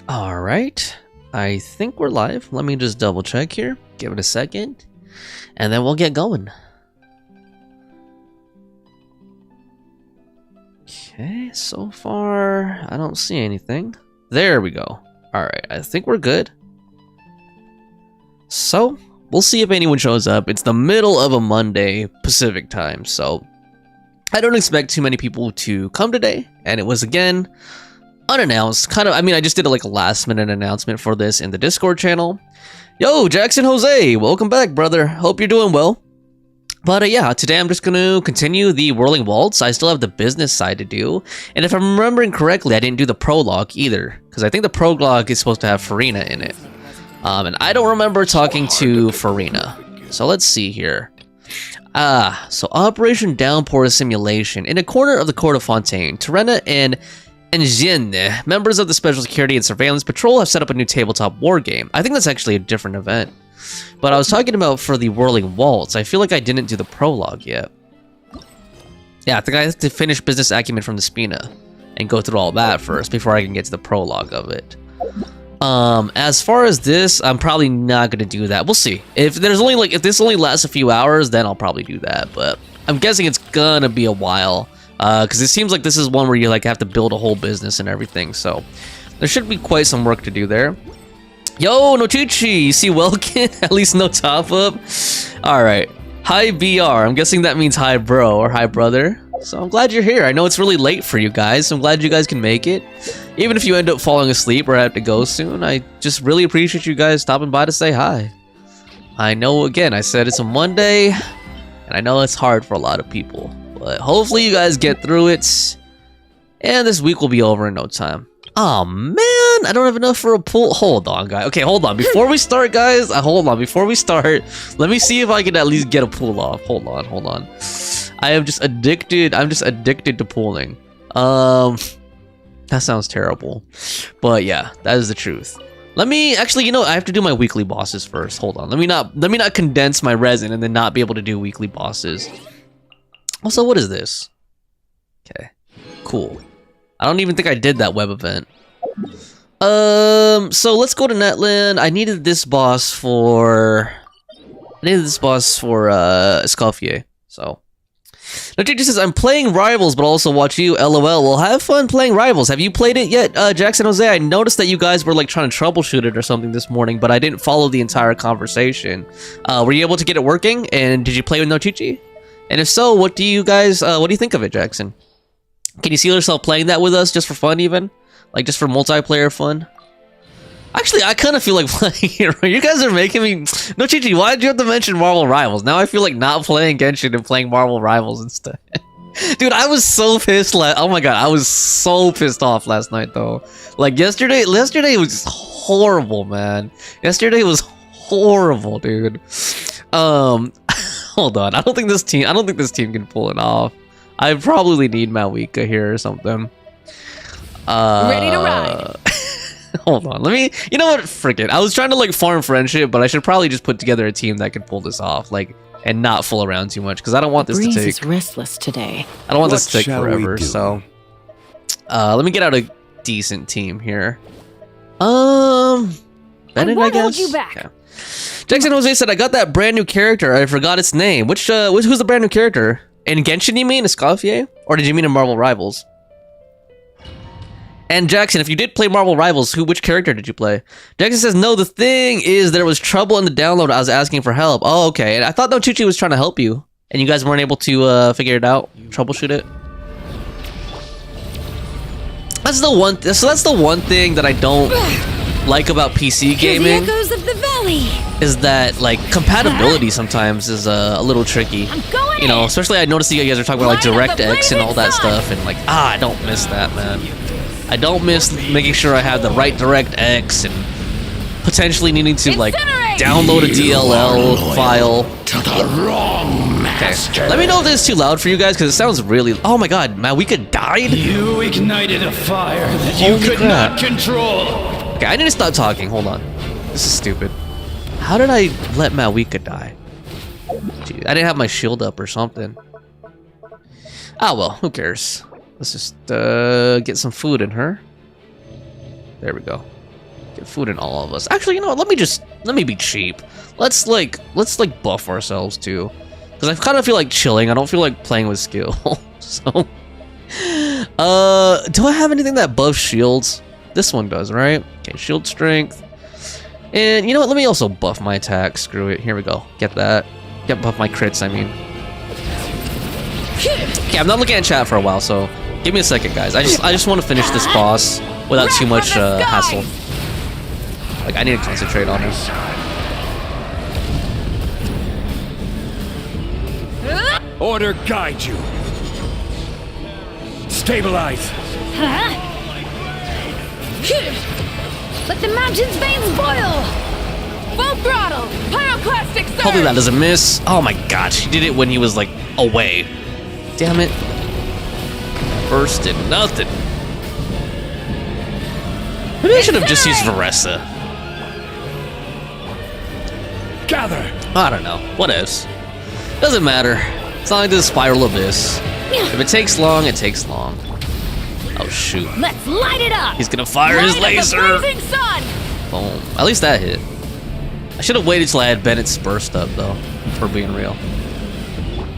Alright, I think we're live. Let me just double check here. Give it a second. And then we'll get going. Okay, so far, I don't see anything. There we go. Alright, I think we're good. So, we'll see if anyone shows up. It's the middle of a Monday Pacific time, so I don't expect too many people to come today. And it was, again, unannounced. I just did like a last minute announcement for this in the Discord channel. Yo, Jackson Jose, welcome back, brother. Hope you're doing well. But yeah, today I'm just going to continue the Whirling Waltz. I still have the business side to do. And if I'm remembering correctly, I didn't do the prologue either, because I think the prologue is supposed to have Farina in it. And I don't remember talking to Farina. So let's see here. So Operation Downpour Simulation. In a corner of the Court of Fontaine, Terena and Genshin, members of the Special Security and Surveillance Patrol, have set up a new tabletop war game. I think that's actually a different event. But I was talking about for the Whirling Waltz. I feel like I didn't do the prologue yet. Yeah, I think I have to finish Business Acumen from the Spina and go through all that first before I can get to the prologue of it. As far as this, I'm probably not gonna do that. We'll see. If this only lasts a few hours, then I'll probably do that. But I'm guessing it's gonna be a while. Because it seems like this is one where you have to build a whole business and everything, so there should be quite some work to do there. Yo, Nochichi, you see Welkin? At least no top up. Alright. Hi BR. I'm guessing that means hi bro or hi brother. So I'm glad you're here. I know it's really late for you guys, so I'm glad you guys can make it. Even if you end up falling asleep or have to go soon, I just really appreciate you guys stopping by to say hi. I know, again, I said it's a Monday, and I know it's hard for a lot of people. But hopefully you guys get through it, and this week will be over in no time. Oh man, I don't have enough for a pool. Hold on, guys. Okay, hold on. Before we start, guys, hold on. Before we start, let me see if I can at least get a pool off. Hold on. I am just addicted. I'm just addicted to pooling. That sounds terrible, but yeah, that is the truth. Let me actually, I have to do my weekly bosses first. Hold on. Let me not condense my resin and then not be able to do weekly bosses. Also, what is this? Okay, cool. I don't even think I did that web event. So let's go to Netland. I needed this boss for Escoffier. So now J.J. says, I'm playing Rivals, but also watch you. LOL. Well, have fun playing Rivals. Have you played it yet, Jackson Jose? I noticed that you guys were trying to troubleshoot it or something this morning, but I didn't follow the entire conversation. Were you able to get it working? And did you play with Nochichi? And if so, what do you think of it, Jackson? Can you see yourself playing that with us just for fun, even? Just for multiplayer fun? Actually, I kind of feel like playing it. You guys are making me... No, Chichi, why did you have to mention Marvel Rivals? Now I feel like not playing Genshin and playing Marvel Rivals instead. Dude, I was so pissed. Oh my god, I was so pissed off last night, though. Yesterday was horrible, man. Yesterday was horrible, dude. Hold on. I don't think this team can pull it off. I probably need Malwika here or something. Ready to ride. Hold on. Let me... You know what? Frick it. I was trying to farm friendship, but I should probably just put together a team that can pull this off, and not fool around too much, because I don't want this to take... is restless today. I don't want this to take forever, so... let me get out a decent team here. Bennett, I guess? Hold you back. Okay. Jackson Jose said, I got that brand new character. I forgot its name. Who's the brand new character? In Genshin, you mean? Escoffier? Or did you mean in Marvel Rivals? And Jackson, if you did play Marvel Rivals, which character did you play? Jackson says, no, the thing is there was trouble in the download. I was asking for help. Oh, okay. And I thought Nochichi was trying to help you, and you guys weren't able to figure it out, troubleshoot it. That's the one thing that I don't like about PC gaming. The echoes of the valley. Is that compatibility sometimes is a little tricky. Especially I noticed you guys are talking about DirectX and all that stuff, and I don't miss that, man. I don't miss making sure I have the right DirectX and potentially needing to download a DLL file. To the wrong master. Okay. Let me know if this is too loud for you guys, because it sounds really... Oh my god, Malwika died? You ignited a fire that you could not control. Okay, I need to stop talking. Hold on. This is stupid. How did I let Malwika die? Gee, I didn't have my shield up or something. Ah, well, who cares? Let's just get some food in her. There we go. Get food in all of us. Actually, you know what? Let me be cheap. Let's buff ourselves too. Because I kind of feel like chilling. I don't feel like playing with skill. So, do I have anything that buffs shields? This one does, right? Okay, shield strength. And you know what? Let me also buff my attack. Screw it. Here we go. Get that. Get buff my crits, I mean. Okay, I'm not looking at chat for a while, so give me a second, guys. I just want to finish this boss without too much hassle. Like, I need to concentrate on it. Order guide you. Stabilize. Let the mountain's veins boil. Full throttle. Pyroclastic surge. Hopefully that doesn't miss. Oh my god, she did it when he was like away. Damn it. Bursted nothing. Maybe I should have just used Varessa. Gather. I don't know. What else? Doesn't matter. It's not like this spiral abyss. If it takes long, it takes long. Oh shoot. Let's light it up. He's gonna fire his laser. Blazing sun. Boom. At least that hit. I should have waited till I had Bennett's burst up though, for being real.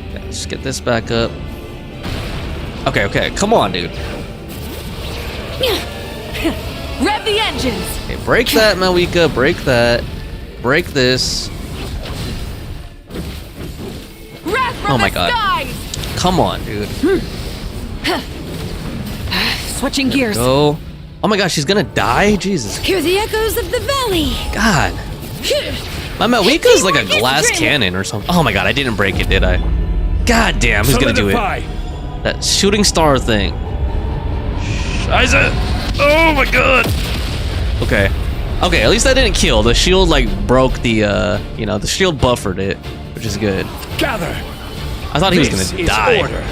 Okay, let's get this back up. Okay, okay. Come on, dude. Rev the engines. Okay, break that, Malika. Break that. Break this. Oh my god. Skies. Come on, dude. Switching gears. Go. Oh my gosh, she's gonna die? Jesus. Hear the echoes of the valley. God. My Malika is like a glass cannon or something. Oh my god, I didn't break it, did I? God damn, who's gonna do it? That shooting star thing. Scheiße. Oh my god. Okay. Okay, at least that didn't kill. The shield like broke the you know, the shield buffered it, which is good. Gather. I thought he was gonna die. Order.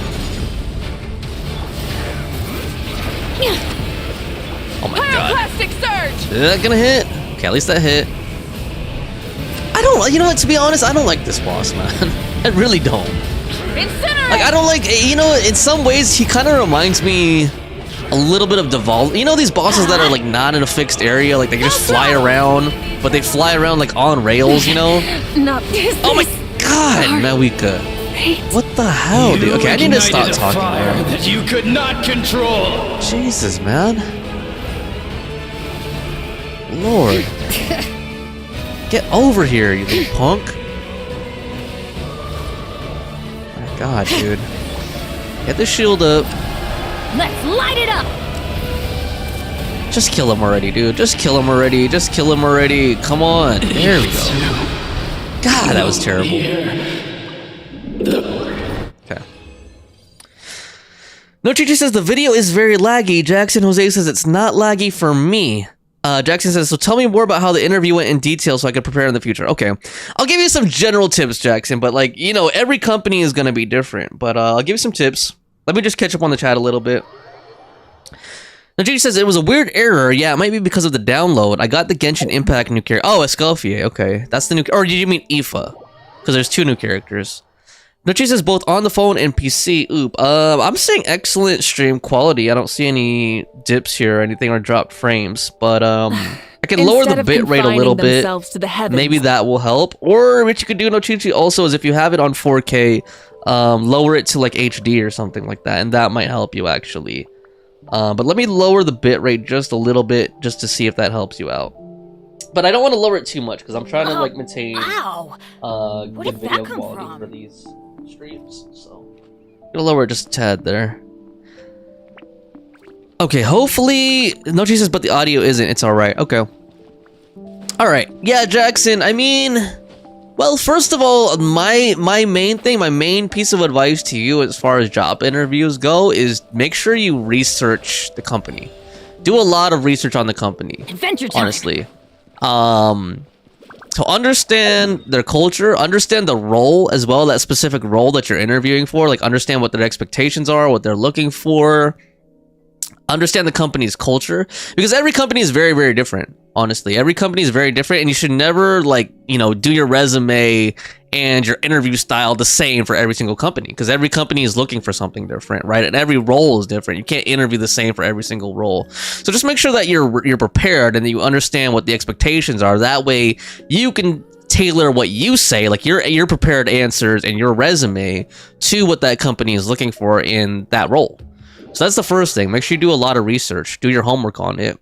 Oh my god. Pyroclastic surge. Is that gonna hit? Okay, at least that hit. I don't, you know what, to be honest, I don't like this boss, man. I really don't. Incinerate. Like, I don't like, you know, in some ways, he kind of reminds me a little bit of Deval. You know these bosses that are, like, not in a fixed area? Like, they can just fly around, but they fly around, like, on rails, you know? Not this. Oh my god, Malika. What the hell, dude? Okay, I need to stop talking fire now. that you could not control. Jesus, man. Lord. Get over here, you little punk. My god, dude. Get the shield up. Let's light it up. Just kill him already, dude. Just kill him already. Just kill him already. Come on. There we go. God, that was terrible. Okay. No Chichi says the video is very laggy. Jackson Jose says it's not laggy for me. Jackson says, so tell me more about how the interview went in detail so I can prepare in the future. Okay. I'll give you some general tips, Jackson, but like, you know, every company is going to be different, but I'll give you some tips. Let me just catch up on the chat a little bit. Now, Gigi says, it was a weird error. Yeah, it might be because of the download. I got the Genshin Impact new character. Oh, Escalfier. Okay. That's the new... Or did you mean Aoife? Because there's two new characters. Nochi says both on the phone and PC. Oop. I'm seeing excellent stream quality. I don't see any dips here or anything or dropped frames. But I can lower the bitrate a little bit. Maybe that will help. Or what you could do, Nochichi, also is if you have it on 4K, lower it to like HD or something like that. And that might help you actually. But let me lower the bitrate just a little bit just to see if that helps you out. But I don't want to lower it too much because I'm trying to like maintain good video quality for these streams. So I'm gonna lower it just a tad there. Okay, hopefully no Jesus, but the audio isn't. It's all right. Okay. All right. Yeah, Jackson. I mean, well, first of all, my main thing, my main piece of advice to you as far as job interviews go is make sure you research the company. Do a lot of research on the company. Adventure time. Honestly. To understand their culture, understand the role as well, that specific role that you're interviewing for, like understand what their expectations are, what they're looking for. understand the company's culture, because every company is very, very different. Honestly, every company is very different, and you should never like, you know, do your resume and your interview style the same for every single company, because every company is looking for something different, right? And every role is different. You can't interview the same for every single role. So just make sure that you're prepared and that you understand what the expectations are. That way you can tailor what you say, like your prepared answers and your resume, to what that company is looking for in that role. So that's the first thing. Make sure you do a lot of research, do your homework on it.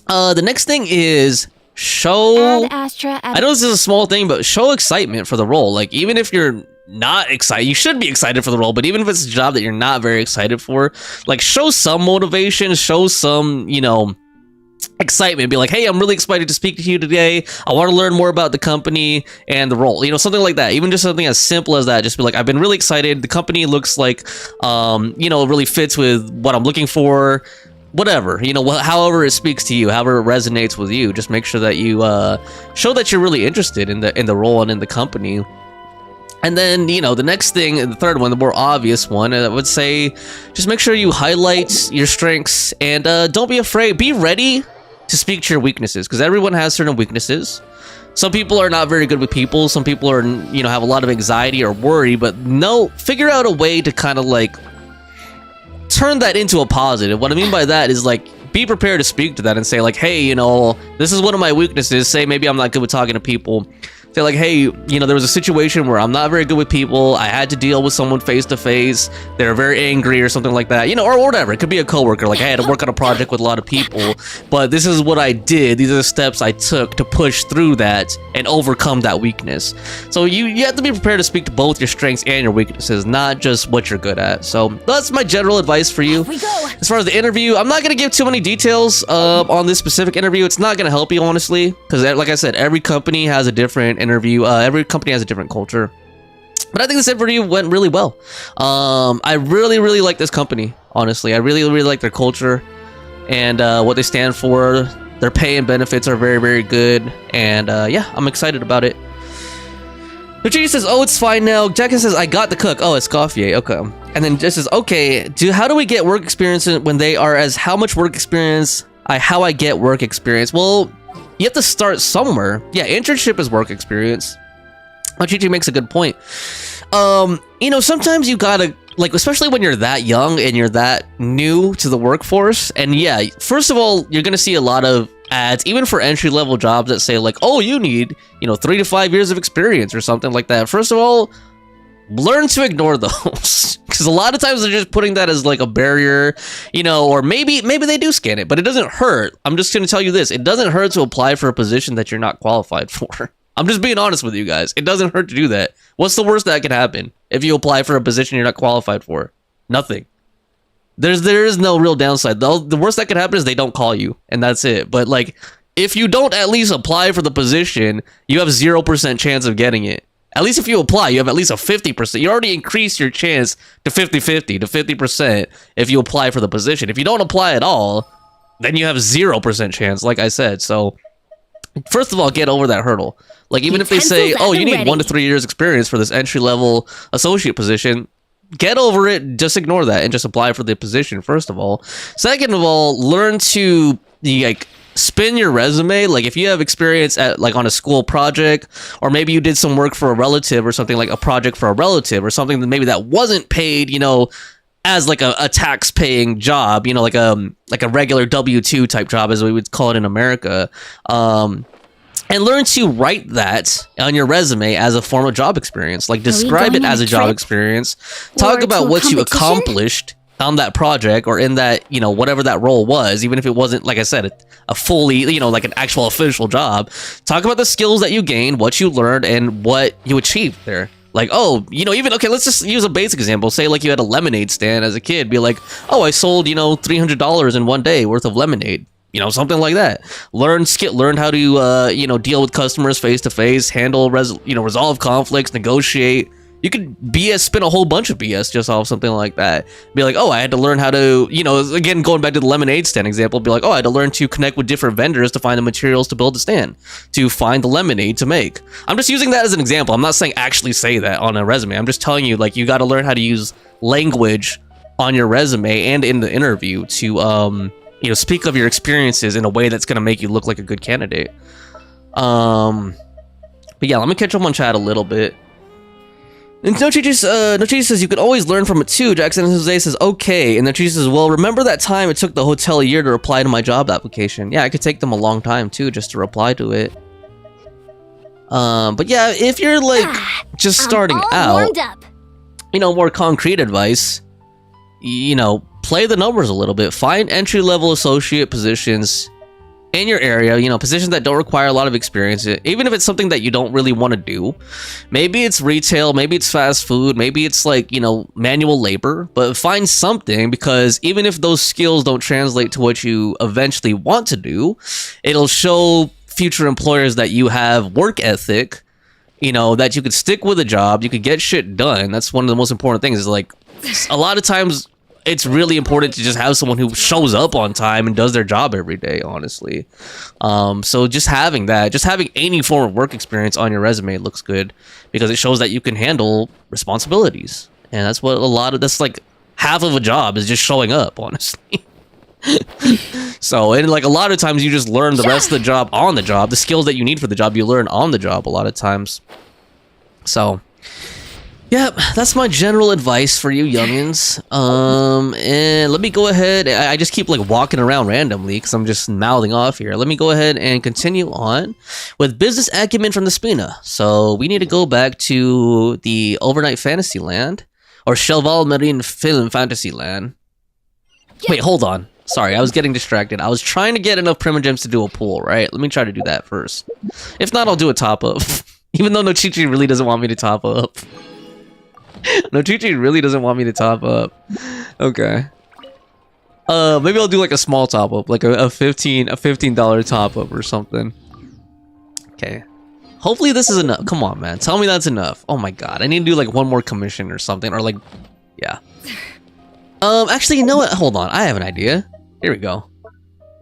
The next thing is show, I know this is a small thing, but show excitement for the role. Like, even if you're not excited, you should be excited for the role, but even if it's a job that you're not very excited for, like, show some motivation, show some, you know, excitement. Be like, hey, I'm really excited to speak to you today. I want to learn more about the company and the role, you know, something like that. Even just something as simple as that. Just be like, I've been really excited. The company looks like, you know, it really fits with what I'm looking for. Whatever, you know, however it speaks to you, however it resonates with you. Just make sure that you show that you're really interested in the role and in the company. And then, you know, the next thing, the third one, the more obvious one, I would say, just make sure you highlight your strengths, and don't be afraid. Be ready to speak to your weaknesses, because everyone has certain weaknesses. Some people are not very good with people. Some people are, you know, have a lot of anxiety or worry, but no, figure out a way to kind of like turn that into a positive. What I mean by that is, like, be prepared to speak to that and say, like, hey, you know, this is one of my weaknesses. Say maybe I'm not good with talking to people. Say like, hey, you know, there was a situation where I'm not very good with people. I had to deal with someone face to face. They're very angry or something like that, you know, or whatever. It could be a coworker. Like, I had to work on a project with a lot of people, but this is what I did. These are the steps I took to push through that and overcome that weakness. So you have to be prepared to speak to both your strengths and your weaknesses, not just what you're good at. So that's my general advice for you. As far as the interview, I'm not going to give too many details on this specific interview. It's not going to help you, honestly, because like I said, every company has a different interview. Every company has a different culture. But I think this interview went really well. I really, really like this company, honestly. I really, really like their culture and what they stand for. Their pay and benefits are very, very good. And yeah, I'm excited about it. Virginia says, oh, it's fine now. Jackin says, I got the cook. Oh, it's Scoffier. Okay. And then Jess says, okay, how do we get work experience when they are as how much work experience? How I get work experience? Well, you have to start somewhere. Yeah, internship is work experience. Chichi makes a good point. You know, sometimes you gotta, like, especially when you're that young and you're that new to the workforce. And yeah, first of all, you're gonna see a lot of ads, even for entry-level jobs, that say like, oh, you need, you know, 3 to 5 years of experience or something like that. First of all, learn to ignore those, because a lot of times they're just putting that as like a barrier, you know, or maybe they do scan it, but it doesn't hurt. I'm just going to tell you this. It doesn't hurt to apply for a position that you're not qualified for. I'm just being honest with you guys. It doesn't hurt to do that. What's the worst that could happen if you apply for a position you're not qualified for? Nothing. There is no real downside. The worst that could happen is they don't call you, and that's it. But like, if you don't at least apply for the position, you have 0% chance of getting it. At least if you apply, you have at least a 50%. You already increased your chance to 50-50, to 50% if you apply for the position. If you don't apply at all, then you have 0% chance, like I said. So first of all, get over that hurdle. Like, even if they say, oh, you need 1 to 3 years experience for this entry-level associate position, get over it. Just ignore that and just apply for the position, first of all. Second of all, learn to, like, spin your resume. Like, if you have experience at, like, on a school project, or maybe you did some work for a relative or something, like a project for a relative or something that maybe that wasn't paid, you know, as like a tax paying job, you know, like a regular W-2 type job, as we would call it in America. And learn to write that on your resume as a form of job experience. Like, describe it as a job experience. Talk about what you accomplished on that project or in that, you know, whatever that role was, even if it wasn't, like I said, a fully, you know, like an actual official job. Talk about the skills that you gained, what you learned, and what you achieved there. Like, oh, you know, even, okay, let's just use a basic example. Say, like, you had a lemonade stand as a kid. Be like, oh, I sold, you know, $300 in one day worth of lemonade. You know, something like that. Learn how to, you know, deal with customers face to face, handle, resolve conflicts, negotiate. You could spin a whole bunch of BS just off something like that. Be like, oh, I had to learn how to, you know, again, going back to the lemonade stand example, be like, oh, I had to learn to connect with different vendors to find the materials to build the stand, to find the lemonade to make. I'm just using that as an example. I'm not saying actually say that on a resume. I'm just telling you, like, you got to learn how to use language on your resume and in the interview to you know, speak of your experiences in a way that's gonna make you look like a good candidate. But yeah, let me catch up on chat a little bit. And Nochichi says you could always learn from it too. Jackson Jose says okay, and Nochichi says, well, remember that time it took the hotel a year to reply to my job application? Yeah, it could take them a long time too just to reply to it. But yeah, if you're like just starting out, you know, more concrete advice, you know, play the numbers a little bit. Find entry-level associate positions in your area, you know, positions that don't require a lot of experience, even if it's something that you don't really want to do. Maybe it's retail, maybe it's fast food, maybe it's like, you know, manual labor, but find something, because even if those skills don't translate to what you eventually want to do, it'll show future employers that you have work ethic, you know, that you could stick with a job, you could get shit done. That's one of the most important things, is like, a lot of times it's really important to just have someone who shows up on time and does their job every day, honestly. So just having that, just having any form of work experience on your resume looks good, because it shows that you can handle responsibilities. And that's what that's like half of a job, is just showing up, honestly. So, and like a lot of times you just learn the rest of the job on the job. The skills that you need for the job, you learn on the job a lot of times. So, yeah, that's my general advice for you youngins. And let me go ahead. I just keep like walking around randomly because I'm just mouthing off here. Let me go ahead and continue on with business acumen from the Spina. So we need to go back to the overnight fantasy land, or Cheval Marine Film Fantasy Land. Wait, hold on. Sorry, I was getting distracted. I was trying to get enough Primogems to do a pool, right? Let me try to do that first. If not, I'll do a top up. Even though Nochichi really doesn't want me to top up. Nochichi really doesn't want me to top up. Okay. Maybe I'll do like a small top up, like a $15 top up or something. Okay. Hopefully this is enough. Come on, man. Tell me that's enough. Oh my god. I need to do like one more commission or something, or like, yeah. Actually, you know what? Hold on. I have an idea. Here we go.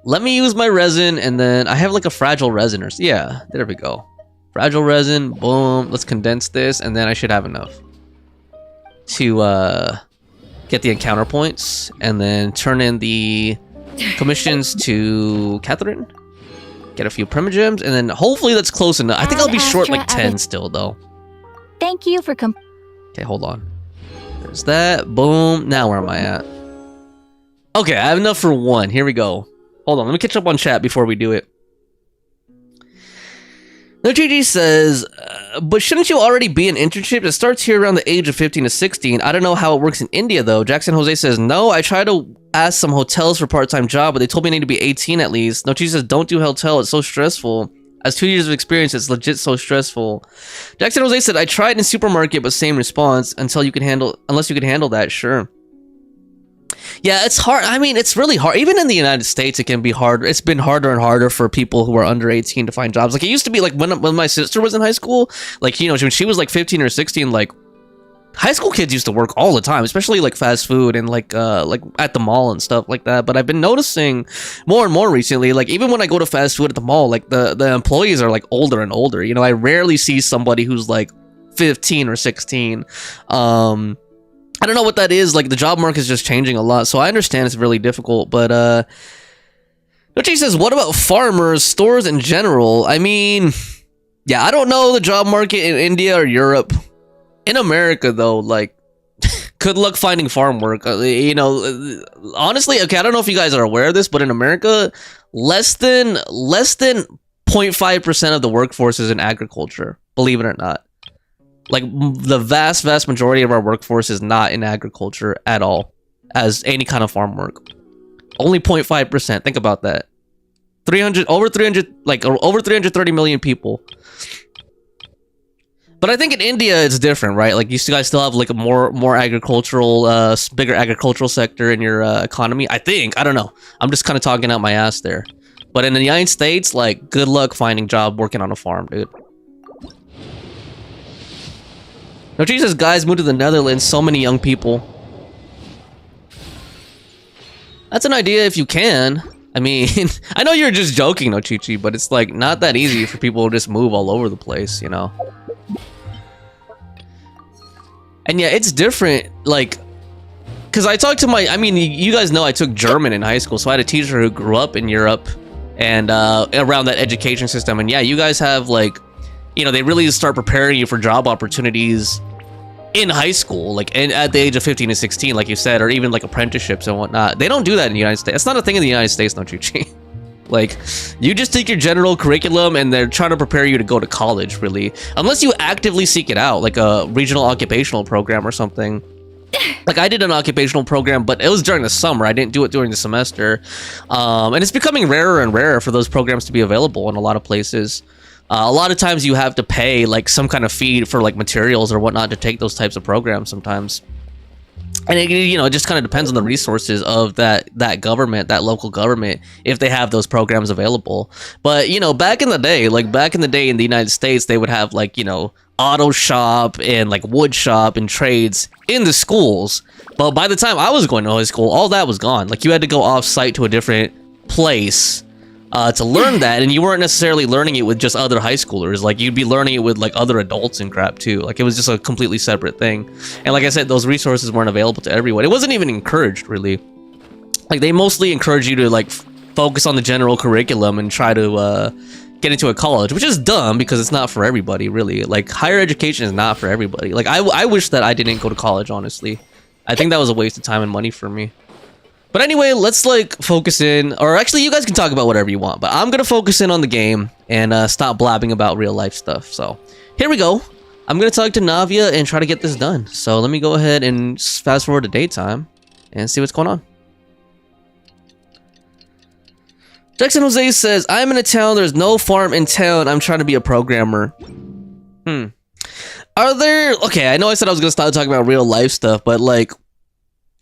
Let me use my resin, and then I have like a fragile resin or yeah, there we go. Fragile resin, boom. Let's condense this, and then I should have enough to get the encounter points, and then turn in the commissions to Catherine. Get a few Primogems, and then hopefully that's close enough. I think I'll be short like 10 still, though. Thank you for Okay, hold on. There's that. Boom. Now where am I at? Okay, I have enough for one. Here we go. Hold on, let me catch up on chat before we do it. NoGG says, but shouldn't you already be an internship? It starts here around the age of 15 to 16. I don't know how it works in India, though. Jackson Jose says, no, I tried to ask some hotels for part-time job, but they told me I need to be 18 at least. NoGG says, don't do hotel. It's so stressful. As 2 years of experience, it's legit so stressful. Jackson Jose said, I tried in supermarket, but same response. Unless you can handle that, sure. Yeah, it's hard. I mean, it's really hard. Even in the United States, it can be hard. It's been harder and harder for people who are under 18 to find jobs. Like, it used to be like when my sister was in high school, like, you know, when she was like 15 or 16, like, high school kids used to work all the time, especially like fast food and like at the mall and stuff like that. But I've been noticing more and more recently, like even when I go to fast food at the mall, like the employees are like older and older. You know, I rarely see somebody who's like 15 or 16. I don't know what that is. Like, the job market is just changing a lot, so I understand it's really difficult. But Nochi says, what about farmers, stores in general? I mean, yeah, I don't know the job market in India or Europe. In America, though, like, good luck finding farm work. You know, honestly, okay, I don't know if you guys are aware of this, but in America, less than 0.5% of the workforce is in agriculture, believe it or not. Like, the vast majority of our workforce is not in agriculture at all, as any kind of farm work. Only 0.5%. Think about that. Over 330 million people. But I think in India it's different, right? Like, you guys still have like a more agricultural, bigger agricultural sector in your economy. I think. I don't know. I'm just kind of talking out my ass there. But in the United States, like, good luck finding job working on a farm, dude. No, Jesus, guys moved to the Netherlands. So many young people. That's an idea if you can. I mean, I know you're just joking, no Chi-Chi, but it's like not that easy for people to just move all over the place, you know? And yeah, it's different, like, because I talked to I mean, you guys know I took German in high school, so I had a teacher who grew up in Europe and around that education system. And yeah, you guys have like, you know, they really start preparing you for job opportunities in high school, like and at the age of 15 to 16, like you said, or even like apprenticeships and whatnot. They don't do that in the United States. It's not a thing in the United States, no, Chuchi. Like, you just take your general curriculum and they're trying to prepare you to go to college, really. Unless you actively seek it out, like a regional occupational program or something. Like, I did an occupational program, but it was during the summer. I didn't do it during the semester. And it's becoming rarer and rarer for those programs to be available in a lot of places. A lot of times you have to pay like some kind of fee for like materials or whatnot to take those types of programs sometimes. And it, you know, it just kind of depends on the resources of that government, that local government, if they have those programs available. But, you know, back in the day in the United States, they would have like, you know, auto shop and like wood shop and trades in the schools. But by the time I was going to high school, all that was gone. Like, you had to go off site to a different place to learn that, and you weren't necessarily learning it with just other high schoolers. Like, you'd be learning it with like other adults and crap too. Like, it was just a completely separate thing. And like I said, those resources weren't available to everyone. It wasn't even encouraged, really. Like, they mostly encourage you to like focus on the general curriculum and try to get into a college, which is dumb because it's not for everybody, really. Like, higher education is not for everybody. Like, I wish that I didn't go to college, honestly. I think that was a waste of time and money for me. But anyway, let's like focus in, or actually you guys can talk about whatever you want, but I'm gonna focus in on the game and stop blabbing about real life stuff. So here we go. I'm gonna talk to Navia and try to get this done. So let me go ahead and fast forward to daytime and see what's going on. Jackson Jose says, I'm in a town, there's no farm in town, I'm trying to be a programmer. Are there, okay, I know I said I was gonna stop talking about real life stuff, but like,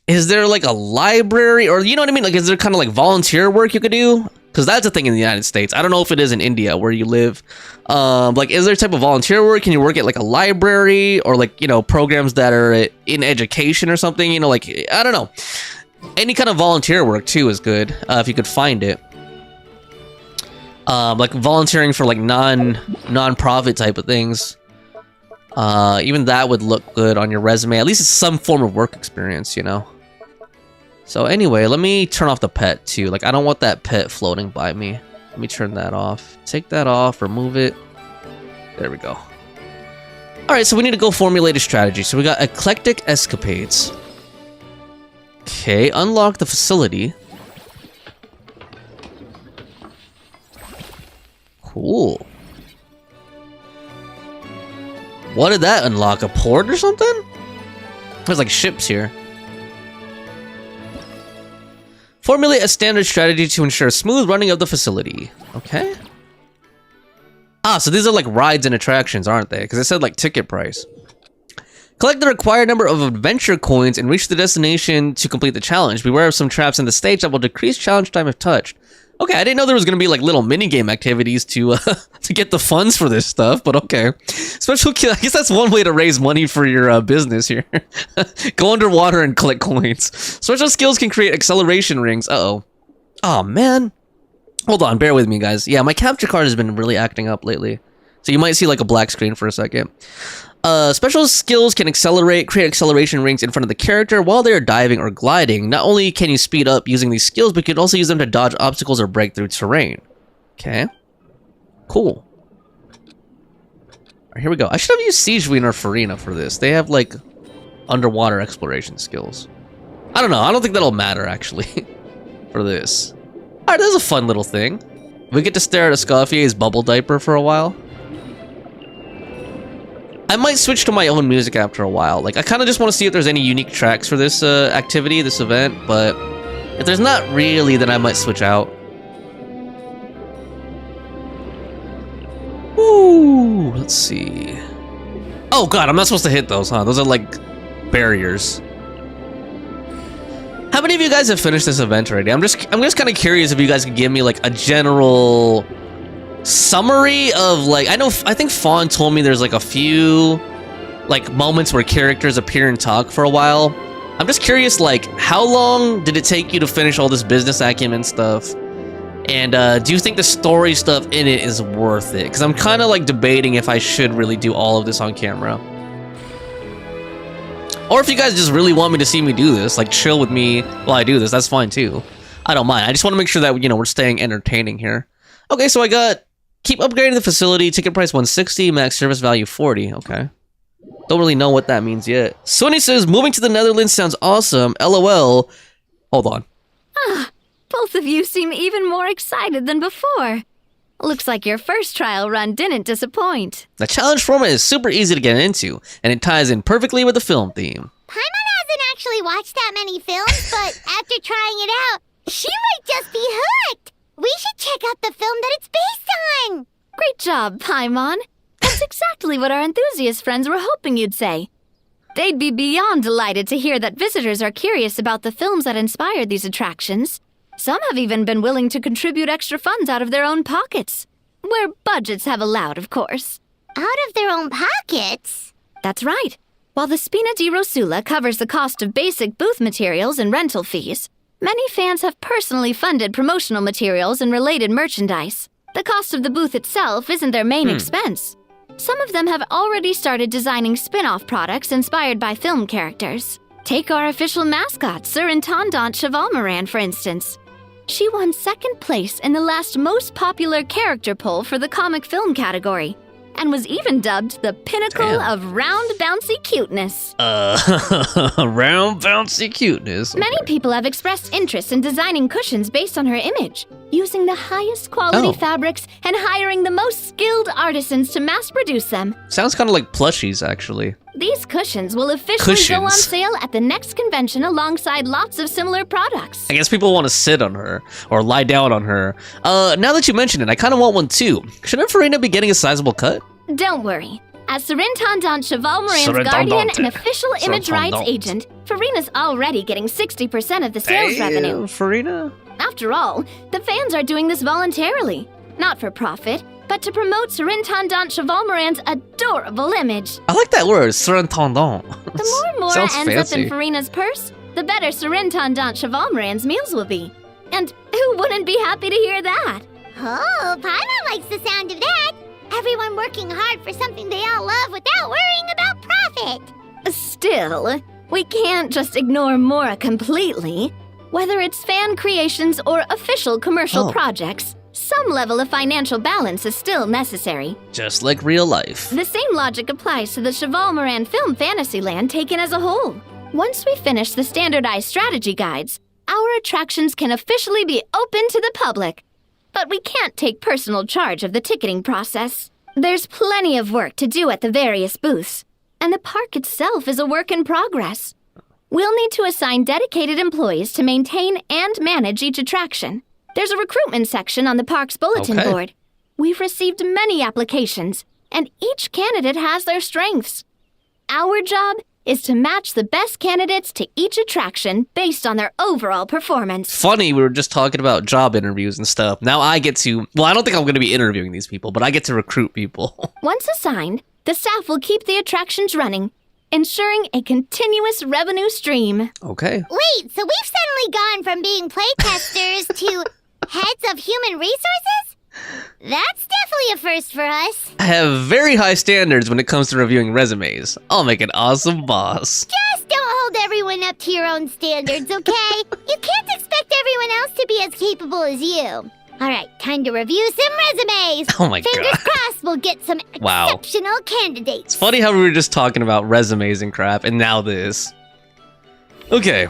is there like a library, or you know what I mean? Like, is there kind of like volunteer work you could do? Because that's a thing in the United States. I don't know if it is in India where you live. Like, is there a type of volunteer work? Can you work at like a library, or like, you know, programs that are in education or something? You know, like, I don't know. Any kind of volunteer work too is good if you could find it. Like volunteering for like non-profit type of things. Even that would look good on your resume. At least it's some form of work experience, you know. So anyway, let me turn off the pet too. Like, I don't want that pet floating by me. Let me turn that off. Take that off, remove it. There we go. Alright, so we need to go formulate a strategy. So we got eclectic escapades. Okay, unlock the facility. Cool. What did that unlock? A port or something? There's like ships here. Formulate a standard strategy to ensure smooth running of the facility. Okay. Ah, so these are like rides and attractions, aren't they? Because it said like ticket price. Collect the required number of adventure coins and reach the destination to complete the challenge. Beware of some traps in the stage that will decrease challenge time if touched. Okay, I didn't know there was gonna be like little mini-game activities to to get the funds for this stuff, but okay. Special kill, I guess that's one way to raise money for your business here. Go underwater and collect coins. Special skills can create acceleration rings. Uh-oh. Oh, man. Hold on, bear with me, guys. Yeah, my capture card has been really acting up lately. So you might see like a black screen for a second. Special skills can create acceleration rings in front of the character while they are diving or gliding. Not only can you speed up using these skills, but you can also use them to dodge obstacles or break through terrain. Okay. Cool. Alright, here we go. I should have used Siege Wiener or Farina for this. They have, like, underwater exploration skills. I don't know. I don't think that'll matter, actually, for this. Alright, this is a fun little thing. We get to stare at Escoffier's bubble diaper for a while. I might switch to my own music after a while. Like, I kind of just want to see if there's any unique tracks for this activity, this event, but if there's not really, then I might switch out. Ooh, let's see. Oh god, I'm not supposed to hit those, huh? Those are like barriers. How many of you guys have finished this event already? I'm just kind of curious if you guys could give me like a general summary of like, I think Fawn told me there's like a few like moments where characters appear and talk for a while. I'm just curious, like, how long did it take you to finish all this business acumen stuff? And do you think the story stuff in it is worth it? Because I'm kind of like debating if I should really do all of this on camera. Or if you guys just really want me to see me do this, like chill with me while I do this, that's fine too. I don't mind. I just want to make sure that, you know, we're staying entertaining here. Okay, so I got keep upgrading the facility, ticket price 160, max service value 40. Okay. Don't really know what that means yet. Sony says moving to the Netherlands sounds awesome. LOL. Hold on. Both of you seem even more excited than before. Looks like your first trial run didn't disappoint. The challenge format is super easy to get into, and it ties in perfectly with the film theme. Paimon hasn't actually watched that many films, but after trying it out, she might just be hooked. We should check out the film that it's based on. Great job, Paimon. That's exactly what our enthusiast friends were hoping you'd say. They'd be beyond delighted to hear that visitors are curious about the films that inspired these attractions. Some have even been willing to contribute extra funds out of their own pockets. Where budgets have allowed, of course. Out of their own pockets? That's right. While the Spina di Rosula covers the cost of basic booth materials and rental fees, many fans have personally funded promotional materials and related merchandise. The cost of the booth itself isn't their main expense. Some of them have already started designing spin-off products inspired by film characters. Take our official mascot, Surintendant Chevalmoran, for instance. She won second place in the last most popular character poll for the comic film category, and was even dubbed the pinnacle of round bouncy cuteness. Round bouncy cuteness. Many people have expressed interest in designing cushions based on her image, using the highest quality fabrics and hiring the most skilled artisans to mass produce them. Sounds kind of like plushies, actually. These cushions will officially go on sale at the next convention alongside lots of similar products. I guess people want to sit on her, or lie down on her. Now that you mention it, I kind of want one too. Shouldn't Farina be getting a sizable cut? Don't worry. As Surintendant Chevalmoran's guardian and official image rights agent, Farina's already getting 60% of the sales revenue. Farina? After all, the fans are doing this voluntarily, not for profit, but to promote Surintendant Chevalmoran's adorable image. I like that word, surintendant. The more Mora ends up in Farina's purse, the better Surintendant Chevalmoran's meals will be. And who wouldn't be happy to hear that? Oh, Paimon likes the sound of that. Everyone working hard for something they all love without worrying about profit. Still, we can't just ignore Mora completely. Whether it's fan creations or official commercial projects, some level of financial balance is still necessary. Just like real life. The same logic applies to the Chevalmoran film Fantasyland taken as a whole. Once we finish the standardized strategy guides, our attractions can officially be open to the public. But we can't take personal charge of the ticketing process. There's plenty of work to do at the various booths, and the park itself is a work in progress. We'll need to assign dedicated employees to maintain and manage each attraction. There's a recruitment section on the park's bulletin board. We've received many applications, and each candidate has their strengths. Our job is to match the best candidates to each attraction based on their overall performance. Funny, we were just talking about job interviews and stuff. Now I get to, well, I don't think I'm going to be interviewing these people, but I get to recruit people. Once assigned, the staff will keep the attractions running, ensuring a continuous revenue stream. Okay. Wait, so we've suddenly gone from being playtesters to heads of human resources? That's definitely a first for us. I have very high standards when it comes to reviewing resumes. I'll make an awesome boss. Just don't hold everyone up to your own standards, okay? You can't expect everyone else to be as capable as you. All right, time to review some resumes. Oh my Fingers god. crossed we'll get some exceptional candidates. It's funny how we were just talking about resumes and crap, and now this. Okay.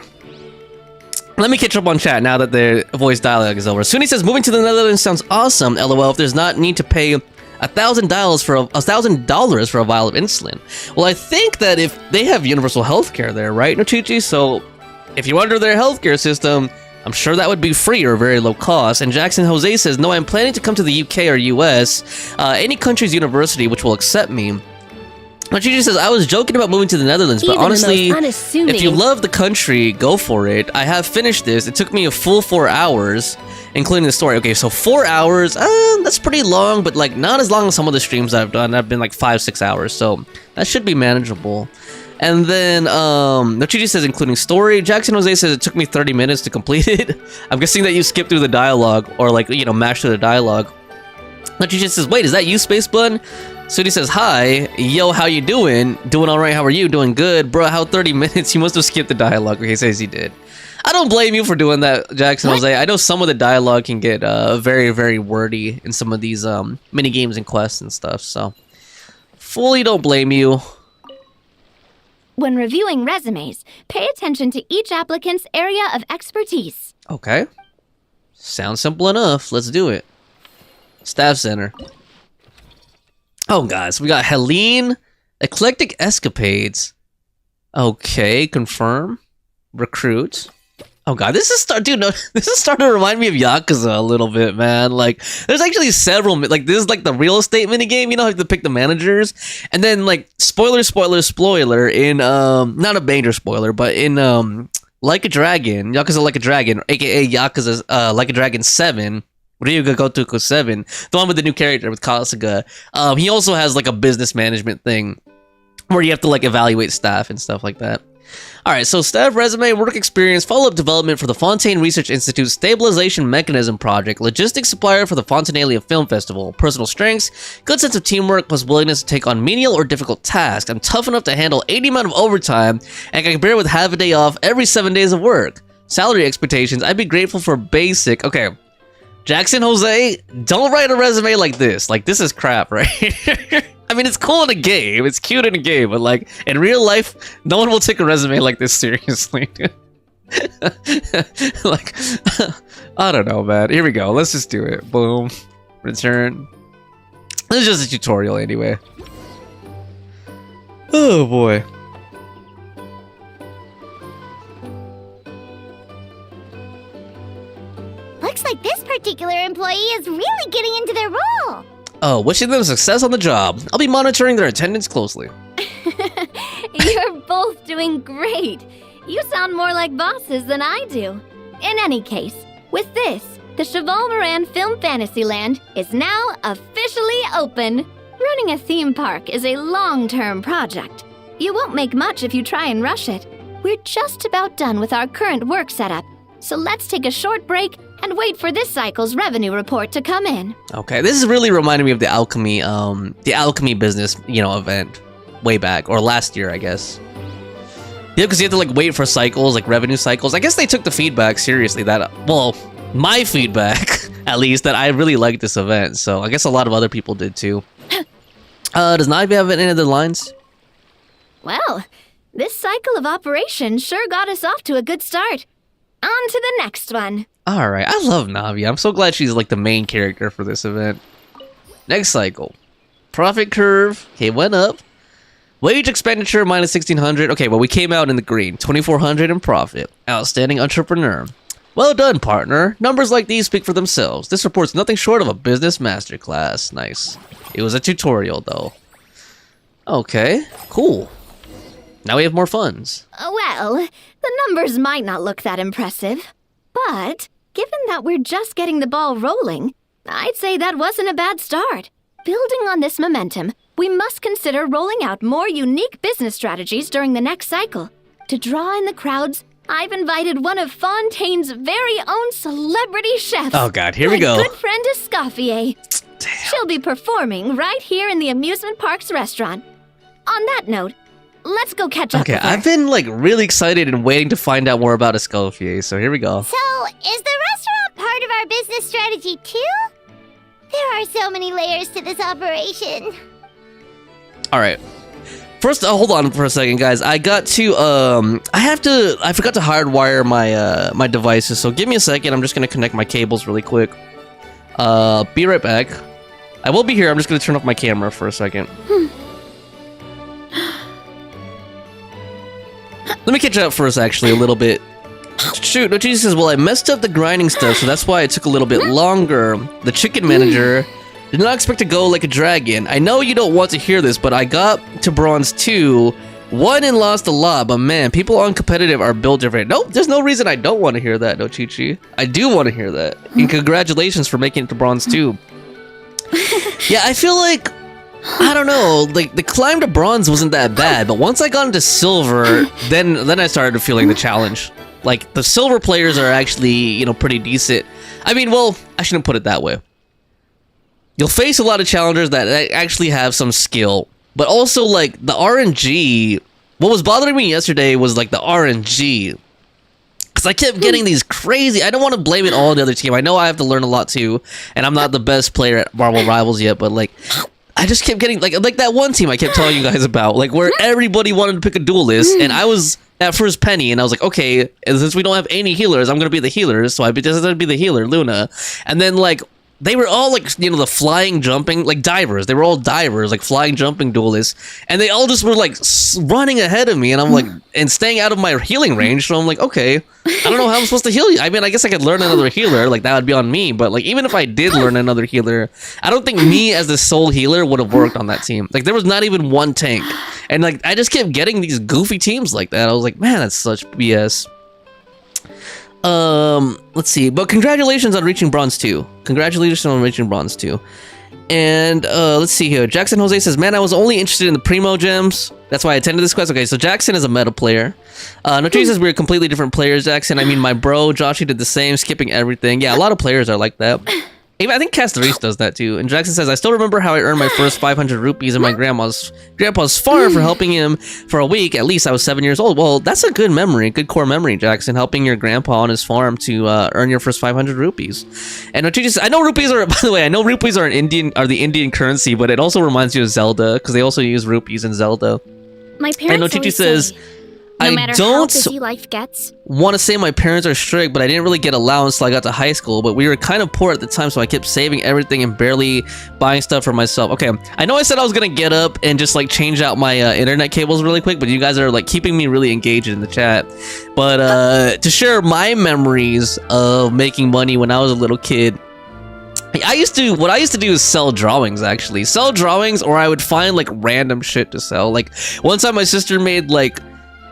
Let me catch up on chat now that the voice dialogue is over. Suni says, moving to the Netherlands sounds awesome. LOL, if there's not need to pay $1,000 for a vial of insulin. Well, I think that if they have universal healthcare there, right, Nochichi? So if you're under their healthcare system, I'm sure that would be free or very low cost. And Jackson Jose says, no, I'm planning to come to the UK or US, any country's university which will accept me. Nochichi says, I was joking about moving to the Netherlands, but honestly, if you love the country, go for it. I have finished this. It took me a full 4 hours, including the story. Okay, so 4 hours, that's pretty long, but like not as long as some of the streams I've done. I've been like 5-6 hours, so that should be manageable. And then, Nochichi says, including story. Jackson Jose says, it took me 30 minutes to complete it. I'm guessing that you skipped through the dialogue, or like, you know, mashed through the dialogue. Nochichi says, wait, is that you, Space Bun? Sudi says, hi, yo, how you doing? Doing all right, how are you? Doing good. Bro, how 30 minutes? He must have skipped the dialogue. He says he did. I don't blame you for doing that, Jackson Jose. I know some of the dialogue can get very, very wordy in some of these mini games and quests and stuff, so fully don't blame you. When reviewing resumes, pay attention to each applicant's area of expertise. Okay. Sounds simple enough. Let's do it. Staff Center. Oh, guys, we got Helene, Eclectic Escapades. Okay, confirm. Recruit. Oh god, this is starting to remind me of Yakuza a little bit, man. Like, there's actually several, like, this is like the real estate minigame, you know, how you have to pick the managers, and then, like, spoiler, in, not a major spoiler, but in, Like a Dragon, Yakuza Like a Dragon, aka Yakuza, Like a Dragon 7, Ryuga Gotoku 7, the one with the new character with Kasuga, he also has, like, a business management thing, where you have to, like, evaluate staff and stuff like that. Alright, so staff resume, work experience, follow-up development for the Fontaine Research Institute Stabilization Mechanism Project, logistics supplier for the Fontanalia Film Festival, personal strengths, good sense of teamwork plus willingness to take on menial or difficult tasks. I'm tough enough to handle 80 amount of overtime and can bear with half a day off every 7 days of work. Salary expectations, I'd be grateful for basic. Okay, Jackson Jose, don't write a resume like this. Like, this is crap, right? I mean, it's cool in a game, it's cute in a game, but like, in real life, no one will take a resume like this seriously. Like, I don't know, man. Here we go, let's just do it. Boom. Return. This is just a tutorial anyway. Oh boy. Looks like this particular employee is really getting into their role. Oh, wishing them success on the job. I'll be monitoring their attendance closely. You're both doing great. You sound more like bosses than I do. In any case, with this, the Cheval Moran Film Fantasyland is now officially open. Running a theme park is a long-term project. You won't make much if you try and rush it. We're just about done with our current work setup, so let's take a short break and wait for this cycle's revenue report to come in. Okay, this is really reminding me of the alchemy business, you know, event way back, or last year, I guess. Yeah, because you have to, like, wait for cycles, like, revenue cycles. I guess they took the feedback seriously that, well, my feedback, at least, that I really liked this event, so I guess a lot of other people did, too. Does Naivy have any other lines? Well, this cycle of operations sure got us off to a good start. On to the next one. Alright, I love Navi. I'm so glad she's like the main character for this event. Next cycle. Profit curve. Okay, went up. Wage expenditure minus 1,600. Okay, well, we came out in the green. 2,400 in profit. Outstanding entrepreneur. Well done, partner. Numbers like these speak for themselves. This report's nothing short of a business masterclass. Nice. It was a tutorial, though. Okay, cool. Now we have more funds. Well, the numbers might not look that impressive, but given that we're just getting the ball rolling, I'd say that wasn't a bad start. Building on this momentum, we must consider rolling out more unique business strategies during the next cycle. To draw in the crowds, I've invited one of Fontaine's very own celebrity chefs. Oh god, here we go. My good friend Escoffier. She'll be performing right here in the amusement park's restaurant. On that note, let's go catch up with her. I've been like really excited and waiting to find out more about Escoffier, so here we go. So, is the restaurant part of our business strategy too? There are so many layers to this operation. Alright. First, hold on for a second, guys. I got to, I forgot to hardwire my devices, so give me a second. I'm just gonna connect my cables really quick. Be right back. I will be here. I'm just gonna turn off my camera for a second. Let me catch up first, actually, a little bit. Shoot, no, Jesus says, well, I messed up the grinding stuff, so that's why it took a little bit longer. The chicken manager did not expect to go like a dragon. I know you don't want to hear this, but I got to bronze 2, won and lost a lot, but man, people on competitive are built different. Nope, there's no reason I don't want to hear that, no Chi-Chi. I do want to hear that. And congratulations for making it to bronze 2. Yeah, I feel like, I don't know, like the climb to bronze wasn't that bad, but once I got into silver, then I started feeling the challenge. Like, the silver players are actually, you know, pretty decent. I mean, well, I shouldn't put it that way. you'll face a lot of challengers that actually have some skill, but also like the RNG. What was bothering me yesterday was like the RNG. Because I kept getting these crazy... I don't want to blame it all on the other team. I know I have to learn a lot too, and I'm not the best player at Marvel Rivals yet, but like... I just kept getting... Like that one team I kept telling you guys about, like where everybody wanted to pick a duelist, and I was at first Penny, and I was like, okay, and since we don't have any healers, I'm going to be the healer, so I decided to be the healer, Luna. And then like... They were all like, you know, the flying, jumping, like divers. They were all divers, like flying, jumping duelists. And they all just were like running ahead of me. And I'm like, and staying out of my healing range. So I'm like, okay, I don't know how I'm supposed to heal you. I mean, I guess I could learn another healer. Like that would be on me. But like, even if I did learn another healer, I don't think me as the sole healer would have worked on that team. Like there was not even one tank. And like, I just kept getting these goofy teams like that. I was like, man, that's such BS. Let's see, but congratulations on reaching bronze 2. Congratulations on reaching bronze 2. And let's see here. Jackson Jose says, man, I was only interested in the primo gems. That's why I attended this quest. Okay, so Jackson is a meta player. Notri says we're completely different players, Jackson. I mean, my bro Joshy did the same, skipping everything. Yeah, a lot of players are like that. Even I think Castaris does that too. And Jackson says, I still remember how I earned my first 500 rupees in my grandpa's farm for helping him for a week. At least I was 7 years old. Well, that's a good memory, good core memory, Jackson, helping your grandpa on his farm to earn your first 500 rupees. And I know rupees are, by the way, I know rupees are the Indian currency, but it also reminds you of Zelda because they also use rupees in Zelda. My parents and Nochichi says, no I matter how don't busy life gets, want to say my parents are strict, but I didn't really get allowance till I got to high school, but we were kind of poor at the time, so I kept saving everything and barely buying stuff for myself. Okay, I know I said I was gonna get up and just like change out my internet cables really quick, but you guys are like keeping me really engaged in the chat. But to share my memories of making money when I was a little kid, what I used to do is sell drawings, actually. Sell drawings, or I would find like random shit to sell. Like one time my sister made like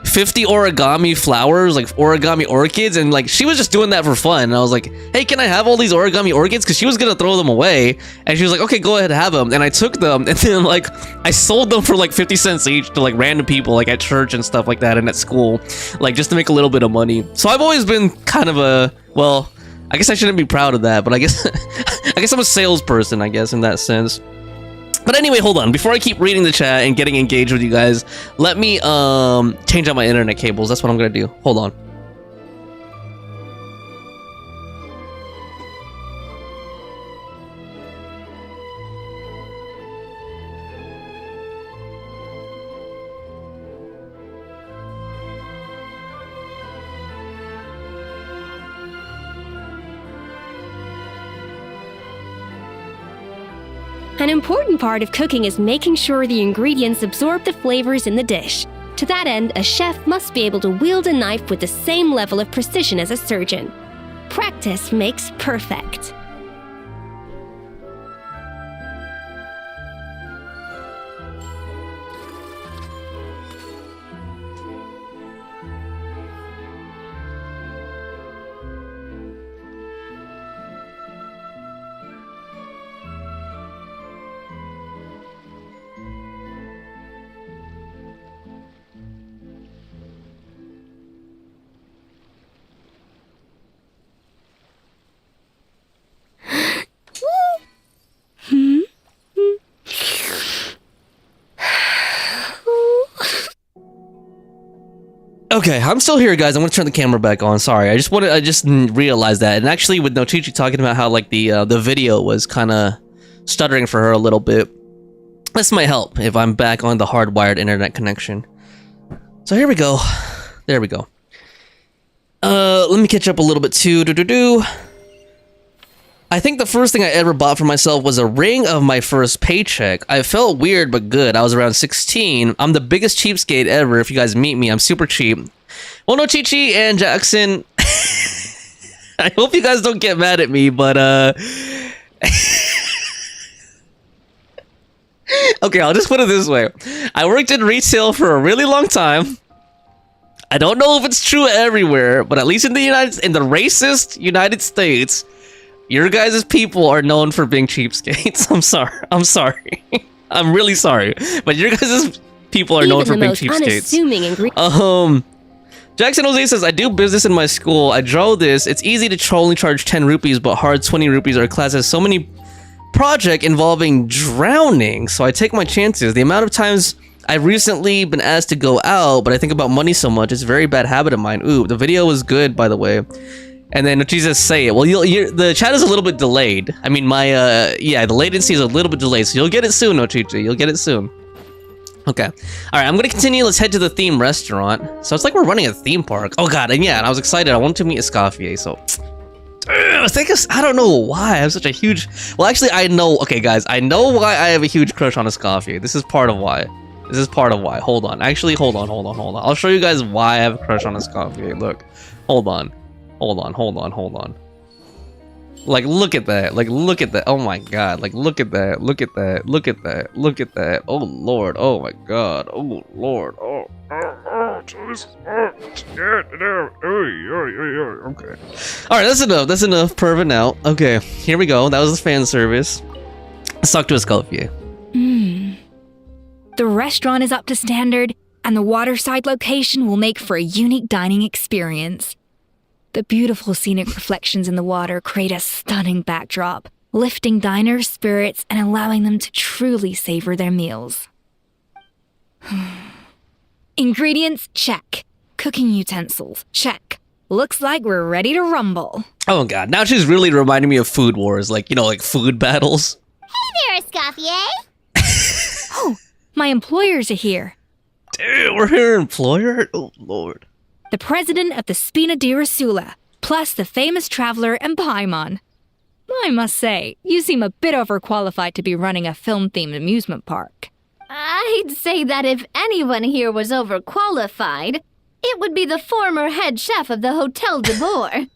50 origami flowers, like origami orchids, and like she was just doing that for fun. And I was like, hey, can I have all these origami orchids? Because she was gonna throw them away, and she was like, okay, go ahead, have them. And I took them, and then like I sold them for like 50 cents each to like random people, like at church and stuff like that, and at school, like just to make a little bit of money. So I've always been kind of a, well, I guess I shouldn't be proud of that, but I guess I guess I'm a salesperson, I guess, in that sense. But anyway, hold on. Before I keep reading the chat and getting engaged with you guys, let me change out my internet cables. That's what I'm gonna do. Hold on. An important part of cooking is making sure the ingredients absorb the flavors in the dish. To that end, a chef must be able to wield a knife with the same level of precision as a surgeon. Practice makes perfect. Okay, I'm still here, guys. I'm gonna turn the camera back on. Sorry, I just realized that. And actually, with Nochichi talking about how like the video was kind of stuttering for her a little bit, this might help if I'm back on the hardwired internet connection. So here we go. There we go. Let me catch up a little bit too. I think the first thing I ever bought for myself was a ring of my first paycheck. I felt weird but good. I was around 16. I'm the biggest cheapskate ever. If you guys meet me, I'm super cheap. Well, no, Chi-Chi and Jackson, I hope you guys don't get mad at me, but okay, I'll just put it this way. I worked in retail for a really long time. I don't know if it's true everywhere, but at least in the racist United States, your guys' people are known for being cheapskates. I'm sorry. I'm really sorry. But your guys' people are known for being cheapskates. Jackson Jose says, I do business in my school. I draw this. It's easy to only charge 10 rupees, but hard 20 rupees. Our class has so many project involving drowning, so I take my chances. The amount of times I've recently been asked to go out, but I think about money so much, it's a very bad habit of mine. Ooh, the video was good, by the way. And then Jesus say it. Well, the chat is a little bit delayed. I mean, the latency is a little bit delayed, so you'll get it soon, Ochichi. You'll get it soon. Okay. All right, I'm gonna continue. Let's head to the theme restaurant. So it's like we're running a theme park. Oh god, and yeah, and I was excited. I wanted to meet Escoffier, so I don't know why I have such a huge. Well, actually, I know. Okay, guys, I know why I have a huge crush on Escoffier. This is part of why. Hold on. Actually, hold on. I'll show you guys why I have a crush on Escoffier. Look. Hold on. Like, look at that. Like, look at that. Oh my god. Like, look at that. Look at that. Oh lord. Oh my god. Oh lord. Oh Jesus. Okay. Alright, that's enough. Perving out. Okay, here we go. That was the fan service. Let's talk to Escoffier. The restaurant is up to standard, and the waterside location will make for a unique dining experience. The beautiful scenic reflections in the water create a stunning backdrop, lifting diners' spirits and allowing them to truly savor their meals. Ingredients, check. Cooking utensils, check. Looks like we're ready to rumble. Oh god, now she's really reminding me of Food Wars, like, you know, like food battles. Hey there, Escoffier. Oh, my employers are here. Dude, we're her employer? Oh lord. The president of the Spina di Rosula, plus the famous traveler and Paimon. I must say, you seem a bit overqualified to be running a film-themed amusement park. I'd say that if anyone here was overqualified, it would be the former head chef of the Hotel de Boer.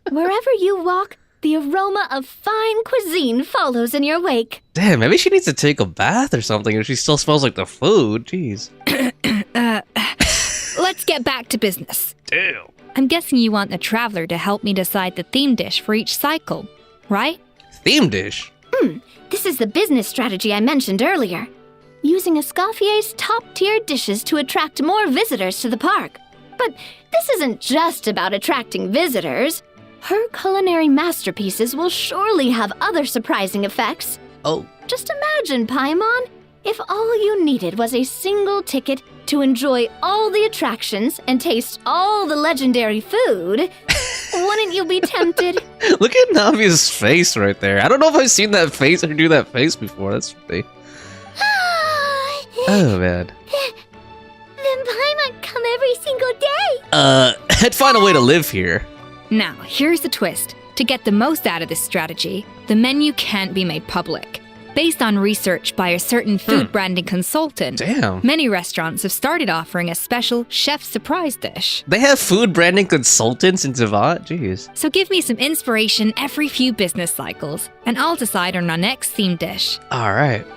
Wherever you walk, the aroma of fine cuisine follows in your wake. Damn, maybe she needs to take a bath or something if she still smells like the food. Jeez. Let's get back to business. Damn. I'm guessing you want the traveler to help me decide the theme dish for each cycle, right? Theme dish? This is the business strategy I mentioned earlier. Using Escoffier's top-tier dishes to attract more visitors to the park. But this isn't just about attracting visitors. Her culinary masterpieces will surely have other surprising effects. Oh. Just imagine, Paimon, if all you needed was a single ticket to enjoy all the attractions and taste all the legendary food. Wouldn't you be tempted? Look at Navia's face right there. I don't know if I've seen that face or do that face before. That's funny. Oh, man. Then Paimon come every single day. I'd find a way to live here. Now, here's the twist. To get the most out of this strategy, the menu can't be made public. Based on research by a certain food branding consultant, Damn. many restaurants have started offering a special chef surprise dish. They have food branding consultants in Zavot? Jeez. So give me some inspiration every few business cycles, and I'll decide on our next theme dish. Alright.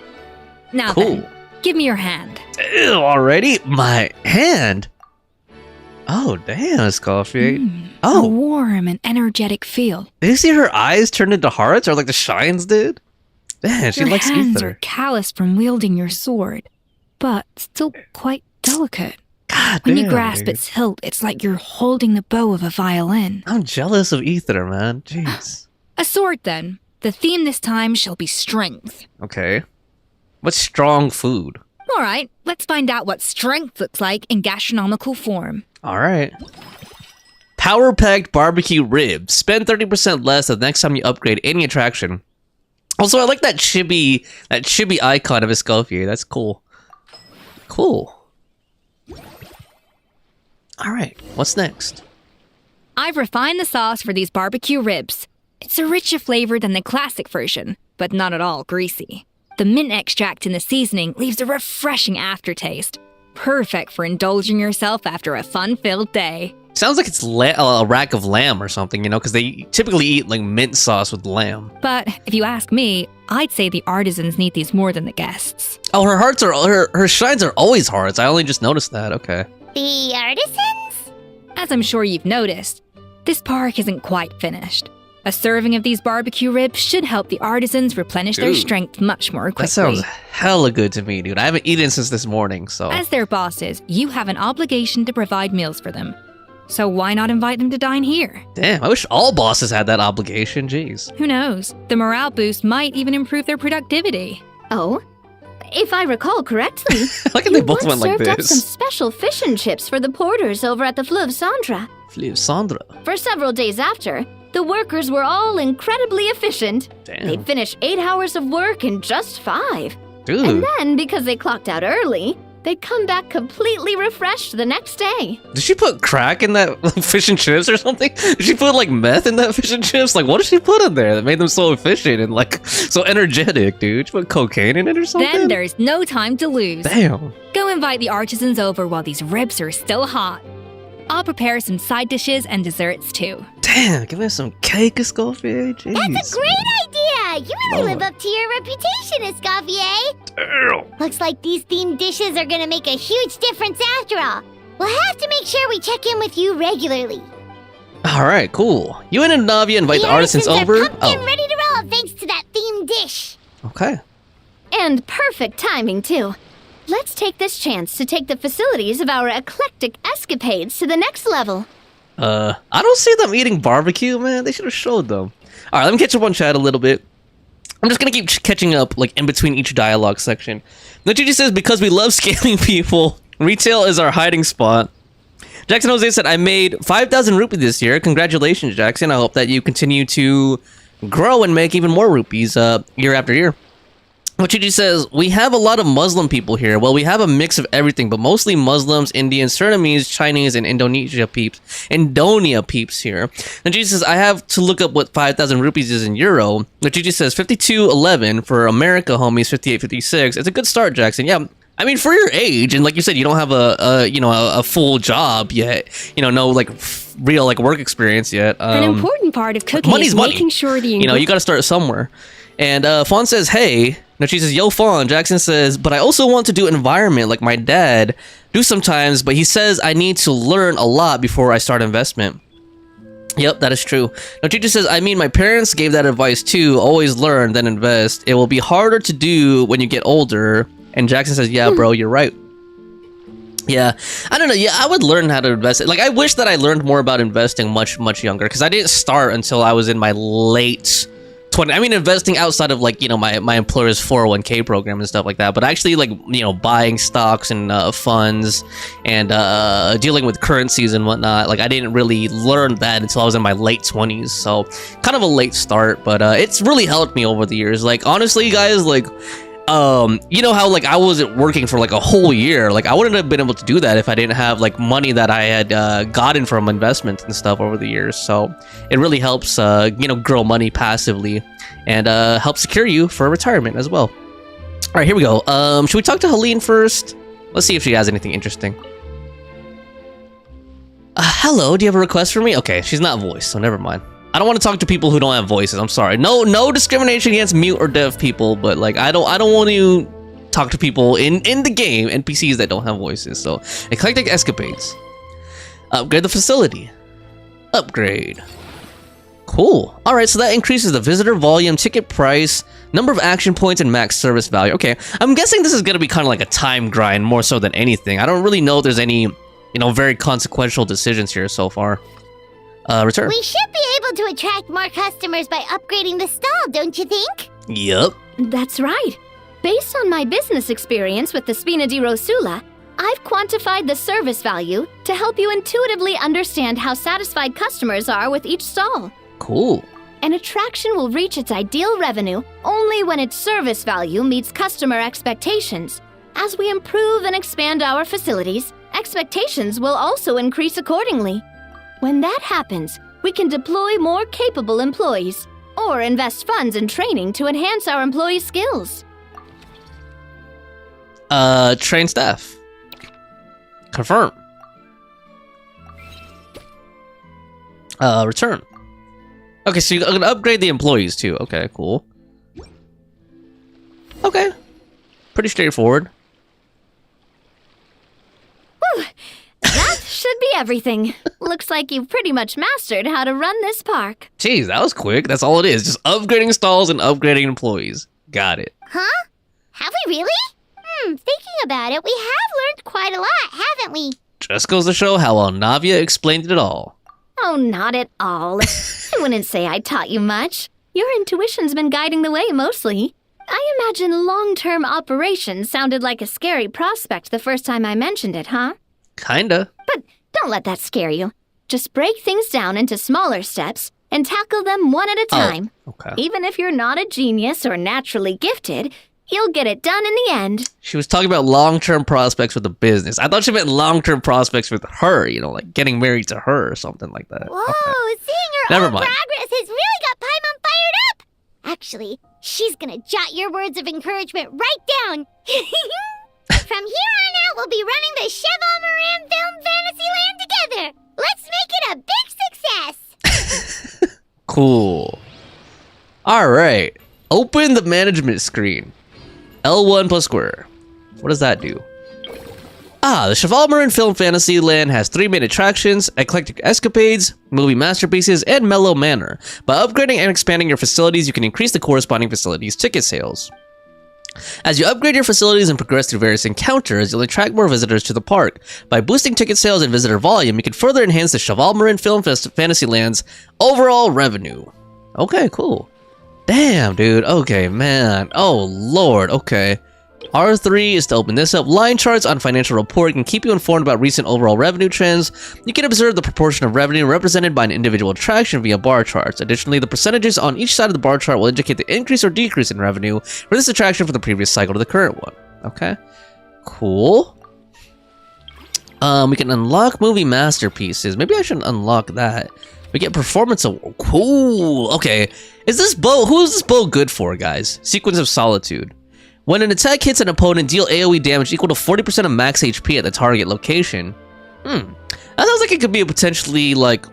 Now Cool. then, give me your hand. Ew, already? My hand? Oh, damn, Escoffier. A Oh, warm and energetic feel. did you see her eyes turn into hearts or like the shines did? Damn, she Your likes hands ether. are calloused from wielding your sword, but still quite delicate. God When you damn, grasp dude. its hilt, it's like you're holding the bow of a violin. I'm jealous of ether, man. Jeez. A sword, then. The theme this time shall be strength. Okay. What's strong food? All right, let's find out what strength looks like in gastronomical form. Alright. Power-packed barbecue ribs. Spend 30% less the next time you upgrade any attraction. Also, I like that chibi icon of Escoffier. That's cool. Cool. Alright, what's next? I've refined the sauce for these barbecue ribs. It's a richer flavor than the classic version, but not at all greasy. The mint extract in the seasoning leaves a refreshing aftertaste. Perfect for indulging yourself after a fun-filled day. Sounds like it's a rack of lamb or something, you know, because they typically eat like mint sauce with lamb. But if you ask me, I'd say the artisans need these more than the guests. Oh, her shines are always hearts. I only just noticed that. Okay. The artisans? As I'm sure you've noticed, this park isn't quite finished. A serving of these barbecue ribs should help the artisans replenish their Dude, strength much more quickly. That sounds hella good to me, dude. I haven't eaten since this morning, so. As their bosses, you have an obligation to provide meals for them. So why not invite them to dine here? Damn, I wish all bosses had that obligation. Jeez. Who knows? The morale boost might even improve their productivity. Oh? If I recall correctly, Look at they both went like served up some this. special fish and chips for the porters over at the Fleuve Sandra. Fleuve Sandra. For several days after, the workers were all incredibly efficient. Damn. They'd finish 8 hours of work in just 5. Dude. And then, because they clocked out early, they'd come back completely refreshed the next day. Did she put crack in that fish and chips or something? Did she put like meth in that fish and chips? Like, what did she put in there that made them so efficient and like so energetic, dude? She put cocaine in it or something? Then there's no time to lose. Damn. Go invite the artisans over while these ribs are still hot. I'll prepare some side dishes and desserts too. Damn, give me some cake, Escoffier. Jeez. That's a great idea! You really Lord. live up to your reputation, Escoffier! Damn. Looks like these themed dishes are gonna make a huge difference after all. We'll have to make sure we check in with you regularly. All right, cool. You and Navia invite the artisans are over. pumped and ready to roll thanks to that themed dish. Okay. And perfect timing, too. Let's take this chance to take the facilities of our eclectic escapades to the next level. I don't see them eating barbecue, man. They should have showed them. All right, let me catch up on chat a little bit. I'm just gonna keep catching up, like in between each dialogue section. Nochichi says, because we love scamming people, retail is our hiding spot. Jackson Jose said, I made 5,000 rupees this year. Congratulations, Jackson. I hope that you continue to grow and make even more rupees year after year. Mochichi says, we have a lot of Muslim people here. Well, we have a mix of everything, but mostly Muslims, Indians, Surinamese, Chinese, and Indonesia peeps here. Mochichi says, I have to look up what 5,000 rupees is in euro. Mochichi says, 52.11 for America, homies, 58.56. It's a good start, Jackson. Yeah, I mean, for your age, and like you said, you don't have a full job yet. You know, no like real like work experience yet. An important part of cooking money's is money. making sure the You know, you got to start somewhere. And Fawn says, hey. No, she says, yo, Fawn. Jackson says, but I also want to do environment like my dad do sometimes, but he says I need to learn a lot before I start investment. Yep, that is true. No, Chicha says, I mean, my parents gave that advice too. Always learn, then invest. It will be harder to do when you get older. And Jackson says, yeah, bro, you're right. Yeah, I don't know. Yeah, I would learn how to invest. Like, I wish that I learned more about investing much, much younger, because I didn't start until I was in my late 20. I mean, investing outside of like, you know, my employer's 401k program and stuff like that, but actually like, you know, buying stocks and funds and dealing with currencies and whatnot. Like, I didn't really learn that until I was in my late 20s, so kind of a late start, but it's really helped me over the years. Like, honestly, guys, like, you know how like I wasn't working for like a whole year. Like, I wouldn't have been able to do that if I didn't have like money that I had gotten from investments and stuff over the years. So it really helps you know, grow money passively and help secure you for retirement as well. All right, here we go. Should we talk to Helene first? Let's see if she has anything interesting. Hello, do you have a request for me? Okay, she's not voiced, so never mind. I don't want to talk to people who don't have voices. I'm sorry. No discrimination against mute or deaf people, but like I don't want to talk to people in the game, NPCs that don't have voices. So eclectic escapades. Upgrade the facility. Upgrade. Cool. All right, so that increases the visitor volume, ticket price, number of action points, and max service value. Okay, I'm guessing this is gonna be kind of like a time grind more so than anything. I don't really know if there's any, you know, very consequential decisions here so far. Return. We should be able to attract more customers by upgrading the stall, don't you think? Yep. That's right. Based on my business experience with the Spina di Rosula, I've quantified the service value to help you intuitively understand how satisfied customers are with each stall. Cool. An attraction will reach its ideal revenue only when its service value meets customer expectations. As we improve and expand our facilities, expectations will also increase accordingly. When that happens, we can deploy more capable employees or invest funds in training to enhance our employees' skills. Train staff. Confirm. Return. Okay, so you're gonna upgrade the employees too. Okay, cool. Okay. Pretty straightforward. Whew. That should be everything. Looks like you've pretty much mastered how to run this park. Jeez, that was quick. That's all it is. Just upgrading stalls and upgrading employees. Got it. Huh? Have we really? Thinking about it, we have learned quite a lot, haven't we? Just goes to show how well Navia explained it all. Oh, not at all. I wouldn't say I taught you much. Your intuition's been guiding the way mostly. I imagine long-term operations sounded like a scary prospect the first time I mentioned it, huh? Kinda. But don't let that scare you. Just break things down into smaller steps and tackle them one at a time. Okay. Even if you're not a genius or naturally gifted, you'll get it done in the end. She was talking about long-term prospects with the business. I thought she meant long-term prospects with her, you know, like getting married to her or something like that. Whoa, Okay. seeing her Never own mind. progress has really got Paimon fired up! Actually, she's gonna jot your words of encouragement right down. From here on out, we'll be running the Cheval Moran Film Fantasyland together. Let's make it a big success. Cool. All right. Open the management screen. L1 plus square. What does that do? The Cheval Moran Film Fantasyland has 3 main attractions: eclectic escapades, movie masterpieces, and mellow manor. By upgrading and expanding your facilities, you can increase the corresponding facilities' ticket sales. As you upgrade your facilities and progress through various encounters, you'll attract more visitors to the park. By boosting ticket sales and visitor volume, you can further enhance the Cheval Moran Film Fantasyland's overall revenue. Okay, cool. Damn, dude. Okay, man. Oh, Lord. Okay. R3 is to open this up. Line charts on financial report can keep you informed about recent overall revenue trends. You can observe the proportion of revenue represented by an individual attraction via bar charts. Additionally, the percentages on each side of the bar chart will indicate the increase or decrease in revenue for this attraction from the previous cycle to the current one. Okay. Cool. We can unlock movie masterpieces. Maybe I should unlock that. We get performance award. Cool. Okay. Is this bow? Who is this bow good for, guys? Sequence of Solitude. When an attack hits an opponent, deal AoE damage equal to 40% of max HP at the target location. That sounds like it could be a potentially, like,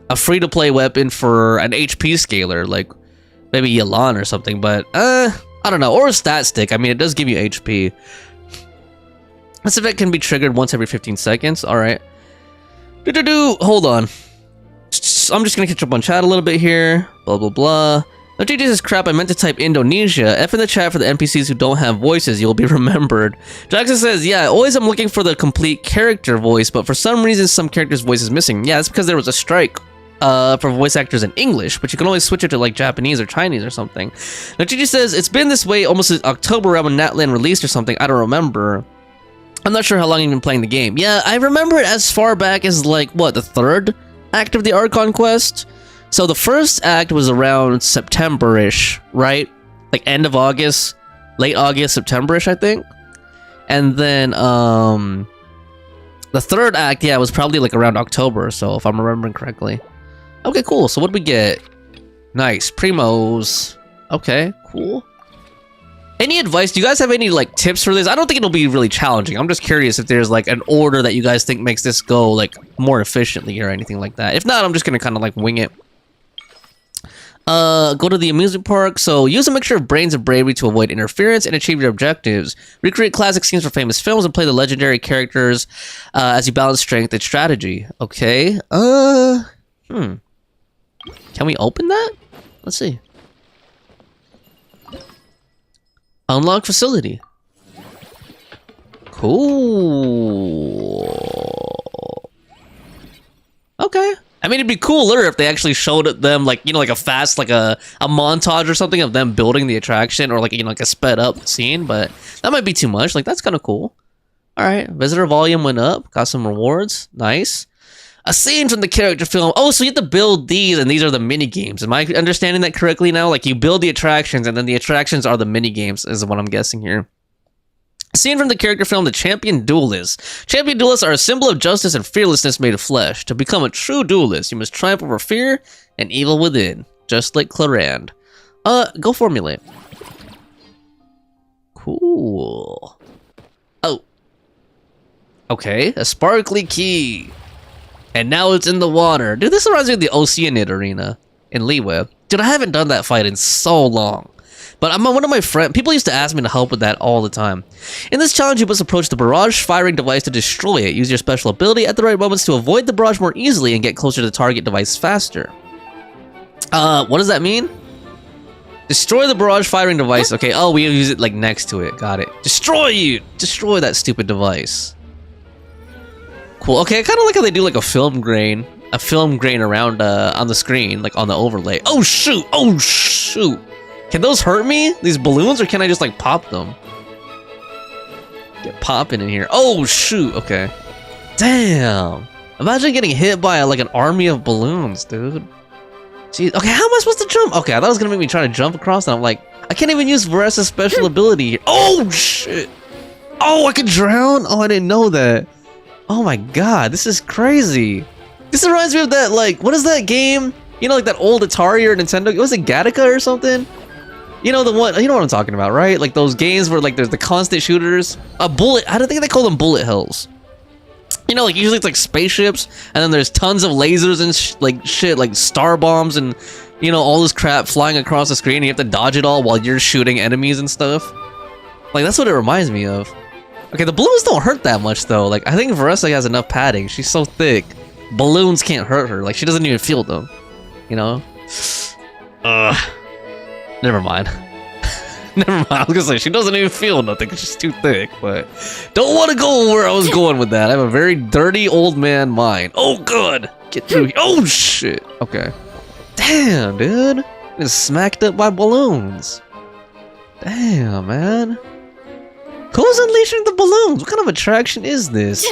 a free-to-play weapon for an HP scaler, like maybe Yelan or something, but, I don't know. Or a stat stick. I mean, it does give you HP. This event can be triggered once every 15 seconds. Alright. Hold on. I'm just gonna catch up on chat a little bit here. Blah, blah, blah. No, Jesus crap, I meant to type Indonesia. F in the chat for the NPCs who don't have voices, you'll be remembered. Jackson says, yeah, always I'm looking for the complete character voice, but for some reason some character's voice is missing. Yeah, that's because there was a strike for voice actors in English, but you can always switch it to like Japanese or Chinese or something. Now, Gigi says, it's been this way almost since October around when Natland released or something, I don't remember. I'm not sure how long you've been playing the game. Yeah, I remember it as far back as like, what, the 3rd act of the Archon quest? So the first act was around September-ish, right? Like end of August, late August, September-ish, I think. And then the 3rd act, yeah, was probably like around October or so, if I'm remembering correctly. Okay, cool. So what did we get? Nice. Primos. Okay, cool. Any advice? Do you guys have any like tips for this? I don't think it'll be really challenging. I'm just curious if there's like an order that you guys think makes this go like more efficiently or anything like that. If not, I'm just gonna kind of like wing it. Go to the amusement park. So use a mixture of brains and bravery to avoid interference and achieve your objectives. Recreate classic scenes from famous films and play the legendary characters as you balance strength and strategy. Okay. Can we open that? Let's see. Unlock facility. Cool. Okay. I mean, it'd be cooler if they actually showed them, like, you know, like a fast, like a montage or something of them building the attraction, or like, you know, like a sped up scene, but that might be too much. Like, that's kind of cool. All right. Visitor volume went up. Got some rewards. Nice. A scene from the character film. Oh, so you have to build these, and these are the mini games. Am I understanding that correctly now? Like, you build the attractions, and then the attractions are the mini games, is what I'm guessing here. A scene from the character film The Champion Duelist. Champion Duelists are a symbol of justice and fearlessness made of flesh. To become a true duelist, you must triumph over fear and evil within, just like Clarand. Go formulate. Cool. Oh. Okay, a sparkly key. And now it's in the water. Dude, this reminds me of the Oceanid Arena in Liwe. Dude, I haven't done that fight in so long. But one of my friends, people used to ask me to help with that all the time. In this challenge, you must approach the barrage firing device to destroy it. Use your special ability at the right moments to avoid the barrage more easily and get closer to the target device faster. What does that mean? Destroy the barrage firing device. Okay, oh, we use it like next to it. Got it. Destroy that stupid device. cool. Okay, I kind of like how they do like a film grain around on the screen, like on the overlay. Oh shoot! Oh shoot! Can those hurt me? These balloons, or can I just like pop them? Get popping in here. Oh shoot! Okay. Damn! Imagine getting hit by like an army of balloons, dude. Jeez. Okay, how am I supposed to jump? Okay, I thought it was gonna make me try to jump across, and I'm like, I can't even use Varessa's special ability here. Oh shit! Oh, I could drown? Oh, I didn't know that. Oh my god, this is crazy. This reminds me of that, like, what is that game? You know, like that old Atari or Nintendo, was it Gattaca or something? You know the one, you know what I'm talking about, right? Like those games where like there's the constant shooters. I don't think they call them bullet hells. You know, like usually it's like spaceships, and then there's tons of lasers and like star bombs and, you know, all this crap flying across the screen, and you have to dodge it all while you're shooting enemies and stuff. Like, that's what it reminds me of. Okay, the balloons don't hurt that much though. Like, I think Varessa has enough padding. She's so thick. Balloons can't hurt her. Like, she doesn't even feel them. You know? Never mind. Never mind. I was gonna say, she doesn't even feel nothing because she's too thick, but don't want to go where I was going with that. I have a very dirty old man mind. Oh, good. Get through here. Oh, shit. Okay. Damn, dude. Just smacked up by balloons. Damn, man. Who's unleashing the balloons? What kind of attraction is this?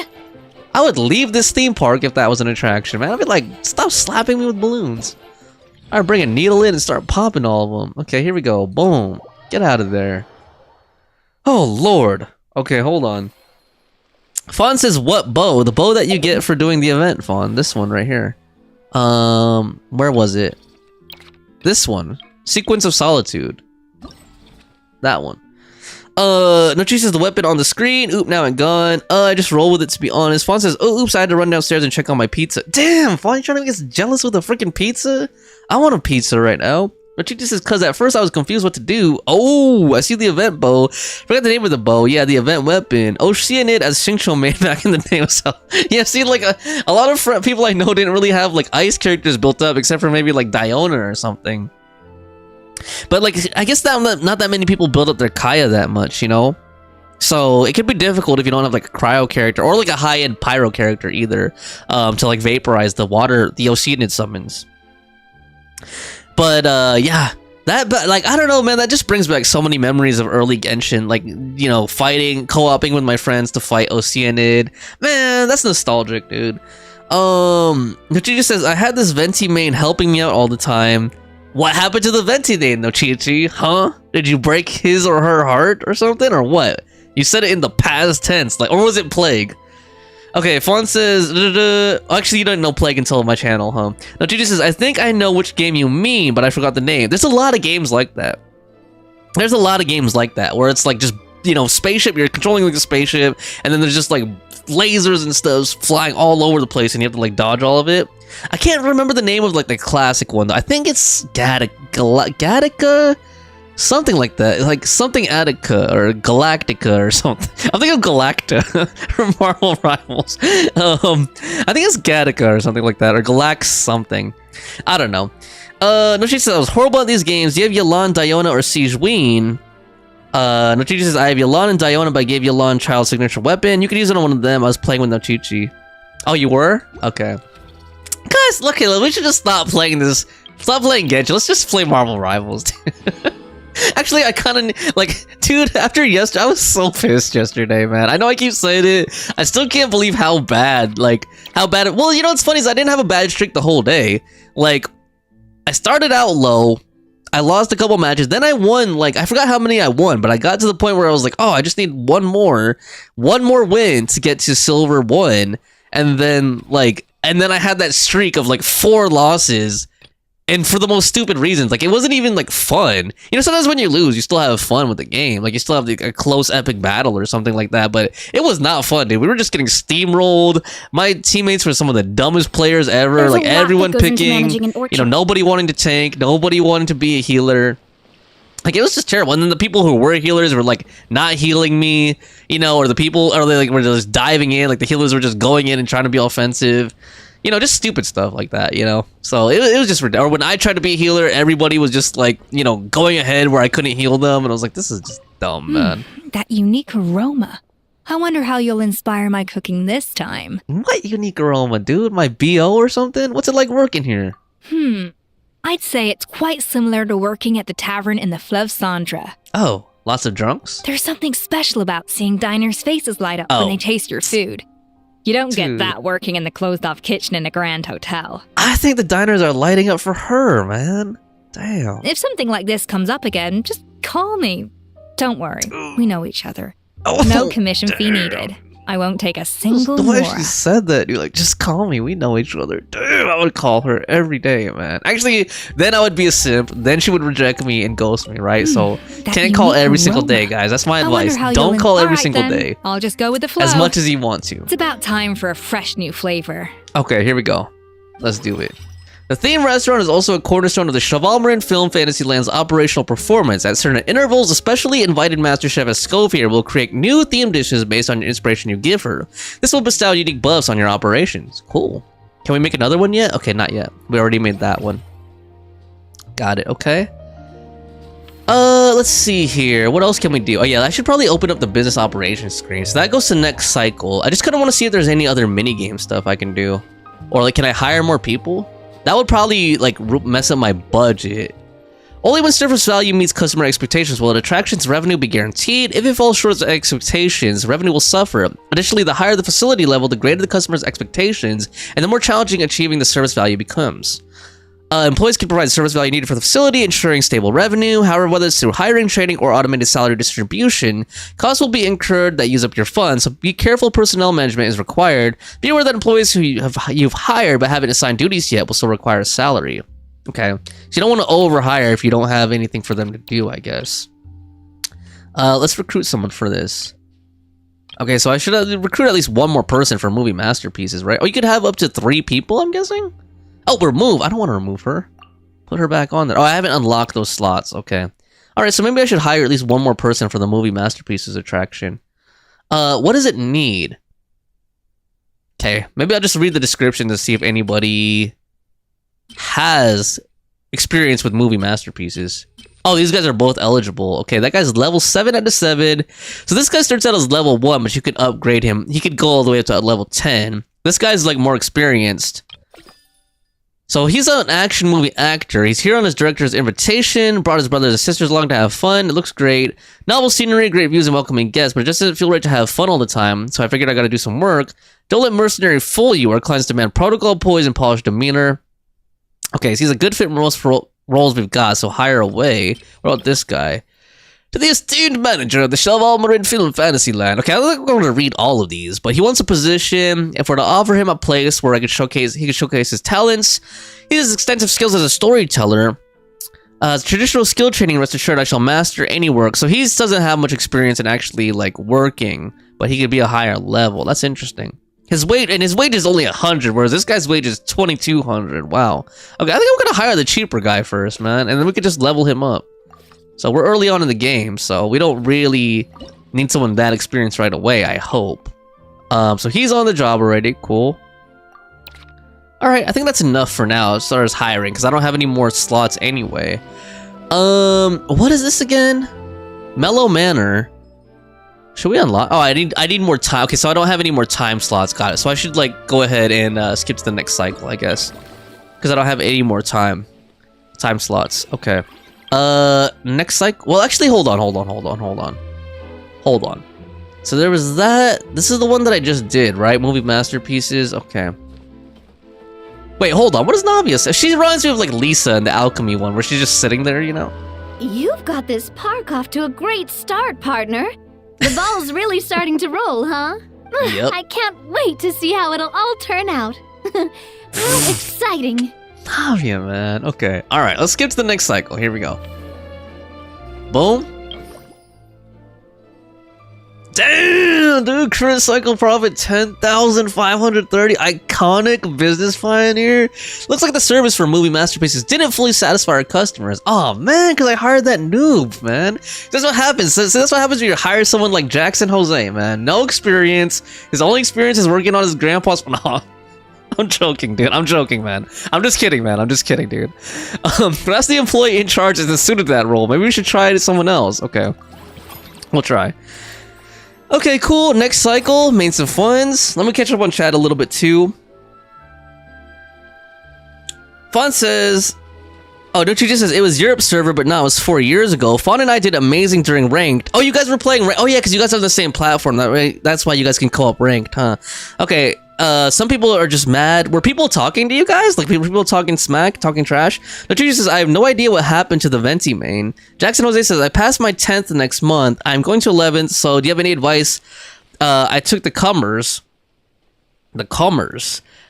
I would leave this theme park if that was an attraction, man. I'd be like, stop slapping me with balloons. Alright, bring a needle in and start popping all of them. Okay, here we go. Boom. Get out of there. Oh, Lord. Okay, hold on. Fawn says, what bow? The bow that you get for doing the event, Fawn. This one right here. Where was it? This one. Sequence of Solitude. That one. Nochi says the weapon on the screen. Oop, now I'm gone. I just roll with it, to be honest. Fawn says, oh, oops, I had to run downstairs and check on my pizza. Damn, Fawn, you trying to make us jealous with a freaking pizza? I want a pizza right now. Nochi says, cause at first I was confused what to do. Oh, I see the event bow. Forgot the name of the bow. Yeah, the event weapon. Oh, seeing it as Xingqiu made back in the day. So, yeah, see, like a lot of people I know didn't really have like ice characters built up, except for maybe like Diona or something. But like, I guess that not that many people build up their Kaya that much, you know? So it could be difficult if you don't have like a cryo character or like a high-end pyro character either, to like vaporize the water, the Oceanid summons. But yeah, but like, I don't know, man, that just brings back so many memories of early Genshin, like, you know, fighting, co-oping with my friends to fight Oceanid. Man, that's nostalgic, dude. Nochi just says, I had this Venti main helping me out all the time. What happened to the Venti main, Nochichi? Huh? Did you break his or her heart or something, or what? You said it in the past tense, like, or was it Plague? Okay, Fawn says, actually, you didn't know Plague until my channel, huh? Nochichi says, I think I know which game you mean, but I forgot the name. There's a lot of games like that. There's a lot of games like that, where it's like just, you know, spaceship, you're controlling like a spaceship, and then there's just like lasers and stuff flying all over the place, and you have to like dodge all of it. I can't remember the name of like the classic one though. I think it's Gattaca, something like that, like something Attica or Galactica or something. I'm thinking of Galacta from Marvel Rivals. I think it's Gattaca or something like that, or Galax something. I don't know. Nochi says I was horrible at these games. Do you have Yelan, Diona, or Sigewinne? Nochichi says I have Yelan and Diona, but I gave Yelan Child's signature weapon. You could use it on one of them. I was playing with Nochichi. Oh, you were? Okay. Guys, look, we should just stop playing this. Stop playing Genshin. Let's just play Marvel Rivals. Actually, I kind of, like, dude, after yesterday, I was so pissed yesterday, man. I know I keep saying it. I still can't believe how bad, well, you know what's funny is I didn't have a bad streak the whole day. Like, I started out low. I lost a couple matches. Then I won, like, I forgot how many I won, but I got to the point where I was like, oh, I just need one more win to get to Silver 1. And then, like, I had that streak of, like, 4 losses. And for the most stupid reasons, like, it wasn't even, like, fun. You know, sometimes when you lose, you still have fun with the game. Like, you still have, like, a close epic battle or something like that. But it was not fun, dude. We were just getting steamrolled. My teammates were some of the dumbest players ever. There's like, everyone picking, you know, nobody wanting to tank. Nobody wanting to be a healer. Like, it was just terrible. And then the people who were healers were, like, not healing me, you know, or they were just diving in. Like, the healers were just going in and trying to be offensive. You know, just stupid stuff like that, you know? So it was just ridiculous. Or when I tried to be a healer, everybody was just, like, you know, going ahead where I couldn't heal them. And I was like, this is just dumb, man. That unique aroma. I wonder how you'll inspire my cooking this time. What unique aroma, dude? My BO or something? What's it like working here? I'd say it's quite similar to working at the tavern in the Fleuve Cendre. Oh, lots of drunks? There's something special about seeing diners' faces light up when they taste your food. You don't get that working in the closed-off kitchen in a grand hotel. I think the diners are lighting up for her, man. Damn. If something like this comes up again, just call me. Don't worry, we know each other. No commission fee needed. I won't take a single The way more. she said that, you're like, just call me. We know each other. Damn, I would call her every day, man. Actually, then I would be a simp. Then she would reject me and ghost me, right? So, can't call every single day, guys. That's my advice. Don't call every single day. I'll just go with the flow. As much as you want to. It's about time for a fresh new flavor. Okay, here we go. Let's do it. The theme restaurant is also a cornerstone of the Cheval Marin Film Fantasyland's operational performance. At certain intervals, especially invited Master Chef Escoffier will create new theme dishes based on the inspiration you give her. This will bestow unique buffs on your operations. Cool. Can we make another one yet? Okay, not yet. We already made that one. Got it, okay. Let's see here. What else can we do? Oh yeah, I should probably open up the business operations screen. So that goes to next cycle. I just kind of want to see if there's any other minigame stuff I can do. Or like, can I hire more people? That would probably like mess up my budget. Only when service value meets customer expectations will an attraction's revenue be guaranteed. If it falls short of expectations, revenue will suffer. Additionally, the higher the facility level, the greater the customer's expectations, and the more challenging achieving the service value becomes. Employees can provide service value needed for the facility, ensuring stable revenue. However, whether it's through hiring, training, or automated salary distribution, costs will be incurred that use up your funds, so be careful. Personnel management is required. Be aware that employees who you've hired but haven't assigned duties yet will still require a salary. Okay, so you don't want to overhire if you don't have anything for them to do, I guess. Let's recruit someone for this. Okay, so I should recruit at least one more person for movie masterpieces, right? Oh, you could have up to 3 people, I'm guessing? Oh, remove. I don't want to remove her. Put her back on there. Oh, I haven't unlocked those slots. Okay. All right, so maybe I should hire at least one more person for the movie masterpieces attraction. What does it need? Okay, maybe I'll just read the description to see if anybody has experience with movie masterpieces. Oh, these guys are both eligible. Okay, that guy's level 7 out of 7. So this guy starts out as level 1, but you could upgrade him. He could go all the way up to level 10. This guy's like more experienced. So he's an action movie actor. He's here on his director's invitation, brought his brothers and sisters along to have fun. It looks great. Novel scenery, great views, and welcoming guests, but it just doesn't feel right to have fun all the time, so I figured I gotta do some work. Don't let mercenary fool you. Our clients demand protocol, poise, and polished demeanor. Okay, so he's a good fit for roles we've got, so hire away. What about this guy? To the esteemed manager of the Cheval Marin Film Fantasyland. Okay, I'm not going to read all of these, but he wants a position. If we're to offer him a place where he could showcase his talents, he has extensive skills as a storyteller. Traditional skill training, rest assured, I shall master any work. So he doesn't have much experience in actually like working, but he could be a higher level. That's interesting. His wage is only 100, whereas this guy's wage is 2,200. Wow. Okay, I think I'm gonna hire the cheaper guy first, man, and then we could just level him up. So we're early on in the game, so we don't really need someone that experienced right away, I hope. So he's on the job already, cool. Alright, I think that's enough for now as far as hiring, because I don't have any more slots anyway. What is this again? Mellow Manor. Should we unlock? Oh, I need more time. Okay, so I don't have any more time slots, got it. So I should like go ahead and skip to the next cycle, I guess. Because I don't have any more time slots, okay. Next cycle. Well, actually, hold on. So there was that. This is the one that I just did, right? Movie masterpieces. Okay. Wait, hold on. What does Navia say? She reminds me of like Lisa in the alchemy one, where she's just sitting there, you know. You've got this park off to a great start, partner. The ball's really starting to roll, huh? Yep. I can't wait to see how it'll all turn out. How exciting. Navia, man. Okay. All right. Let's skip to the next cycle. Here we go. Boom. Damn, dude. Current cycle profit 10,530. Iconic business pioneer. Looks like the service for movie masterpieces didn't fully satisfy our customers. Oh man, because I hired that noob, man. That's what happens. So that's what happens when you hire someone like Jackson Jose, man. No experience. His only experience is working on his grandpa's. I'm joking, dude. I'm joking, man. I'm just kidding, dude. Perhaps the employee in charge isn't suited to that role. Maybe we should try someone else. Okay. We'll try. Okay, cool. Next cycle, made some funds. Let me catch up on chat a little bit too. Fawn says, oh, don't you just says it was Europe server, but no, it was 4 years ago. Fawn and I did amazing during ranked. Oh, you guys were playing oh yeah, because you guys have the same platform. That's why you guys can co-op ranked, huh? Okay. Some people are just mad. Were people talking to you guys? Like people talking smack, talking trash? The teacher says, I have no idea what happened to the Venti main. Jackson Jose says, I passed my 10th next month. I'm going to 11th, so do you have any advice? I took the comers.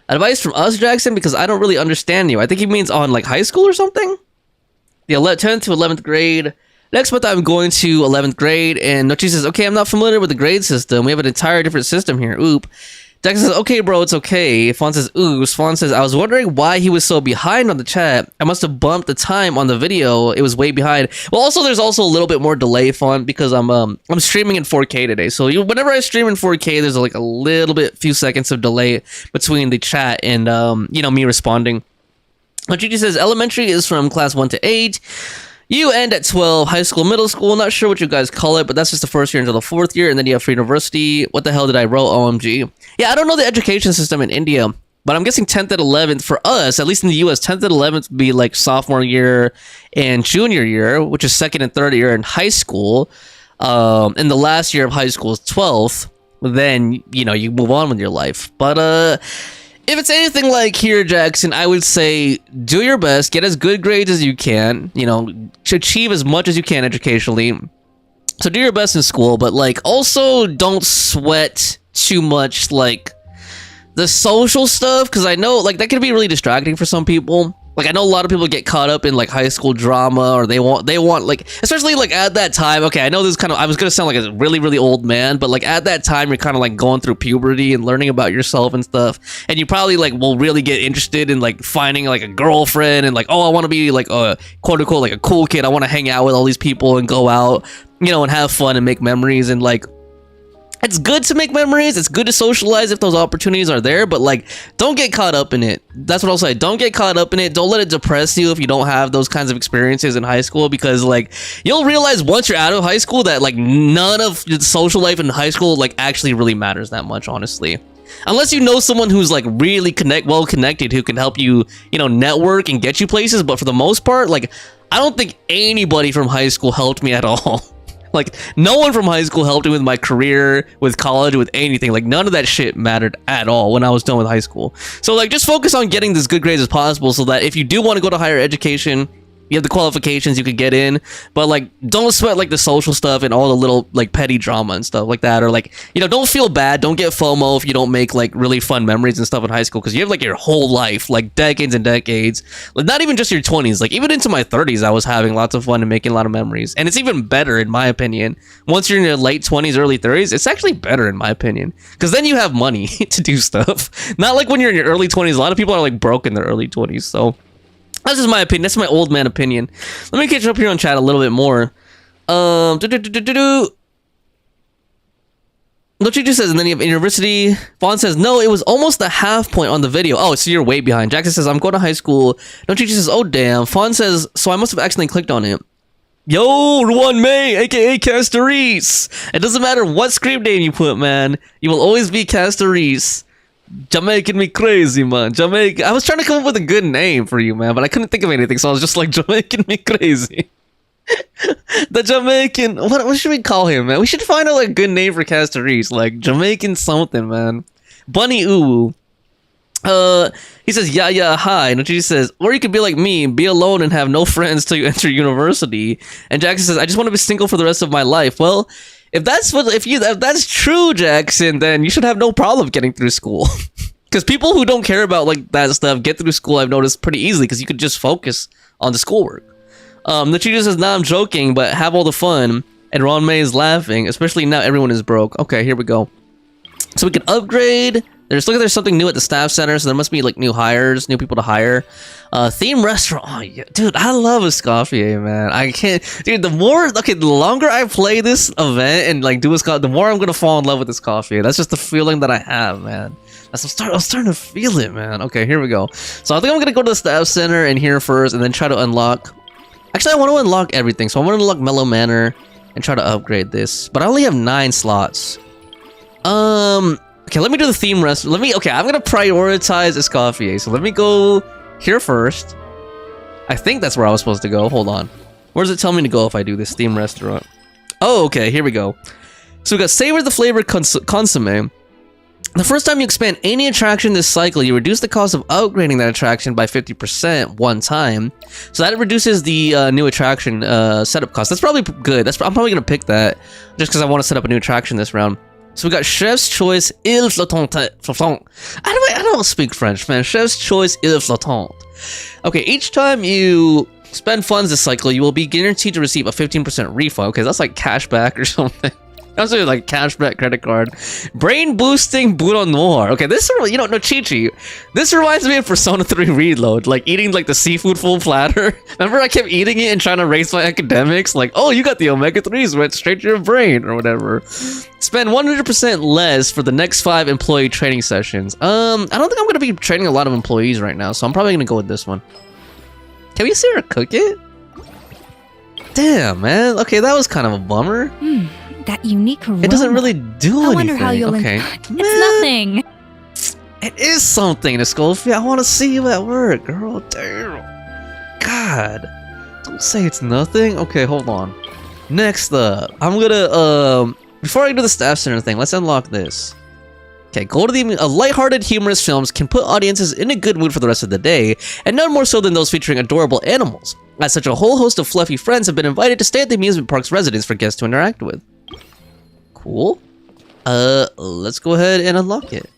Advice from us, Jackson, because I don't really understand you. I think he means on like high school or something? The 10th to 11th grade. Next month I'm going to 11th grade, and Nochi says, okay, I'm not familiar with the grade system. We have an entire different system here. Oop. Jackson says, okay, bro, it's okay. Fawn says, ooh. Fawn says, I was wondering why he was so behind on the chat. I must have bumped the time on the video. It was way behind. Well, also, there's also a little bit more delay, Fawn, because I'm streaming in 4K today. So whenever I stream in 4K, there's like a little bit, few seconds of delay between the chat and, me responding. Gigi says, elementary is from class 1 to 8. You end at 12, high school, middle school, not sure what you guys call it, but that's just the first year until the 4th year, and then you have free university. What the hell did I roll? OMG. Yeah, I don't know the education system in India, but I'm guessing 10th and 11th for us, at least in the US, 10th and 11th would be like sophomore year and junior year, which is 2nd and 3rd year in high school. And the last year of high school is 12th. Then, you move on with your life. But, if it's anything like here, Jackson, I would say do your best, get as good grades as you can, to achieve as much as you can educationally. So do your best in school, but like also don't sweat too much like the social stuff, because I know like that can be really distracting for some people. Like I know a lot of people get caught up in like high school drama, or they want like, especially like at that time. Okay, I know this I was gonna sound like a really, really old man, but like at that time you're kind of like going through puberty and learning about yourself and stuff, and you probably like will really get interested in like finding like a girlfriend and like, oh, I want to be like a quote unquote like a cool kid. I want to hang out with all these people and go out, and have fun and make memories, and like it's good to make memories. It's good to socialize if those opportunities are there, but like, don't get caught up in it. That's what I'll say. Don't get caught up in it. Don't let it depress you if you don't have those kinds of experiences in high school, because like, you'll realize once you're out of high school that like none of the social life in high school like actually really matters that much, honestly. Unless you know someone who's like really well connected, who can help you, network and get you places. But for the most part, like, I don't think anybody from high school helped me at all. Like, no one from high school helped me with my career, with college, with anything. Like, none of that shit mattered at all when I was done with high school. So, like, just focus on getting as good grades as possible so that if you do want to go to higher education, you have the qualifications, you could get in. But, like, don't sweat, like, the social stuff and all the little, like, petty drama and stuff like that. Or, like, don't feel bad. Don't get FOMO if you don't make, like, really fun memories and stuff in high school. Because you have, like, your whole life, like, decades and decades. Like, not even just your 20s. Like, even into my 30s, I was having lots of fun and making a lot of memories. And it's even better, in my opinion. Once you're in your late 20s, early 30s, it's actually better, in my opinion. Because then you have money to do stuff. Not like when you're in your early 20s. A lot of people are, like, broke in their early 20s. So that's just my opinion. That's my old man opinion. Let me catch up here on chat a little bit more. Lochi just says, and then you have university. Fawn says, no, it was almost a half point on the video. Oh, so you're way behind. Jackson says, I'm going to high school. Lochi says, oh, damn. Fawn says, so I must have accidentally clicked on it. Yo, Ruan May, aka Castorise. It doesn't matter what screen name you put, man. You will always be Castorise. Jamaican me crazy, man. Jamaican. I was trying to come up with a good name for you, man, but I couldn't think of anything, so I was just like, Jamaican me crazy. The Jamaican. What should we call him, man? We should find out like, a good name for Castorise, like Jamaican something, man. Bunny Uwu. He says, yeah, hi. And she says, or you could be like me, be alone and have no friends till you enter university. And Jackson says, I just want to be single for the rest of my life. Well, if that's true, Jackson, then you should have no problem getting through school. Because people who don't care about like that stuff get through school, I've noticed, pretty easily, because you could just focus on the schoolwork. The teacher says, nah, I'm joking, but have all the fun. And Ron May is laughing, especially now everyone is broke. Okay, here we go. So we can upgrade. Look like there's something new at the staff center, so there must be like new hires, new people to hire. Theme restaurant. Oh yeah, dude, I love Escoffier, man. I can't, dude. The longer I play this event and like do Escoffier, the more I'm gonna fall in love with Escoffier. That's just the feeling that I have, man. I'm starting to feel it, man. Okay, here we go. So I think I'm gonna go to the staff center and here first, and then try to unlock. Actually, I want to unlock everything. So I want to unlock Mellow Manor and try to upgrade this, but I only have 9 slots. Okay, let me do the theme rest. Okay, I'm gonna prioritize Escoffier. So let me go here first. I think that's where I was supposed to go. Hold on. Where does it tell me to go if I do this theme restaurant? Oh, okay, here we go. So we got Savor the Flavor Consomme. The first time you expand any attraction this cycle, you reduce the cost of upgrading that attraction by 50% one time. So that reduces the new attraction setup cost. That's probably good. I'm probably gonna pick that just because I want to set up a new attraction this round. So we got Chef's Choice Il Flottant. I don't speak French, man. Chef's Choice Il Flottant. Okay, each time you spend funds this cycle, you will be guaranteed to receive a 15% refund. Okay, that's like cashback or something. That's like cashback credit card. Brain boosting Bouillon Noir. Okay, this no Chi-Chi. This reminds me of Persona 3 Reload, like eating like the seafood full platter. Remember I kept eating it and trying to raise my academics? Like, oh, you got the omega-3s, went straight to your brain or whatever. Spend 100% less for the next 5 employee training sessions. I don't think I'm gonna be training a lot of employees right now, so I'm probably gonna go with this one. Can we see her cook it? Damn, man. Okay, that was kind of a bummer. That unique aroma. It doesn't really do anything. I wonder how you'll... Okay. It's nothing. It is something, Escoffier. I want to see you at work, girl. Damn. God. Don't say it's nothing. Okay, hold on. Next up, I'm gonna, before I do the staff center thing, let's unlock this. Okay, go to the lighthearted, humorous films can put audiences in a good mood for the rest of the day, and none more so than those featuring adorable animals. As such, a whole host of fluffy friends have been invited to stay at the amusement park's residence for guests to interact with. Cool. Let's go ahead and unlock it.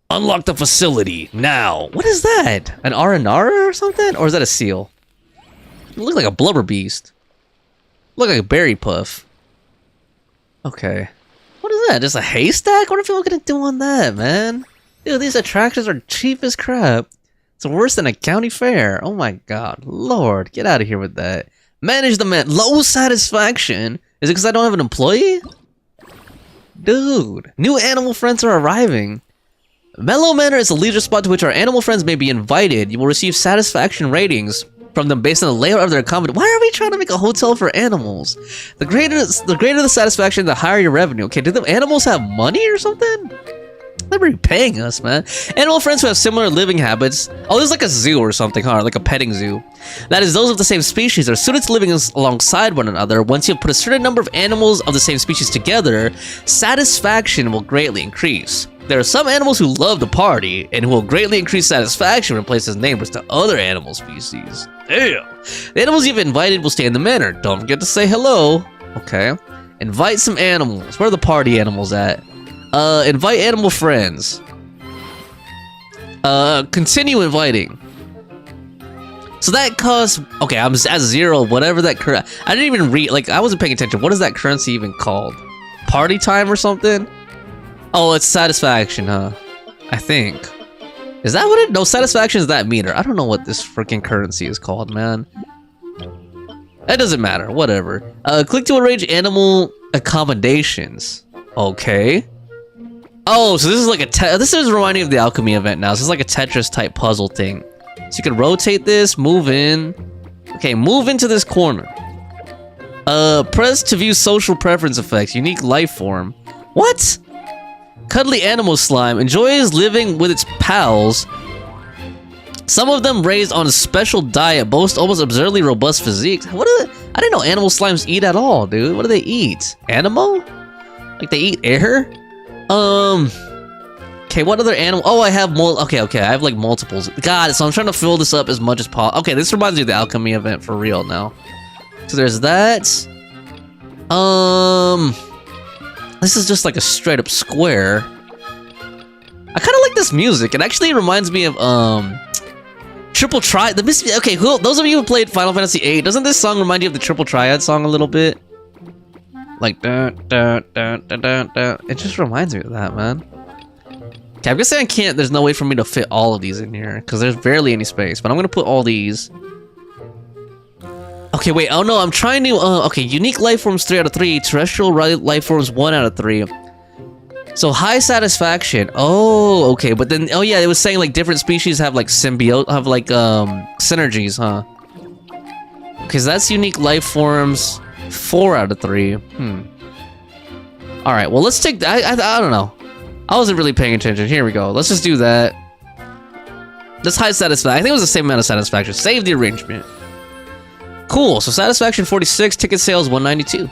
Unlock the facility now. What is that? An Aranara or something? Or is that a seal? It looks like a blubber beast. Look like a berry puff. Okay. What is that? Just a haystack? What are people gonna do on that, man? Dude, these attractions are cheap as crap. It's worse than a county fair. Oh my god. Lord, get out of here with that. Manage the low satisfaction. Is it because I don't have an employee? Dude, new animal friends are arriving. Mellow Manor is a leisure spot to which our animal friends may be invited. You will receive satisfaction ratings from them based on the layout of their accommodation. Why are we trying to make a hotel for animals? The greater the satisfaction, the higher your revenue. Okay, do the animals have money or something? They're repaying us, man. Animal friends who have similar living habits. Oh, this is like a zoo or something, huh? Like a petting zoo. That is, those of the same species are suited to living alongside one another. Once you have put a certain number of animals of the same species together, satisfaction will greatly increase. There are some animals who love to party, and who will greatly increase satisfaction when placed as neighbors to other animal species. Damn! The animals you've invited will stay in the manor. Don't forget to say hello. Okay. Invite some animals. Where are the party animals at? Invite animal friends. Continue inviting. So that costs... Okay, I'm at 0, whatever that... I didn't even read... Like, I wasn't paying attention. What is that currency even called? Party time or something? Oh, it's satisfaction, huh? I think. Is that what it... No, satisfaction is that meter. I don't know what this freaking currency is called, man. That doesn't matter. Whatever. Click to arrange animal accommodations. Okay. Oh, so this is like a... This is reminding me of the alchemy event now. This is like a Tetris type puzzle thing. So you can rotate this, move in. Okay, move into this corner. Press to view social preference effects. Unique life form. What? Cuddly animal slime enjoys living with its pals. Some of them raised on a special diet boast almost absurdly robust physiques. What are they? I didn't know animal slimes eat at all, dude. What do they eat? Animal? Like they eat air? Okay, what other animal? Oh, I have okay, I have like multiples. God, so I'm trying to fill this up as much as possible. Okay, this reminds me of the alchemy event for real now. So there's that. This is just like a straight up square. I kind of like this music. It actually reminds me of Triple Triad. Okay, those of you who played Final Fantasy VIII, doesn't this song remind you of the Triple Triad song a little bit? Like dun dun dun dun dun dun. It just reminds me of that, man. Okay, I'm guessing I can't. There's no way for me to fit all of these in here because there's barely any space. But I'm gonna put all these. Okay, wait. Oh no, I'm trying to. Okay, unique life forms 3 out of 3. Terrestrial life forms 1 out of 3. So high satisfaction. Oh, okay. But then, oh yeah, it was saying like different species have like have like synergies, huh? Okay, so that's unique life forms 4 out of 3. All right, well, let's take, I don't know. I wasn't really paying attention. Here we go. Let's just do that. This high satisfaction. I think it was the same amount of satisfaction. Save the arrangement. Cool. So satisfaction 46, ticket sales 192.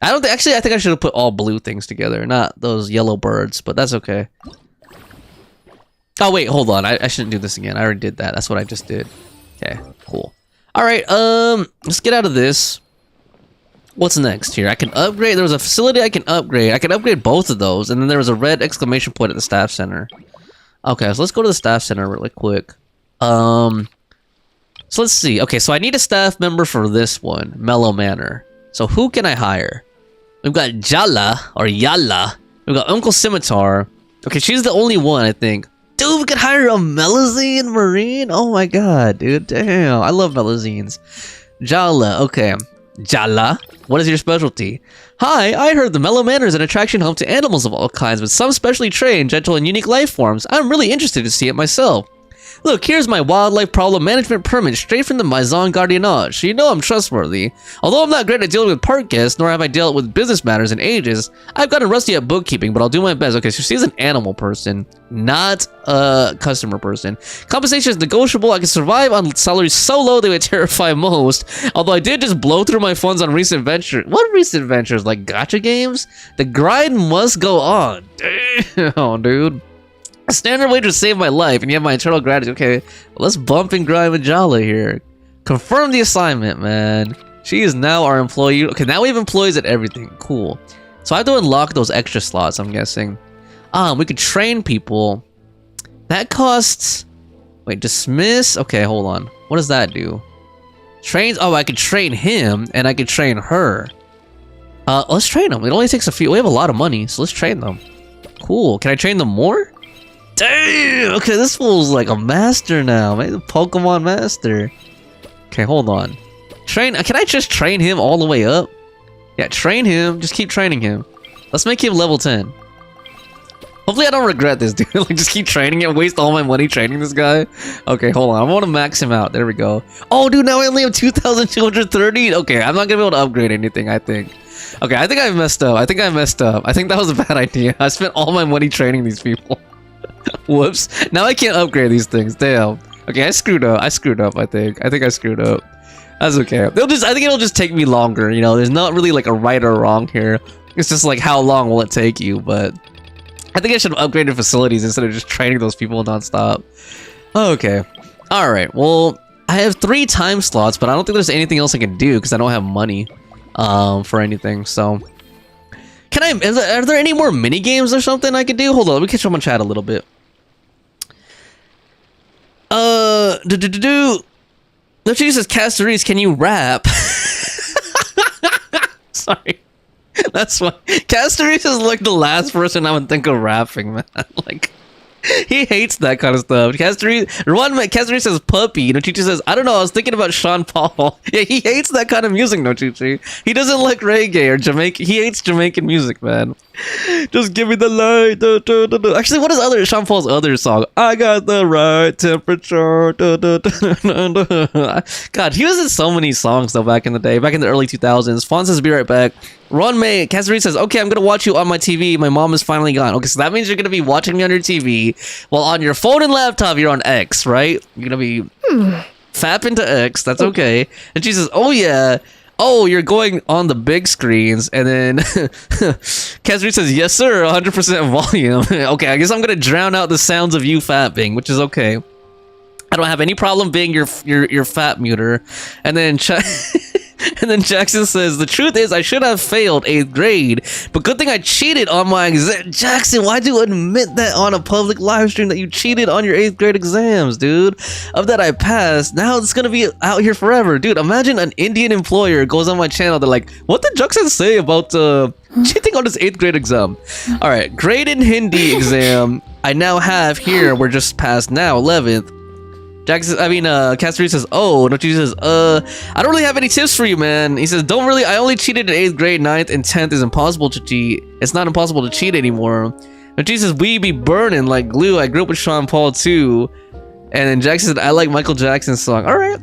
I don't think, actually, I think I should have put all blue things together, not those yellow birds, but that's okay. Oh, wait, hold on. I shouldn't do this again. I already did that. That's what I just did. Okay, cool. All right, let's get out of this. What's next here? I can upgrade. There was a facility I can upgrade. I can upgrade both of those, and then there was a red exclamation point at the staff center. Okay, so let's go to the staff center really quick. So let's see. Okay, so I need a staff member for this one, Mellow Manor. So who can I hire? We've got Jala, or Yala. We've got Uncle Scimitar. Okay, she's the only one, I think. Dude, we could hire a Melazine Marine? Oh my god, dude. Damn, I love Melazines. Jala, okay. Jala, what is your specialty? Hi, I heard the Mellow Manor is an attraction home to animals of all kinds, with some specially trained, gentle, and unique life forms. I'm really interested to see it myself. Look, here's my wildlife problem management permit straight from the Maison Gardiennage, so you know I'm trustworthy. Although I'm not great at dealing with park guests, nor have I dealt with business matters in ages, I've gotten rusty at bookkeeping, but I'll do my best. Okay, so she's an animal person, not a customer person. Compensation is negotiable. I can survive on salaries so low they would terrify most, although I did just blow through my funds on recent ventures. What recent ventures? Like gacha games? The grind must go on. Damn, dude. A standard wager saved my life, and you have my eternal gratitude. Okay, well, let's bump and grind with Jala here. Confirm the assignment, man. She is now our employee. Okay, now we have employees at everything. Cool. So I have to unlock those extra slots, I'm guessing. We could train people. That costs... Wait, dismiss? Okay, hold on. What does that do? Trains... Oh, I could train him, and I could train her. Let's train them. It only takes a few... We have a lot of money, so let's train them. Cool. Can I train them more? Damn! Okay, this fool's like a master now, man. The Pokemon master. Okay, hold on. Train... Can I just train him all the way up? Yeah, train him. Just keep training him. Let's make him level 10. Hopefully I don't regret this, dude. Like, just keep training him. Waste all my money training this guy. Okay, hold on. I want to max him out. There we go. Oh, dude, now I only have 2,230. Okay, I'm not going to be able to upgrade anything, I think. Okay, I think I messed up. I think that was a bad idea. I spent all my money training these people. Whoops. Now I can't upgrade these things. Damn. Okay, I screwed up. I think I screwed up. That's okay. I think it'll just take me longer, you know. There's not really like a right or wrong here. It's just like how long will it take you, but I think I should have upgraded facilities instead of just training those people nonstop. Okay. Alright, well, I have 3 time slots, but I don't think there's anything else I can do because I don't have money for anything, so... Are there any more mini games or something I could do? Hold on, let me catch up on chat a little bit. No, she says, Casteries, can you rap? Sorry. That's why. Casteries is like the last person I would think of rapping, man. Like, he hates that kind of stuff. Casteries says puppy. Nochichi says, I don't know, I was thinking about Sean Paul. Yeah, he hates that kind of music, Nochichi. He doesn't like reggae or Jamaican. He hates Jamaican music, man. Just give me the light. Actually, what is Sean Paul's other song? I got the right temperature. God, he was in so many songs though back in the day, back in the early 2000s. Fawn says, be right back. Ron May, Cassidy says, okay, I'm gonna watch you on my TV. My mom is finally gone. Okay, so that means you're gonna be watching me on your TV. Well, on your phone and laptop, you're on X, right? You're gonna be fapping to X. That's okay. And she says, oh yeah. Oh, you're going on the big screens. And then Cassidy says, yes, sir, 100% volume. Okay, I guess I'm gonna drown out the sounds of you fapping, which is okay. I don't have any problem being your fat muter. And then and then Jackson says, the truth is I should have failed 8th grade, but good thing I cheated on my exam. Jackson, why'd you admit that on a public live stream that you cheated on your 8th grade exams, dude? Of that I passed. Now it's gonna be out here forever. Dude, imagine an Indian employer goes on my channel. They're like, what did Jackson say about cheating on his 8th grade exam? Alright, grade in Hindi exam. I now have here, we're just past now, 11th. Cassidy says, oh, no, she says, I don't really have any tips for you, man. He says, I only cheated in 8th grade, 9th, and 10th is impossible to cheat. It's not impossible to cheat anymore. And she says, we be burning like glue. I grew up with Sean Paul too. And then Jackson said, I like Michael Jackson's song. All right.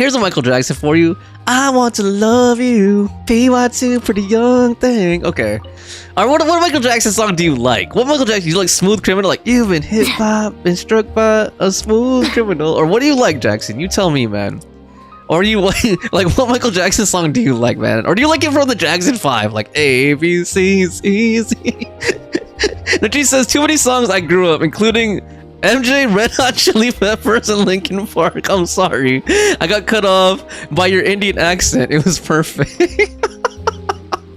Here's a Michael Jackson for you. I want to love you. PY2, pretty young thing. Okay. All right, what Michael Jackson song do you like? What Michael Jackson? You like Smooth Criminal? Like, you've been hit by, been struck by a smooth criminal. Or what do you like, Jackson? You tell me, man. Or you like what Michael Jackson song do you like, man? Or do you like it from the Jackson 5? Like A, B, C, C, C. Najee says, too many songs I grew up, including MJ, Red Hot Chili Peppers, and Linkin Park. I'm sorry. I got cut off by your Indian accent. It was perfect.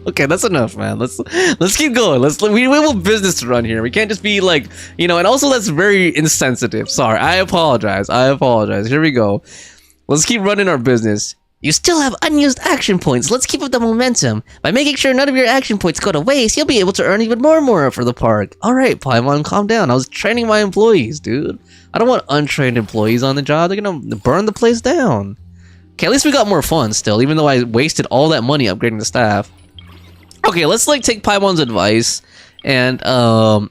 Okay, that's enough, man. Let's keep going. We have a business to run here. We can't just be like, you know, and also that's very insensitive. Sorry. I apologize. Here we go. Let's keep running our business. You still have unused action points. Let's keep up the momentum. By making sure none of your action points go to waste, you'll be able to earn even more for the park. Alright, Paimon, calm down. I was training my employees, dude. I don't want untrained employees on the job. They're gonna burn the place down. Okay, at least we got more fun still, even though I wasted all that money upgrading the staff. Okay, let's like take Paimon's advice and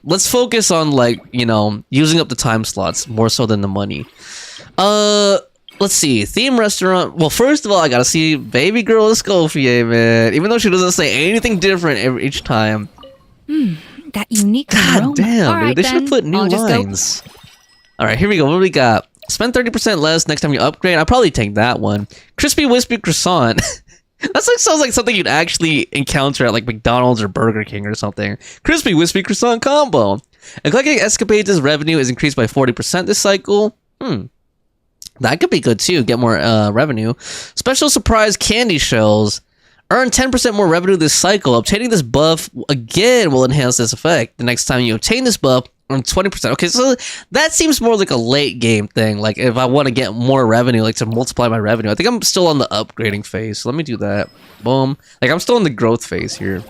let's focus on like, you know, using up the time slots more so than the money. Let's see, theme restaurant. Well, first of all, I gotta see baby girl Escoffier, man. Even though she doesn't say anything different each time. That unique God aroma. damn, All dude. right, They should have put new I'll just go. lines. Alright, here we go. What do we got? Spend 30% less next time you upgrade. I'll probably take that one. Crispy Wispy Croissant. That like, sounds like something you'd actually encounter at like McDonald's or Burger King or something. Crispy Wispy Croissant combo. Eclectic Escapades' revenue is increased by 40% this cycle. That could be good too. Get more revenue. Special surprise candy shells. Earn 10% more revenue this cycle. Obtaining this buff again will enhance this effect. The next time you obtain this buff, earn 20%. Okay, so that seems more like a late game thing. Like if I want to get more revenue, like to multiply my revenue. I think I'm still on the upgrading phase. So let me do that. Boom. Like I'm still in the growth phase here.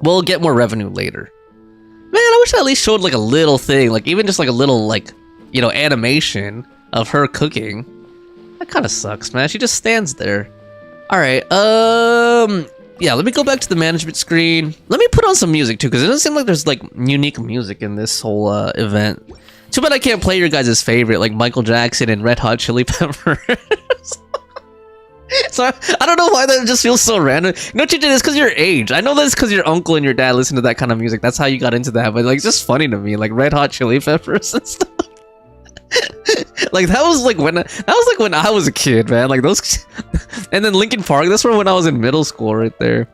We'll get more revenue later. Man, I wish I at least showed like a little thing. Like even just like a little like, you know, animation of her cooking. That kind of sucks, man. She just stands there. All right. Yeah, let me go back to the management screen. Let me put on some music too, because it doesn't seem like there's like unique music in this whole event. Too bad I can't play your guys' favorite, like Michael Jackson and Red Hot Chili Peppers. So I don't know why that just feels so random. You know what you did? It's because your age. I know that's because your uncle and your dad listen to that kind of music. That's how you got into that. But like, it's just funny to me, like Red Hot Chili Peppers and stuff. Like that was like when I was a kid, man. Like those, and then Linkin Park. That's from when I was in middle school, right there.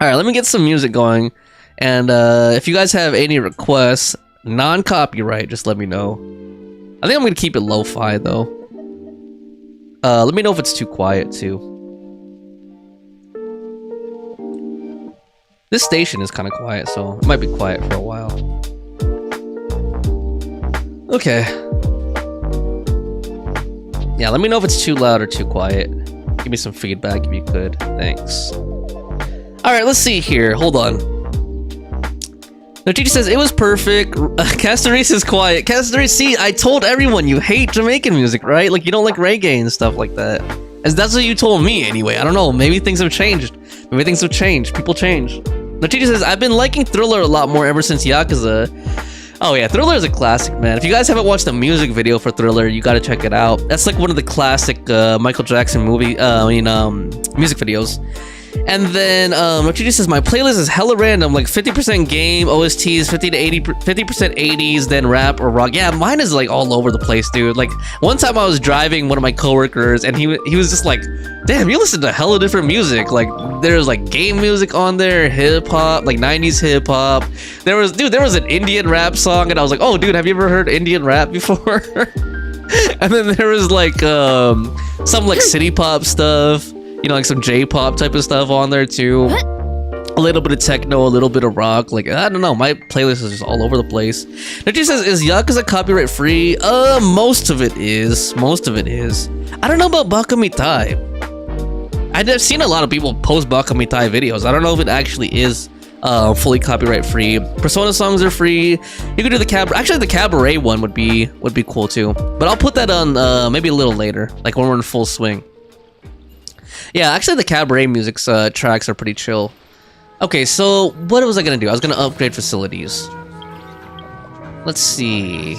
All right, let me get some music going, and if you guys have any requests, non-copyright, just let me know. I think I'm gonna keep it lo-fi though. Let me know if it's too quiet too. This station is kind of quiet, so it might be quiet for a while. Okay. Yeah, let me know if it's too loud or too quiet. Give me some feedback if you could. Thanks. Alright, let's see here. Hold on. No, Gigi says, it was perfect. Castaris is quiet. Castaris, see, I told everyone you hate Jamaican music, right? Like, you don't like reggae and stuff like that. As that's what you told me anyway. I don't know. Maybe things have changed. Maybe things have changed. People change. No, Gigi says, I've been liking Thriller a lot more ever since Yakuza. Oh yeah, Thriller is a classic, man. If you guys haven't watched the music video for Thriller, you gotta check it out. That's like one of the classic Michael Jackson music videos. And then Rochidi says my playlist is hella random, like 50% game, OSTs, 50% 80s, then rap or rock. Yeah, mine is like all over the place, dude. Like one time I was driving one of my coworkers, and he was just like, "Damn, you listen to hella different music. Like there's like game music on there, hip hop, like 90s hip hop. There was an Indian rap song, and I was like, oh, dude, have you ever heard Indian rap before?" And then there was like some like city pop stuff. You know, like some J-pop type of stuff on there too. A little bit of techno, a little bit of rock. Like, I don't know, my playlist is just all over the place. Nachi says, is Yakuza copyright free? Most of it is. I don't know about Bakamitai. I've seen a lot of people post Bakamitai videos. I don't know if it actually is fully copyright free. Persona songs are free. You could do the cabaret. Actually, the cabaret one would be cool too. But I'll put that on maybe a little later, like when we're in full swing. Yeah, actually the cabaret music's tracks are pretty chill. Okay, so what was I gonna do? I was gonna upgrade facilities. Let's see.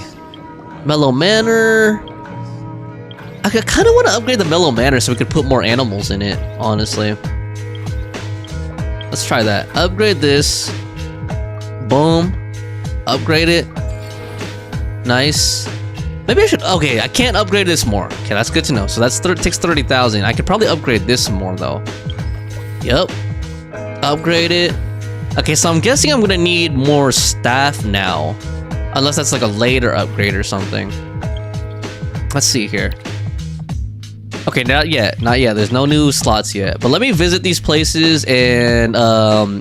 Mellow Manor. I kind of want to upgrade the Mellow Manor so we could put more animals in it, honestly. Let's try that. Upgrade this. Boom. Upgrade it. Nice. Maybe I should... Okay, I can't upgrade this more. Okay, that's good to know. So that's takes 30,000. I could probably upgrade this more, though. Yep. Upgrade it. Okay, so I'm guessing I'm gonna need more staff now. Unless that's like a later upgrade or something. Let's see here. Okay, not yet. There's no new slots yet. But let me visit these places and,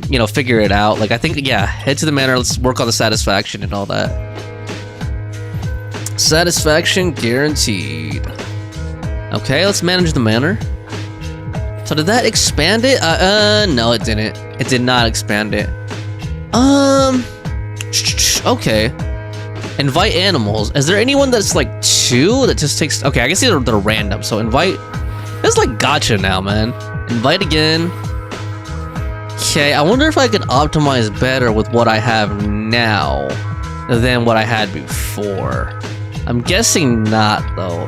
you know, figure it out. Like, I think, yeah, head to the manor. Let's work on the satisfaction and all that. Satisfaction guaranteed. Okay, let's manage the manor. So did that expand it? No, it didn't. It did not expand it. Okay. Invite animals. Is there anyone that's like 2 that just takes... Okay, I guess they're random. So invite... It's like gotcha now, man. Invite again. Okay, I wonder if I can optimize better with what I have now than what I had before. I'm guessing not, though.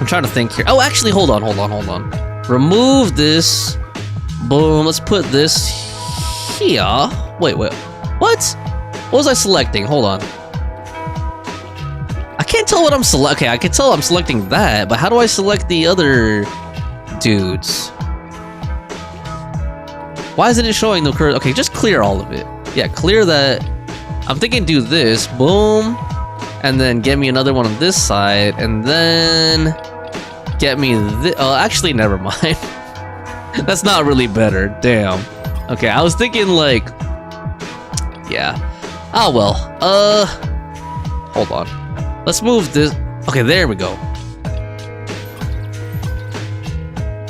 I'm trying to think here. Oh, actually, hold on. Remove this. Boom. Let's put this here. Wait. What? What was I selecting? Hold on. I can't tell what I'm selecting. Okay, I can tell I'm selecting that, but how do I select the other dudes? Why isn't it showing the curve? Okay, just clear all of it. Yeah, clear that. I'm thinking do this. Boom. And then get me another one on this side. And then get me this. Oh, actually, never mind. That's not really better. Damn. Okay, I was thinking like... Yeah. Oh, well. Hold on. Let's move this. Okay, there we go.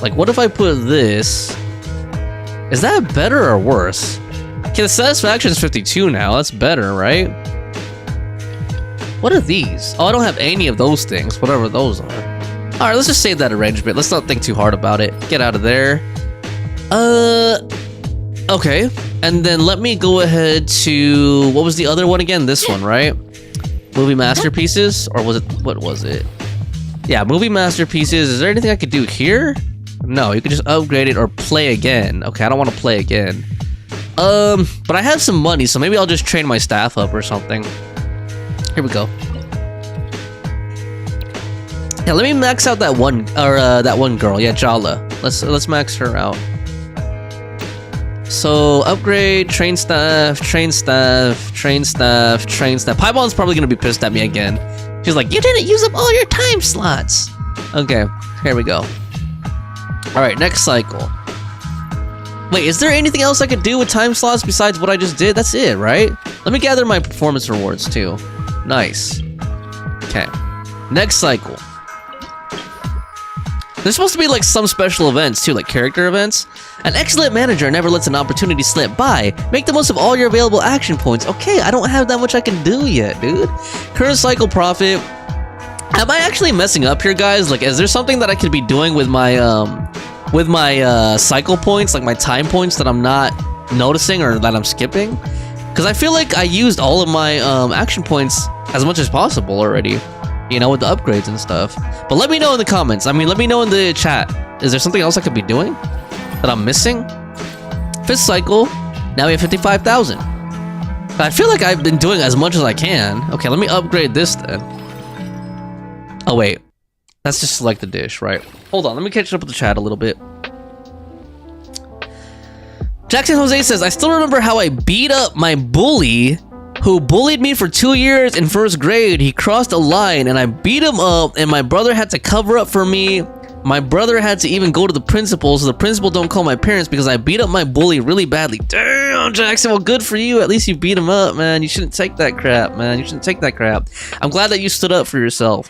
Like, what if I put this? Is that better or worse? Okay, the satisfaction is 52 now. That's better, right? What are these? Oh, I don't have any of those things, whatever those are. Alright, let's just save that arrangement. Let's not think too hard about it. Get out of there. Okay. And then let me go ahead to... What was the other one again? This one, right? Movie masterpieces? Or was it... What was it? Yeah, movie masterpieces. Is there anything I could do here? No, you can just upgrade it or play again. Okay, I don't want to play again. But I have some money, so maybe I'll just train my staff up or something. Here we go. Yeah, let me max out that one, or that one girl. Yeah, Jala. Let's max her out. So upgrade, train staff. Paimon's probably gonna be pissed at me again. She's like, you didn't use up all your time slots. Okay, here we go. All right, next cycle. Wait, is there anything else I could do with time slots besides what I just did? That's it, right? Let me gather my performance rewards too. Nice. Okay. Next cycle. There's supposed to be like some special events too, like character events. An excellent manager never lets an opportunity slip by. Make the most of all your available action points. Okay, I don't have that much I can do yet, dude. Current cycle profit. Am I actually messing up here, guys? Like, is there something that I could be doing with my cycle points, like my time points, that I'm not noticing or that I'm skipping? Because I feel like I used all of my action points as much as possible already, you know, with the upgrades and stuff. But let me know in the comments. I mean, let me know in the chat. Is there something else I could be doing that I'm missing? 5th cycle. Now we have 55,000. I feel like I've been doing as much as I can. Okay, let me upgrade this then. Oh, wait. Let's just select the dish, right? Hold on, let me catch up with the chat a little bit. Jackson Jose says, I still remember how I beat up my bully who bullied me for 2 years in 1st grade. He crossed a line and I beat him up and my brother had to cover up for me. My brother had to even go to the principal so the principal don't call my parents because I beat up my bully really badly. Damn, Jackson, well, good for you. At least you beat him up, man. You shouldn't take that crap, man. You shouldn't take that crap. I'm glad that you stood up for yourself.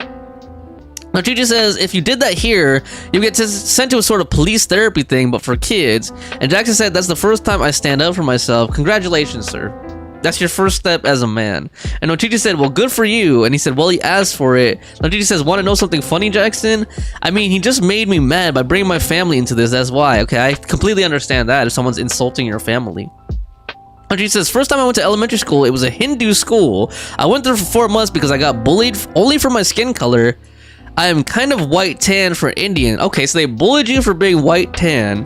Now, Gigi says, if you did that here, you get sent to a sort of police therapy thing, but for kids. And Jackson said, that's the first time I stand up for myself. Congratulations, sir. That's your first step as a man. And Nochichi said, well, good for you. And he said, well, he asked for it. Nochichi says, want to know something funny, Jackson? I mean, he just made me mad by bringing my family into this. That's why. Okay, I completely understand that if someone's insulting your family. Nochichi says, first time I went to elementary school, it was a Hindu school. I went there for 4 months because I got bullied only for my skin color. I am kind of white tan for Indian. Okay, so they bullied you for being white tan.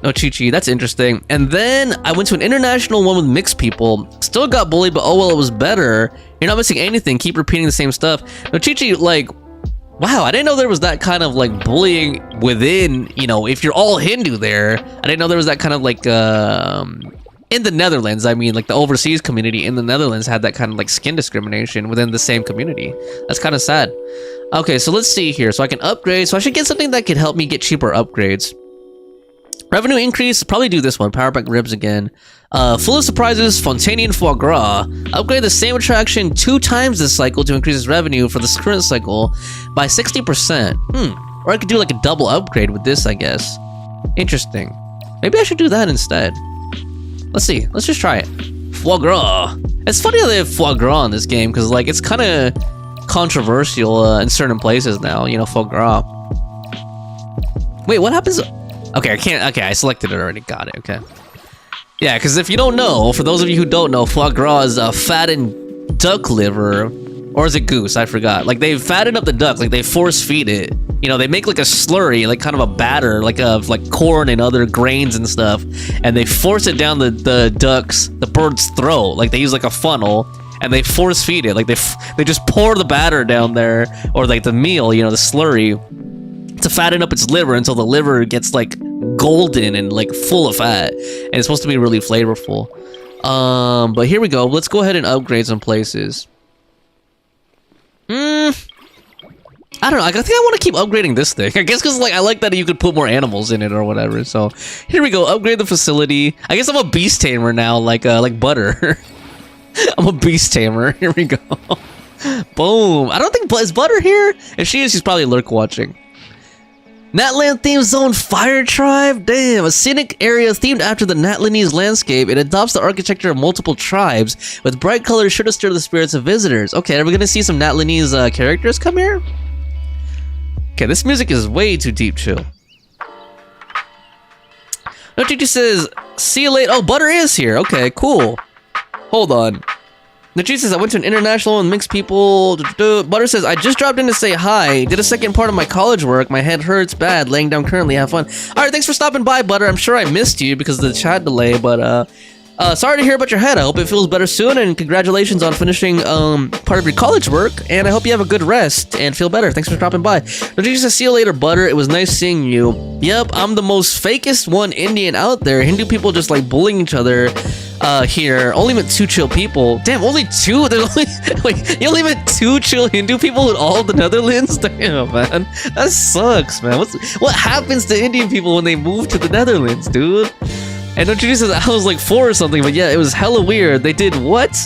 No, Chi-Chi, that's interesting. And then I went to an international one with mixed people. Still got bullied, but oh well, it was better. You're not missing anything. Keep repeating the same stuff. No, Chi-Chi, like, wow, I didn't know there was that kind of like bullying within, you know, if you're all Hindu there. I didn't know there was that kind of like, in the Netherlands, I mean, like the overseas community in the Netherlands had that kind of like skin discrimination within the same community. That's kind of sad. Okay, so let's see here. So I can upgrade. So I should get something that could help me get cheaper upgrades. Revenue increase, probably do this one. Power back ribs again. Full of surprises, Fontainian foie gras. Upgrade the same attraction 2 times this cycle to increase its revenue for this current cycle by 60%. Or I could do like a double upgrade with this, I guess. Interesting. Maybe I should do that instead. Let's see. Let's just try it. Foie gras. It's funny how they have foie gras in this game because like it's kind of controversial in certain places now. You know, foie gras. Wait, what happens? Okay, I can't. Okay, I selected it already. Got it. Okay. Yeah, because if you don't know, for those of you who don't know, foie gras is a fattened duck liver, or is it goose? I forgot. Like they fatten up the duck, like they force feed it. You know, they make like a slurry, like kind of a batter, like of like corn and other grains and stuff, and they force it down the bird's throat. Like they use like a funnel, and they force feed it. Like they just pour the batter down there, or like the meal, you know, the slurry, to fatten up its liver until the liver gets like golden and like full of fat, and it's supposed to be really flavorful. But here we go. Let's go ahead and upgrade some places. I don't know. I think I want to keep upgrading this thing. I guess because like I like that you could put more animals in it or whatever. So here we go. Upgrade the facility. I guess I'm a beast tamer now, like Butter. I'm a beast tamer. Here we go. Boom. I don't think is Butter here. If she is, she's probably lurk watching. Natland theme zone fire tribe? Damn, a scenic area themed after the Natlanese landscape. It adopts the architecture of multiple tribes with bright colors sure to stir the spirits of visitors. Okay, are we gonna see some Natlanese characters come here? Okay, this music is way too deep chill. No, Chichi says, see you later. Oh, Butter is here. Okay, cool. Hold on. Chichi says, I went to an international and mixed people. Butter says, I just dropped in to say hi. Did a second part of my college work. My head hurts bad. Laying down currently. Have fun. All right, thanks for stopping by, Butter. I'm sure I missed you because of the chat delay, but sorry to hear about your head. I hope it feels better soon, and congratulations on finishing part of your college work, and I hope you have a good rest and feel better. Thanks for dropping by. Chichi says, see you later, Butter. It was nice seeing you. Yep, I'm the most fakest one Indian out there. Hindu people just like bullying each other. Here, only met 2 chill people. Damn, only 2? There's only wait, you only met 2 chill Hindu people in all of the Netherlands? Damn, man, that sucks, man. What happens to Indian people when they move to the Netherlands, dude? And Chichi says I was like 4 or something, but yeah, it was hella weird. They did what?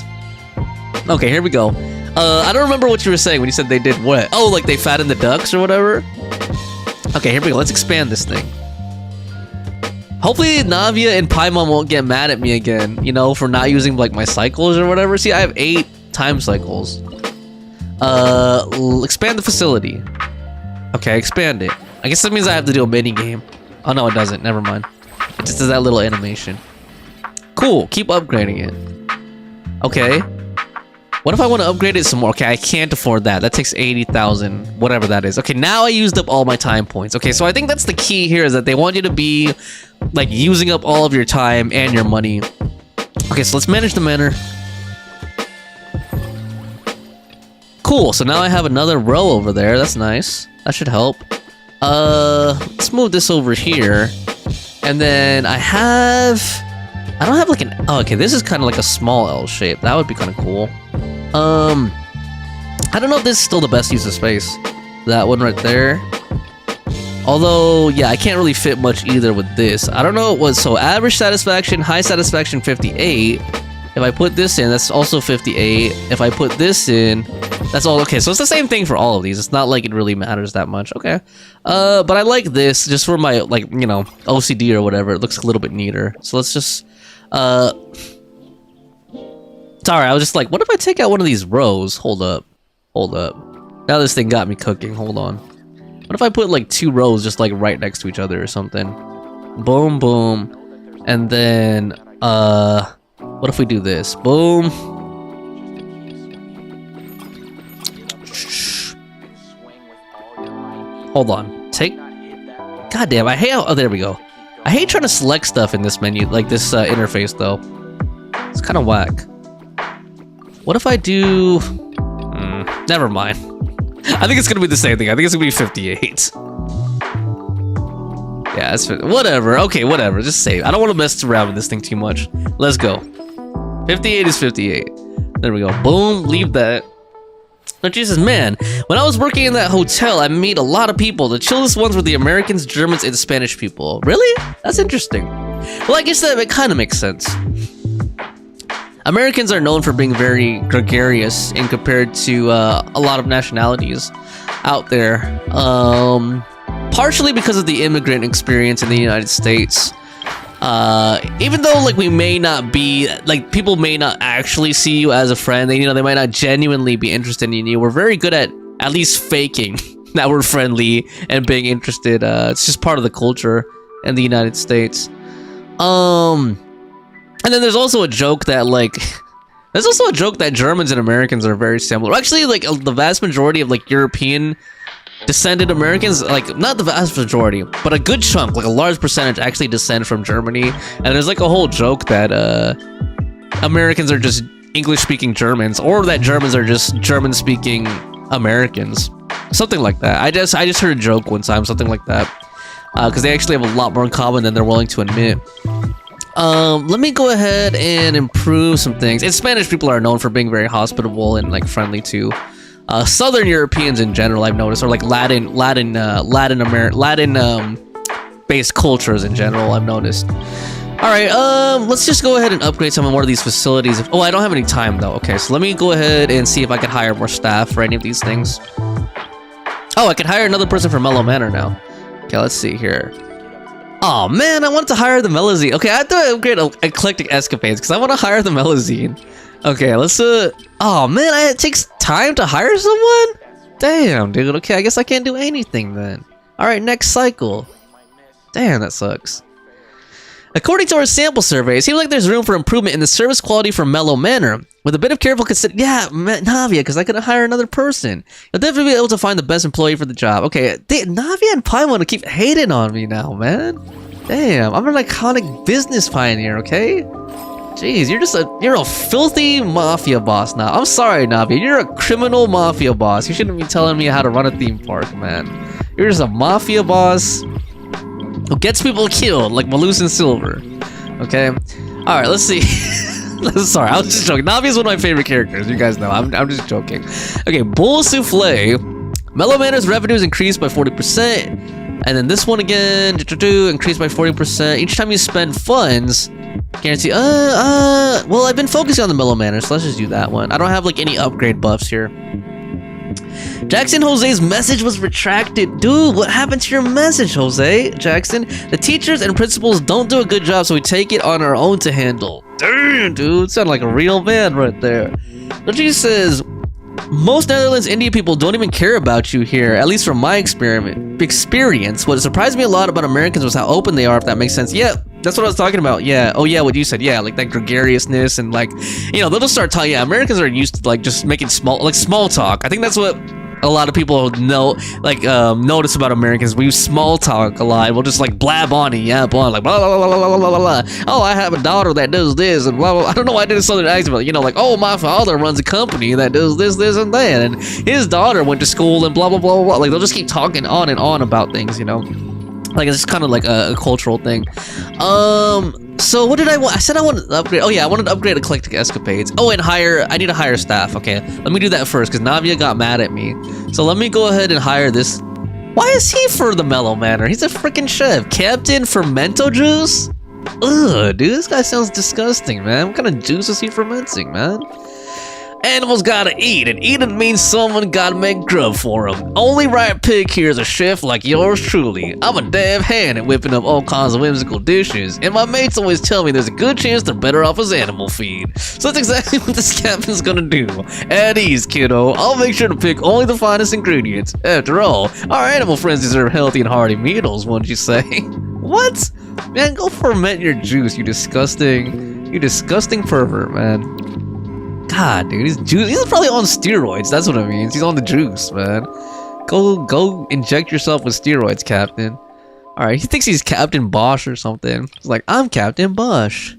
Okay, here we go. I don't remember what you were saying when you said they did what. Oh, like they fattened the ducks or whatever. Okay, here we go. Let's expand this thing. Hopefully Navia and Paimon won't get mad at me again, you know, for not using like my cycles or whatever. See, I have 8 time cycles. Expand the facility. Okay, expand it. I guess that means I have to do a mini game. Oh no, it doesn't. Never mind. It just does that little animation. Cool. Keep upgrading it. Okay. What if I want to upgrade it some more? Okay, I can't afford that. That takes 80,000, whatever that is. Okay, now I used up all my time points. Okay, so I think that's the key here, is that they want you to be like using up all of your time and your money. Okay, so let's manage the manor. Cool, so now I have another row over there. That's nice. That should help. Let's move this over here. And then I don't have like an, oh, okay, this is kind of like a small L shape. That would be kind of cool. I don't know if this is still the best use of space. That one right there. Although, yeah, I can't really fit much either with this. I don't know what, so average satisfaction, high satisfaction 58. If I put this in, that's also 58. If I put this in, that's all, okay, so it's the same thing for all of these. It's not like it really matters that much, okay. But I like this, just for my, like, you know, OCD or whatever. It looks a little bit neater. So let's just, sorry, I was just like, what if I take out one of these rows? Hold up. Now this thing got me cooking, hold on. What if I put like 2 rows just like right next to each other or something? Boom, boom. And then, what if we do this? Boom. Hold on. God damn, I hate how... Oh, there we go. I hate trying to select stuff in this menu, like this interface, though. It's kind of whack. What if I do... never mind. I think it's gonna be the same thing. I think it's gonna be 58. Yeah, it's... Whatever. Okay, whatever. Just save. I don't want to mess around with this thing too much. Let's go. 58 is 58. There we go. Boom. Leave that. But Jesus, man, when I was working in that hotel, I met a lot of people. The chillest ones were the Americans, Germans, and Spanish people. Really? That's interesting. Well, I guess that it kind of makes sense. Americans are known for being very gregarious in compared to a lot of nationalities out there. Partially because of the immigrant experience in the United States. Even though like we may not be like people may not actually see you as a friend, they might not genuinely be interested in you. We're very good at least faking that we're friendly and being interested. It's just part of the culture in the United States. And then there's also a joke that Germans and Americans are very similar. Actually, like the vast majority of like European descended Americans, like not the vast majority, but a good chunk, like a large percentage actually descend from Germany. And there's like a whole joke that Americans are just English-speaking Germans, or that Germans are just German-speaking Americans. Something like that. I just heard a joke one time, something like that. Because they actually have a lot more in common than they're willing to admit. Let me go ahead and improve some things. And Spanish people are known for being very hospitable and like friendly too. Southern Europeans in general, I've noticed, or like Latin based cultures in general, I've noticed. All right, let's just go ahead and upgrade some more of these facilities. Oh, I don't have any time though. Okay, so let me go ahead and see if I can hire more staff for any of these things. Oh, I can hire another person for Mellow Manor now. Okay, let's see here. Oh man, I want to hire the Melazine. Okay, I have to upgrade Eclectic Escapades because I want to hire the Melazine. Okay, let's oh man, it takes time to hire someone? Damn, dude. Okay, I guess I can't do anything then. Alright, next cycle. Damn, that sucks. According to our sample survey, it seems like there's room for improvement in the service quality for Mellow Manor. With a bit of careful yeah, Navia, because I couldn't hire another person. You'll definitely be able to find the best employee for the job. Okay, Navia and Pai want to keep hating on me now, man. Damn, I'm an iconic business pioneer, okay? Jeez, you're a filthy mafia boss now. I'm sorry, Navia, you're a criminal mafia boss. You shouldn't be telling me how to run a theme park, man. You're just a mafia boss who gets people killed, like Malus Silver. Okay? Alright, let's see. Sorry, I was just joking. Navi is one of my favorite characters. You guys know. I'm just joking. Okay, Bull Souffle. Mellow Manor's revenues increased by 40%. And then this one again, increased by 40%. Each time you spend funds, guarantee. Well, I've been focusing on the Mellow Manor, so let's just do that one. I don't have like any upgrade buffs here. Jackson Jose's message was retracted. Dude, what happened to your message, Jose? Jackson, the teachers and principals don't do a good job, so we take it on our own to handle. Damn, dude, sound like a real man right there. Luigi says, most Netherlands Indian people don't even care about you here, at least from my experience. What surprised me a lot about Americans was how open they are, if that makes sense. Yeah, that's what I was talking about. Yeah, oh yeah, what you said. Yeah, like that gregariousness and like, you know, they'll just start talking. Yeah, Americans are used to like just making small talk. I think that's what a lot of people know, like, notice about Americans. We use small talk a lot. We'll just like blab on and yap on, like blah blah blah blah blah blah blah. Oh, I have a daughter that does this and blah blah. I don't know why I did a southern accent, but you know, like, oh, my father runs a company that does this, this, and that, and his daughter went to school and blah blah blah blah. Like they'll just keep talking on and on about things, you know. Like it's kind of like a cultural thing. So what did I want? I said I wanted to upgrade. Oh yeah, I wanted to upgrade Eclectic Escapades. Oh, and I need to hire staff. Okay, let me do that first because Navia got mad at me. So let me go ahead and hire this. Why is he for the Mellow Manor? He's a freaking chef. Captain Fermento Juice? Ugh, dude, this guy sounds disgusting, man. What kind of juice is he fermenting, man? Animals gotta eat, and eating means someone gotta make grub for them. Only right pick here is a chef like yours truly. I'm a damn hand at whipping up all kinds of whimsical dishes, and my mates always tell me there's a good chance they're better off as animal feed. So that's exactly what this captain's gonna do. At ease, kiddo. I'll make sure to pick only the finest ingredients. After all, our animal friends deserve healthy and hearty meals, wouldn't you say? What? Man, go ferment your juice, you disgusting pervert, man. God, dude, he's probably on steroids. That's what it means. He's on the juice, man. Go inject yourself with steroids, Captain. Alright, he thinks he's Captain Bosch or something. He's like, I'm Captain Bosch.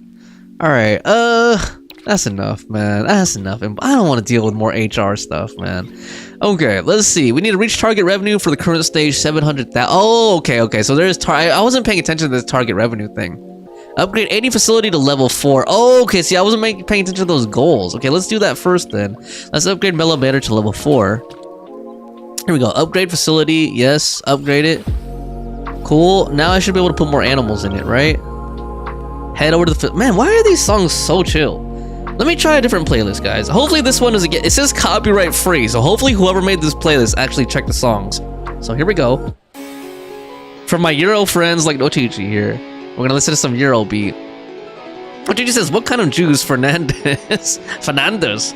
Alright, that's enough, man. That's enough. I don't want to deal with more HR stuff, man. Okay, let's see. We need to reach target revenue for the current stage, 700,000. Oh, okay. So there's I wasn't paying attention to this target revenue thing. Upgrade any facility to level 4. Oh, okay, see, I wasn't paying attention to those goals. Okay, let's do that first then. Let's upgrade Elevator to level 4. Here we go. Upgrade facility. Yes, upgrade it. Cool. Now I should be able to put more animals in it, right? Head over to the... Man, why are these songs so chill? Let me try a different playlist, guys. Hopefully this one doesn't get... It says copyright free, so hopefully whoever made this playlist actually checked the songs. So here we go. For my Euro friends like Nochichi here, we're gonna listen to some Euro beat. Nochichi says, what kind of juice, Fernandez? Fernandez.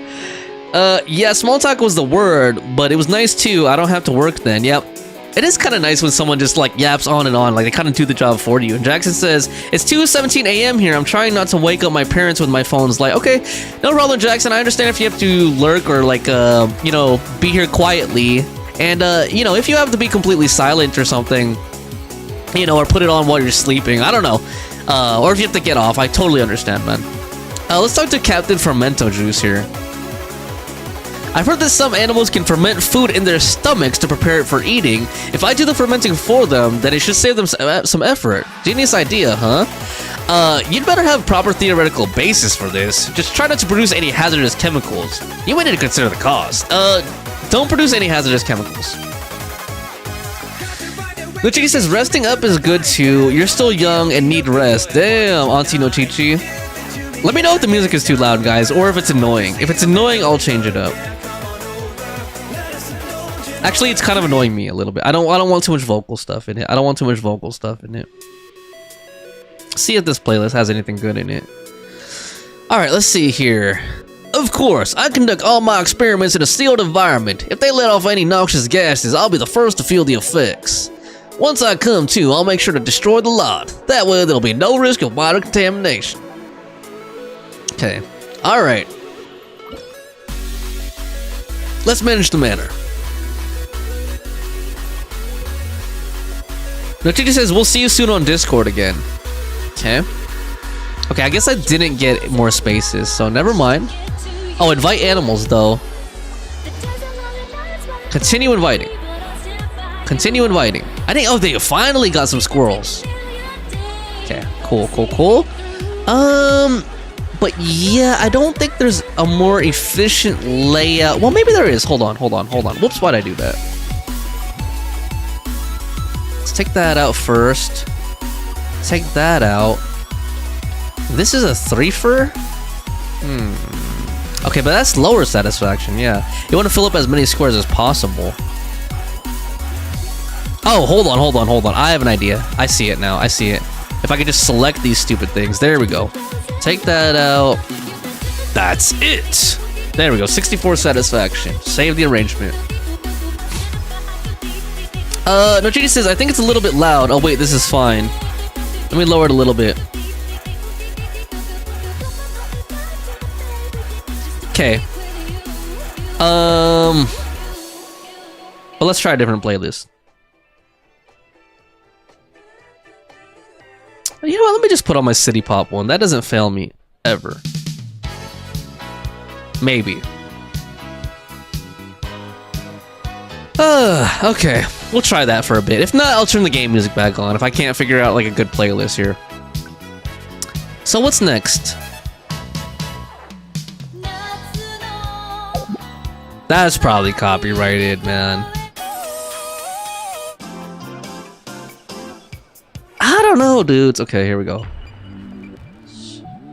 Yeah, small talk was the word, but it was nice too. I don't have to work then. Yep. It is kind of nice when someone just like yaps on and on, like they kind of do the job for you. And Jackson says, it's 2:17 a.m. here. I'm trying not to wake up my parents with my phones. Like, okay, no problem, Jackson. I understand if you have to lurk or like, you know, be here quietly. And, you know, if you have to be completely silent or something, you know, or put it on while you're sleeping, I don't know. Or if you have to get off, I totally understand, man. Let's talk to Captain Fermento Juice here. I've heard that some animals can ferment food in their stomachs to prepare it for eating. If I do the fermenting for them, then it should save them some effort. Genius idea, huh? You'd better have proper theoretical basis for this. Just try not to produce any hazardous chemicals. You might need to consider the cost. Don't produce any hazardous chemicals. Nochichi says, resting up is good too. You're still young and need rest. Damn, Auntie Nochichi. Let me know if the music is too loud, guys, or if it's annoying. If it's annoying, I'll change it up. Actually, it's kind of annoying me a little bit. I don't want too much vocal stuff in it. See if this playlist has anything good in it. Alright, let's see here. Of course, I conduct all my experiments in a sealed environment. If they let off any noxious gases, I'll be the first to feel the effects. Once I come to, I'll make sure to destroy the lot. That way, there'll be no risk of wider contamination. Okay. Alright. Let's manage the matter. Nochichi says, we'll see you soon on Discord again. Okay. Okay, I guess I didn't get more spaces, so never mind. Oh, invite animals, though. Continue inviting. Continue inviting. I think, oh, they finally got some squirrels. Okay, cool. But yeah, I don't think there's a more efficient layout. Well, maybe there is. Hold on. Whoops, why'd I do that? Let's take that out first. Take that out. This is a threefer? Okay, but that's lower satisfaction, yeah. You want to fill up as many squares as possible. Oh, hold on. I have an idea. I see it now. If I could just select these stupid things. There we go. Take that out. That's it. There we go. 64 satisfaction. Save the arrangement. Nochichi says, I think it's a little bit loud. Oh, wait, this is fine. Let me lower it a little bit. Okay. But let's try a different playlist. You know what? Let me just put on my City Pop one. That doesn't fail me ever. Maybe. Okay. We'll try that for a bit. If not, I'll turn the game music back on if I can't figure out like a good playlist here. So what's next? That's probably copyrighted, man. I don't know, dudes. Okay, here we go.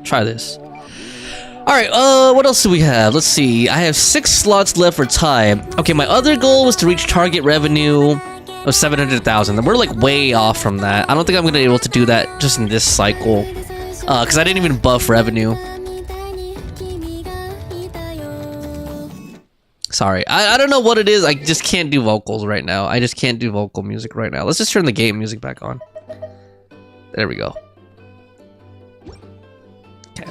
Try this. Alright, what else do we have? Let's see. I have 6 slots left for time. Okay, my other goal was to reach target revenue of 700,000. We're like way off from that. I don't think I'm gonna be able to do that just in this cycle. Because I didn't even buff revenue. Sorry. I don't know what it is. I just can't do vocals right now. I just can't do vocal music right now. Let's just turn the game music back on. There we go. Okay.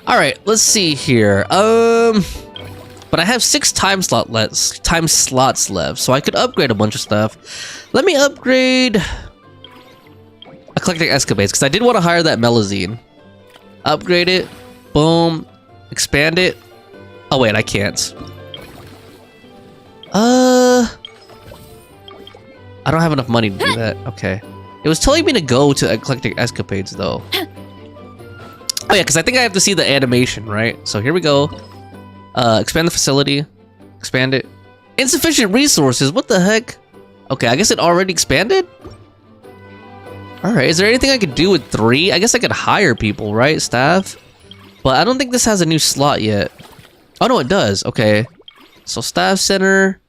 Alright, let's see here. But but I have 6 time slots left, so I could upgrade a bunch of stuff. Let me upgrade Eclectic Escapades, because I did want to hire that Melazine. Upgrade it. Boom. Expand it. Oh wait, I can't. I don't have enough money to do that. Okay. It was telling me to go to Eclectic Escapades, though. Oh yeah, because I think I have to see the animation, right? So here we go. Expand the facility. Expand it. Insufficient resources? What the heck? Okay, I guess it already expanded? Alright, is there anything I could do with 3? I guess I could hire people, right? Staff? But I don't think this has a new slot yet. Oh no, it does. Okay. So staff center.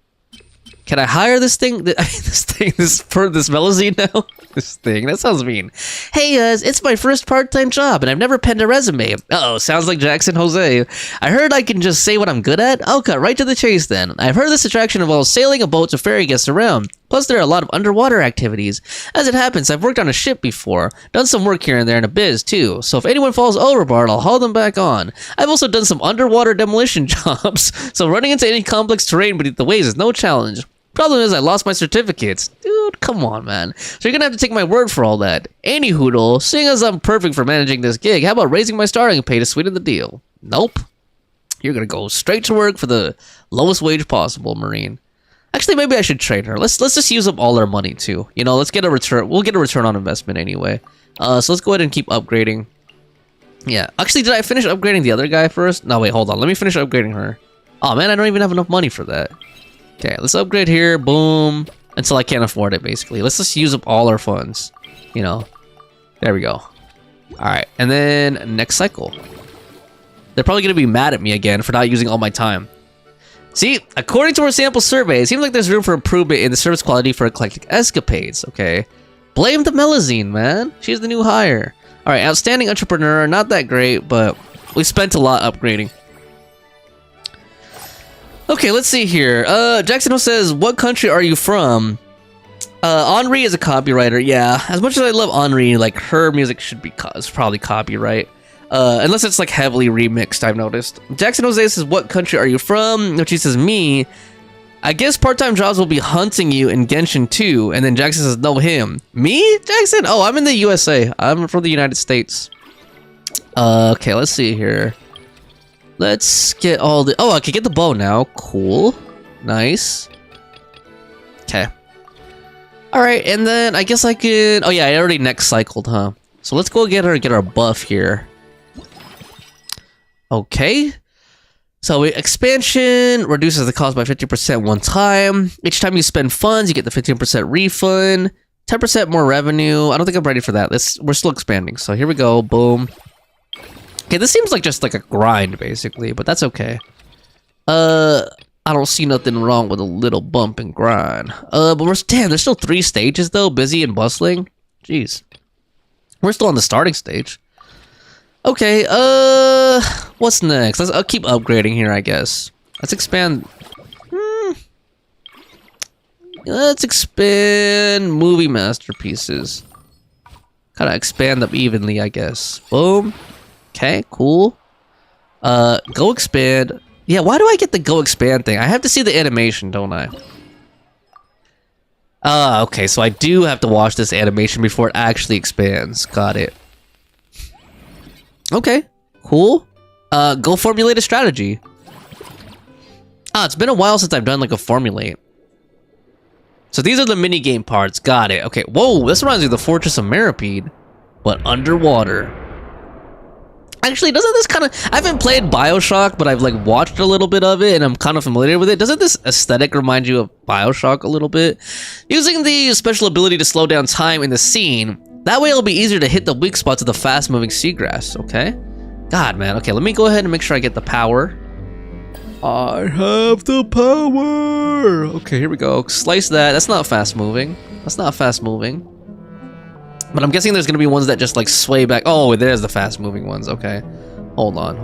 Can I hire this thing? This Melazine now? This thing. That sounds mean. Hey, it's my first part-time job, and I've never penned a resume. Uh-oh, sounds like Jackson Jose. I heard I can just say what I'm good at? I'll cut right to the chase, then. I've heard this attraction involves sailing a boat to ferry guests around. Plus, there are a lot of underwater activities. As it happens, I've worked on a ship before. Done some work here and there in a biz, too. So if anyone falls overboard, I'll haul them back on. I've also done some underwater demolition jobs, so running into any complex terrain beneath the waves is no challenge. Problem is, I lost my certificates. Dude, come on, man. So you're gonna have to take my word for all that. Anyhoodle, seeing as I'm perfect for managing this gig, how about raising my starting pay to sweeten the deal? Nope. You're gonna go straight to work for the lowest wage possible, Marine. Actually, maybe I should trade her. Let's just use up all our money, too. You know, let's get a return. We'll get a return on investment anyway. So let's go ahead and keep upgrading. Yeah. Actually, did I finish upgrading the other guy first? No, wait, hold on. Let me finish upgrading her. Oh, man, I don't even have enough money for that. Okay, let's upgrade here. Boom. Until I can't afford it, basically. Let's just use up all our funds. You know. There we go. Alright, and then next cycle. They're probably going to be mad at me again for not using all my time. See, according to our sample survey, it seems like there's room for improvement in the service quality for Eclectic Escapades, okay? Blame the Melazine, man. She's the new hire. Alright, outstanding entrepreneur. Not that great, but we spent a lot upgrading. Okay, let's see here. Jackson says, what country are you from? Henri is a copywriter. Yeah, as much as I love Henri, like, her music should be is probably copyright. Unless it's, like, heavily remixed, I've noticed. Jackson Jose says, what country are you from? Which he says, me. I guess part-time jobs will be hunting you in Genshin too. And then Jackson says, no, him. Me? Jackson? Oh, I'm in the USA. I'm from the United States. Okay, let's see here. Let's get all the... Oh, I can get the bow now. Cool. Nice. Okay. Alright, and then I guess I can... Oh yeah, I already next cycled, huh? So let's go get her and get our buff here. Okay. So expansion reduces the cost by 50% one time. Each time you spend funds, you get the 15% refund. 10% more revenue. I don't think I'm ready for that. We're still expanding. So here we go. Boom. Okay, this seems like just like a grind, basically, but that's okay. I don't see nothing wrong with a little bump and grind. But damn, there's still 3 stages, though. Busy and bustling. Jeez. We're still on the starting stage. Okay, what's next? I'll keep upgrading here, I guess. Let's expand. Let's expand movie masterpieces. Kind of expand them evenly, I guess. Boom. Okay, cool. Go expand. Yeah, why do I get the go expand thing? I have to see the animation, don't I? Okay, so I do have to watch this animation before it actually expands. Got it. Okay, cool. Go formulate a strategy. It's been a while since I've done like a formulate. So these are the minigame parts. Got it. Okay, whoa, this reminds me of the Fortress of Meripede, but underwater. Actually, doesn't this kind of... I haven't played Bioshock, but I've like watched a little bit of it, and I'm kind of familiar with it. Doesn't this aesthetic remind you of Bioshock a little bit? Using the special ability to slow down time in the scene, that way it'll be easier to hit the weak spots of the fast-moving seagrass, okay? God, man. Okay, let me go ahead and make sure I get the power. I have the power! Okay, here we go. Slice that. That's not fast-moving. That's not fast-moving. But I'm guessing there's gonna be ones that just like sway back. Oh, there's the fast-moving ones. Okay. Hold on.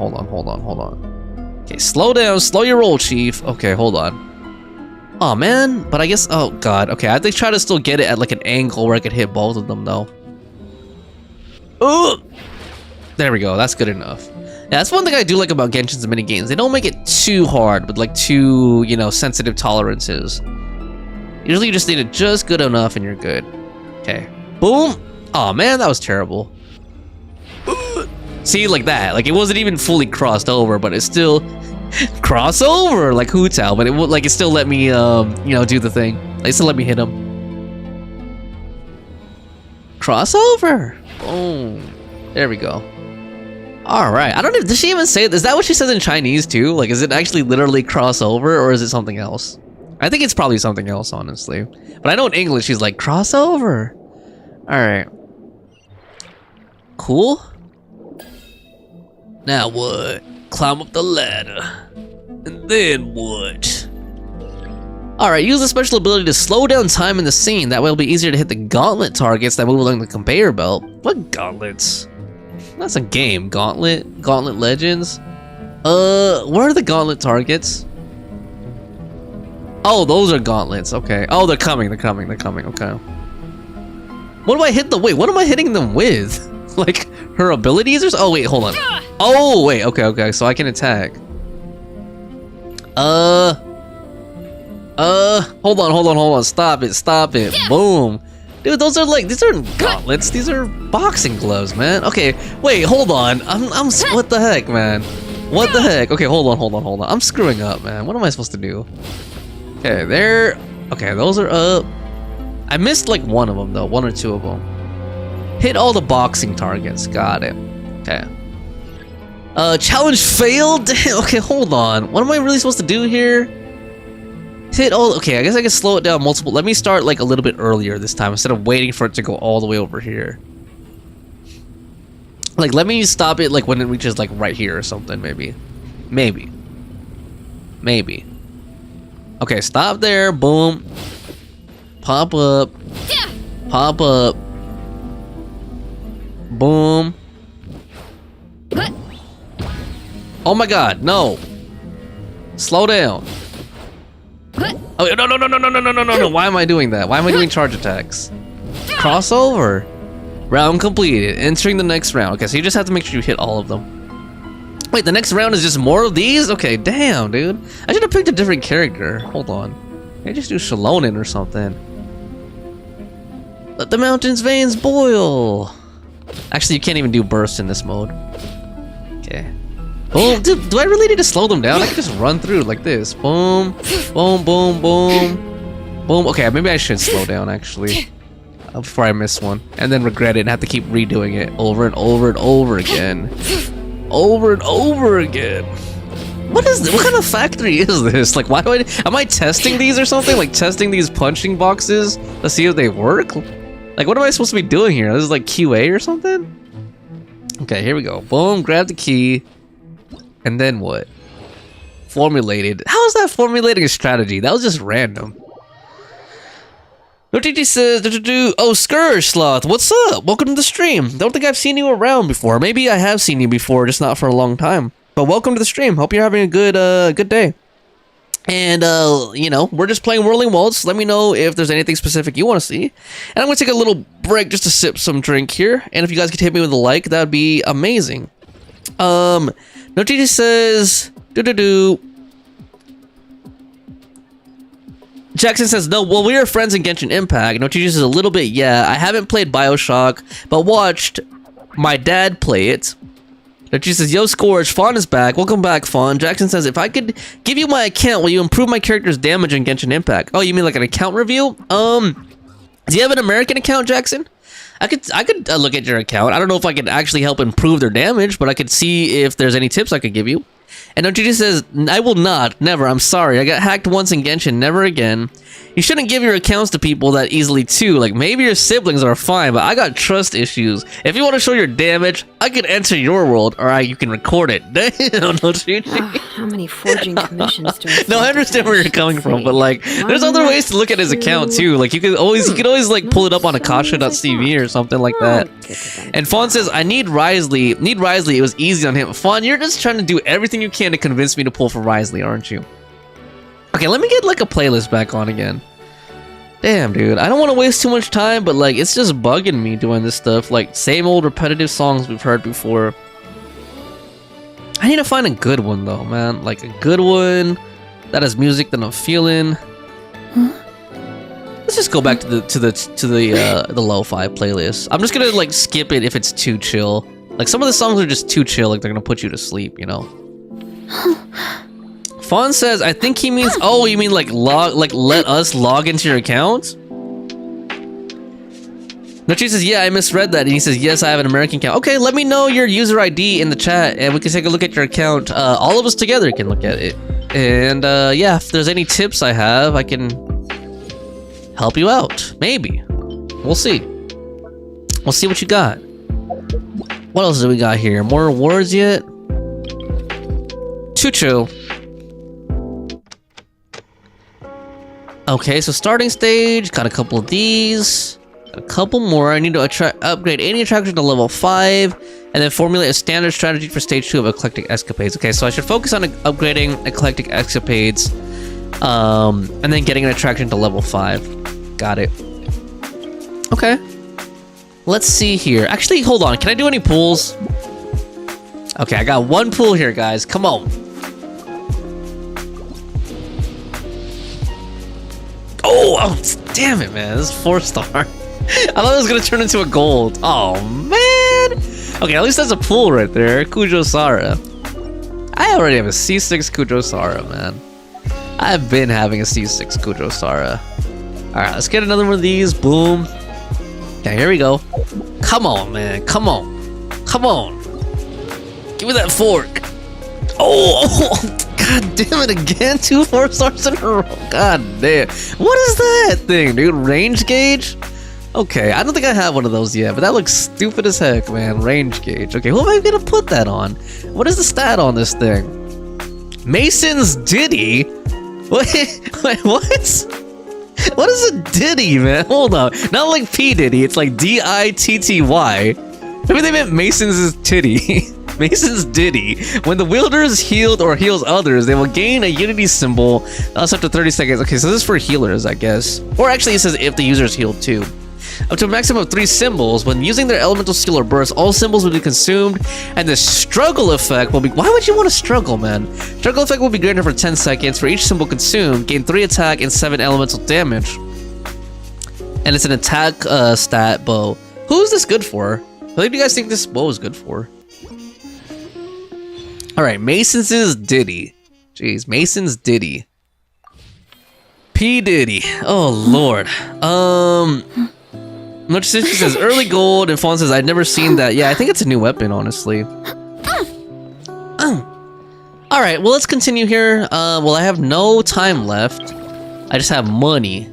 Okay, slow down. Slow your roll, Chief. Okay, hold on. Oh, man. But I guess... Oh, God. Okay, I have to try to still get it at like an angle where I could hit both of them, though. Oh! There we go. That's good enough. that's one thing I do like about Genshin's minigames. They don't make it too hard with like too, you know, sensitive tolerances. Usually you just need it just good enough and you're good. Okay. Boom. Oh man, that was terrible. See, like that. Like it wasn't even fully crossed over, but it still cross over like Hu-Tao, but it would like it still let me you know, do the thing. It still let me hit him. Crossover. Boom. There we go. Alright. I don't know. Does she even say it? Is that what she says in Chinese too? Like, is it actually literally crossover or is it something else? I think it's probably something else, honestly. But I know in English she's like, crossover. Alright. Cool. Now what? Climb up the ladder. And then what? Alright, use the special ability to slow down time in the scene. That way it'll be easier to hit the gauntlet targets that move along the conveyor belt. What gauntlets? That's a game. Gauntlet? Gauntlet Legends? Where are the gauntlet targets? Oh, those are gauntlets. Okay. Oh, they're coming. They're coming. They're coming. Okay. What do I hit them? Wait, what am I hitting them with? Like, her abilities or so? Oh, wait, hold on. Oh, wait. Okay, okay. So I can attack. Hold on. Stop it. Boom. Dude, those are like, these aren't gauntlets. These are boxing gloves, man. Okay, wait, hold on. What the heck, man? What the heck? Okay, hold on. I'm screwing up, man. What am I supposed to do? Okay, there. Okay, those are up. I missed like one of them, though. One or two of them. Hit all the boxing targets. Got it. Okay. Challenge failed? Okay, hold on. What am I really supposed to do here? Hit all. Okay, I guess I can slow it down multiple. Let me start like a little bit earlier this time instead of waiting for it to go all the way over here. Like, let me stop it like when it reaches like right here or something, maybe. Maybe. Okay, stop there. Boom. Pop up. Boom. Oh my god, no. Slow down. Oh, no. Why am I doing that? Why am I doing charge attacks? Crossover. Round completed. Entering the next round. Okay, so you just have to make sure you hit all of them. Wait, the next round is just more of these? Okay, damn, dude. I should have picked a different character. Hold on. Maybe just do Shalonin or something. Let the mountain's veins boil. Actually, you can't even do bursts in this mode. Okay. Oh, dude, do I really need to slow them down? I can just run through like this. Boom, boom, boom, boom, boom. Okay, maybe I should slow down actually before I miss one, and then regret it and have to keep redoing it over and over and over again, over and over again. What is this? What kind of factory is this? Like, why do am I testing these or something? Like testing these punching boxes to see if they work? Like, what am I supposed to be doing here? This is like QA or something? Okay, here we go. Boom, grab the key. And then what? Formulated. How is that formulating a strategy? That was just random. OTT says, oh, Scourge Sloth, what's up? Welcome to the stream. Don't think I've seen you around before. Maybe I have seen you before, just not for a long time. But welcome to the stream. Hope you're having a good day. And, you know, we're just playing Whirling Waltz. Let me know if there's anything specific you want to see. And I'm going to take a little break just to sip some drink here. And if you guys could hit me with a like, that would be amazing. Notiti says, Jackson says, no, well, we are friends in Genshin Impact. Notiti says a little bit, yeah. I haven't played Bioshock, but watched my dad play it. Notiti says, yo, Scourge, Fawn is back. Welcome back, Fawn. Jackson says, if I could give you my account, will you improve my character's damage in Genshin Impact? Oh, you mean like an account review? Do you have an American account, Jackson? I could look at your account. I don't know if I could actually help improve their damage, but I could see if there's any tips I could give you. And Nojiji says, I will not. Never. I'm sorry. I got hacked once in Genshin. Never again. You shouldn't give your accounts to people that easily, too. Like, maybe your siblings are fine, but I got trust issues. If you want to show your damage, I can enter your world, or you can record it. Damn, Nojiji. How many forging commissions do I No, I understand where you're coming from, but, like, there's other ways to look at his account, too. Like, you could always, like, pull it up on Akasha.cv or something like that. And Fawn says, I need Risley. It was easy on him. Fawn, you're just trying to do everything you can to convince me to pull for Risley, aren't you? Okay, let me get like a playlist back on again. Damn, dude. I don't want to waste too much time, but like it's just bugging me doing this stuff. Like same old repetitive songs we've heard before. I need to find a good one though, man. Like a good one that has music that I'm feeling. Let's just go back to the lo-fi playlist. I'm just gonna like skip it if it's too chill. Like some of the songs are just too chill, like they're gonna put you to sleep, you know. Fawn says, I think he means, oh, you mean like let us log into your account? Nochi says, yeah, I misread that. And he says, yes, I have an American account. Okay, let me know your user ID in the chat and we can take a look at your account. All of us together can look at it. And yeah, if there's any tips I have, I can help you out. Maybe. We'll see. We'll see what you got. What else do we got here? More rewards yet? Too chill. Okay, so starting stage, got a couple of these. A couple more. I need to upgrade any attraction to level 5 and then formulate a standard strategy for stage 2 of Eclectic Escapades. Okay, so I should focus on upgrading Eclectic Escapades and then getting an attraction to level 5. Got it. Okay. Let's see here. Actually, hold on. Can I do any pulls? Okay, I got one pull here, guys. Come on. Oh, damn it, man. This is 4-star. I thought it was gonna turn into a gold. Oh, man. Okay, at least that's a pull right there. Kujosara. I already have a C6 Kujosara, man. I've been having a C6 Kujosara. Alright, let's get another one of these. Boom. Okay, here we go. Come on, man. Come on. Come on. Give me that fork. Oh, god damn it again. 2 4-stars in a row. God damn. What is that thing, dude? Range gauge? Okay, I don't think I have one of those yet, but that looks stupid as heck, man. Range gauge. Okay, who am I gonna put that on? What is the stat on this thing? Mason's Ditty? Wait, what? What is a Ditty, man? Hold on. Not like P. Diddy, it's like D-I-T-T-Y. Maybe they meant Mason's Titty. Mason's Ditty. When the wielder is healed or heals others, they will gain a unity symbol. That's up to 30 seconds. Okay, so this is for healers, I guess. Or actually, it says if the user is healed too. Up to a maximum of 3 symbols. When using their elemental skill or burst, all symbols will be consumed, and the struggle effect will be... Why would you want to struggle, man? Struggle effect will be granted for 10 seconds. For each symbol consumed, gain 3 attack and 7 elemental damage. And it's an attack stat bow. Who is this good for? What do you guys think this bow is good for? Alright, Mason's Ditty. Jeez, Mason's Ditty. P. Diddy. Oh, Lord. Much since she says early gold, and Fawn says I've never seen that. Yeah, I think it's a new weapon, honestly. Alright, well, let's continue here. Well, I have no time left. I just have money.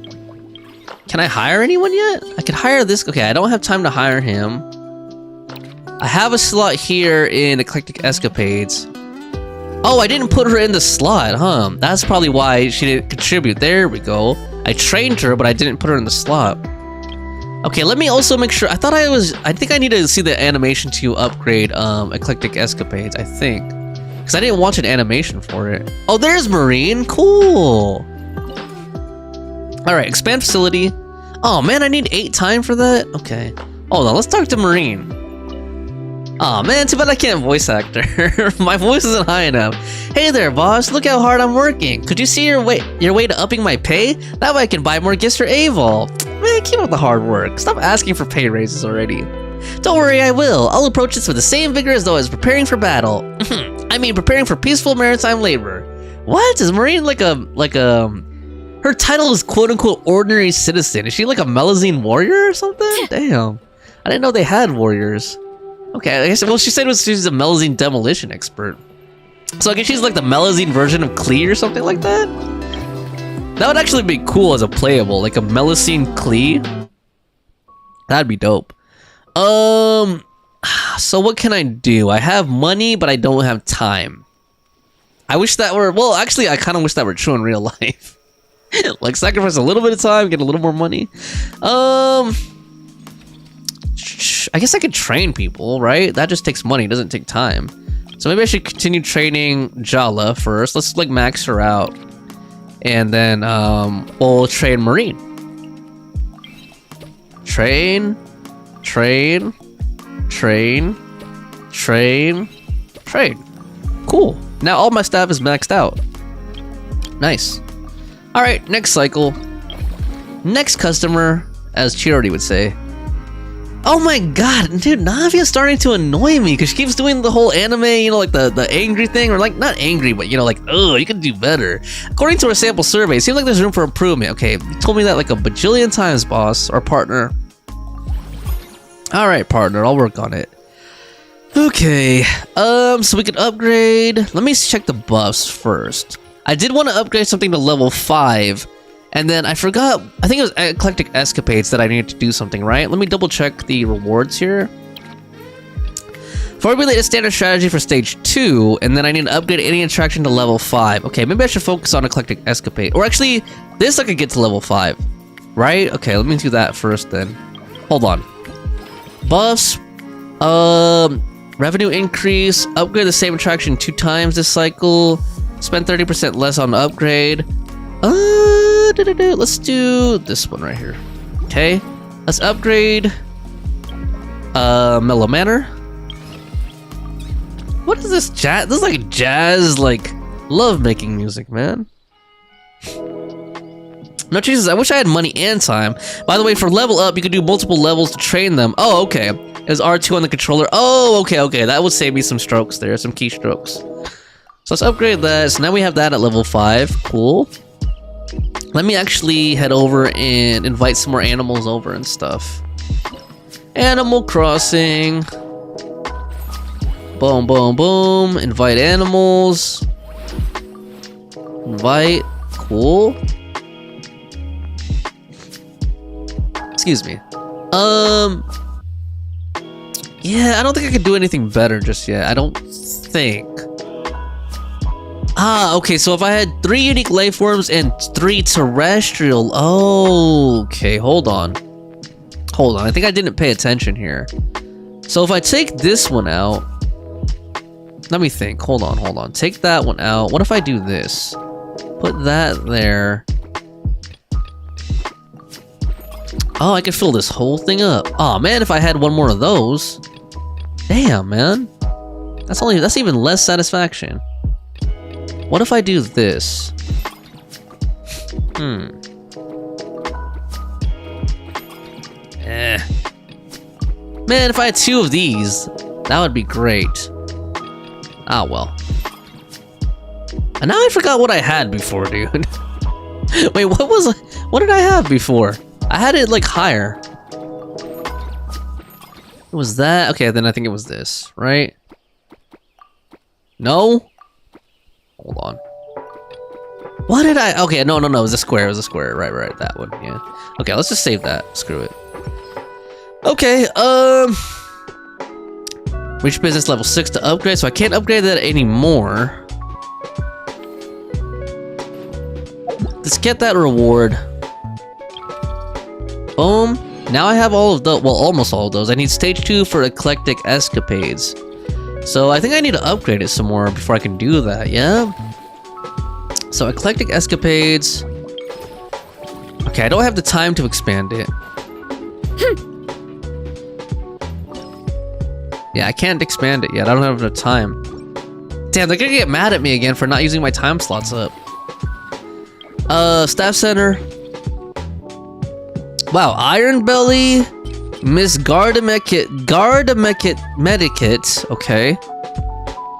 Can I hire anyone yet? I could hire this. Okay, I don't have time to hire him. I have a slot here in Eclectic Escapades. Oh, I didn't put her in the slot, huh? That's probably why she didn't contribute. There we go. I trained her, but I didn't put her in the slot. Okay, let me also make sure. I think I need to see the animation to upgrade Eclectic Escapades, I think. Because I didn't watch an animation for it. Oh, there's Marine. Cool. Alright, expand facility. Oh, man, I need 8 time for that? Okay. Hold on, let's talk to Marine. Aw, man, too bad I can't voice act her. My voice isn't high enough. Hey there, boss. Look how hard I'm working. Could you see your way to upping my pay? That way I can buy more gifts for Avol. Man, keep up the hard work. Stop asking for pay raises already. Don't worry, I will. I'll approach this with the same vigor as though I was preparing for battle. I mean, preparing for peaceful maritime labor. What? Is Marine like a... Her title is quote-unquote ordinary citizen. Is she like a Melazine warrior or something? Damn. I didn't know they had warriors. Okay, I guess, well, she said she's a Melazine demolition expert. So I guess she's like the Melazine version of Klee or something like that? That would actually be cool as a playable, like a Melazine Klee. That'd be dope. So what can I do? I have money, but I don't have time. I wish that were, well, actually, I kind of wish that were true in real life. Like, sacrifice a little bit of time, get a little more money. I guess I could train people, right? That just takes money, it doesn't take time. So maybe I should continue training Jala first. Let's like max her out. And then we'll train Marine. Train. Cool. Now all my staff is maxed out. Nice. Alright, next cycle. Next customer, as Charity would say. Oh my god, dude, Navia's starting to annoy me because she keeps doing the whole anime, you know, like the angry thing, or like not angry, but you know, like, oh, you can do better. According to our sample survey, it seems like there's room for improvement. Okay, you told me that like a bajillion times, boss, or partner. Alright, partner, I'll work on it. Okay, so we can upgrade. Let me check the buffs first. I did want to upgrade something to level 5. And then I forgot, I think it was Eclectic Escapades that I needed to do something, right? Let me double check the rewards here. Formulate a standard strategy for stage 2, and then I need to upgrade any attraction to level 5. Okay, maybe I should focus on Eclectic Escapade. Or actually, this I could get to level 5, right? Okay, let me do that first then. Hold on. Buffs, revenue increase, upgrade the same attraction 2 times this cycle, spend 30% less on the upgrade. Let's do this one right here. Okay, let's upgrade Mellow Manor. What is this jazz? This is like jazz, like love making music, man. No, Jesus, I wish I had money and time. By the way, for level up, you could do multiple levels to train them. Oh, okay. It was R2 on the controller. Oh, okay. That would save me some strokes there, some keystrokes. So let's upgrade that. So now we have that at level 5. Cool. Let me actually head over and invite some more animals over and stuff. Animal Crossing. Boom, boom, boom. Invite animals. Invite. Cool. Excuse me. Yeah, I don't think I could do anything better just yet. I don't think. Ah, okay, so if I had 3 unique life forms and 3 terrestrial... Oh, okay, hold on. I think I didn't pay attention here. So if I take this one out... Let me think. Hold on. Take that one out. What if I do this? Put that there. Oh, I could fill this whole thing up. Oh man, if I had one more of those. Damn, man. That's even less satisfaction. What if I do this? Man, if I had 2 of these, that would be great. Ah, well. And now I forgot what I had before, dude. Wait, what did I have before? I had it like higher. It was that? Okay, then I think it was this, right? No? Hold on. What did I... Okay, no, it was a square. Right, that one, yeah. Okay, let's just save that. Screw it. Okay, reach business level 6 to upgrade, so I can't upgrade that anymore. Let's get that reward. Boom. Now I have all of the... Well, almost all of those. I need stage 2 for Eclectic Escapades. So I think I need to upgrade it some more before I can do that, yeah? So Eclectic Escapades... Okay, I don't have the time to expand it. Yeah, I can't expand it yet. I don't have enough time. Damn, they're gonna get mad at me again for not using my time slots up. Staff Center. Wow, Iron Belly, Miss Gardamekit, okay.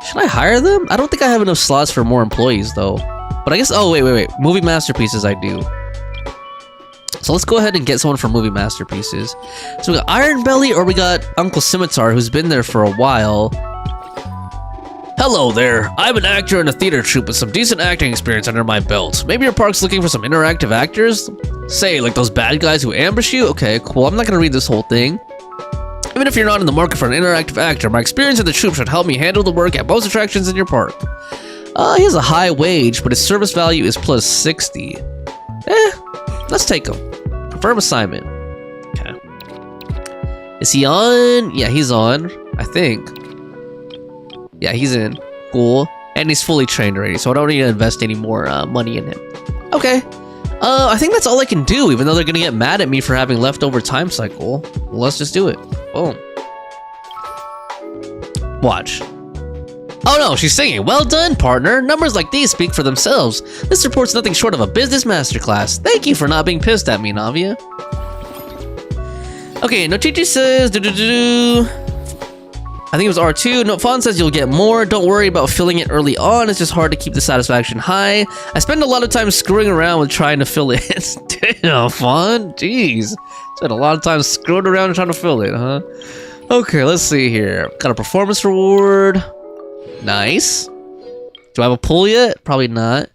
Should I hire them? I don't think I have enough slots for more employees though. But I guess, oh wait, movie masterpieces I do. So let's go ahead and get someone for movie masterpieces. So we got Iron Belly, or we got Uncle Scimitar, who's been there for a while. Hello there, I'm an actor in a theater troupe with some decent acting experience under my belt. Maybe your park's looking for some interactive actors? Say, like those bad guys who ambush you? Okay, cool, I'm not gonna read this whole thing. Even if you're not in the market for an interactive actor, my experience in the troupe should help me handle the work at most attractions in your park. He has a high wage, but his service value is plus 60. Let's take him. Confirm assignment. Okay. Is he on? Yeah, he's on, I think. Yeah, he's in. Cool. And he's fully trained already, so I don't need to invest any more money in him. Okay. I think that's all I can do, even though they're gonna get mad at me for having leftover time cycle. Well, let's just do it. Boom. Watch. Oh no, she's singing. Well done, partner. Numbers like these speak for themselves. This report's nothing short of a business masterclass. Thank you for not being pissed at me, Navia. Okay, Nochichi says, I think it was R2. No, Fawn says you'll get more. Don't worry about filling it early on. It's just hard to keep the satisfaction high. I spend a lot of time screwing around with trying to fill it. Damn, Fawn. Jeez. Spend a lot of time screwing around trying to fill it, huh? Okay, let's see here. Got a performance reward. Nice. Do I have a pull yet? Probably not.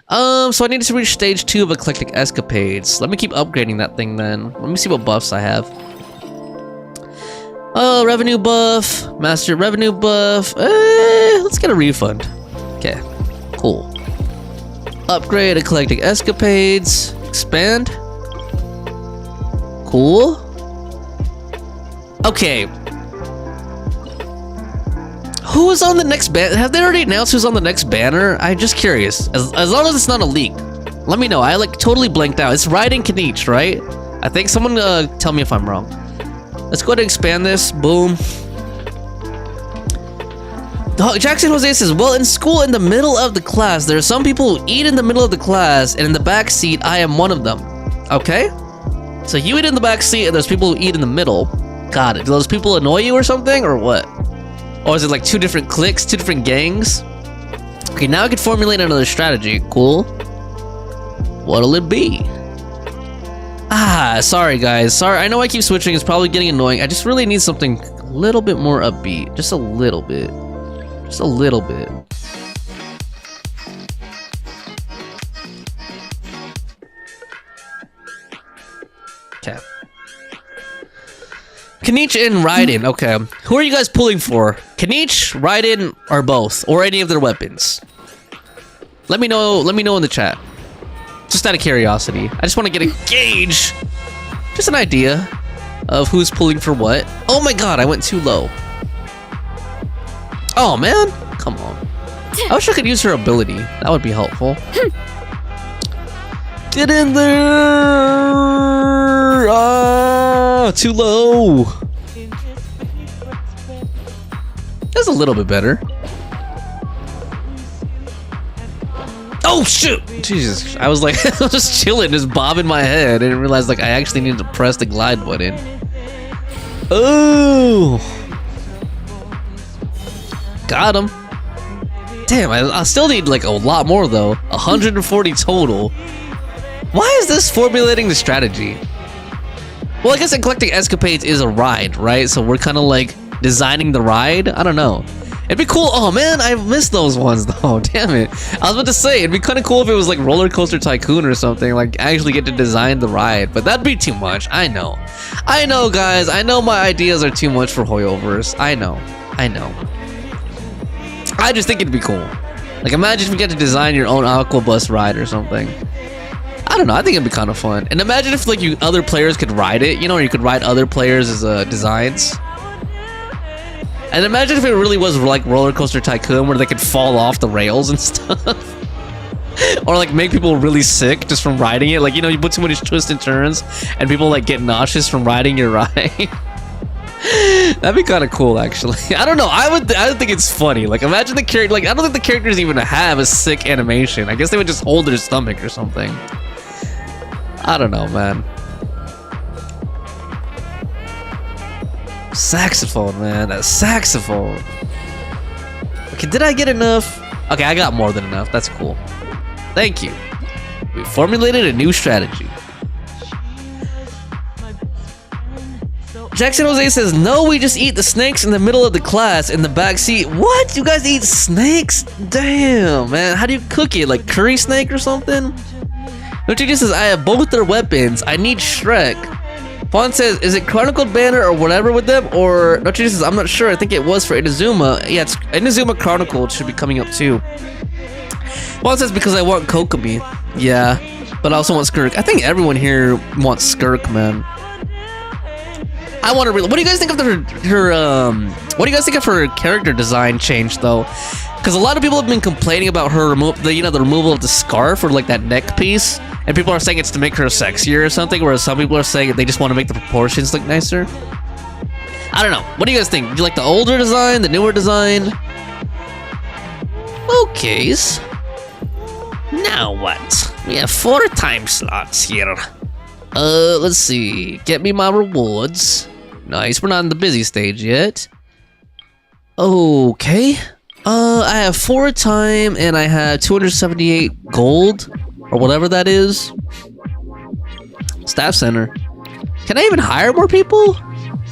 So I need to reach stage 2 of Eclectic Escapades. Let me keep upgrading that thing then. Let me see what buffs I have. Revenue buff, master revenue buff. Let's get a refund. Okay, cool. Upgrade Eclectic Escapades. Expand. Cool. Okay. Who is on the next banner? Have they already announced who's on the next banner? I'm just curious. As long as it's not a leak, let me know. I like totally blanked out. It's Raiden Kanich, right? I think someone tell me if I'm wrong. Let's go ahead and expand this. Boom. Jackson Jose says, well, in school, in the middle of the class, there are some people who eat in the middle of the class, and in the back seat, I am one of them. Okay? So you eat in the back seat, and there's people who eat in the middle. Got it. Do those people annoy you or something, or what? Or is it like 2 different cliques, 2 different gangs? Okay, now I can formulate another strategy. Cool. What'll it be? Ah, sorry guys. Sorry, I know I keep switching. It's probably getting annoying. I just really need something a little bit more upbeat. Just a little bit. Just a little bit. Okay. Kanich and Raiden. Okay. Who are you guys pulling for? Kanich, Raiden, or both? Or any of their weapons? Let me know in the chat. Just out of curiosity. I just want to get a gauge. Just an idea of who's pulling for what. Oh my god, I went too low. Oh man, come on. I wish I could use her ability. That would be helpful. Get in there! Ah, too low. That's a little bit better. Oh shoot! Jesus, I was like, I was just chilling, just bobbing my head. I didn't realize like I actually needed to press the glide button. Oh! Got him. Damn, I still need like a lot more though. 140 total. Why is this formulating the strategy? Well, I guess Eclectic Escapades is a ride, right? So we're kind of like designing the ride. I don't know. It'd be cool. Oh man, I missed those ones though. Damn it. I was about to say, it'd be kind of cool if it was like Roller Coaster Tycoon or something. Like actually get to design the ride. But that'd be too much. I know. I know, guys. I know my ideas are too much for Hoyoverse. I know. I know. I just think it'd be cool. Like imagine if you get to design your own Aquabus ride or something. I don't know. I think it'd be kind of fun. And imagine if like other players could ride it. You know, or you could ride other players' designs. And imagine if it really was like Roller Coaster Tycoon where they could fall off the rails and stuff. Or like make people really sick just from riding it. Like, you know, you put too many twists and turns and people like get nauseous from riding your ride. That'd be kind of cool, actually. I don't know. I would think it's funny. Like, imagine the character. Like, I don't think the characters even have a sick animation. I guess they would just hold their stomach or something. I don't know, man. Saxophone, man. That saxophone. Okay, did I get enough? Okay, I got more than enough. That's cool. Thank you. We formulated a new strategy. Jackson Jose says, no, we just eat the snakes in the middle of the class in the back seat. What? You guys eat snakes? Damn, man. How do you cook it? Like curry snake or something? Nochichi says, I have both their weapons. I need Shrek. Fawn says, is it Chronicled Banner or whatever with them? Or Nochichi says, I'm not sure. I think it was for Inazuma. Yeah, it's Inazuma Chronicled should be coming up too. Fawn says, because I want Kokomi. Yeah, but I also want Skirk. I think everyone here wants Skirk, man. I want to really. What do you guys think of her? What do you guys think of her character design change though? Because a lot of people have been complaining about her the removal of the scarf or like that neck piece, and people are saying it's to make her sexier or something. Whereas some people are saying they just want to make the proportions look nicer. I don't know. What do you guys think? Do you like the older design, the newer design? Okays. Now what? We have 4 time slots here. Let's see. Get me my rewards. Nice, we're not in the busy stage yet. Okay. I have 4 time and I have 278 gold. Or whatever that is. Staff center. Can I even hire more people?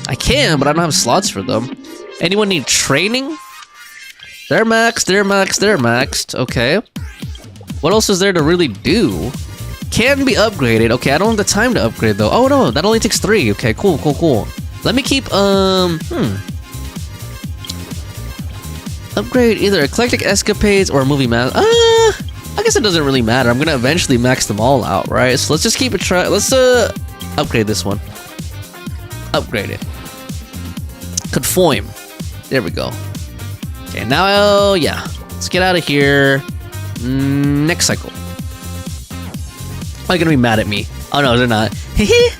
I can, but I don't have slots for them. Anyone need training? They're maxed, they're maxed, they're maxed. Okay. What else is there to really do? Can be upgraded. Okay, I don't have the time to upgrade though. Oh no, that only takes 3. Okay, cool, cool, cool. Let me keep, upgrade either Eclectic Escapades or Movie Mask. I guess it doesn't really matter. I'm gonna eventually max them all out, right? So let's just keep it let's upgrade this one. Upgrade it. Conform. There we go. Okay, now, yeah. Let's get out of here. Next cycle. Are you gonna be mad at me? Oh no, they're not.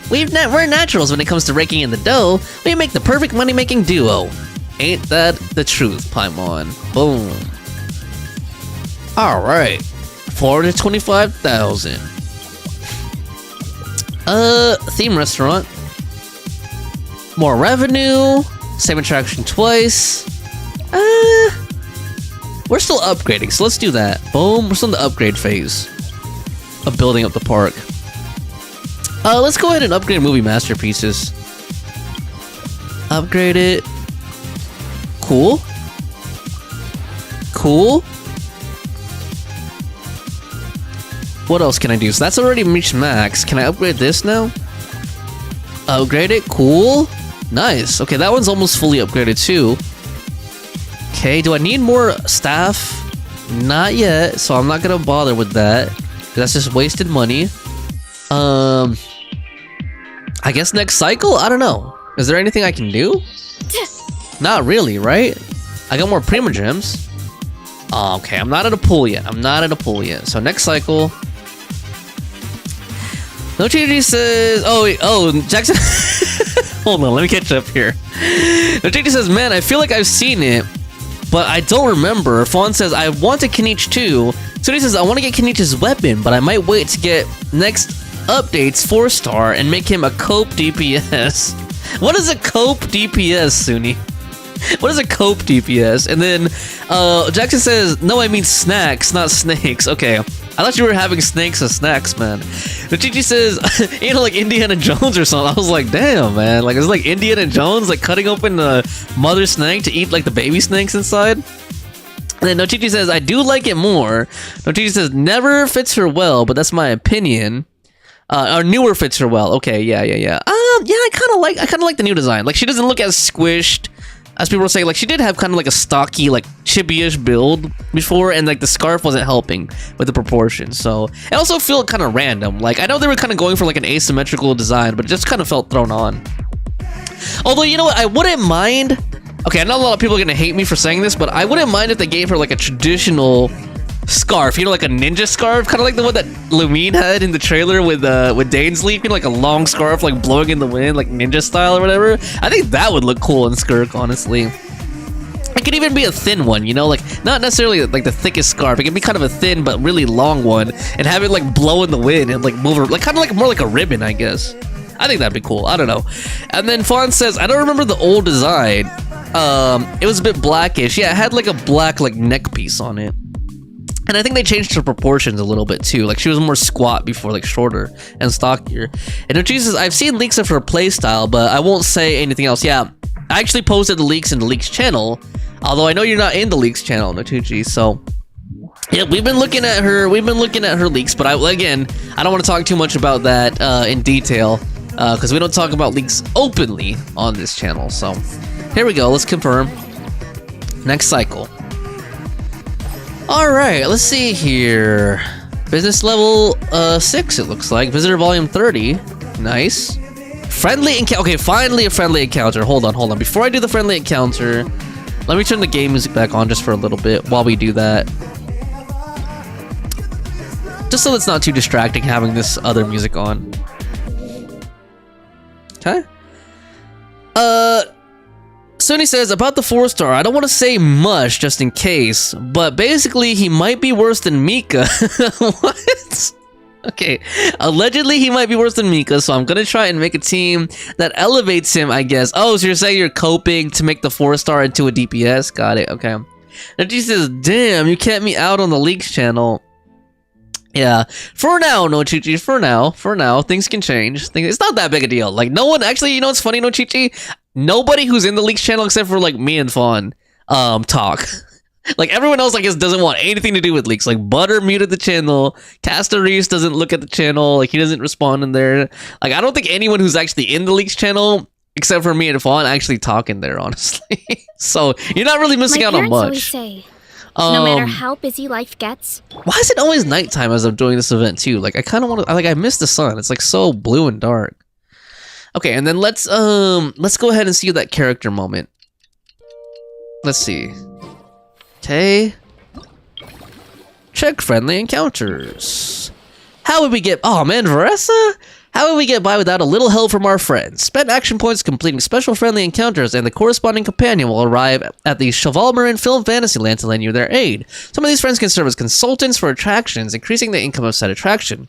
We're naturals when it comes to raking in the dough. We make the perfect money-making duo. Ain't that the truth, Paimon? Boom. Alright. 425,000. Theme restaurant. More revenue. Same attraction twice. We're still upgrading, so let's do that. Boom, we're still in the upgrade phase of building up the park. Let's go ahead and upgrade movie masterpieces. Upgrade it. Cool. Cool. What else can I do? So that's already reached max. Can I upgrade this now? Upgrade it. Cool. Nice. Okay, that one's almost fully upgraded too. Okay, do I need more staff? Not yet, so I'm not gonna bother with that. That's just wasted money. I guess next cycle? I don't know. Is there anything I can do? Not really, right? I got more Prima Gems. Oh, okay, I'm not at a pool yet. I'm not at a pool yet. So next cycle. No TG says... Oh, Jackson... Hold on, let me catch up here. No TG says, man, I feel like I've seen it, but I don't remember. Fawn says, I want a Kinich too. So he says, I want to get Kinich's weapon, but I might wait to get next updates 4-star and make him a cope DPS. What is a cope DPS, Suni? What is a cope DPS? And then Jackson says, no, I mean snacks, not snakes. Okay, I thought you were having snakes as snacks, man. But Gigi says, you know, like Indiana Jones or something. I was like, damn, man. Like, it's like Indiana Jones, like cutting open the mother snake to eat like the baby snakes inside. And then Nochichi says, I do like it more. Nochichi says, never fits her well, but that's my opinion. Or newer fits her well. Okay, yeah. Yeah, I kind of like the new design. Like, she doesn't look as squished as people were saying. Like, she did have kind of like a stocky, like chibi-ish build before, and like the scarf wasn't helping with the proportions. So it also felt kind of random. Like, I know they were kind of going for like an asymmetrical design, but it just kind of felt thrown on. Although, you know what, I wouldn't mind. Okay, I know a lot of people are gonna hate me for saying this, but I wouldn't mind if they gave her like a traditional scarf, you know, like a ninja scarf, kind of like the one that Lumine had in the trailer with Dane's Leaf, you know, like a long scarf, like blowing in the wind, like ninja style or whatever. I think that would look cool in Skirk, honestly. It could even be a thin one, you know, like not necessarily like the thickest scarf. It can be kind of a thin but really long one, and have it like blow in the wind and like move her, like kind of like more like a ribbon, I guess. I think that'd be cool. I don't know. And then Fawn says, I don't remember the old design. It was a bit blackish. Yeah, it had like a black like neck piece on it. And I think they changed her proportions a little bit too. Like, she was more squat before, like shorter and stockier. And Nochi says, I've seen leaks of her playstyle, but I won't say anything else. Yeah, I actually posted the leaks in the leaks channel. Although I know you're not in the leaks channel, Notuchi. So yeah, we've been looking at her leaks, but I don't want to talk too much about that in detail. Because we don't talk about leaks openly on this channel. So here we go, let's confirm. Next cycle. Alright, let's see here. Business level 6, it looks like. Visitor volume 30. Nice. Friendly encounter. Okay, finally a friendly encounter. Hold on. Before I do the friendly encounter, let me turn the game music back on just for a little bit while we do that. Just so it's not too distracting having this other music on. Okay. Sunny says, about the 4-star, I don't want to say much just in case, but basically he might be worse than Mika. What? Okay, allegedly he might be worse than Mika, so I'm gonna try and make a team that elevates him, I guess. Oh, so you're saying you're coping to make the 4-star into a DPS? Got it, okay. Now she says, damn, you kept me out on the leaks channel. Yeah, for now, No Chichi, for now, things can change. It's not that big a deal. Like, no one, actually, you know what's funny, No Chichi? Nobody who's in the leaks channel except for, like, me and Fawn, talk. Like, everyone else, I guess, doesn't want anything to do with leaks. Like, Butter muted the channel, Castor Reese doesn't look at the channel, like, he doesn't respond in there. Like, I don't think anyone who's actually in the leaks channell, except for me and Fawn, actually talk in there, honestly. So, you're not really missing out on much. Always say, no matter how busy life gets. Why is it always nighttime as I'm doing this event too? Like I kind of want to, like I miss the sun. It's like so blue and dark. Okay, and then let's go ahead and see that character moment. Let's see. Okay. Check friendly encounters. How would we get? Oh man, Varessa. How would we get by without a little help from our friends? Spend action points completing special friendly encounters, and the corresponding companion will arrive at the Cheval Marin Film Fantasyland to lend you their aid. Some of these friends can serve as consultants for attractions, increasing the income of said attraction.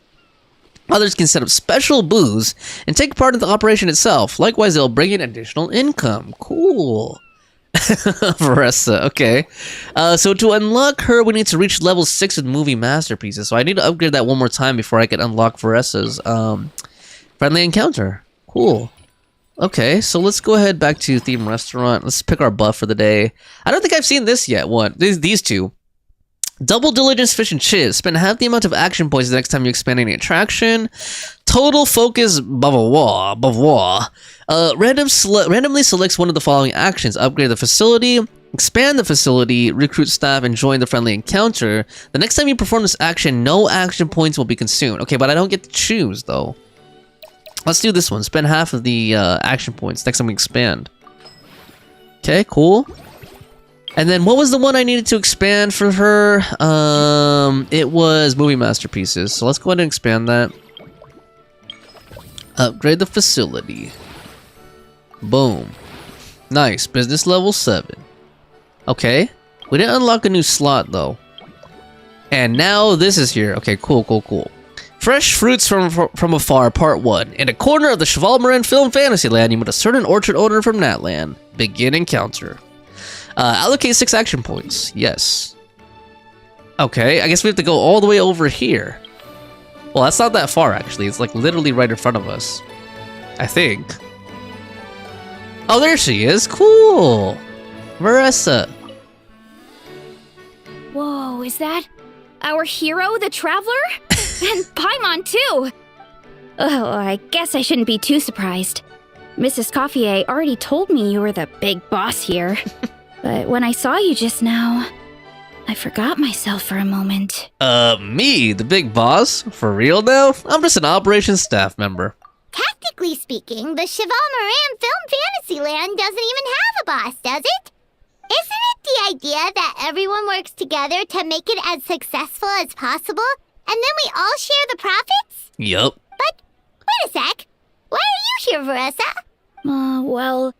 Others can set up special booths and take part in the operation itself. Likewise, they'll bring in additional income. Cool. Varessa, okay. So to unlock her, we need to reach level 6 with movie masterpieces. So I need to upgrade that one more time before I can unlock Varessa's friendly encounter. Cool. Okay, so let's go ahead back to Theme Restaurant. Let's pick our buff for the day. I don't think I've seen this yet. What? These two. Double Diligence Fish and Chips. Spend half the amount of action points the next time you expand any attraction. Total Focus Bavarois. Randomly selects one of the following actions. Upgrade the facility, expand the facility, recruit staff, and join the friendly encounter. The next time you perform this action, no action points will be consumed. Okay, but I don't get to choose, though. Let's do this one. Spend half of the action points next time we expand. Okay, cool. And then what was the one I needed to expand for her? It was Movie Masterpieces. So let's go ahead and expand that. Upgrade the facility. Boom. Nice. Business level 7. Okay. We didn't unlock a new slot, though. And now this is here. Okay, cool. Fresh Fruits from Afar, Part 1. In a corner of the Cheval Marin Film Fantasyland, you meet a certain orchard owner from Natland. Begin encounter. Allocate 6 action points. Yes. Okay, I guess we have to go all the way over here. Well, that's not that far, actually. It's like literally right in front of us. I think. Oh, there she is. Cool. Marissa. Whoa, is that our hero, the Traveler? And Paimon, too! Oh, I guess I shouldn't be too surprised. Mrs. Coiffier already told me you were the big boss here. But when I saw you just now, I forgot myself for a moment. Me, the big boss? For real now? I'm just an operations staff member. Tactically speaking, the Cheval Marin Film Fantasyland doesn't even have a boss, does it? Isn't it the idea that everyone works together to make it as successful as possible, and then we all share the profits? Yup. But, wait a sec. Why are you here, Varessa? Well,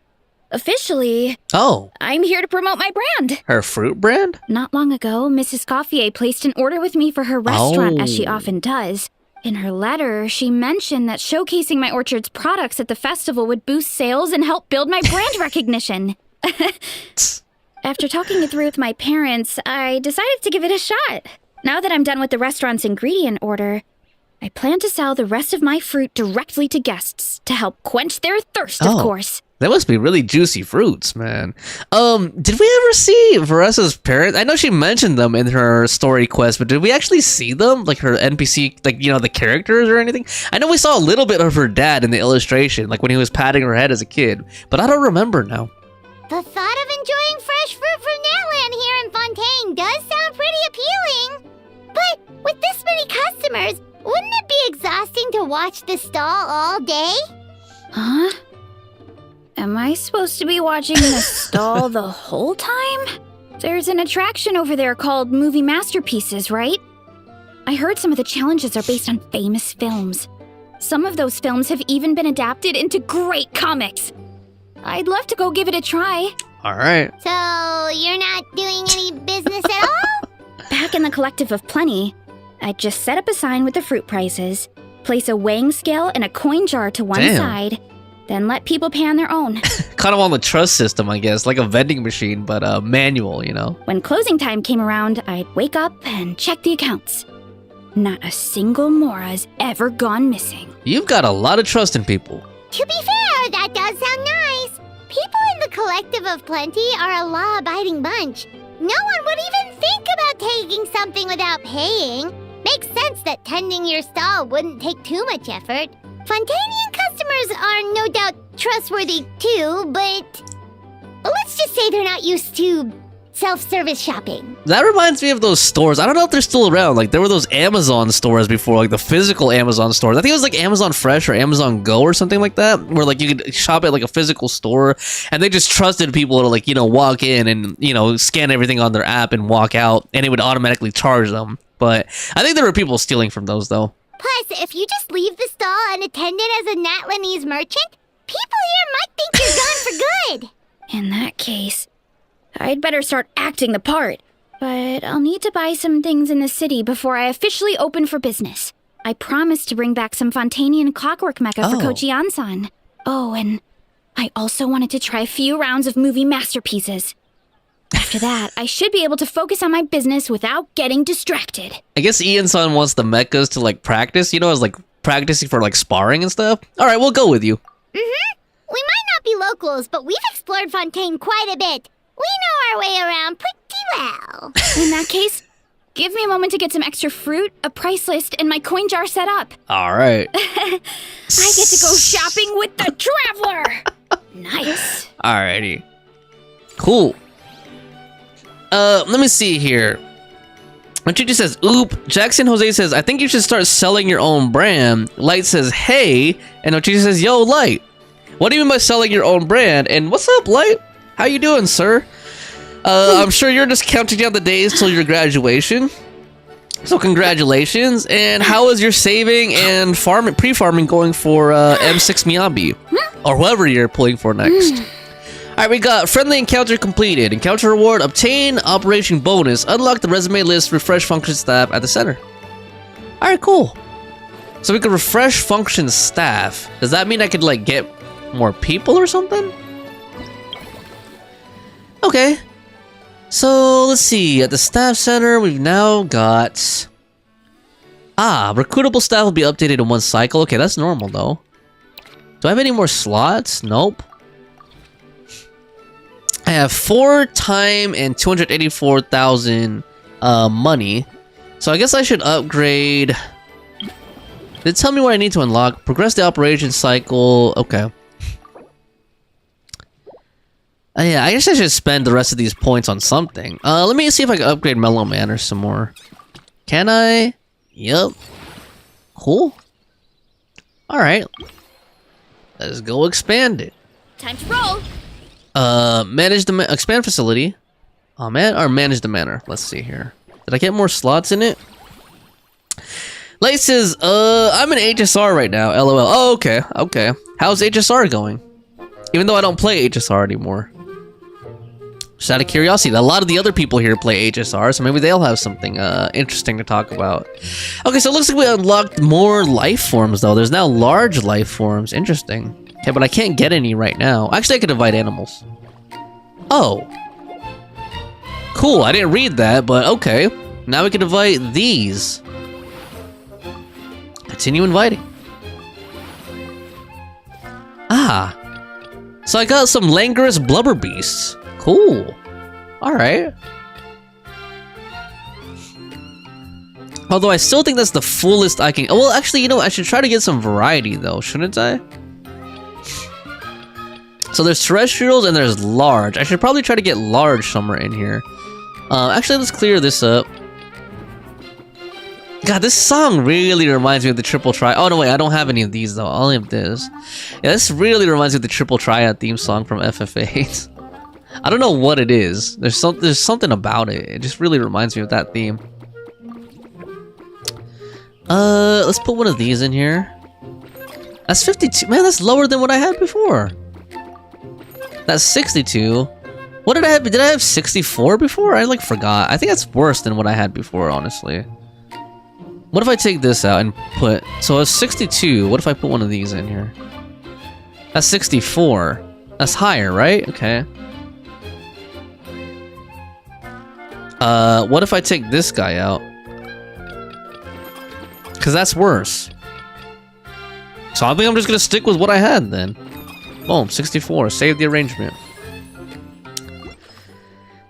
officially... Oh. I'm here to promote my brand. Her fruit brand? Not long ago, Mrs. Coiffier placed an order with me for her restaurant, as she often does. In her letter, she mentioned that showcasing my orchard's products at the festival would boost sales and help build my brand recognition. After talking it through with my parents, I decided to give it a shot. Now that I'm done with the restaurant's ingredient order, I plan to sell the rest of my fruit directly to guests to help quench their thirst, of course. That must be really juicy fruits, man. Did we ever see Varessa's parents? I know she mentioned them in her story quest, but did we actually see them? Like her NPC, like, you know, the characters or anything? I know we saw a little bit of her dad in the illustration, like when he was patting her head as a kid, but I don't remember now. The thought of enjoying fresh fruit from Natland here in Fontaine does sound pretty appealing. But with this many customers, wouldn't it be exhausting to watch the stall all day? Huh? Am I supposed to be watching the stall the whole time? There's an attraction over there called Movie Masterpieces, right? I heard some of the challenges are based on famous films. Some of those films have even been adapted into great comics. I'd love to go give it a try. All right. So, you're not doing any business at all? Back in the Collective of Plenty, I'd just set up a sign with the fruit prices, place a weighing scale and a coin jar to one Damn. side, then let people pay on their own. Kind of on the trust system, I guess, like a vending machine, but manual, you know? When closing time came around, I'd wake up and check the accounts. Not a single Mora's ever gone missing. You've got a lot of trust in people. To be fair, that does sound nice. People in the Collective of Plenty are a law-abiding bunch. No one would even think about taking something without paying. Makes sense that tending your stall wouldn't take too much effort. Fontanian customers are no doubt trustworthy too, but let's just say they're not used to self-service shopping. That reminds me of those stores. I don't know if they're still around. Like, there were those Amazon stores before, like the physical Amazon stores. I think it was like Amazon Fresh or Amazon Go or something like that, where like you could shop at like a physical store, and they just trusted people to like, you know, walk in and, you know, scan everything on their app and walk out, and it would automatically charge them. But I think there were people stealing from those, though. Plus, if you just leave the stall unattended as a Natlanese merchant, people here might think you're gone for good. In that case, I'd better start acting the part. But I'll need to buy some things in the city before I officially open for business. I promised to bring back some Fontanian clockwork mecha for Kochi-an-san. Oh, and I also wanted to try a few rounds of movie masterpieces. After that, I should be able to focus on my business without getting distracted. I guess Ian-san wants the mechas to like practice, you know, as like practicing for like sparring and stuff. All right, we'll go with you. Mm-hmm. We might not be locals, but we've explored Fontaine quite a bit. We know our way around pretty well. In that case, give me a moment to get some extra fruit, a price list, and my coin jar set up. All right. I get to go shopping with the traveler. Nice. Alrighty. Cool. Let me see here. Chichi says, oop. Jackson Jose says, I think you should start selling your own brand. Light says, hey. And Chichi says, yo, Light. What do you mean by selling your own brand? And what's up, Light? How you doing, sir? I'm sure you're just counting down the days till your graduation. So congratulations. And how is your saving and farming, pre-farming going for M6 Miyabi? Or whoever you're pulling for next. Alright, we got friendly encounter completed. Encounter reward, obtain operation bonus. Unlock the resume list, refresh function staff at the center. Alright, cool. So we can refresh function staff. Does that mean I could like get more people or something? Okay. So let's see. At the staff center, we've now got... recruitable staff will be updated in one cycle. Okay, that's normal though. Do I have any more slots? Nope. I have 4 time and 284,000 money. So I guess I should upgrade. They tell me what I need to unlock. Progress the operation cycle. Okay. Yeah, I guess I should spend the rest of these points on something. Let me see if I can upgrade Mellow Manor some more. Can I? Yep. Cool. Alright. Let's go expand it. Time to roll. Manage the expand facility. Oh man, or manage the manor. Let's see here. Did I get more slots in it? Light says, I'm in HSR right now. LOL. Oh, okay. Okay. How's HSR going? Even though I don't play HSR anymore. Just out of curiosity, a lot of the other people here play HSR, so maybe they'll have something interesting to talk about. Okay, so it looks like we unlocked more life forms, though. There's now large life forms. Interesting. Okay, but I can't get any right now. Actually, I could invite animals. Oh. Cool, I didn't read that, but okay. Now we can invite these. Continue inviting. Ah. So I got some languorous blubber beasts. Cool. Alright. Although I still think that's the fullest I can... Well, actually, you know, I should try to get some variety, though, shouldn't I? So there's terrestrials and there's large. I should probably try to get large somewhere in here. Actually, let's clear this up. God, this song really reminds me of the Triple Tri... Oh, no, wait, I don't have any of these, though. I only have this. Yeah, this really reminds me of the Triple Triad theme song from FF8. I don't know what it is. There's something about it. It just really reminds me of that theme. Let's put one of these in here. That's 52. Man, that's lower than what I had before. That's 62. What did I have? Did I have 64 before? I like forgot. I think that's worse than what I had before, honestly. What if I take this out and put... So it's 62. What if I put one of these in here? That's 64. That's higher, right? Okay. What if I take this guy out? Because that's worse. So I think I'm just going to stick with what I had then. Boom, 64. Save the arrangement.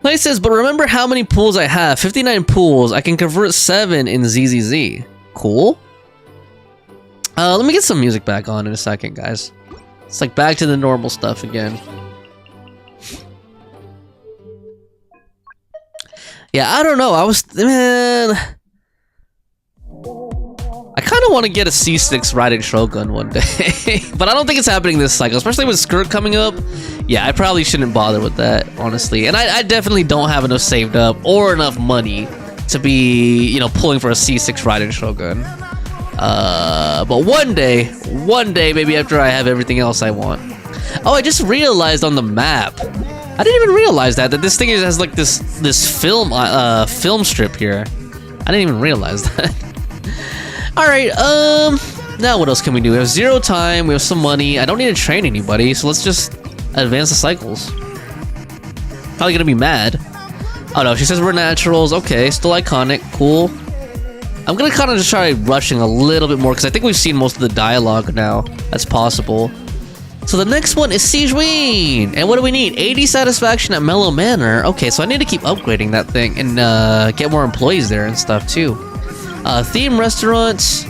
Like it says, but remember how many pools I have. 59 pools. I can convert 7 in ZZZ. Cool. Let me get some music back on in a second, guys. It's like back to the normal stuff again. Yeah, I don't know. Man, I kind of want to get a C6 riding Shogun one day. But I don't think it's happening this cycle, especially with Skirt coming up. Yeah, I probably shouldn't bother with that, honestly. And I definitely don't have enough saved up or enough money to be, you know, pulling for a C6 riding Shogun. But one day, maybe after I have everything else I want. Oh, I just realized on the map. I didn't even realize that this thing has like this film strip here. I didn't even realize that. All right, now what else can we do? We have 0 time, we have some money. I don't need to train anybody, so let's just advance the cycles. Probably gonna be mad. Oh no, she says we're naturals. Okay, still iconic, cool. I'm gonna kind of just try rushing a little bit more because I think we've seen most of the dialogue now. That's possible. So the next one is Sijuin, and what do we need? 80 satisfaction at Mellow Manor. Okay, so I need to keep upgrading that thing and get more employees there and stuff too. Theme restaurants.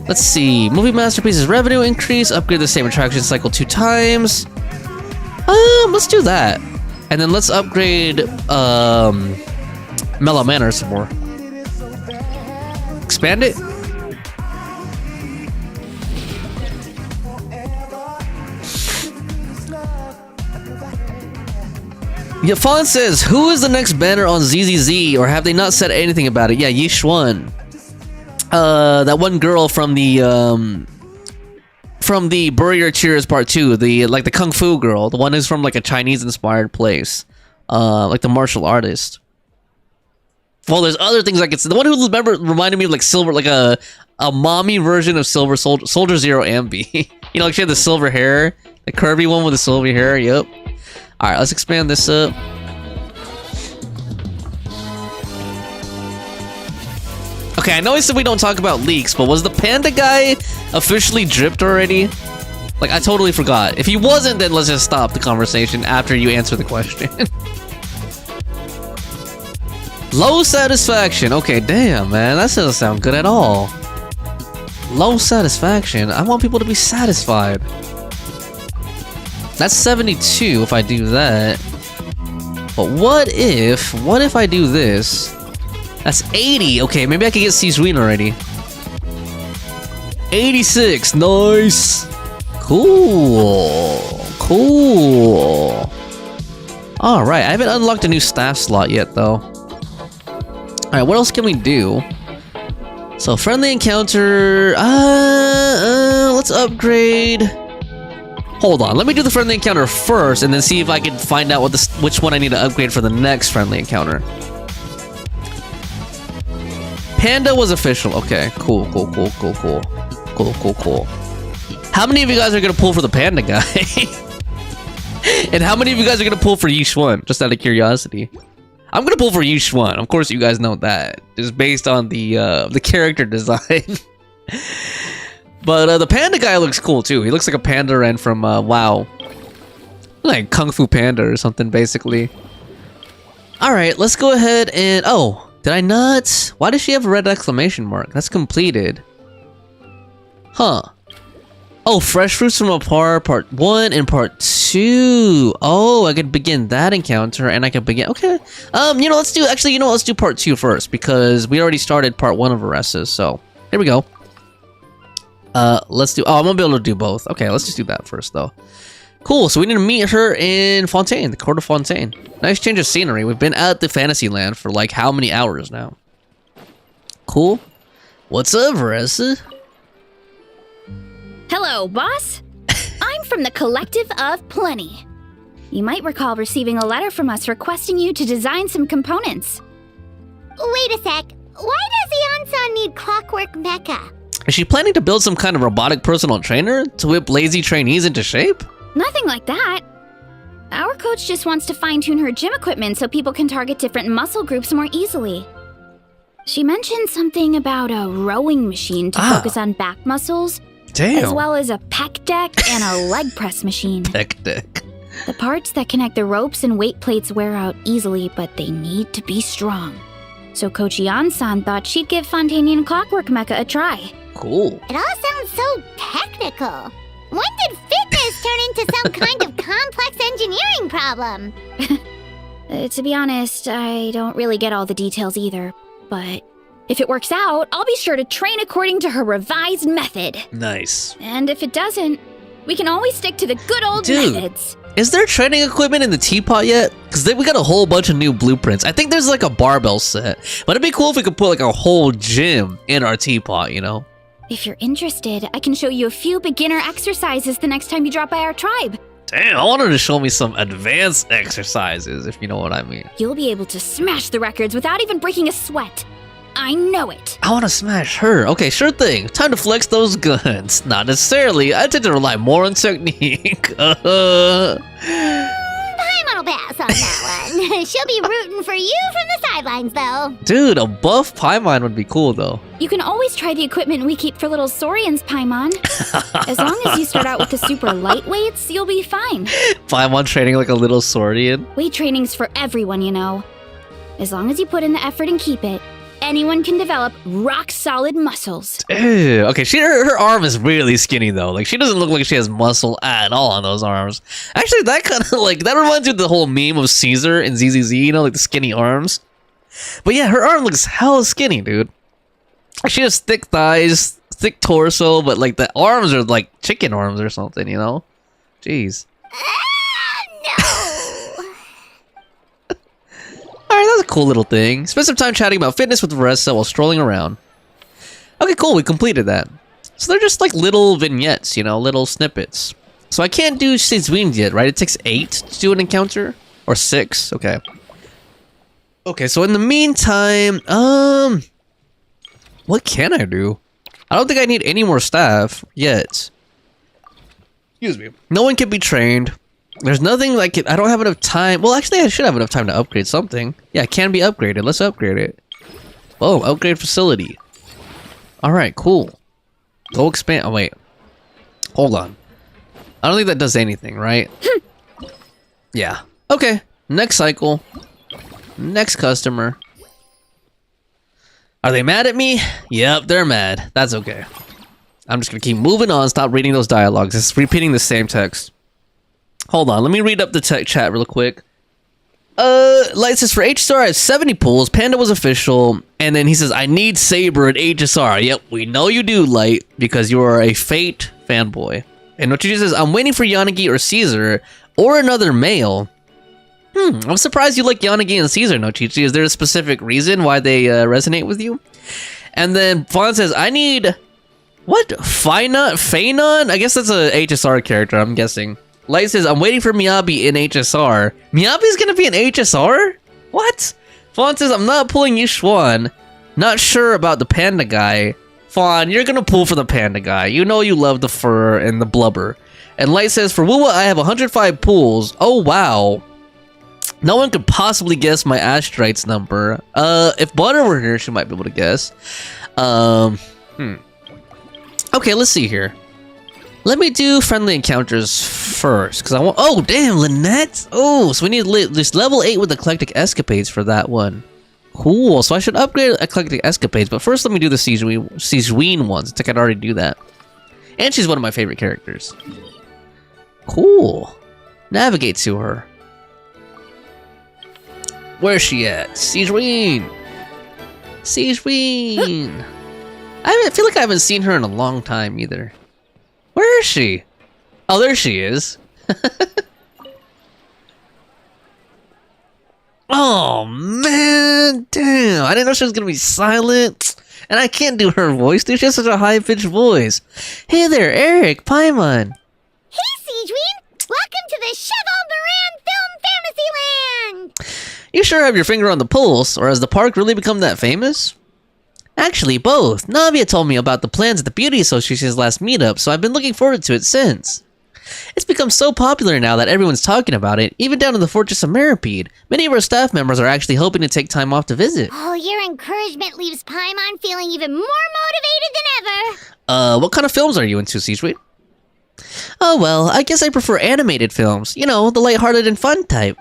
Let's see. Movie masterpieces revenue increase. Upgrade the same attraction cycle 2 times. Let's do that. And then let's upgrade Mellow Manor some more. Expand it. Yeah, Fawn says, who is the next banner on ZZZ, or have they not said anything about it? Yeah, Yishuan. That one girl from the Bury Your Tears Part 2, the Kung Fu girl, the one who's from like a Chinese-inspired place, like the martial artist. Well, there's other things like it's the one who reminded me of like Silver, like a mommy version of Silver Soldier Zero Ambi. You know, like she had the silver hair, the curvy one with the silver hair. Yep. All right, let's expand this up. Okay, I know I said we don't talk about leaks, but was the panda guy officially dripped already? Like, I totally forgot. If he wasn't, then let's just stop the conversation after you answer the question. Low satisfaction. Okay, damn, man. That doesn't sound good at all. Low satisfaction. I want people to be satisfied. That's 72 if I do that. But what if I do this? That's 80. Okay, maybe I can get Sijuin already. 86. Nice. Cool. All right, I haven't unlocked a new staff slot yet, though. All right, what else can we do? So friendly encounter. Let's upgrade. Hold on, let me do the friendly encounter first, and then see if I can find out which one I need to upgrade for the next friendly encounter. Panda was official. Okay, cool. How many of you guys are gonna pull for the panda guy? And how many of you guys are gonna pull for Yishuan? Just out of curiosity. I'm gonna pull for Yishuan. Of course, you guys know that. Just based on the character design. But the panda guy looks cool too. He looks like a panda ran from WoW. Like Kung Fu Panda or something, basically. Alright, let's go ahead and... Oh, did I not? Why does she have a red exclamation mark? That's completed. Huh. Oh, fresh fruits from a part 1 and part 2. Oh, I could begin that encounter and I could begin... Okay. Let's do part 2 first, because we already started part 1 of Aresa's, so... Here we go. Let's do... Oh, I'm gonna be able to do both. Okay, let's just do that first, though. Cool, so we need to meet her in Fontaine, the court of Fontaine. Nice change of scenery. We've been at the Fantasyland for, like, how many hours now? Cool. What's up, Aresa? Hello, boss. I'm from the Collective of Plenty. You might recall receiving a letter from us requesting you to design some components. Wait a sec. Why does Eon-san need Clockwork Mecha? Is she planning to build some kind of robotic personal trainer to whip lazy trainees into shape? Nothing like that. Our coach just wants to fine-tune her gym equipment so people can target different muscle groups more easily. She mentioned something about a rowing machine to focus on back muscles, as well as a pec deck and a leg press machine. Pec deck. The parts that connect the ropes and weight plates wear out easily, but they need to be strong. So Coach Eon-san thought she'd give Fontanian Clockwork Mecha a try. Cool. It all sounds so technical. When did fitness turn into some kind of complex engineering problem? To be honest, I don't really get all the details either. But if it works out, I'll be sure to train according to her revised method. Nice. And if it doesn't, we can always stick to the good old methods. Is there training equipment in the teapot yet? Because we got a whole bunch of new blueprints. I think there's like a barbell set. But it'd be cool if we could put like a whole gym in our teapot, you know? If you're interested, I can show you a few beginner exercises the next time you drop by our tribe. Damn, I wanted to show me some advanced exercises, if you know what I mean. You'll be able to smash the records without even breaking a sweat. I know it. I want to smash her. Okay, sure thing. Time to flex those guns. Not necessarily. I tend to rely more on technique. Paimon'll pass on that one. She'll be rooting for you from the sidelines, though. Dude, a buff Paimon would be cool, though. You can always try the equipment we keep for little Saurians, Paimon. As long as you start out with the super lightweights, you'll be fine. Paimon training like a little Saurian. Weight training's for everyone, you know. As long as you put in the effort and keep it, anyone can develop rock-solid muscles. Ew. Okay, her arm is really skinny, though. Like, she doesn't look like she has muscle at all on those arms. Actually, that kind of, like, that reminds me of the whole meme of Caesar and ZZZ, you know, like the skinny arms. But yeah, her arm looks hella skinny, dude. She has thick thighs, thick torso, but, like, the arms are, like, chicken arms or something, you know? Jeez. Alright, that's a cool little thing. Spend some time chatting about fitness with Marissa while strolling around. Okay, cool, we completed that. So they're just like little vignettes, you know, little snippets. So I can't do Seizuin yet, right? It takes 8 to do an encounter? Or 6, okay. Okay, so in the meantime, what can I do? I don't think I need any more staff yet. Excuse me. No one can be trained. There's nothing like it. I don't have enough time. Well, actually, I should have enough time to upgrade something. Yeah, it can be upgraded. Let's upgrade it. Oh, upgrade facility. Alright, cool. Go expand. Oh, wait. Hold on. I don't think that does anything, right? Yeah. Okay. Next cycle. Next customer. Are they mad at me? Yep, they're mad. That's okay. I'm just gonna keep moving on. Stop reading those dialogues. It's repeating the same text. Hold on, let me read up the tech chat real quick. Light says for HSR I have 70 pulls, Panda was official, and then he says I need Saber at HSR. Yep, we know you do, Light, because you are a Fate fanboy. And Nochichi says I'm waiting for Yanagi or Caesar, or another male. I'm surprised you like Yanagi and Caesar, Nochichi. Is there a specific reason why they resonate with you? And then Fawn says I need... What? Phanon? I guess that's a HSR character, I'm guessing. Light says, I'm waiting for Miyabi in HSR. Miyabi's gonna be in HSR? What? Fawn says, I'm not pulling Yushuan. Not sure about the panda guy. Fawn, you're gonna pull for the panda guy. You know you love the fur and the blubber. And Light says, for Wuwa, I have 105 pulls. Oh, wow. No one could possibly guess my Astrites number. If Butter were here, she might be able to guess. Okay, let's see here. Let me do friendly encounters first, because I want... Oh, damn, Lynette! Oh, so we need this level 8 with Eclectic Escapades for that one. Cool, so I should upgrade Eclectic Escapades, but first let me do the Seizuin ones. I think I'd already do that. And she's one of my favorite characters. Cool. Navigate to her. Where's she at? Seizuin! Seizuin! I feel like I haven't seen her in a long time either. Where is she? Oh, there she is. Oh, man. Damn. I didn't know she was going to be silent. And I can't do her voice, dude. She has such a high-pitched voice. Hey there, Eric, Paimon. Hey, Seizuin. Welcome to the Cheval Moran You sure have your finger on the pulse, or has the park really become that famous? Actually, both. Navia told me about the plans at the Beauty Association's last meetup, so I've been looking forward to it since. It's become so popular now that everyone's talking about it, even down in the Fortress of Meripede. Many of our staff members are actually hoping to take time off to visit. Oh, your encouragement leaves Paimon feeling even more motivated than ever. What kind of films are you into, C-Suite? Oh well, I guess I prefer animated films. You know, the lighthearted and fun type.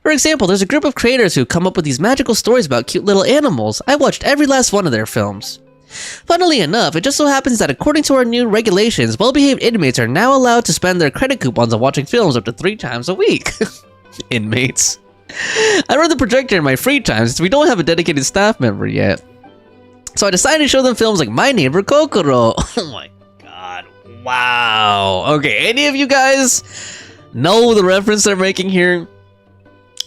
For example, there's a group of creators who come up with these magical stories about cute little animals. I watched every last one of their films. Funnily enough, it just so happens that according to our new regulations, well-behaved inmates are now allowed to spend their credit coupons on watching films up to 3 times a week. Inmates. I run the projector in my free time since we don't have a dedicated staff member yet. So I decided to show them films like My Neighbor Kokoro. Oh my god. Wow. Okay, any of you guys know the reference they're making here?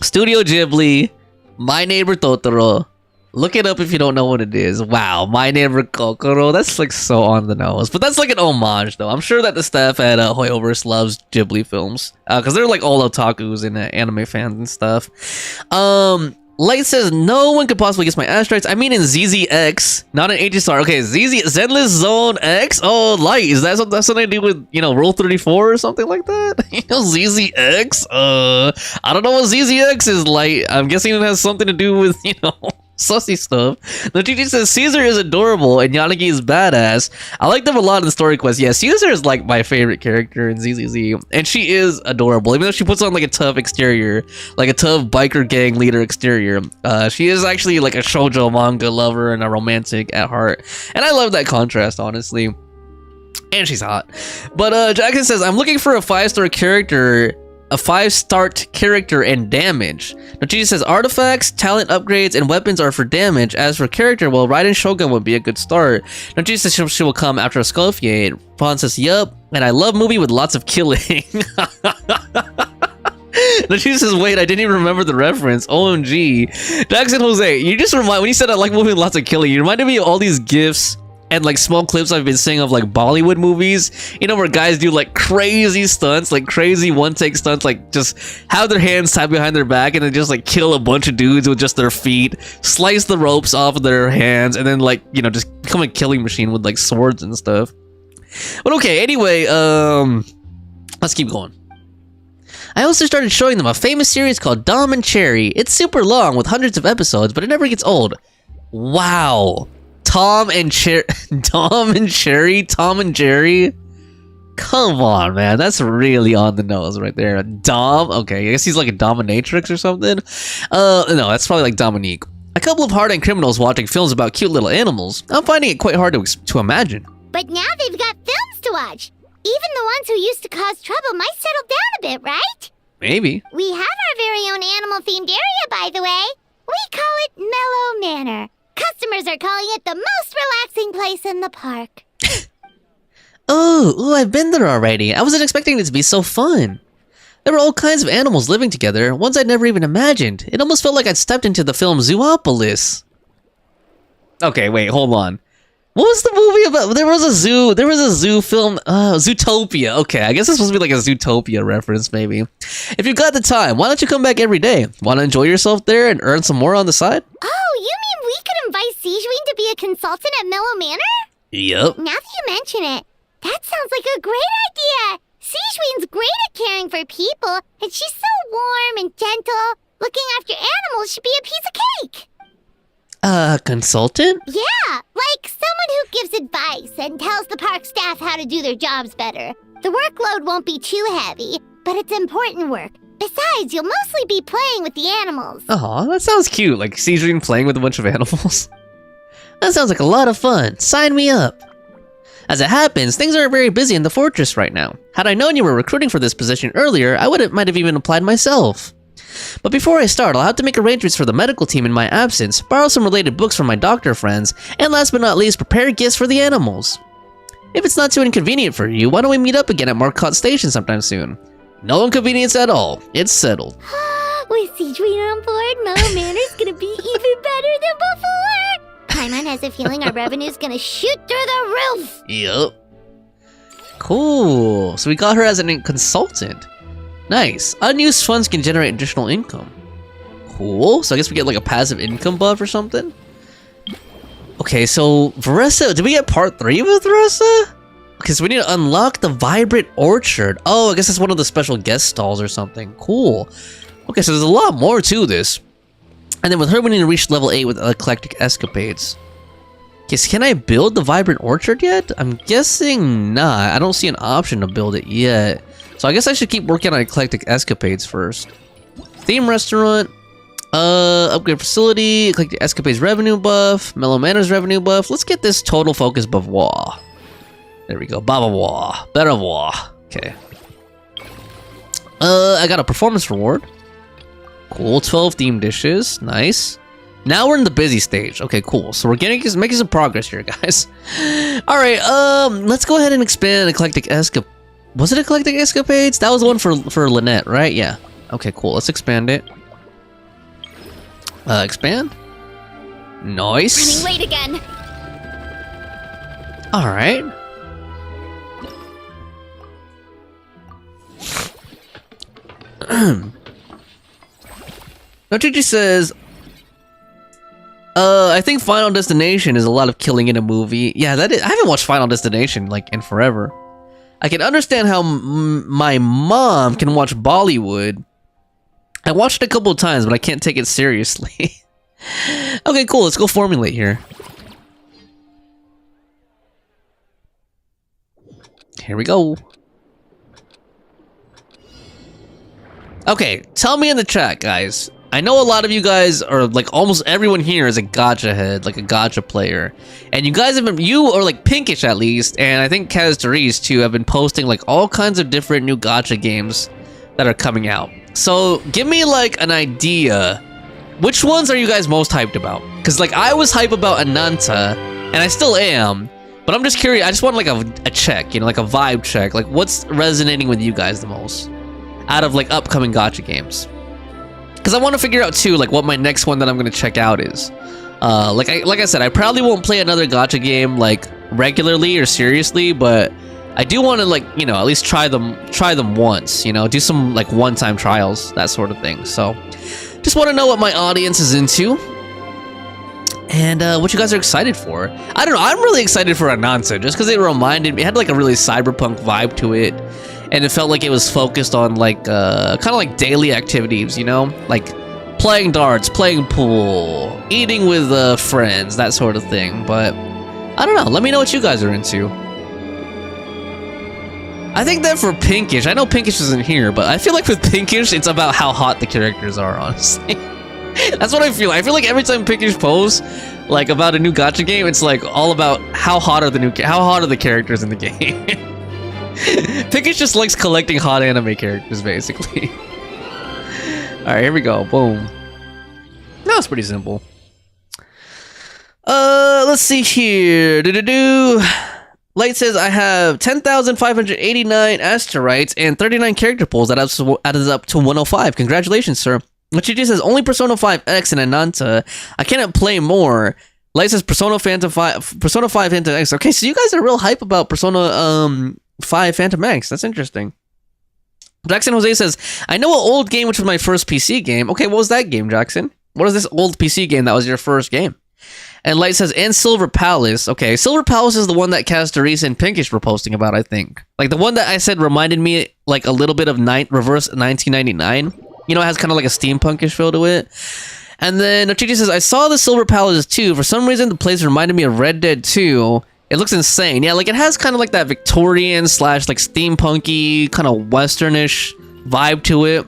Studio Ghibli, My Neighbor Totoro. Look it up if you don't know what it is. Wow, My Neighbor Kokoro. That's like so on the nose. But that's like an homage though. I'm sure that the staff at Hoyoverse loves Ghibli films. Because they're like all otakus and anime fans and stuff. Light says, no one could possibly guess my asteroids. I mean in ZZX, not in HSR. Okay, Zenless Zone X? Oh, Light, is that something to do with, you know, Rule 34 or something like that? You know, ZZX? I don't know what ZZX is, Light. I'm guessing it has something to do with, you know, sussy stuff. The GG says Caesar is adorable and Yanagi is badass. I like them a lot in the story quest. Yeah, Caesar is like my favorite character in ZZZ, and she is adorable. Even though she puts on like a tough exterior, like a tough biker gang leader exterior, she is actually like a shoujo manga lover and a romantic at heart. And I love that contrast, honestly. And she's hot. But Jackson says, I'm looking for a 5-star character. A 5-star character and damage. Nochichi says artifacts, talent upgrades, and weapons are for damage. As for character, well, Raiden Shogun would be a good start. Nochichi says she will come after a Skullfiate. Fawn says, yup, and I love movie with lots of killing. Nochichi says, wait, I didn't even remember the reference. OMG. Jackson Jose, you just remind, when you said I like movie with lots of killing, you reminded me of all these GIFs and like small clips I've been seeing of like Bollywood movies, you know, where guys do like crazy stunts, like crazy one-take stunts, like just have their hands tied behind their back and then just like kill a bunch of dudes with just their feet, slice the ropes off of their hands, and then like, you know, just become a killing machine with like swords and stuff. But okay, anyway, let's keep going. I also started showing them a famous series called Dom and Cherry. It's super long with hundreds of episodes, but it never gets old. Wow. Tom and Cherry. Tom and Jerry. Come on, man. That's really on the nose right there. Dom. Okay, I guess he's like a dominatrix or something. No, that's probably like Dominique. A couple of hardened criminals watching films about cute little animals. I'm finding it quite hard to imagine. But now they've got films to watch. Even the ones who used to cause trouble might settle down a bit, right? Maybe. We have our very own animal-themed area, by the way. We call it Mellow Manor. Customers are calling it the most relaxing place in the park. Ooh, I've been there already. I wasn't expecting it to be so fun. There were all kinds of animals living together, ones I'd never even imagined. It almost felt like I'd stepped into the film Zoopolis. Okay, wait, hold on. What was the movie about? There was a zoo film, Zootopia. Okay, I guess it's supposed to be like a Zootopia reference, maybe. If you've got the time, why don't you come back every day? Want to enjoy yourself there and earn some more on the side? Oh, you mean we could invite Sejuin to be a consultant at Mellow Manor? Yep. Now that you mention it, that sounds like a great idea. Sejuin's great at caring for people, and she's so warm and gentle. Looking after animals should be a piece of cake. Consultant? Yeah, like someone who gives advice and tells the park staff how to do their jobs better. The workload won't be too heavy, but it's important work. Besides, you'll mostly be playing with the animals. Aw, that sounds cute, like Sejuin playing with a bunch of animals. That sounds like a lot of fun. Sign me up. As it happens, things aren't very busy in the fortress right now. Had I known you were recruiting for this position earlier, I might have even applied myself. But before I start, I'll have to make arrangements for the medical team in my absence, borrow some related books from my doctor friends, and last but not least, prepare gifts for the animals. If it's not too inconvenient for you, why don't we meet up again at Marcotte Station sometime soon? No inconvenience at all. It's settled. With Sejuin on board, Mellow Manor's gonna be even better than before. Paimon has a feeling our revenue's gonna shoot through the roof. Yup. Cool. So we got her as a consultant. Nice. Unused funds can generate additional income. Cool. So I guess we get like a passive income buff or something. Okay, so Veressa, did we get part 3 with Veressa? Okay, so we need to unlock the Vibrant Orchard. Oh, I guess it's one of the special guest stalls or something. Cool. Okay, so there's a lot more to this. And then with her, we need to reach level 8 with Eclectic Escapades. Okay, so can I build the Vibrant Orchard yet? I'm guessing not. I don't see an option to build it yet. So I guess I should keep working on Eclectic Escapades first. Theme Restaurant. Upgrade Facility. Eclectic Escapades revenue buff. Mellow Manners revenue buff. Let's get this Total Focus Bavois. There we go. Bavois. Beavois. Okay. I got a performance reward. Cool. 12 theme dishes. Nice. Now we're in the busy stage. Okay, cool. So we're making some progress here, guys. All right. Let's go ahead and expand Eclectic Escapades. Was it Eclectic Escapades? That was the one for Lynette, right? Yeah. Okay, cool. Let's expand it. Expand. Nice. Running late again. All right. Now, Chichi says, I think Final Destination is a lot of killing in a movie. Yeah, I haven't watched Final Destination, like, in forever. I can understand how my mom can watch Bollywood. I watched it a couple of times, but I can't take it seriously. Okay, cool. Let's go formulate here. Here we go. Okay, tell me in the chat, guys. I know a lot of you guys, or like almost everyone here is a gacha head, like a gacha player. And you guys have been, you or like Pinkish at least, and I think Kaz Therese too, have been posting like all kinds of different new gacha games that are coming out. So give me like an idea. Which ones are you guys most hyped about? Because like I was hyped about Ananta, and I still am. But I'm just curious, I just want like a check, you know, like a vibe check. Like what's resonating with you guys the most out of like upcoming gacha games? Because I want to figure out too, like what my next one that I'm gonna check out is. Like I said, I probably won't play another gacha game like regularly or seriously, but I do want to like, you know, at least try them once, you know, do some like one-time trials, that sort of thing. So just want to know what my audience is into and what you guys are excited for. I don't know, I'm really excited for Anansa just because it reminded me, it had like a really cyberpunk vibe to it. And it felt like it was focused on like kind of like daily activities, you know, like playing darts, playing pool, eating with friends, that sort of thing. But I don't know. Let me know what you guys are into. I think that for Pinkish, I know Pinkish isn't here, but I feel like with Pinkish, it's about how hot the characters are, honestly. That's what I feel. I feel like every time Pinkish posts like about a new gacha game, it's like all about how hot are the characters in the game. Pinkish just likes collecting hot anime characters, basically. Alright, here we go. Boom. That was pretty simple. Let's see here. Light says I have 10,589 asteroids and 39 character pools. That adds up to 105. Congratulations, sir. Chichi says only Persona 5X and Ananta. I cannot play more. Light says Persona 5 Phantom X. Okay, so you guys are real hype about Persona 5 Phantom X. That's interesting. Jackson Jose says, I know an old game which was my first PC game. Okay, what was that game, Jackson? What is this old PC game that was your first game? And Light says, and Silver Palace. Okay, Silver Palace is the one that Kaz Therese and Pinkish were posting about, I think. Like the one that I said reminded me like a little bit of reverse 1999. You know, it has kind of like a steampunkish feel to it. And then Chichi says, I saw the Silver Palace 2. For some reason, the place reminded me of Red Dead 2. It looks insane. Yeah, like it has kind of like that Victorian / like steampunky kind of westernish vibe to it.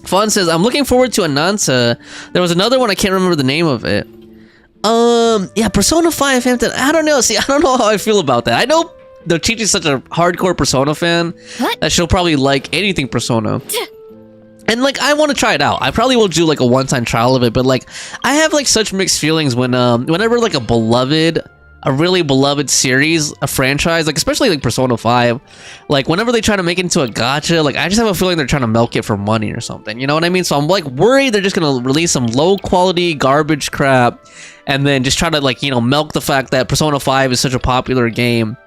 Fawn says, I'm looking forward to Ananta. There was another one, I can't remember the name of it. Yeah, Persona 5 Phantom. I don't know. See, I don't know how I feel about that. I know the Chichi's such a hardcore Persona fan that she'll probably like anything Persona. And like, I want to try it out. I probably will do like a one-time trial of it, but like, I have like such mixed feelings when whenever like a really beloved series, a franchise, like especially like Persona 5, like whenever they try to make it into a gacha, like I just have a feeling they're trying to milk it for money or something, you know what I mean? So I'm like worried they're just gonna release some low quality garbage crap and then just try to like, you know, milk the fact that Persona 5 is such a popular game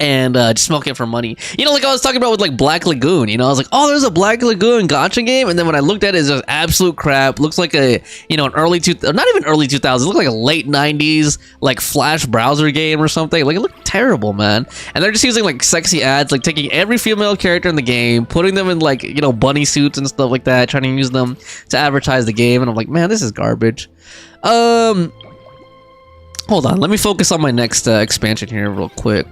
and just smoke it for money. You know, like I was talking about with like Black Lagoon. You know, I was like, oh, there's a Black Lagoon gacha game, and then when I looked at it, it's just absolute crap. Looks like a, you know, an not even early 2000s. It looked like a late 90s like Flash browser game or something. Like it looked terrible, man. And they're just using like sexy ads, like taking every female character in the game, putting them in like, you know, bunny suits and stuff like that, trying to use them to advertise the game. And I'm like, man, this is garbage. Hold on, let me focus on my next expansion here real quick.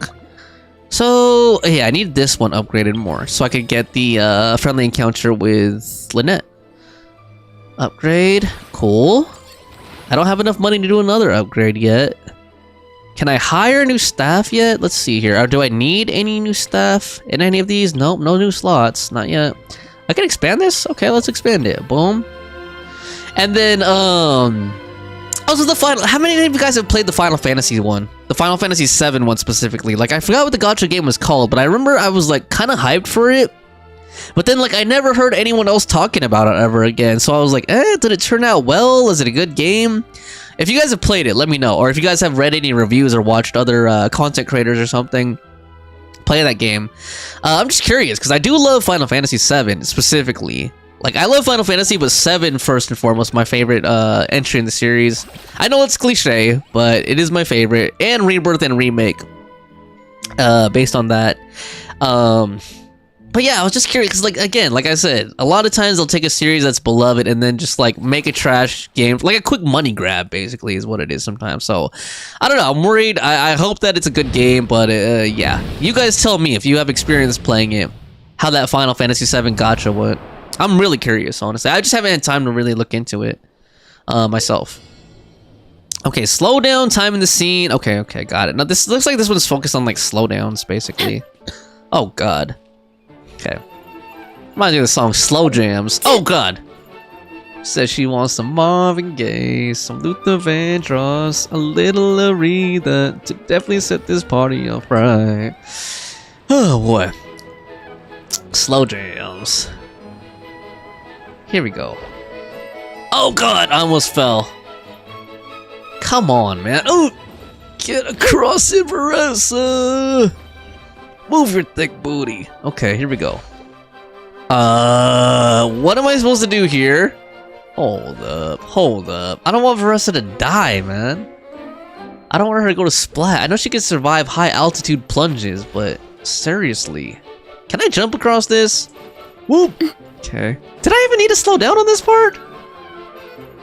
So, yeah, I need this one upgraded more so I could get the friendly encounter with Lynette. Upgrade. Cool. I don't have enough money to do another upgrade yet. Can I hire new staff yet? Let's see here. Or do I need any new staff in any of these? Nope, no new slots. Not yet. I can expand this? Okay, let's expand it. Boom. And then, also the final, how many of you guys have played the Final Fantasy one? The Final Fantasy 7 one specifically. Like, I forgot what the gacha game was called, but I remember I was like kind of hyped for it. But then like I never heard anyone else talking about it ever again. So I was like, did it turn out well? Is it a good game? If you guys have played it, let me know. Or if you guys have read any reviews or watched other content creators or something play that game. I'm just curious because I do love Final Fantasy 7 specifically. Like, I love Final Fantasy, but 7, first and foremost, my favorite entry in the series. I know it's cliche, but it is my favorite. And Rebirth and Remake, based on that. But yeah, I was just curious, because, like, again, like I said, a lot of times they'll take a series that's beloved and then just, like, make a trash game. Like a quick money grab, basically, is what it is sometimes. So, I don't know, I'm worried. I hope that it's a good game, but, yeah. You guys tell me, if you have experience playing it, how that Final Fantasy 7 gacha went. I'm really curious, honestly. I just haven't had time to really look into it myself. Okay, slow down, time in the scene. Okay, got it. Now, this looks like this one's focused on, like, slowdowns, basically. Oh, God. Okay. Reminds me of the song Slow Jams. Oh, God. Says she wants some Marvin Gaye, some Luther Vandross, a little Aretha to definitely set this party off right. Oh, boy. Slow Jams. Here we go. Oh God, I almost fell. Come on, man. Oh, get across it, Marissa. Move your thick booty. Okay, here we go. What am I supposed to do here? Hold up. I don't want Marissa to die, man. I don't want her to go to Splat. I know she can survive high altitude plunges, but seriously. Can I jump across this? Whoop. Okay. Did I even need to slow down on this part?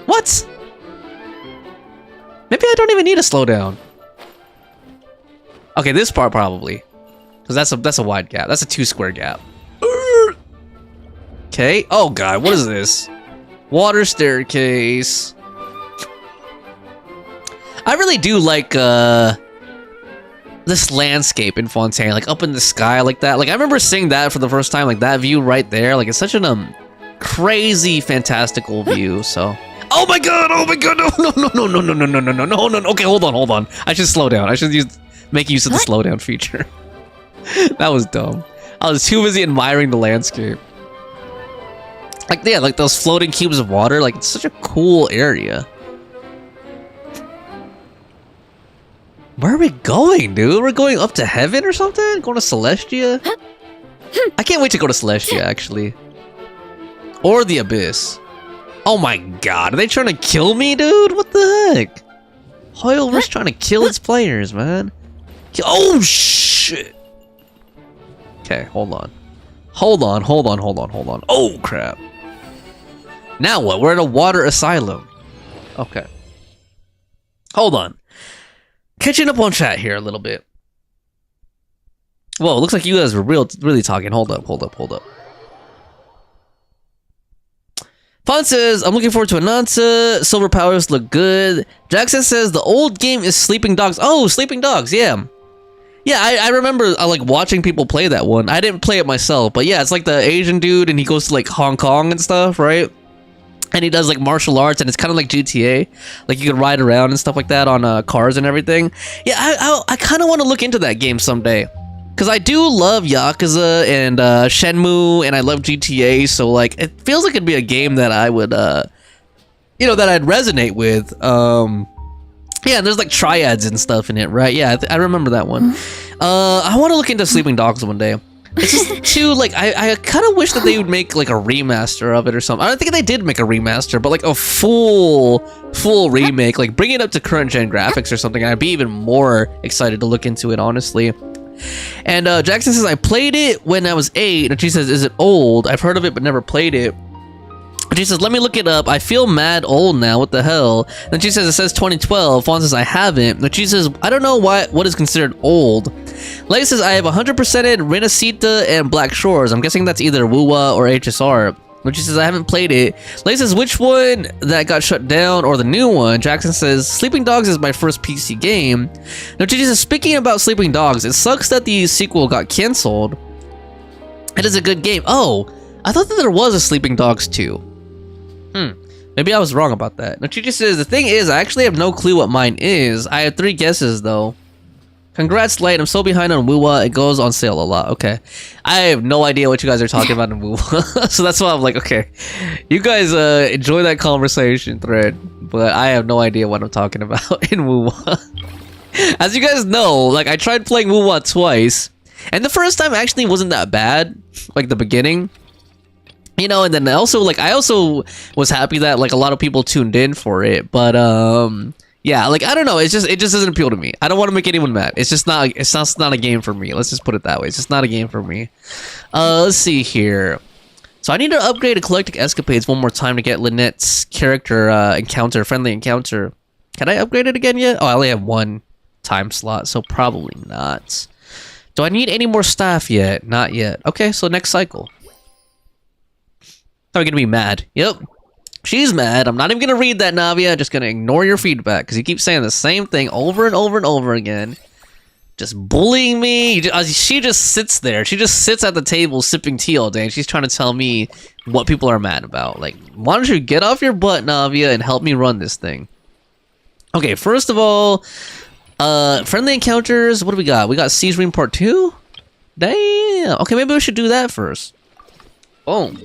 What? Maybe I don't even need to slow down. Okay, this part probably. Because that's a wide gap. That's a 2 square gap. Okay. Oh God, what is this? Water staircase. I really do like this landscape in Fontaine, like up in the sky like that. Like I remember seeing that for the first time, like that view right there. Like it's such an crazy fantastical view. So oh my god, no. Okay, hold on. I should slow down. I should make use of the slowdown feature. That was dumb. I was too busy admiring the landscape. Like yeah, like those floating cubes of water, like it's such a cool area. Where are we going, dude? We're going up to heaven or something? Going to Celestia? I can't wait to go to Celestia, actually. Or the Abyss. Oh my god, are they trying to kill me, dude? What the heck? Hoyover's trying to kill its players, man. Oh, shit. Okay, hold on. Oh, crap. Now what? We're at a water asylum. Okay. Hold on. Catching up on chat here a little bit. Whoa, looks like you guys were really talking. Hold up. Fawn says, I'm looking forward to Anansa. Silver powers look good. Jackson says, the old game is Sleeping Dogs. Oh, Sleeping Dogs, yeah. Yeah, I remember like watching people play that one. I didn't play it myself, but yeah, it's like the Asian dude and he goes to like Hong Kong and stuff, right? And he does like martial arts and it's kind of like GTA. Like you can ride around and stuff like that on cars and everything. Yeah, I kind of want to look into that game someday. Because I do love Yakuza and Shenmue and I love GTA. So like it feels like it'd be a game that I would, you know, that I'd resonate with. Yeah, and there's like triads and stuff in it, right? Yeah, I remember that one. I want to look into Sleeping Dogs one day. It's just too, like, I kind of wish that they would make, like, a remaster of it or something. I don't think they did make a remaster, but, like, a full remake. Like, bring it up to current-gen graphics or something, and I'd be even more excited to look into it, honestly. And Jackson says, I played it when I was 8, and she says, is it old? I've heard of it, but never played it. She says, let me look it up. I feel mad old now. What the hell? Then she says, it says 2012. Fawn says, I haven't. Then she says, I don't know what is considered old. Lei says, I have 100%ed Renacita and Black Shores. I'm guessing that's either WUWA or HSR. But she says, I haven't played it. Lei says, which one that got shut down or the new one? Jackson says, Sleeping Dogs is my first PC game. Now, she says, speaking about Sleeping Dogs, it sucks that the sequel got canceled. It is a good game. Oh, I thought that there was a Sleeping Dogs 2. Maybe I was wrong about that. Now, she just says, the thing is, I actually have no clue what mine is. I have 3 guesses, though. Congrats, Light. I'm so behind on WUWA. It goes on sale a lot. Okay. I have no idea what you guys are talking about in WUWA. So that's why I'm like, okay. You guys enjoy that conversation thread. But I have no idea what I'm talking about in WUWA. As you guys know, like, I tried playing WUWA twice. And the first time actually wasn't that bad. Like, the beginning. You know, and then also, like, I also was happy that, like, a lot of people tuned in for it, but, yeah, like, I don't know, it just doesn't appeal to me. I don't want to make anyone mad. It's not a game for me. Let's just put it that way. It's just not a game for me. Let's see here. So I need to upgrade Eclectic Escapades one more time to get Lynette's character, friendly encounter. Can I upgrade it again yet? Oh, I only have 1 time slot, so probably not. Do I need any more staff yet? Not yet. Okay, so next cycle. Are gonna be mad. Yep. She's mad. I'm not even gonna read that, Navia. Just gonna ignore your feedback because you keep saying the same thing over and over and over again. Just bullying me. She just sits there. She just sits at the table sipping tea all day and she's trying to tell me what people are mad about. Like, why don't you get off your butt, Navia, and help me run this thing? Okay, first of all, friendly encounters. What do we got? We got Siege Ring Part 2? Damn. Okay, maybe we should do that first. Boom.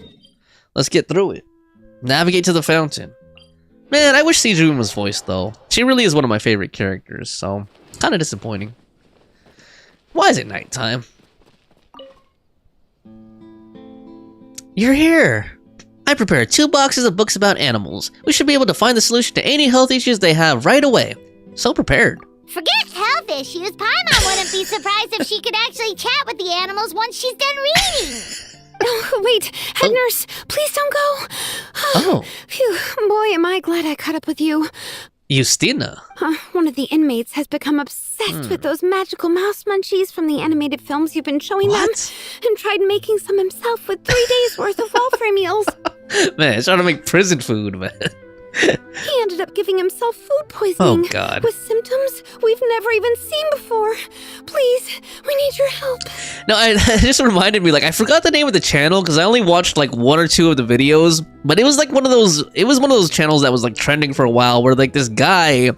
Let's get through it. Navigate to the fountain. Man, I wish Siege Room was voiced, though. She really is one of my favorite characters, so kind of disappointing. Why is it nighttime? You're here! I prepared 2 boxes of books about animals. We should be able to find the solution to any health issues they have right away. So prepared. Forget health issues. Paimon wouldn't be surprised if she could actually chat with the animals once she's done reading. Oh, wait, head nurse, please don't go. Oh. Phew, boy, am I glad I caught up with you. Justina. One of the inmates has become obsessed with those magical mouse munchies from the animated films you've been showing them, and tried making some himself with 3 days worth of welfare meals. Man, he's trying to make prison food, man. He ended up giving himself food poisoning. Oh, God. With symptoms we've never even seen before. Please, we need your help. No, it just reminded me, like, I forgot the name of the channel because I only watched like 1 or 2 of the videos, but it was like one of those channels that was like trending for a while where like this guy,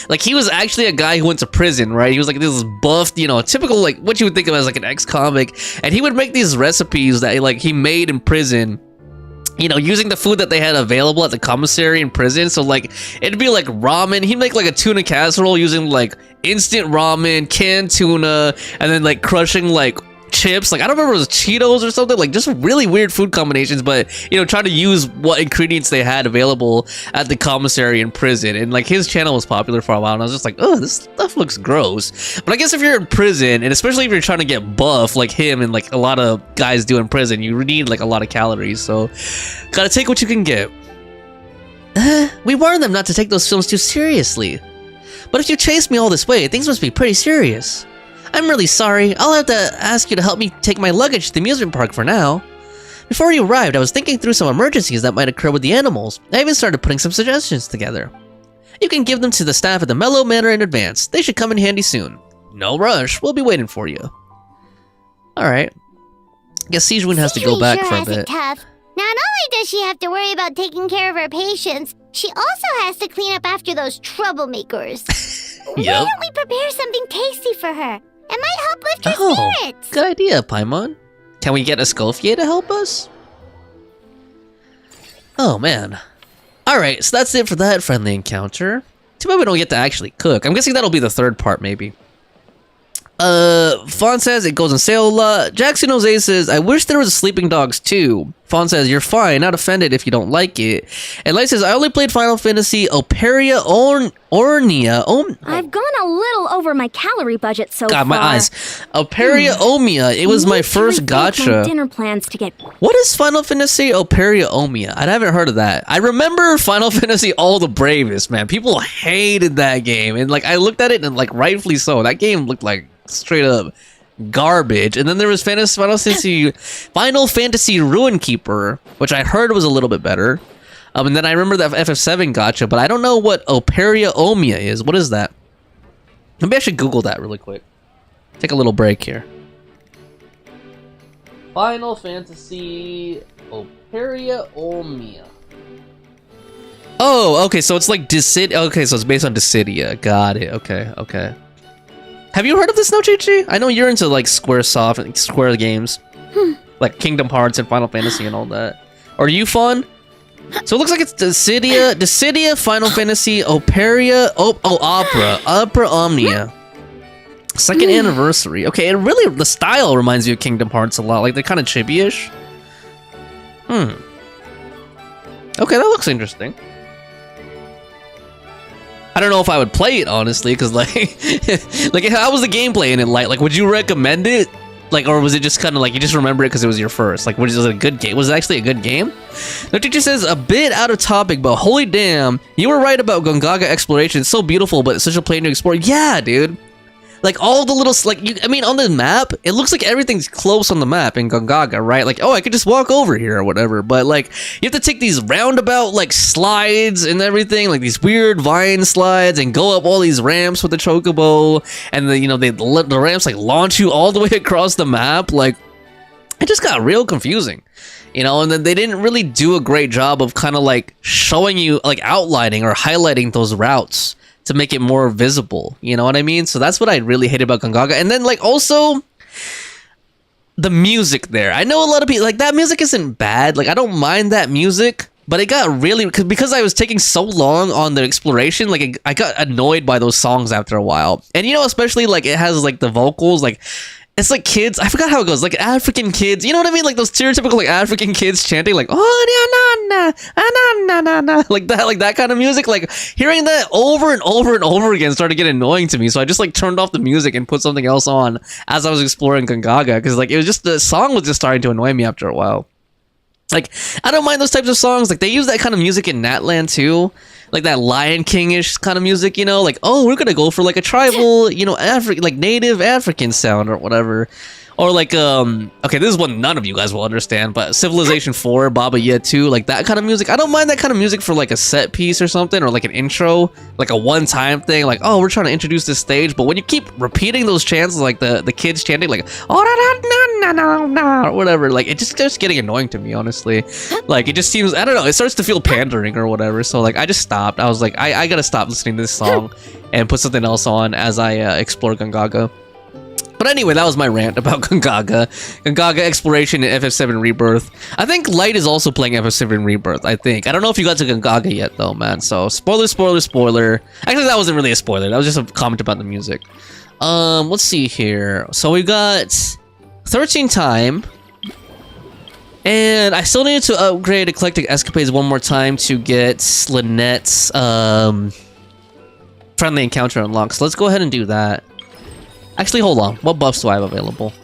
like he was actually a guy who went to prison, right? He was like this buffed, you know, typical like what you would think of as like an ex-comic, and he would make these recipes that like he made in prison. You know, using the food that they had available at the commissary in prison. So, like, it'd be like ramen. He'd make like a tuna casserole using like instant ramen, canned tuna, and then like crushing like chips. Like, I don't remember if it was Cheetos or something. Like, just really weird food combinations. But, you know, trying to use what ingredients they had available at the commissary in prison. And like, his channel was popular for a while. And I was just like, oh, this stuff looks gross. But I guess if you're in prison, and especially if you're trying to get buff like him and like a lot of guys do in prison, you need like a lot of calories. So, gotta take what you can get. We warned them not to take those films too seriously. But if you chased me all this way, things must be pretty serious. I'm really sorry. I'll have to ask you to help me take my luggage to the amusement park for now. Before you arrived, I was thinking through some emergencies that might occur with the animals. I even started putting some suggestions together. You can give them to the staff at the Mellow Manor in advance. They should come in handy soon. No rush. We'll be waiting for you. Alright. Guess Sijuin has to go back for a bit. Tough. Not only does she have to worry about taking care of her patients, she also has to clean up after those troublemakers. Why don't we prepare something tasty for her? It might help lift her spirits. Good idea, Paimon. Can we get Escoffier to help us? Oh, man. Alright, so that's it for that friendly encounter. Too bad we don't get to actually cook. I'm guessing that'll be the 3rd part, maybe. Fawn says it goes on sale a lot. Jackson Jose says, I wish there was Sleeping Dogs too. Fawn says, you're fine, not offended if you don't like it. And Light says, I only played Final Fantasy Operia Ornia. I've gone a little over my calorie budget so God, far. my eyes. Operia Omia. It was my first gacha. Dinner plans to get. What is Final Fantasy Operia Omia? I haven't heard of that. I remember Final Fantasy All the Bravest, man. People hated that game. And like I looked at it and like rightfully so. That game looked like straight up garbage. And then there was Final Fantasy Ruin Keeper, which I heard was a little bit better. And then I remember that FF7 gacha, but I don't know what Operia Omia is. What is that? Maybe I should Google that really quick. Take a little break here. Final Fantasy Operia Omia. Oh, okay, so it's like Dissidia. Okay, so it's based on Dissidia. Got it. Okay, okay. Have you heard of this, No Chi-Chi? I know you're into like Squaresoft and Square games. Like Kingdom Hearts and Final Fantasy and all that. Are you fun? So it looks like it's Dissidia, Final Fantasy, Operia, Opera Omnia. Second anniversary. Okay, and really the style reminds you of Kingdom Hearts a lot. Like they're kind of chibi-ish. Okay, that looks interesting. I don't know if I would play it honestly, because like, like how was the gameplay in it? Like, would you recommend it? Like, or was it just kind of like you just remember it because it was your first? Like, was it a good game? Was it actually a good game? No Teacher says a bit out of topic, but holy damn, you were right about Gongaga exploration. It's so beautiful, but it's such a plane to explore. Yeah, dude. Like all the little I mean, on the map, it looks like everything's close on the map in Gongaga, right? Like, oh, I could just walk over here or whatever. But like, you have to take these roundabout like slides and everything, like these weird vine slides, and go up all these ramps with the chocobo, and the ramps like launch you all the way across the map. Like, it just got real confusing, and then they didn't really do a great job of kind of like showing you, like outlining or highlighting those routes to make it more visible, you know what I mean? So that's what I really hated about Gongaga. And then like also the music there. I know a lot of people like that music isn't bad. Like I don't mind that music, but it got really because I was taking so long on the exploration. Like I got annoyed by those songs after a while. And especially like it has like the vocals, like it's like kids. I forgot how it goes. Like African kids. You know what I mean? Like those stereotypical like African kids chanting like oh na na na na like that kind of music. Like hearing that over and over and over again started getting annoying to me. So I just like turned off the music and put something else on as I was exploring Gongaga, because like it was just the song was just starting to annoy me after a while. Like I don't mind those types of songs. Like they use that kind of music in Natland too. Like that Lion King-ish kind of music, like, oh, we're gonna go for like a tribal, African, like native African sound or whatever. Or like, okay, this is one none of you guys will understand, but Civilization 4, Baba Yet 2, like that kind of music. I don't mind that kind of music for like a set piece or something, or like an intro, like a one-time thing, like, oh, we're trying to introduce this stage. But when you keep repeating those chants, like the kids chanting, like, oh, na na na na na, or whatever, like, it just starts getting annoying to me, honestly. Like, it just seems, I don't know, it starts to feel pandering or whatever. So like, I just stopped. I was like, I gotta stop listening to this song and put something else on as I explore Gongaga. But anyway, that was my rant about Gongaga. Gongaga exploration in FF7 Rebirth. I think Light is also playing FF7 Rebirth, I think. I don't know if you got to Gongaga yet, though, man. So, spoiler. Actually, that wasn't really a spoiler. That was just a comment about the music. Let's see here. So, we got 13 time. And I still need to upgrade Eclectic Escapades one more time to get Lynette's friendly encounter unlocked. So, let's go ahead and do that. Actually, hold on. What buffs do I have available?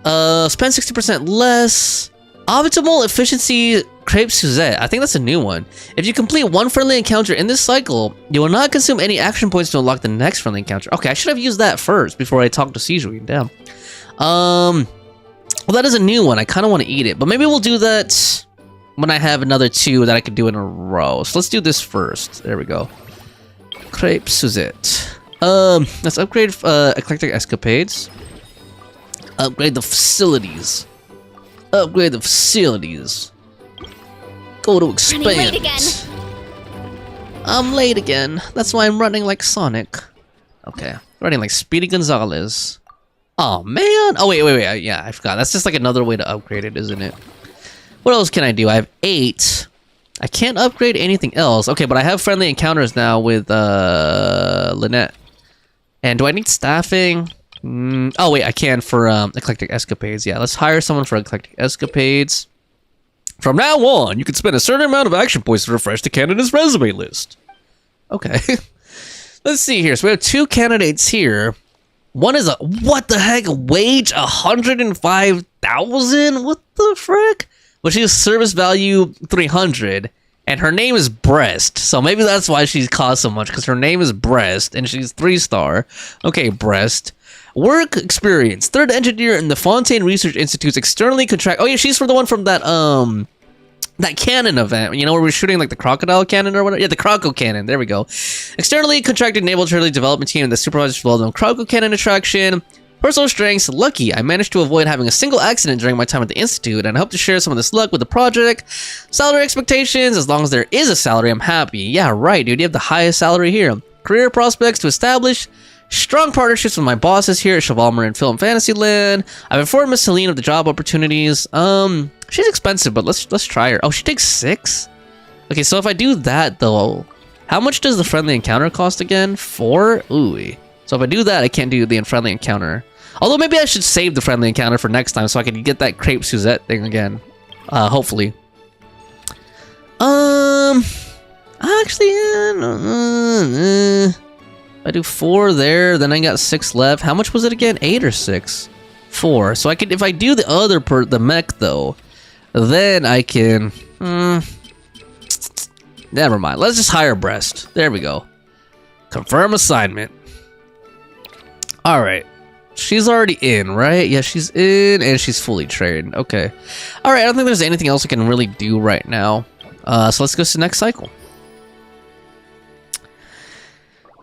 Spend 60% less. Optimal efficiency Crepe Suzette. I think that's a new one. If you complete one friendly encounter in this cycle, you will not consume any action points to unlock the next friendly encounter. Okay, I should have used that first before I talked to Sejuin. Damn. Well, that is a new one. I kind of want to eat it, but maybe we'll do that when I have another 2 that I could do in a row. So let's do this first. There we go. Crepe Suzette. Let's upgrade Eclectic Escapades. Upgrade the facilities. Upgrade the facilities. Go to expand. Running late again. I'm late again. That's why I'm running like Sonic. Okay, running like Speedy Gonzalez. Oh man. Oh wait. Yeah, I forgot. That's just like another way to upgrade it, isn't it? What else can I do? I have 8. I can't upgrade anything else. Okay, but I have friendly encounters now with Lynette. And do I need staffing? Oh wait, I can for eclectic escapades. Yeah, let's hire someone for eclectic escapades. From now on, you can spend a certain amount of action points to refresh the candidate's resume list. Okay. Let's see here. So we have 2 candidates here. One is what the heck? Wage 105,000? What the frick? But she has service value 300. And her name is Breast. So maybe that's why she's cost so much. Because her name is Breast. And she's 3-star. Okay, Breast. Work experience. 3rd engineer in the Fontaine Research Institute's externally contract. Oh yeah, she's for the one from that that cannon event, you know, where we're shooting like the crocodile cannon or whatever. Yeah, the Croco cannon. There we go. Externally contracted naval trailing development team and the supervisors for the Croco cannon attraction. Personal strengths. Lucky. I managed to avoid having a single accident during my time at the institute, and I hope to share some of this luck with the project. Salary expectations. As long as there is a salary, I'm happy. Yeah, right, dude. You have the highest salary here. Career prospects to establish. Strong partnerships with my bosses here at Cheval Marin Film Fantasyland. I've informed Miss Celine of the job opportunities. She's expensive, but let's try her. Oh, she takes 6? Okay, so if I do that though, how much does the friendly encounter cost again? 4? Ooh. So if I do that, I can't do the unfriendly encounter. Although maybe I should save the friendly encounter for next time so I can get that crepe Suzette thing again. Hopefully. Actually, I do 4 there, then I got 6 left. How much was it again? 8 or 6? 4. So I could, if I do the other the mech though, then I can. Never mind. Let's just hire Breast. There we go. Confirm assignment. All right. She's already in, right? Yeah, she's in, and she's fully trained. Okay. All right. I don't think there's anything else I can really do right now. So let's go to the next cycle.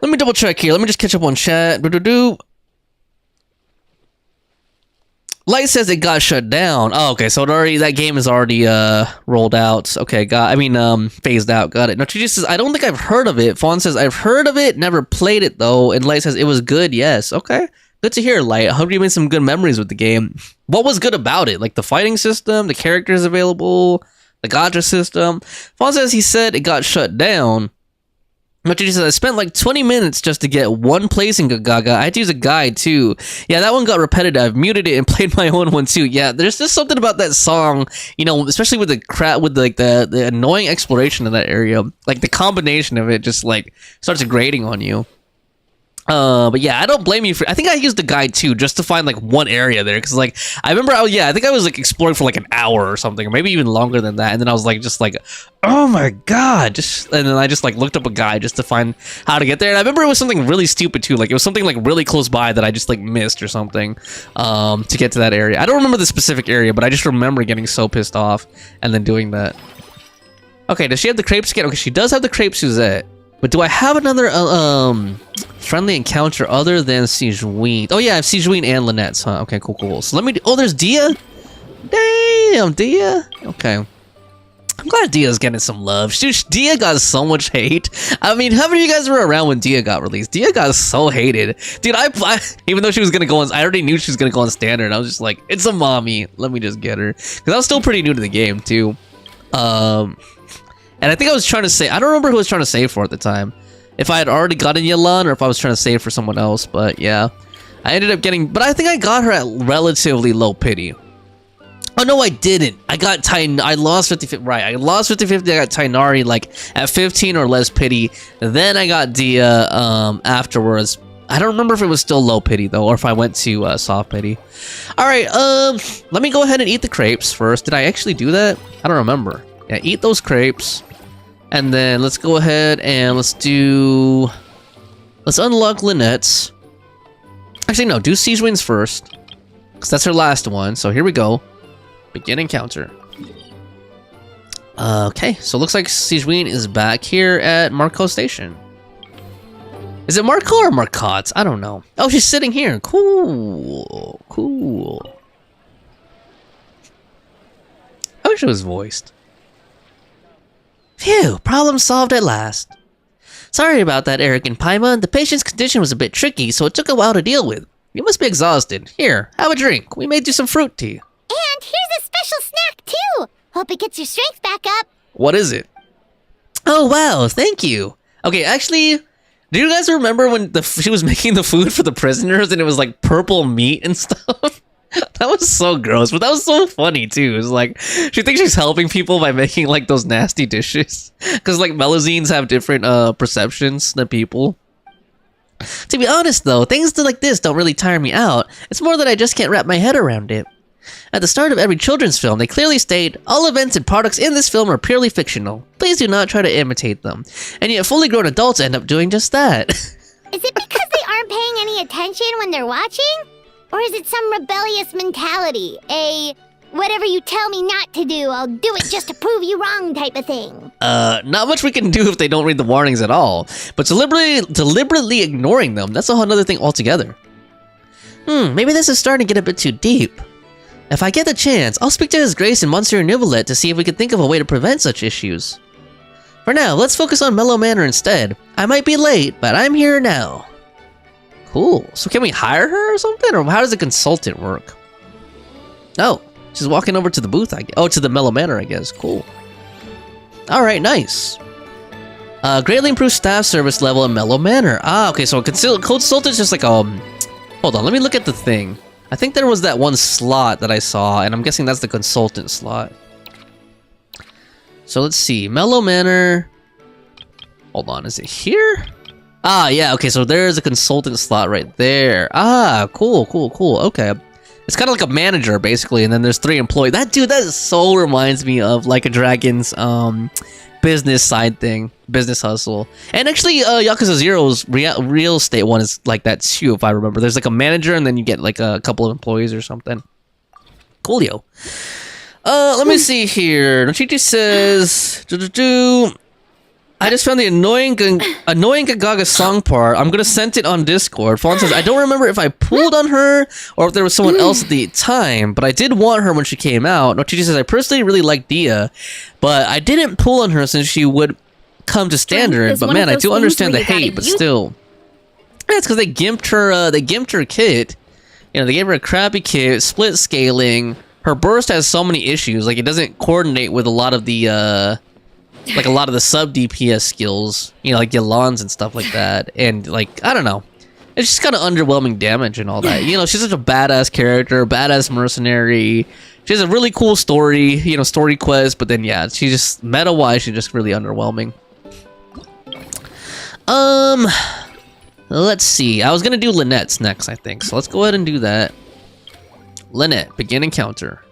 Let me double check here. Let me just catch up on chat. Light says it got shut down. Oh, okay. So that game is already rolled out. Okay, phased out. Got it. No, she just says I don't think I've heard of it. Fawn says I've heard of it, never played it though. And Light says it was good. Yes. Okay. Good to hear, Light. I hope you made some good memories with the game. What was good about it? Like the fighting system, the characters available, the gacha system. Fawn says he said it got shut down. But she says, I spent like 20 minutes just to get one place in Gaga. I had to use a guide too. Yeah, that one got repetitive. I've muted it and played my own one too. Yeah, there's just something about that song, you know, especially with the annoying exploration in that area. Like the combination of it just like starts grating on you. But yeah, I don't blame you for. I think I used the guide too, just to find like one area there, because like I remember, I think I was like exploring for like an hour or something, or maybe even longer than that, and then I was like, oh my god, and then I just like looked up a guide just to find how to get there, and I remember it was something really stupid too, like it was something like really close by that I just like missed or something, to get to that area. I don't remember the specific area, but I just remember getting so pissed off and then doing that. Okay, does she have the crepe skin? Okay, she does have the crepe Suzette. But do I have another friendly encounter other than Sijuin? Oh yeah, I have Sijuin and Lynette's, huh? Okay, cool. So let me oh, there's Dia? Damn, Dia. Okay. I'm glad Dia's getting some love. Dia got so much hate. I mean, how many of you guys were around when Dia got released? Dia got so hated. Dude, I even though she was gonna go on, I already knew she was gonna go on standard. I was just like, it's a mommy. Let me just get her. Because I was still pretty new to the game too. And I think I was trying to say, I don't remember who I was trying to save for at the time. If I had already gotten Yelan or if I was trying to save for someone else, but yeah. I ended up getting, but I think I got her at relatively low pity. Oh no, I didn't. I lost 50-50, right. I lost 50-50, I got Tainari like at 15 or less pity. Then I got Dia afterwards. I don't remember if it was still low pity though, or if I went to soft pity. Alright, let me go ahead and eat the crepes first. Did I actually do that? I don't remember. Yeah, eat those crepes. And then let's go ahead and let's unlock Lynette's. Actually, no, do Sijuin's first. Because that's her last one. So here we go. Begin encounter. Okay, so it looks like Sijuin is back here at Marco Station. Is it Marco or Marcotte? I don't know. Oh, she's sitting here. Cool. I wish it was voiced. Phew, problem solved at last. Sorry about that, Eric and Paimon. The patient's condition was a bit tricky, so it took a while to deal with. You must be exhausted. Here, have a drink. We made you some fruit tea. And here's a special snack, too. Hope it gets your strength back up. What is it? Oh, wow, thank you. Okay, actually, Do you guys remember when she was making the food for the prisoners and it was like purple meat and stuff? That was so gross, but that was so funny too. It's like she thinks she's helping people by making like those nasty dishes, because like Melazines have different perceptions than people. To be honest though, things like this don't really tire me out. It's more that I just can't wrap my head around it. At the start of every children's film, they clearly state, all events and products in this film are purely fictional. Please do not try to imitate them. And yet fully grown adults end up doing just that. Is it because they aren't paying any attention when they're watching? Or is it some rebellious mentality? Whatever you tell me not to do, I'll do it just to prove you wrong type of thing? Not much we can do if they don't read the warnings at all. But deliberately ignoring them, that's a whole other thing altogether. Maybe this is starting to get a bit too deep. If I get the chance, I'll speak to His Grace and Monsieur Neuvillette to see if we can think of a way to prevent such issues. For now, let's focus on Mellow Manor instead. I might be late, but I'm here now. Cool. So can we hire her or something? Or how does a consultant work? Oh, she's walking over to the booth, I guess. Oh, to the Mellow Manor, I guess. Cool. Alright, nice. Greatly improved staff service level in Mellow Manor. Ah, okay, so a consultant's just like, hold on, let me look at the thing. I think there was that one slot that I saw, and I'm guessing that's the consultant slot. So let's see. Mellow Manor. Hold on, is it here? Ah, yeah, okay, so there's a consultant slot right there. Ah, cool. Okay. It's kind of like a manager, basically, and then there's 3 employees. That so reminds me of Like a Dragon's business side thing, business hustle. And actually, Yakuza Zero's real estate one is like that too, if I remember. There's like a manager, and then you get like a couple of employees or something. Coolio. Let me see here. Nochichi says, I just found the annoying Gagaga song part. I'm gonna send it on Discord. Fawn says, I don't remember if I pulled on her or if there was someone else at the time, but I did want her when she came out. Nochichi says, I personally really like Dia, but I didn't pull on her since she would come to standard. But man, I do understand the hate, but still. Yeah, it's because they gimped her kit. You know, they gave her a crappy kit, split scaling. Her burst has so many issues, like it doesn't coordinate with a lot of the sub DPS skills, you know, like Yolans and stuff like that. And like, I don't know. It's just kind of underwhelming damage and all that. You know, she's such a badass character, badass mercenary. She has a really cool story, you know, story quest, but then yeah, she just meta-wise, she's just really underwhelming. Let's see. I was gonna do Lynette's next, I think. So let's go ahead and do that. Lynette, begin encounter.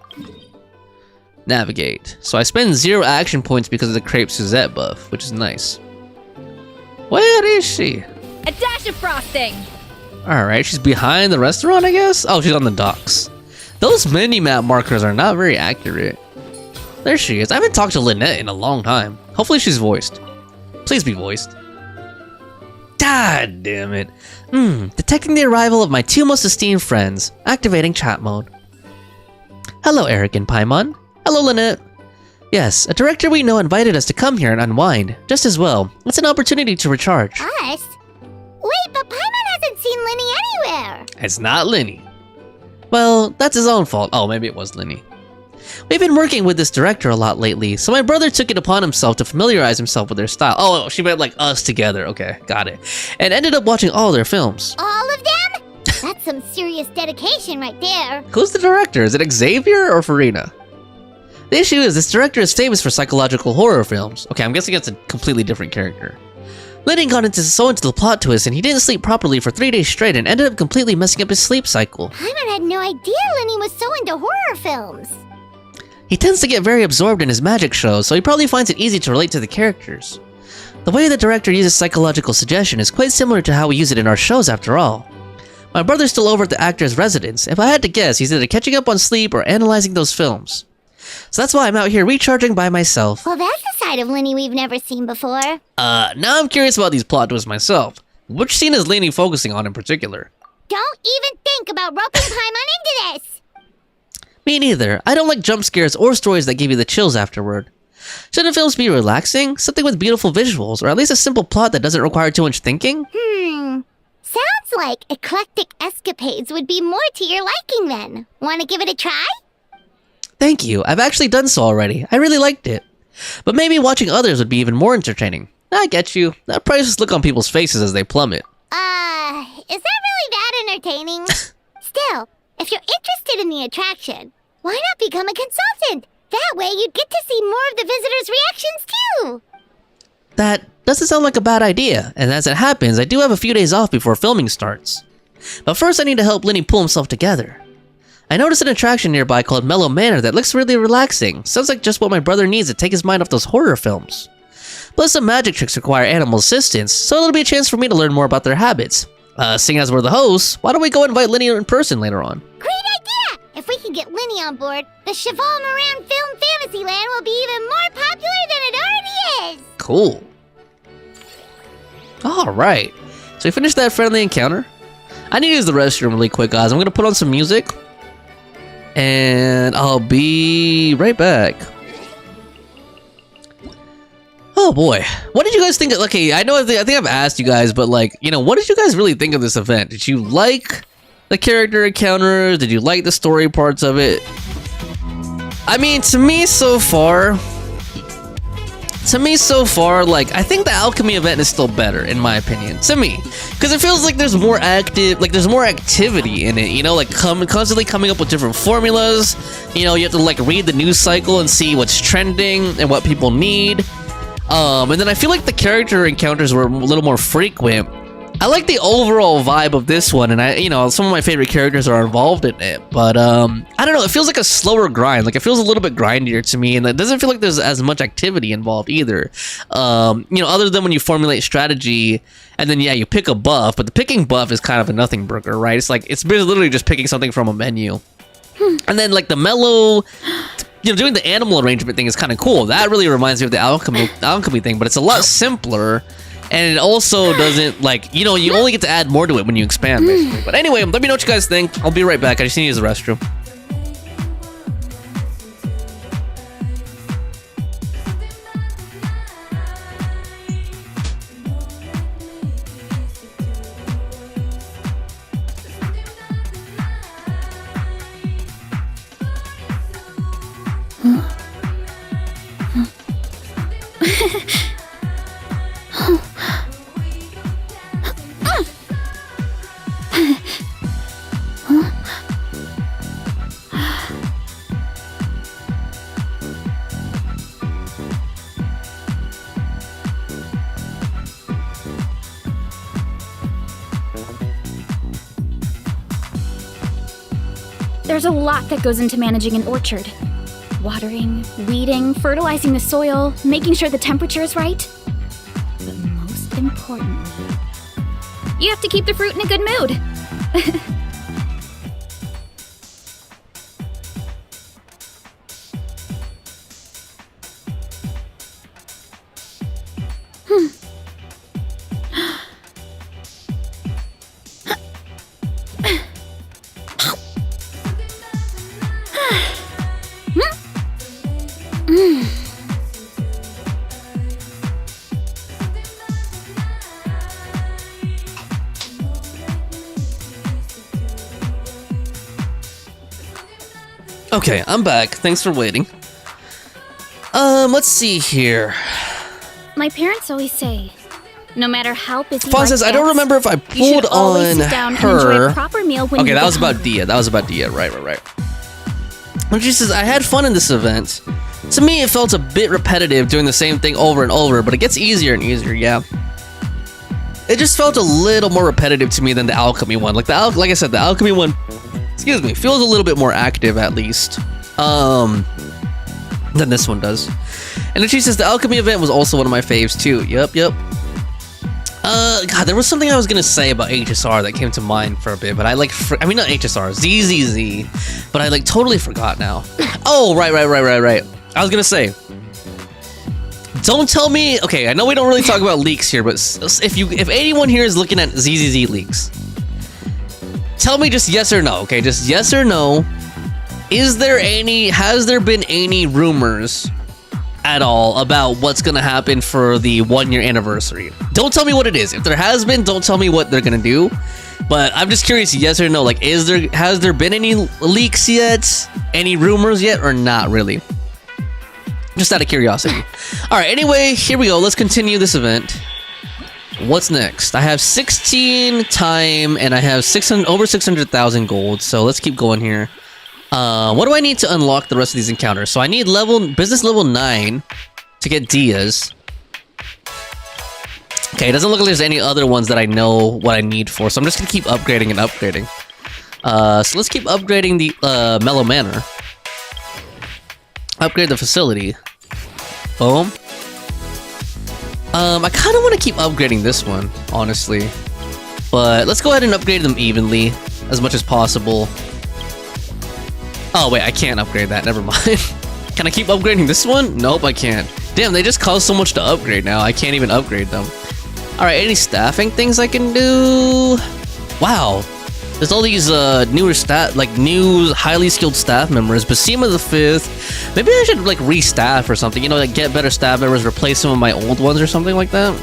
Navigate. So I spend 0 action points because of the Crepe Suzette buff, which is nice. Where is she? A dash of frosting! Alright, she's behind the restaurant, I guess? Oh, she's on the docks. Those mini-map markers are not very accurate. There she is. I haven't talked to Lynette in a long time. Hopefully she's voiced. Please be voiced. God damn it. Detecting the arrival of my 2 most esteemed friends. Activating chat mode. Hello, Arrogant Paimon. Hello, Lynette. Yes, a director we know invited us to come here and unwind. Just as well. It's an opportunity to recharge. Us? Wait, but Paimon hasn't seen Linny anywhere. It's not Linny. Well, that's his own fault. Oh, maybe it was Linny. We've been working with this director a lot lately, so my brother took it upon himself to familiarize himself with their style. Oh, she meant like us together. Okay, got it. And ended up watching all their films. All of them? That's some serious dedication right there. Who's the director? Is it Xavier or Farina? The issue is, this director is famous for psychological horror films. Okay, I'm guessing it's a completely different character. Lenny got into the plot twist, and he didn't sleep properly for 3 days straight and ended up completely messing up his sleep cycle. Paimon had no idea Lenny was so into horror films. He tends to get very absorbed in his magic shows, so he probably finds it easy to relate to the characters. The way the director uses psychological suggestion is quite similar to how we use it in our shows after all. My brother's still over at the actor's residence. If I had to guess, he's either catching up on sleep or analyzing those films. So that's why I'm out here recharging by myself. Well, that's a side of Lenny we've never seen before. Now I'm curious about these plot twists myself. Which scene is Lenny focusing on in particular? Don't even think about roping Paimon into this! Me neither. I don't like jump scares or stories that give you the chills afterward. Shouldn't films be relaxing? Something with beautiful visuals, or at least a simple plot that doesn't require too much thinking? Sounds like eclectic escapades would be more to your liking then. Want to give it a try? Thank you. I've actually done so already. I really liked it. But maybe watching others would be even more entertaining. I get you. That priceless look on people's faces as they plummet. Is that really that entertaining? Still, if you're interested in the attraction, why not become a consultant? That way you'd get to see more of the visitors' reactions too. That doesn't sound like a bad idea, and as it happens, I do have a few days off before filming starts. But first I need to help Lenny pull himself together. I noticed an attraction nearby called Mellow Manor that looks really relaxing. Sounds like just what my brother needs to take his mind off those horror films. Plus some magic tricks require animal assistance, so it'll be a chance for me to learn more about their habits. Seeing as we're the hosts, why don't we go invite Lenny in person later on? Great idea! If we can get Lenny on board, the Cheval Moran Film Fantasyland will be even more popular than it already is! Cool. Alright, so we finished that friendly encounter. I need to use the restroom really quick, guys. I'm gonna put on some music, and I'll be right back. Oh boy, what did you guys think? Okay, I think I've asked you guys, but like, you know, what did you guys really think of this event? Did you like the character encounters? Did you like the story parts of it? I mean, to me so far, like, I think the alchemy event is still better, in my opinion. To me, because it feels like there's more there's more activity in it. You know, like constantly coming up with different formulas. You know, you have to like read the news cycle and see what's trending and what people need. And then I feel like the character encounters were a little more frequent. I like the overall vibe of this one, and you know, some of my favorite characters are involved in it, but I don't know, it feels like a slower grind. Like, it feels a little bit grindier to me, and it doesn't feel like there's as much activity involved either. You know, other than when you formulate strategy, and then, yeah, you pick a buff, but the picking buff is kind of a nothing burger, right? It's like, it's literally just picking something from a menu. And then, like, the mellow... You know, doing the animal arrangement thing is kind of cool. That really reminds me of the alchemy thing, but it's a lot simpler, and it also doesn't, like, you know, you only get to add more to it when you expand, basically. But anyway, let me know what you guys think. I'll be right back. I just need to use the restroom. There's a lot that goes into managing an orchard. Watering, weeding, fertilizing the soil, making sure the temperature is right. But most importantly, you have to keep the fruit in a good mood. Okay, I'm back. Thanks for waiting. Let's see here. My parents always say, no matter how busy Fawn says, I don't remember if I pulled on her. Okay, that was about Dia. Right. And she says, I had fun in this event. To me, it felt a bit repetitive doing the same thing over and over, but it gets easier and easier, yeah. It just felt a little more repetitive to me than the alchemy one. Like I said, the alchemy one, excuse me, feels a little bit more active at least. Than this one does. And then she says the alchemy event was also one of my faves too. Yep. God, there was something I was gonna say about HSR that came to mind for a bit, but I not HSR, ZZZ, but I like totally forgot now. Oh, right. I was gonna say, don't tell me. Okay, I know we don't really talk about leaks here, but if anyone here is looking at ZZZ leaks, tell me just yes or no. Okay, just yes or no. Has there been any rumors at all about what's gonna happen for the 1-year anniversary? Don't tell me what it is. If there has been, don't tell me what they're gonna do. But I'm just curious, yes or no, like has there been any leaks yet? Any rumors yet, or not really? Just out of curiosity. Alright, anyway, here we go. Let's continue this event. What's next? I have 16 time and I have over 600,000 gold. So let's keep going here. What do I need to unlock the rest of these encounters? So I need business level 9 to get Diaz. Okay, it doesn't look like there's any other ones that I know what I need for. So I'm just gonna keep upgrading and upgrading. So let's keep upgrading the Mellow Manor. Upgrade the facility. Boom. I kind of want to keep upgrading this one, honestly. But let's go ahead and upgrade them evenly, as much as possible. Oh, wait, I can't upgrade that. Never mind. Can I keep upgrading this one? Nope, I can't. Damn, they just cost so much to upgrade now. I can't even upgrade them. Alright, any staffing things I can do? Wow. There's all these new highly skilled staff members. Basima the 5th. Maybe I should like restaff or something. You know, like get better staff members, replace some of my old ones or something like that.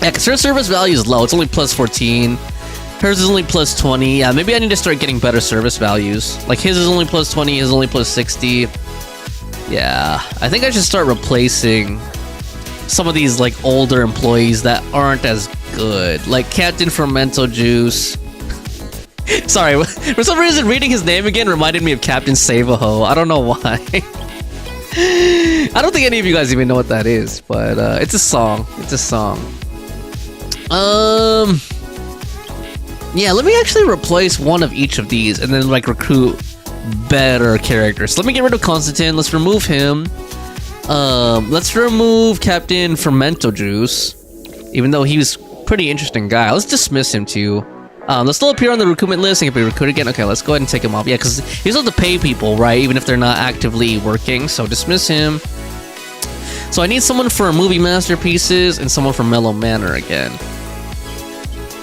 Yeah, because her service value is low. It's only plus 14. Hers is only plus 20. Yeah, maybe I need to start getting better service values. Like his is only plus 20, his is only plus 60. Yeah, I think I should start replacing some of these like older employees that aren't as good. Like Captain Fermento Juice. Sorry, for some reason reading his name again reminded me of Captain Save-A-Ho. I don't know why. I don't think any of you guys even know what that is, but it's a song. It's a song. Yeah, let me actually replace one of each of these and then like recruit better characters. Let me get rid of Constantine. Let's remove him. Let's remove Captain Fermento Juice, even though he was a pretty interesting guy. Let's dismiss him too. Let's still appear on the recruitment list and can be recruited again. Okay, let's go ahead and take him off. Yeah, because he's able to pay people, right? Even if they're not actively working. So dismiss him. So I need someone for movie masterpieces and someone for Mellow Manor again.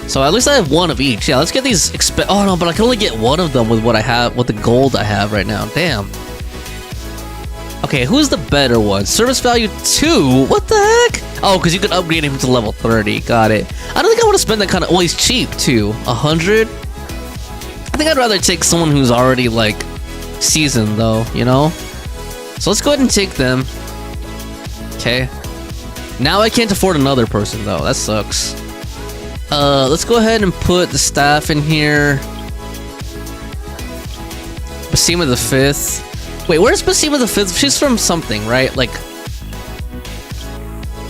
So at least I have one of each. Yeah, let's get these. Oh no, but I can only get one of them with what I have, with the gold I have right now. Damn. Okay, who's the better one? Service value 2? What the heck? Oh, because you can upgrade him to level 30. Got it. I don't think I want to spend that kind of... Oh, he's cheap, too. 100? I think I'd rather take someone who's already, like, seasoned, though, you know? So let's go ahead and take them. Okay. Now I can't afford another person, though. That sucks. Let's go ahead and put the staff in here. Basima the 5th. Wait, where's Basima the 5th? She's from something, right? Like...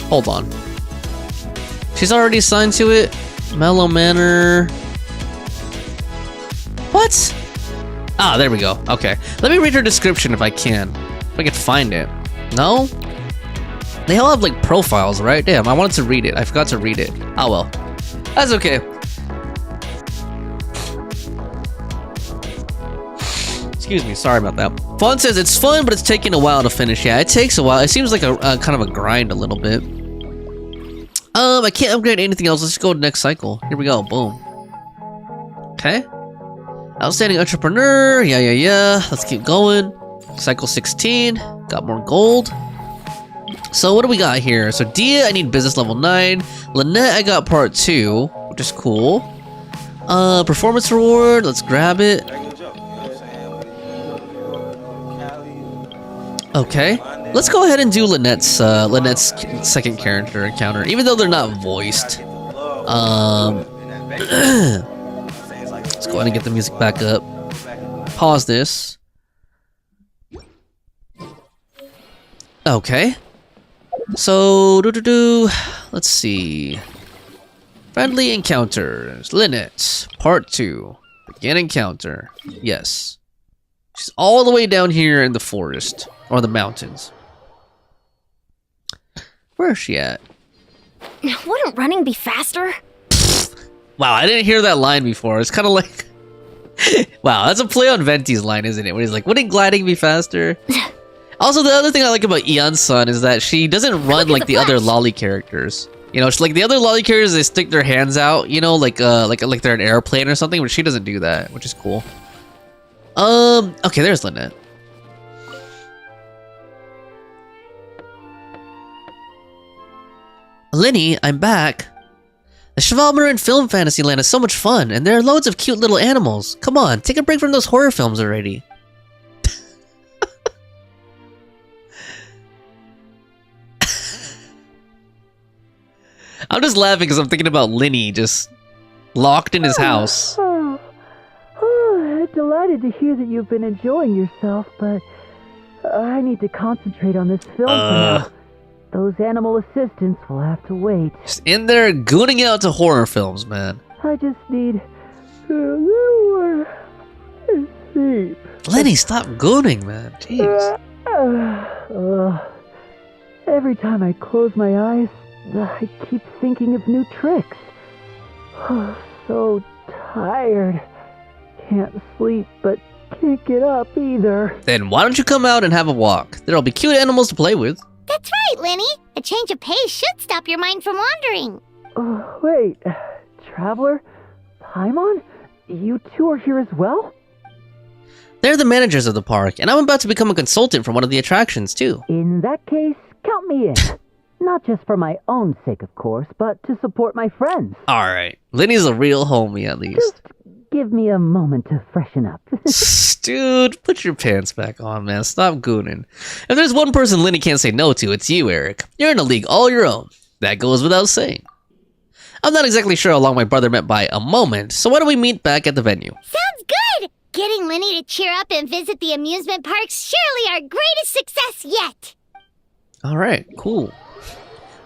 Hold on. She's already assigned to it? Mellow Manor... What? Ah, there we go. Okay. Let me read her description if I can. If I can find it. No? They all have, like, profiles, right? Damn, I wanted to read it. I forgot to read it. Oh, well. That's okay. Excuse me, sorry about that. Fawn says it's fun, but it's taking a while to finish. Yeah, it takes a while. It seems like a kind of a grind a little bit. I can't upgrade anything else. Let's just go to next cycle. Here we go. Boom. Okay. Outstanding entrepreneur. Yeah. Let's keep going. Cycle 16. Got more gold. So what do we got here? So Dia, I need business level 9. Lynette, I got part 2, which is cool. Performance reward. Let's grab it. Okay, let's go ahead and do Lynette's second character encounter, even though they're not voiced. Let's go ahead and get the music back up. Pause this. Okay. So, let's see. Friendly encounters. Lynette, part 2. Begin encounter. Yes. She's all the way down here in the forest. Or the mountains. Where is she at? Wouldn't running be faster? Wow, I didn't hear that line before. It's kind of like... Wow, that's a play on Venti's line, isn't it? When he's like, wouldn't gliding be faster? Also, the other thing I like about Eon's son is that she doesn't run like the other lolly characters. You know, like the other lolly characters, they stick their hands out, you know, like they're an airplane or something, but she doesn't do that, which is cool. Okay, there's Lynette. Linny, I'm back. The Cheval Film Fantasyland is so much fun, and there are loads of cute little animals. Come on, take a break from those horror films already. I'm just laughing because I'm thinking about Linny just locked in his house. Delighted to hear that you've been enjoying yourself, but I need to concentrate on this film for now. Those animal assistants will have to wait. Just in there gooning out to horror films, man. I just need a little more sleep. Lenny, stop gooning, man. Jeez. Every time I close my eyes, I keep thinking of new tricks. So tired. Can't sleep, but can't get up either. Then why don't you come out and have a walk? There'll be cute animals to play with. That's right, Lenny. A change of pace should stop your mind from wandering. Wait, Traveler? Paimon? You two are here as well? They're the managers of the park, and I'm about to become a consultant for one of the attractions, too. In that case, count me in. Not just for my own sake, of course, but to support my friends. Alright, Lenny's a real homie, at least. Just give me a moment to freshen up. Dude, put your pants back on, man. Stop gooning. If there's one person Lenny can't say no to, it's you, Eric. You're in a league all your own. That goes without saying. I'm not exactly sure how long my brother meant by a moment, so why don't we meet back at the venue? Sounds good! Getting Lenny to cheer up and visit the amusement park's surely our greatest success yet! Alright, cool.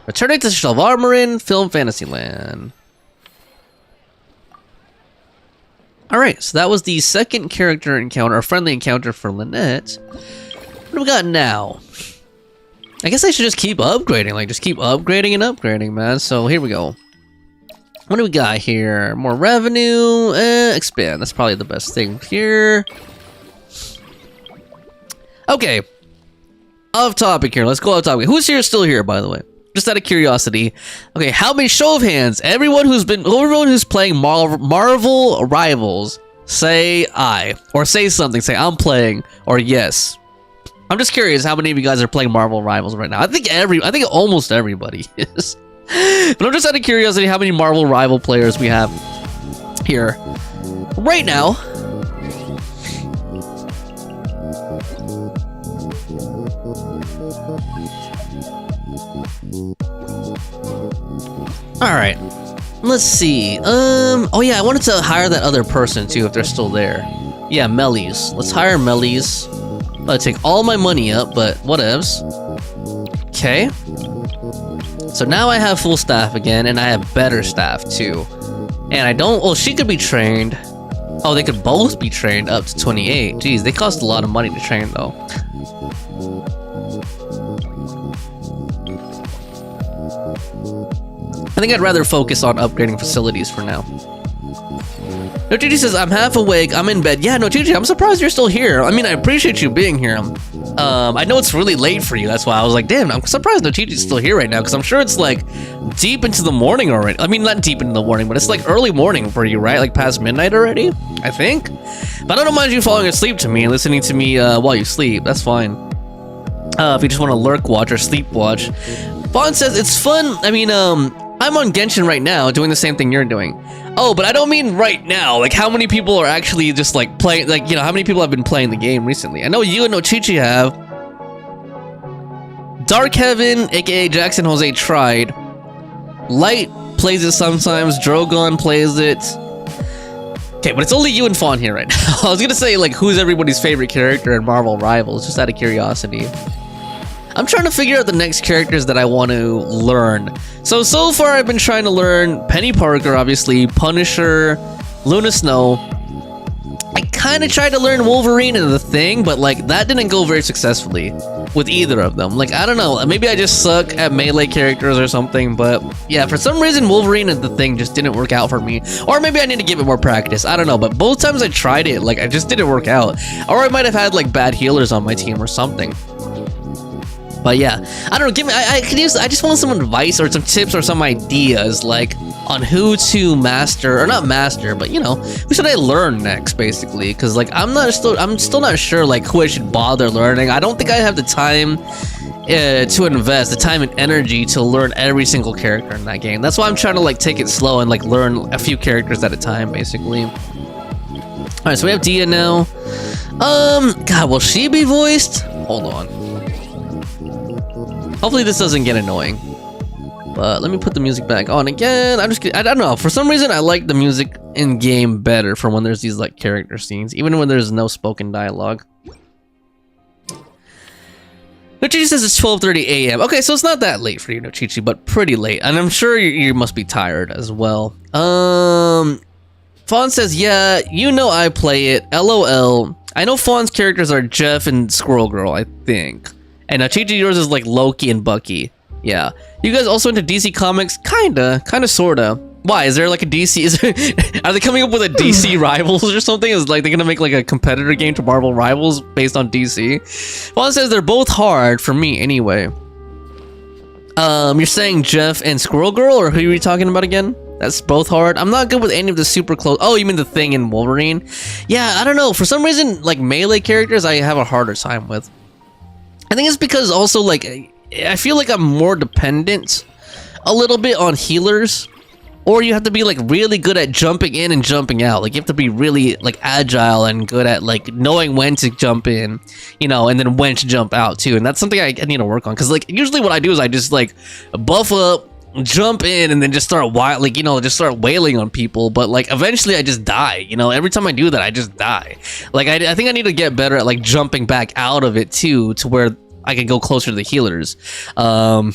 Returning to Shalvarmarin Film Fantasyland. Alright, so that was the second character encounter, a friendly encounter for Lynette. What do we got now? I guess I should just keep upgrading, like just keep upgrading and upgrading, man. So here we go. What do we got here? More revenue, expand. That's probably the best thing here. Okay. Off topic here, let's go off topic. Who's here still here, by the way? Just out of curiosity. Okay, how many show of hands? Everyone who's playing Marvel Rivals, say I. Or say something, say I'm playing, or yes. I'm just curious how many of you guys are playing Marvel Rivals right now. I think almost everybody is. But I'm just out of curiosity how many Marvel Rival players we have here right now. Alright, let's see. Oh yeah, I wanted to hire that other person too, if they're still there. Yeah, Mellies. Let's hire Mellies. I'll take all my money up, but whatevs. Okay. So now I have full staff again, and I have better staff too. And I don't, well, she could be trained. Oh, they could both be trained up to 28. Jeez, they cost a lot of money to train though. I think I'd rather focus on upgrading facilities for now. No, Gigi says, I'm half awake, I'm in bed. Yeah, no, Gigi, I'm surprised you're still here. I mean, I appreciate you being here. I know it's really late for you, that's why I was like, damn, I'm surprised no Gigi's still here right now, because I'm sure it's like deep into the morning already. I mean, not deep into the morning, but it's like early morning for you, right? Like past midnight already, I think. But I don't mind you falling asleep to me and listening to me while you sleep, that's fine. If you just want to lurk watch or sleep watch. Vaughn says, it's fun, I mean, I'm on Genshin right now doing the same thing you're doing. Oh, but I don't mean right now. Like, how many people are actually just, like, playing... Like, you know, how many people have been playing the game recently? I know you and Ochichi have. Dark Heaven, a.k.a. Jackson Jose, tried. Light plays it sometimes. Drogon plays it. Okay, but it's only you and Fawn here right now. I was gonna say, like, who's everybody's favorite character in Marvel Rivals, just out of curiosity. I'm trying to figure out the next characters that I want to learn. So far I've been trying to learn Penny Parker, obviously, Punisher, Luna Snow. I kind of tried to learn Wolverine and the Thing, but like that didn't go very successfully with either of them. Like, I don't know, maybe I just suck at melee characters or something, but yeah, for some reason Wolverine and the Thing just didn't work out for me. Or maybe I need to give it more practice, I don't know, but both times I tried it, like, I just didn't work out. Or I might have had like bad healers on my team or something. But yeah, I don't know, give me, I just want some advice or some tips or some ideas, like, on who to master, or not master, but, you know, who should I learn next, basically, because, like, I'm still not sure, like, who I should bother learning. I don't think I have the time to invest, the time and energy to learn every single character in that game. That's why I'm trying to, like, take it slow and, like, learn a few characters at a time, basically. Alright, so we have Dia now. God, will she be voiced? Hold on. Hopefully this doesn't get annoying. But let me put the music back on again. I don't know. For some reason, I like the music in game better for when there's these like character scenes, even when there's no spoken dialogue. Nochichi says it's 12:30 a.m. Okay, so it's not that late for you, Nochichi, but pretty late. And I'm sure you must be tired as well. Fawn says, yeah, you know I play it. LOL. I know Fawn's characters are Jeff and Squirrel Girl, I think. And Nochichi, yours is like Loki and Bucky. Yeah. You guys also into DC Comics? Kinda, sorta. Why? Is there like a DC? Are they coming up with a DC Rivals or something? Is like they're gonna make like a competitor game to Marvel Rivals based on DC? Fawn says they're both hard for me anyway. You're saying Jeff and Squirrel Girl, or who are you talking about again? That's both hard. I'm not good with any of the super close. Oh, you mean the Thing and Wolverine? Yeah, I don't know. For some reason, like melee characters, I have a harder time with. I think it's because also like I feel like I'm more dependent a little bit on healers, or you have to be like really good at jumping in and jumping out. Like you have to be really like agile and good at like knowing when to jump in, you know, and then when to jump out too. And that's something I need to work on, because like usually what I do is I just like buff up, jump in, and then just start just start wailing on people. But like eventually I just die, you know. Every time I do that I just die. Like I think I need to get better at like jumping back out of it too, to where I can go closer to the healers, because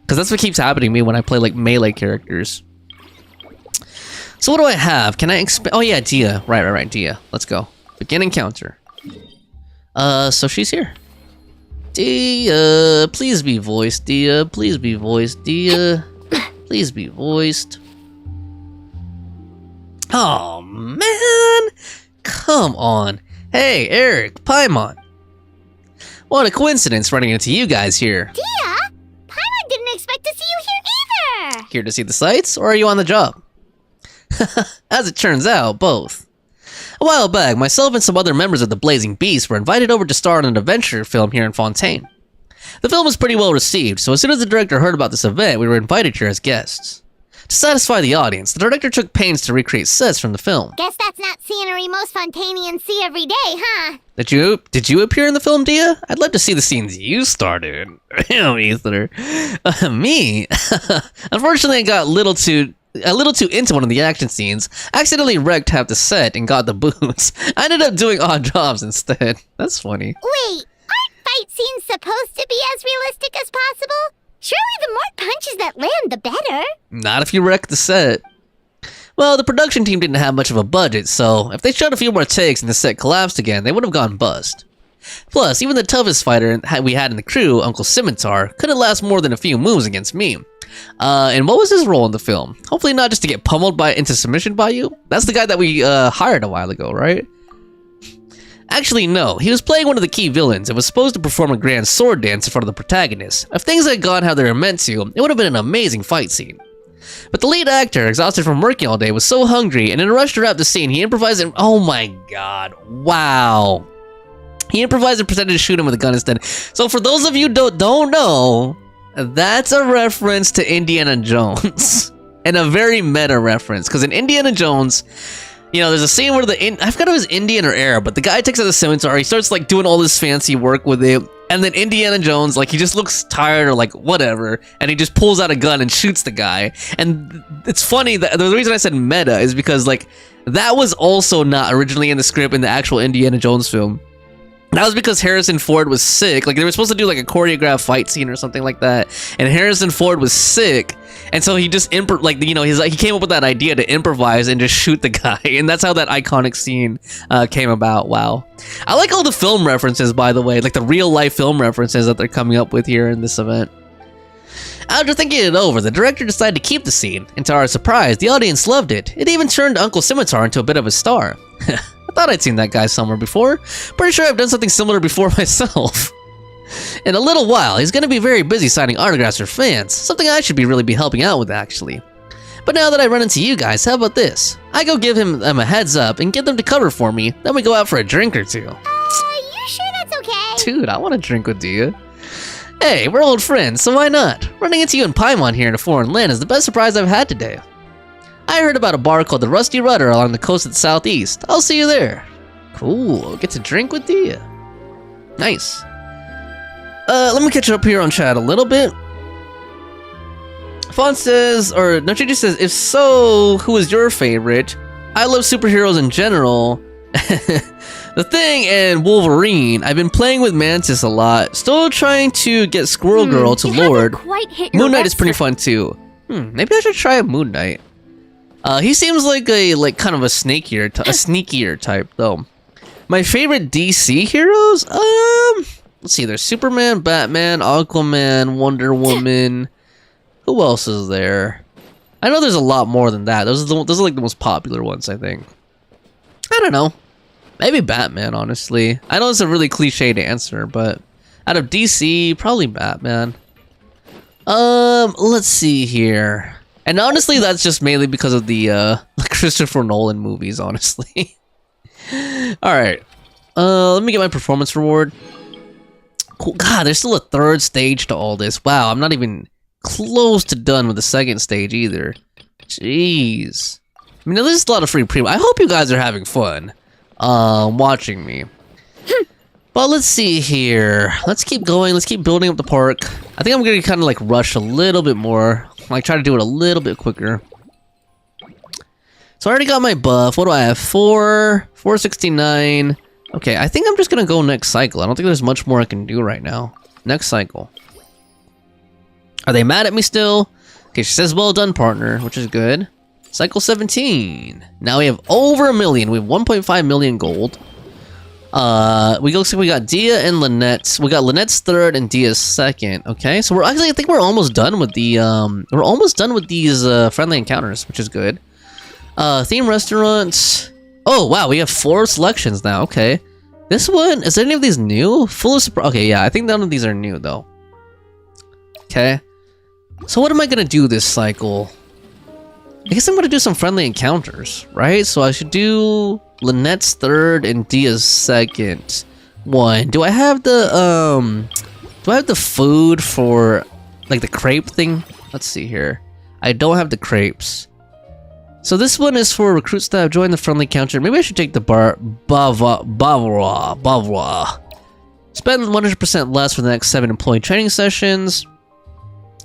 that's what keeps happening to me when I play like melee characters. So what do I have? Can I expand? Oh yeah, Dia. Right, Dia. Let's go. Begin encounter. So she's here. Dia, please be voiced. Dia, please be voiced. Dia, please be voiced. Oh man, come on. Hey, Eric, Paimon. What a coincidence running into you guys here. Dia, Paimon didn't expect to see you here either. Here to see the sights, or are you on the job? As it turns out, both. A while back, myself and some other members of the Blazing Beast were invited over to star in an adventure film here in Fontaine. The film was pretty well received, so as soon as the director heard about this event, we were invited here as guests. To satisfy the audience, the director took pains to recreate sets from the film. Guess that's not scenery most Fontainians see every day, huh? Did you appear in the film, Dia? I'd love to see the scenes you starred in. Ether. Me? Unfortunately, I got a little too into one of the action scenes, accidentally wrecked half the set and got the boots. I ended up doing odd jobs instead. That's funny. Wait, aren't fight scenes supposed to be as realistic as possible? Surely the more punches that land, the better. Not if you wreck the set. Well, the production team didn't have much of a budget, so if they shot a few more takes and the set collapsed again, they would have gone bust. Plus, even the toughest fighter we had in the crew, Uncle Scimitar, couldn't last more than a few moves against me. And what was his role in the film? Hopefully not just to get pummeled into submission by you. That's the guy that we hired a while ago, right? Actually, no. He was playing one of the key villains and was supposed to perform a grand sword dance in front of the protagonist. If things had gone how they were meant to, it would have been an amazing fight scene. But the lead actor, exhausted from working all day, was so hungry, and in a rush to wrap the scene, he improvised and oh my god, wow. He improvised and pretended to shoot him with a gun instead. So for those of you who don't know, that's a reference to Indiana Jones. And a very meta reference, because in Indiana Jones, you know, there's a scene where I forgot if it was Indian or Arab, but the guy takes out the scimitar, he starts like doing all this fancy work with it, and then Indiana Jones, like, he just looks tired or like whatever, and he just pulls out a gun and shoots the guy. And it's funny that the reason I said meta is because like that was also not originally in the script in the actual Indiana Jones film. That was because Harrison Ford was sick. Like, they were supposed to do like a choreographed fight scene or something like that, and Harrison Ford was sick, and so he just he came up with that idea to improvise and just shoot the guy, and that's how that iconic scene came about. Wow, I like all the film references, by the way, like the real life film references that they're coming up with here in this event. After thinking it over, the director decided to keep the scene, and to our surprise, the audience loved it. It even turned Uncle Scimitar into a bit of a star. I thought I'd seen that guy somewhere before. Pretty sure I've done something similar before myself. In a little while, he's going to be very busy signing autographs for fans, something I should really be helping out with, actually. But now that I run into you guys, how about this? I go give them a heads up and get them to cover for me, then we go out for a drink or two. You sure that's okay? Dude, I want to drink with Dia. Hey, we're old friends, so why not? Running into you in Paimon here in a foreign land is the best surprise I've had today. I heard about a bar called the Rusty Rudder along the coast of the southeast. I'll see you there. Cool, get to drink with Dia. Nice. Let me catch up here on chat a little bit. Fawn says, or Nochiji says, if so, who is your favorite? I love superheroes in general. The Thing and Wolverine. I've been playing with Mantis a lot. Still trying to get Squirrel Girl to Lord. Moon Knight is pretty fun too. Maybe I should try a Moon Knight. He seems like kind of a sneakier type though. My favorite DC heroes? Let's see. There's Superman, Batman, Aquaman, Wonder Woman. Who else is there? I know there's a lot more than that. Those are like the most popular ones, I think. I don't know. Maybe Batman, honestly. I know it's a really cliched answer, but out of DC, probably Batman. Let's see here. And honestly, that's just mainly because of the Christopher Nolan movies, honestly. Alright. Let me get my performance reward. Cool. God, there's still a third stage to all this. Wow, I'm not even close to done with the second stage either. Jeez. I mean, there's a lot of free premium. I hope you guys are having fun watching me. But let's see here. Let's keep going. Let's keep building up the park. I think I'm gonna kind of like rush a little bit more. Like try to do it a little bit quicker. So I already got my buff. What do I have? 469. Okay, I think I'm just gonna go next cycle. I don't think there's much more I can do right now. Next cycle. Are they mad at me still? Okay, she says well done, partner, which is good. Cycle 17. Now we have over 1 million. We have 1.5 million gold. Looks like we got Dia and Lynette. We got Lynette's third and Dia's second. Okay, so I think we're almost done with the these friendly encounters, which is good. Theme restaurants. Oh wow, we have 4 selections now. Okay, this one, is any of these new? Full of surprise. Okay, yeah, I think none of these are new though. Okay, so what am I gonna do this cycle? I guess I'm gonna do some friendly encounters, right? So I should do Lynette's third and Dia's second one. Do I have the food for like the crepe thing? Let's see here. I don't have the crepes. So this one is for recruits that have joined the friendly encounter. Maybe I should take the Bavra. Spend 100% less for the next 7 employee training sessions.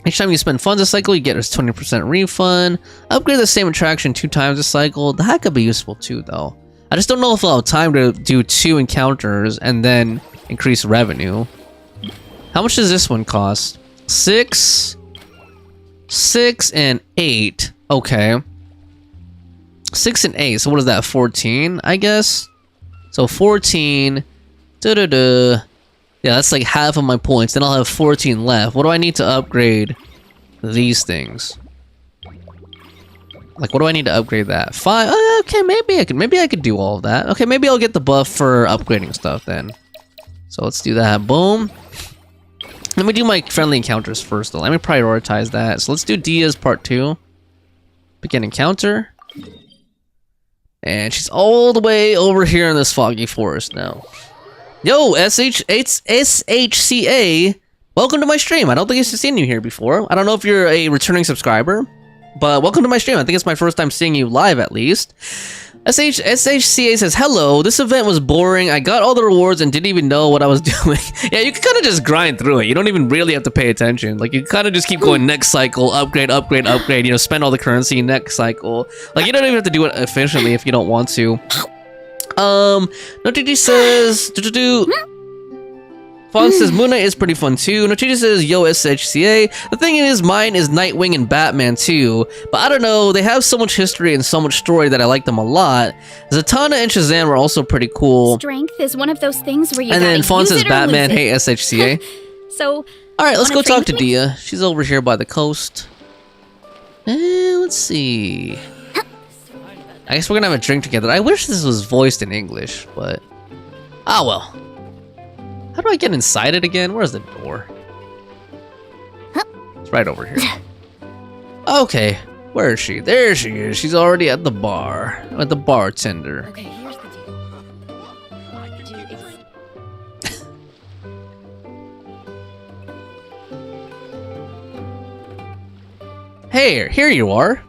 Each time you spend funds a cycle, you get a 20% refund. Upgrade the same attraction 2 times a cycle. That could be useful too, though. I just don't know if I'll have time to do 2 encounters and then increase revenue. How much does this one cost? 6, 6, and 8. Okay. 6 and 8. So what is that? 14, I guess? So 14. Yeah, that's like half of my points. Then I'll have 14 left. What do I need to upgrade these things? Like, what do I need to upgrade that? 5. Okay, maybe I could do all of that. Okay, maybe I'll get the buff for upgrading stuff then. So let's do that. Boom. Let me do my friendly encounters first, though. Let me prioritize that. So let's do Dia's part 2. Begin encounter. And she's all the way over here in this foggy forest now. Yo, SHCA, welcome to my stream. I don't think I've seen you here before. I don't know if you're a returning subscriber, but welcome to my stream. I think it's my first time seeing you live, at least. SHCA says, hello, this event was boring. I got all the rewards and didn't even know what I was doing. Yeah, you can kind of just grind through it. You don't even really have to pay attention. Like, you kind of just keep going next cycle, upgrade, you know, spend all the currency next cycle. Like, you don't even have to do it efficiently if you don't want to. Nochiji says, Fawn says, Moon Knight is pretty fun too. Nochiji says, yo, SHCA. The thing is, mine is Nightwing and Batman too. But I don't know, they have so much history and so much story that I like them a lot. Zatanna and Shazam are also pretty cool. Strength is one of those things where you And then Fawn says, Batman, hey, SHCA. So, alright, let's go talk to Dia. She's over here by the coast. Let's see. I guess we're gonna have a drink together. I wish this was voiced in English, but... ah, well. How do I get inside it again? Where's the door? It's right over here. Okay, where is she? There she is. She's already at the bar. At the bartender. Okay, here's the deal. Hey, here you are.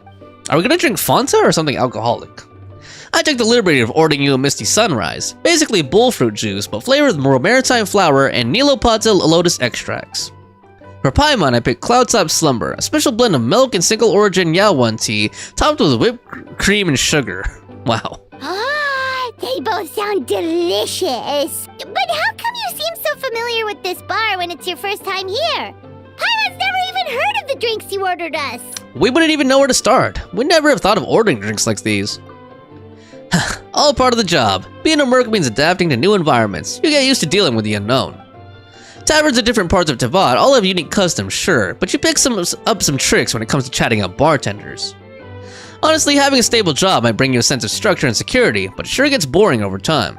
Are we gonna drink Fanta or something alcoholic? I took the liberty of ordering you a Misty Sunrise. Basically bullfruit juice, but flavored with maritime flower and Nilopata lotus extracts. For Paimon, I picked Cloudtop Slumber, a special blend of milk and single origin Yaowan tea, topped with whipped cream and sugar. Wow. Ah, they both sound delicious. But how come you seem so familiar with this bar when it's your first time here? Paimon's never even heard of the drinks you ordered us. We wouldn't even know where to start. We'd never have thought of ordering drinks like these. All part of the job. Being a merc means adapting to new environments. You get used to dealing with the unknown. Taverns in different parts of Teyvat all have unique customs, sure, but you pick up some tricks when it comes to chatting up bartenders. Honestly, having a stable job might bring you a sense of structure and security, but it sure gets boring over time.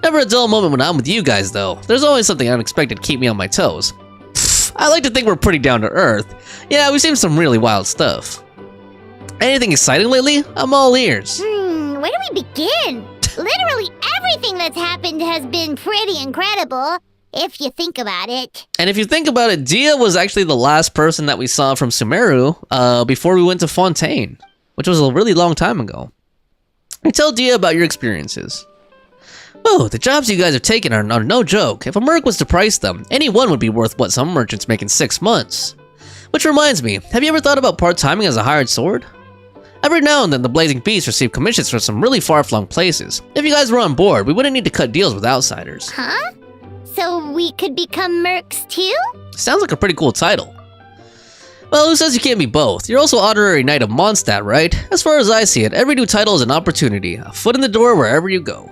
Never a dull moment when I'm with you guys, though. There's always something unexpected to keep me on my toes. I like to think we're pretty down to earth. Yeah, we've seen some really wild stuff. Anything exciting lately? I'm all ears. Where do we begin? Literally everything that's happened has been pretty incredible, if you think about it. And if you think about it, Dia was actually the last person that we saw from Sumeru before we went to Fontaine, which was a really long time ago. Tell Dia about your experiences. Oh, the jobs you guys have taken are no joke. If a merc was to price them, any one would be worth what some merchants make in 6 months. Which reminds me, have you ever thought about part-timing as a hired sword? Every now and then, the Blazing Beasts receive commissions from some really far-flung places. If you guys were on board, we wouldn't need to cut deals with outsiders. Huh? So we could become mercs too? Sounds like a pretty cool title. Well, who says you can't be both? You're also honorary knight of Mondstadt, right? As far as I see it, every new title is an opportunity, a foot in the door wherever you go.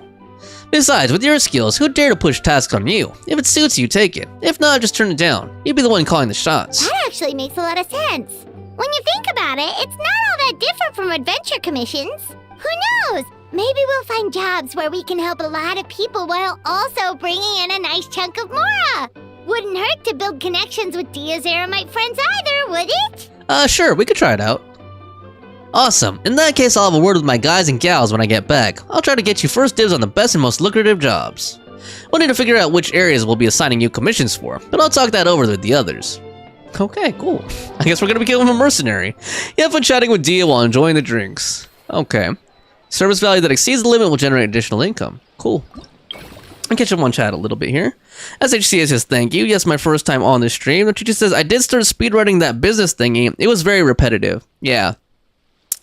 Besides, with your skills, who'd dare to push tasks on you? If it suits you, take it. If not, just turn it down. You'd be the one calling the shots. That actually makes a lot of sense. When you think about it, it's not all that different from adventure commissions. Who knows? Maybe we'll find jobs where we can help a lot of people while also bringing in a nice chunk of Mora. Wouldn't hurt to build connections with Dia's Eremite friends either, would it? Sure, we could try it out. Awesome. In that case, I'll have a word with my guys and gals when I get back. I'll try to get you first dibs on the best and most lucrative jobs. We'll need to figure out which areas we'll be assigning you commissions for, but I'll talk that over with the others. Okay, cool. I guess we're gonna be killing a mercenary. You have fun chatting with Dia while enjoying the drinks. Okay. Service value that exceeds the limit will generate additional income. Cool. I'll catch up on chat a little bit here. SHCA says, thank you. Yes, my first time on this stream. The teacher says, I did start speedrunning that business thingy. It was very repetitive. Yeah.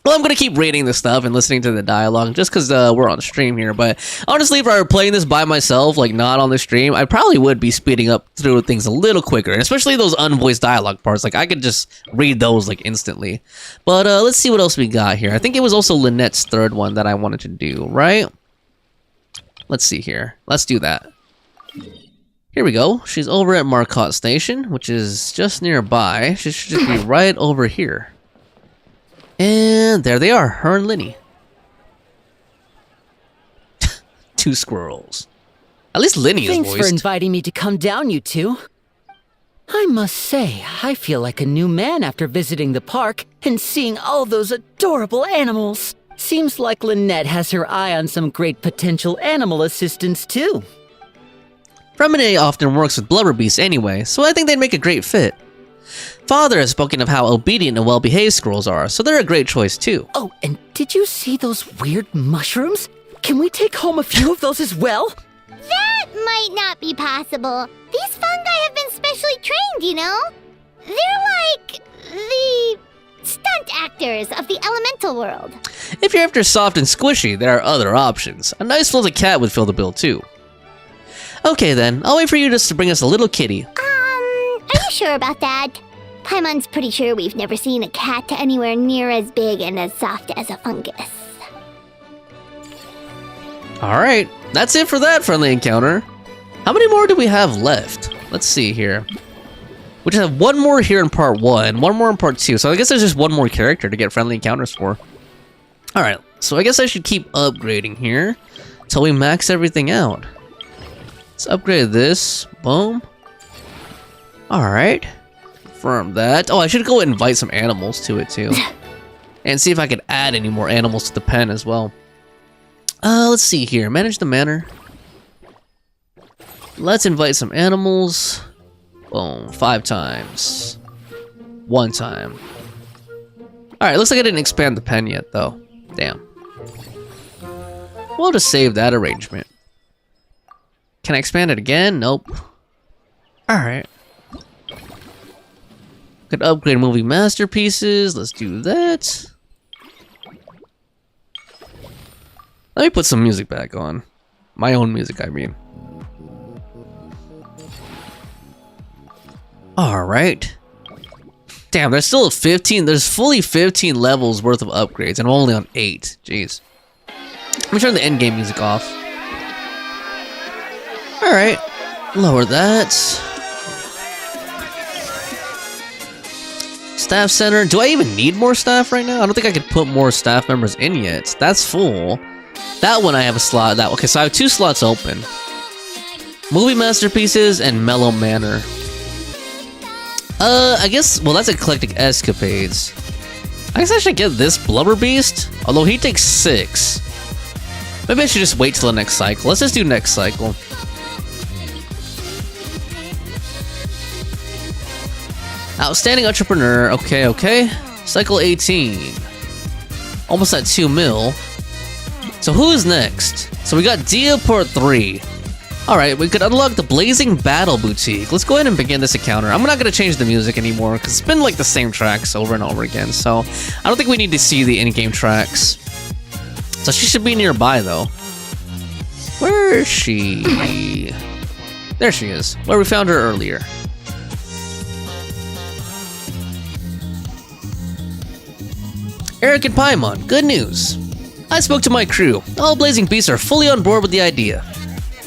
Well, I'm going to keep reading this stuff and listening to the dialogue just because we're on stream here. But honestly, if I were playing this by myself, like not on the stream, I probably would be speeding up through things a little quicker. And especially those unvoiced dialogue parts. Like, I could just read those like instantly. But let's see what else we got here. I think it was also Lynette's third one that I wanted to do, right? Let's see here. Let's do that. Here we go. She's over at Marcotte Station, which is just nearby. She should just be right over here. And there they are, her and Linny. 2 squirrels. At least Linny is voiced. Thanks for inviting me to come down, you two. I must say, I feel like a new man after visiting the park and seeing all those adorable animals. Seems like Lynette has her eye on some great potential animal assistants, too. Fremine often works with blubber beasts anyway, so I think they'd make a great fit. Father has spoken of how obedient and well-behaved squirrels are, so they're a great choice too. Oh, and did you see those weird mushrooms? Can we take home a few of those as well? That might not be possible. These fungi have been specially trained, you know? They're like the stunt actors of the elemental world. If you're after soft and squishy, there are other options. A nice floaty cat would fill the bill too. Okay then, I'll wait for you just to bring us a little kitty. Are you sure about that? Paimon's pretty sure we've never seen a cat anywhere near as big and as soft as a fungus. Alright, that's it for that friendly encounter. How many more do we have left? Let's see here. We just have one more here in part 1, one more in part 2, so I guess there's just one more character to get friendly encounters for. Alright, so I guess I should keep upgrading here until we max everything out. Let's upgrade this. Boom. Alright. Confirm that. Oh, I should go invite some animals to it too. And see if I can add any more animals to the pen as well. Let's see here. Manage the manor. Let's invite some animals. Boom. 5 times. 1 time. Alright, looks like I didn't expand the pen yet though. Damn. We'll just save that arrangement. Can I expand it again? Nope. Alright. Could upgrade movie masterpieces. Let's do that. Let me put some music back on. My own music, I mean. Alright. Damn, there's still 15. There's fully 15 levels worth of upgrades, and I'm only on 8. Jeez. Let me turn the endgame music off. Alright. Lower that. Staff center. Do I even need more staff right now? I don't think I could put more staff members in yet. That's full. That one I have a slot. Okay, so I have 2 slots open. Movie masterpieces and Mellow Manor. I guess, well, that's Eclectic Escapades. I guess I should get this Blubber Beast, although he takes 6. Maybe I should just wait till the next cycle. Let's just do next cycle. Outstanding Entrepreneur. Okay, okay. Cycle 18. Almost at 2 mil. So who is next? So we got Dia Part 3. Alright, we could unlock the Blazing Battle Boutique. Let's go ahead and begin this encounter. I'm not going to change the music anymore, because it's been like the same tracks over and over again, so I don't think we need to see the in-game tracks. So she should be nearby, though. Where is she? There she is, where we found her earlier. Eric and Paimon, good news. I spoke to my crew. All Blazing Beasts are fully on board with the idea.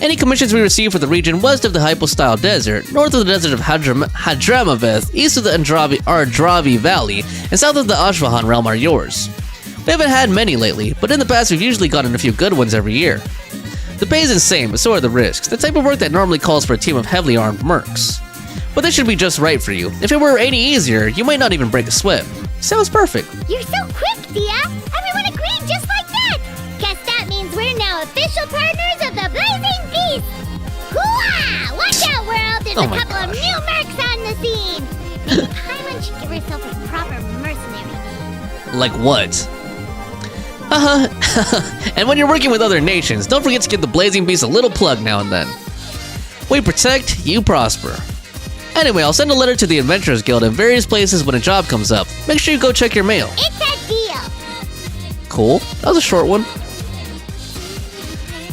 Any commissions we receive for the region west of the Hypostyle Desert, north of the desert of Hadramaveth, east of the Ardravi Valley, and south of the Ashvahan realm are yours. We haven't had many lately, but in the past we've usually gotten a few good ones every year. The pay is insane, but so are the risks, the type of work that normally calls for a team of heavily armed mercs. But this should be just right for you. If it were any easier, you might not even break a sweat. Sounds perfect. You're so quick, Dia! Everyone agreed just like that! Guess that means we're now official partners of the Blazing Beast! Hooah! Watch out, world! There's a couple of new mercs on the scene! Maybe Paimon should give herself a proper mercenary name. Like what? And when you're working with other nations, don't forget to give the Blazing Beast a little plug now and then. We protect, you prosper. Anyway, I'll send a letter to the Adventurers Guild in various places when a job comes up. Make sure you go check your mail. It's a deal! Cool. That was a short one.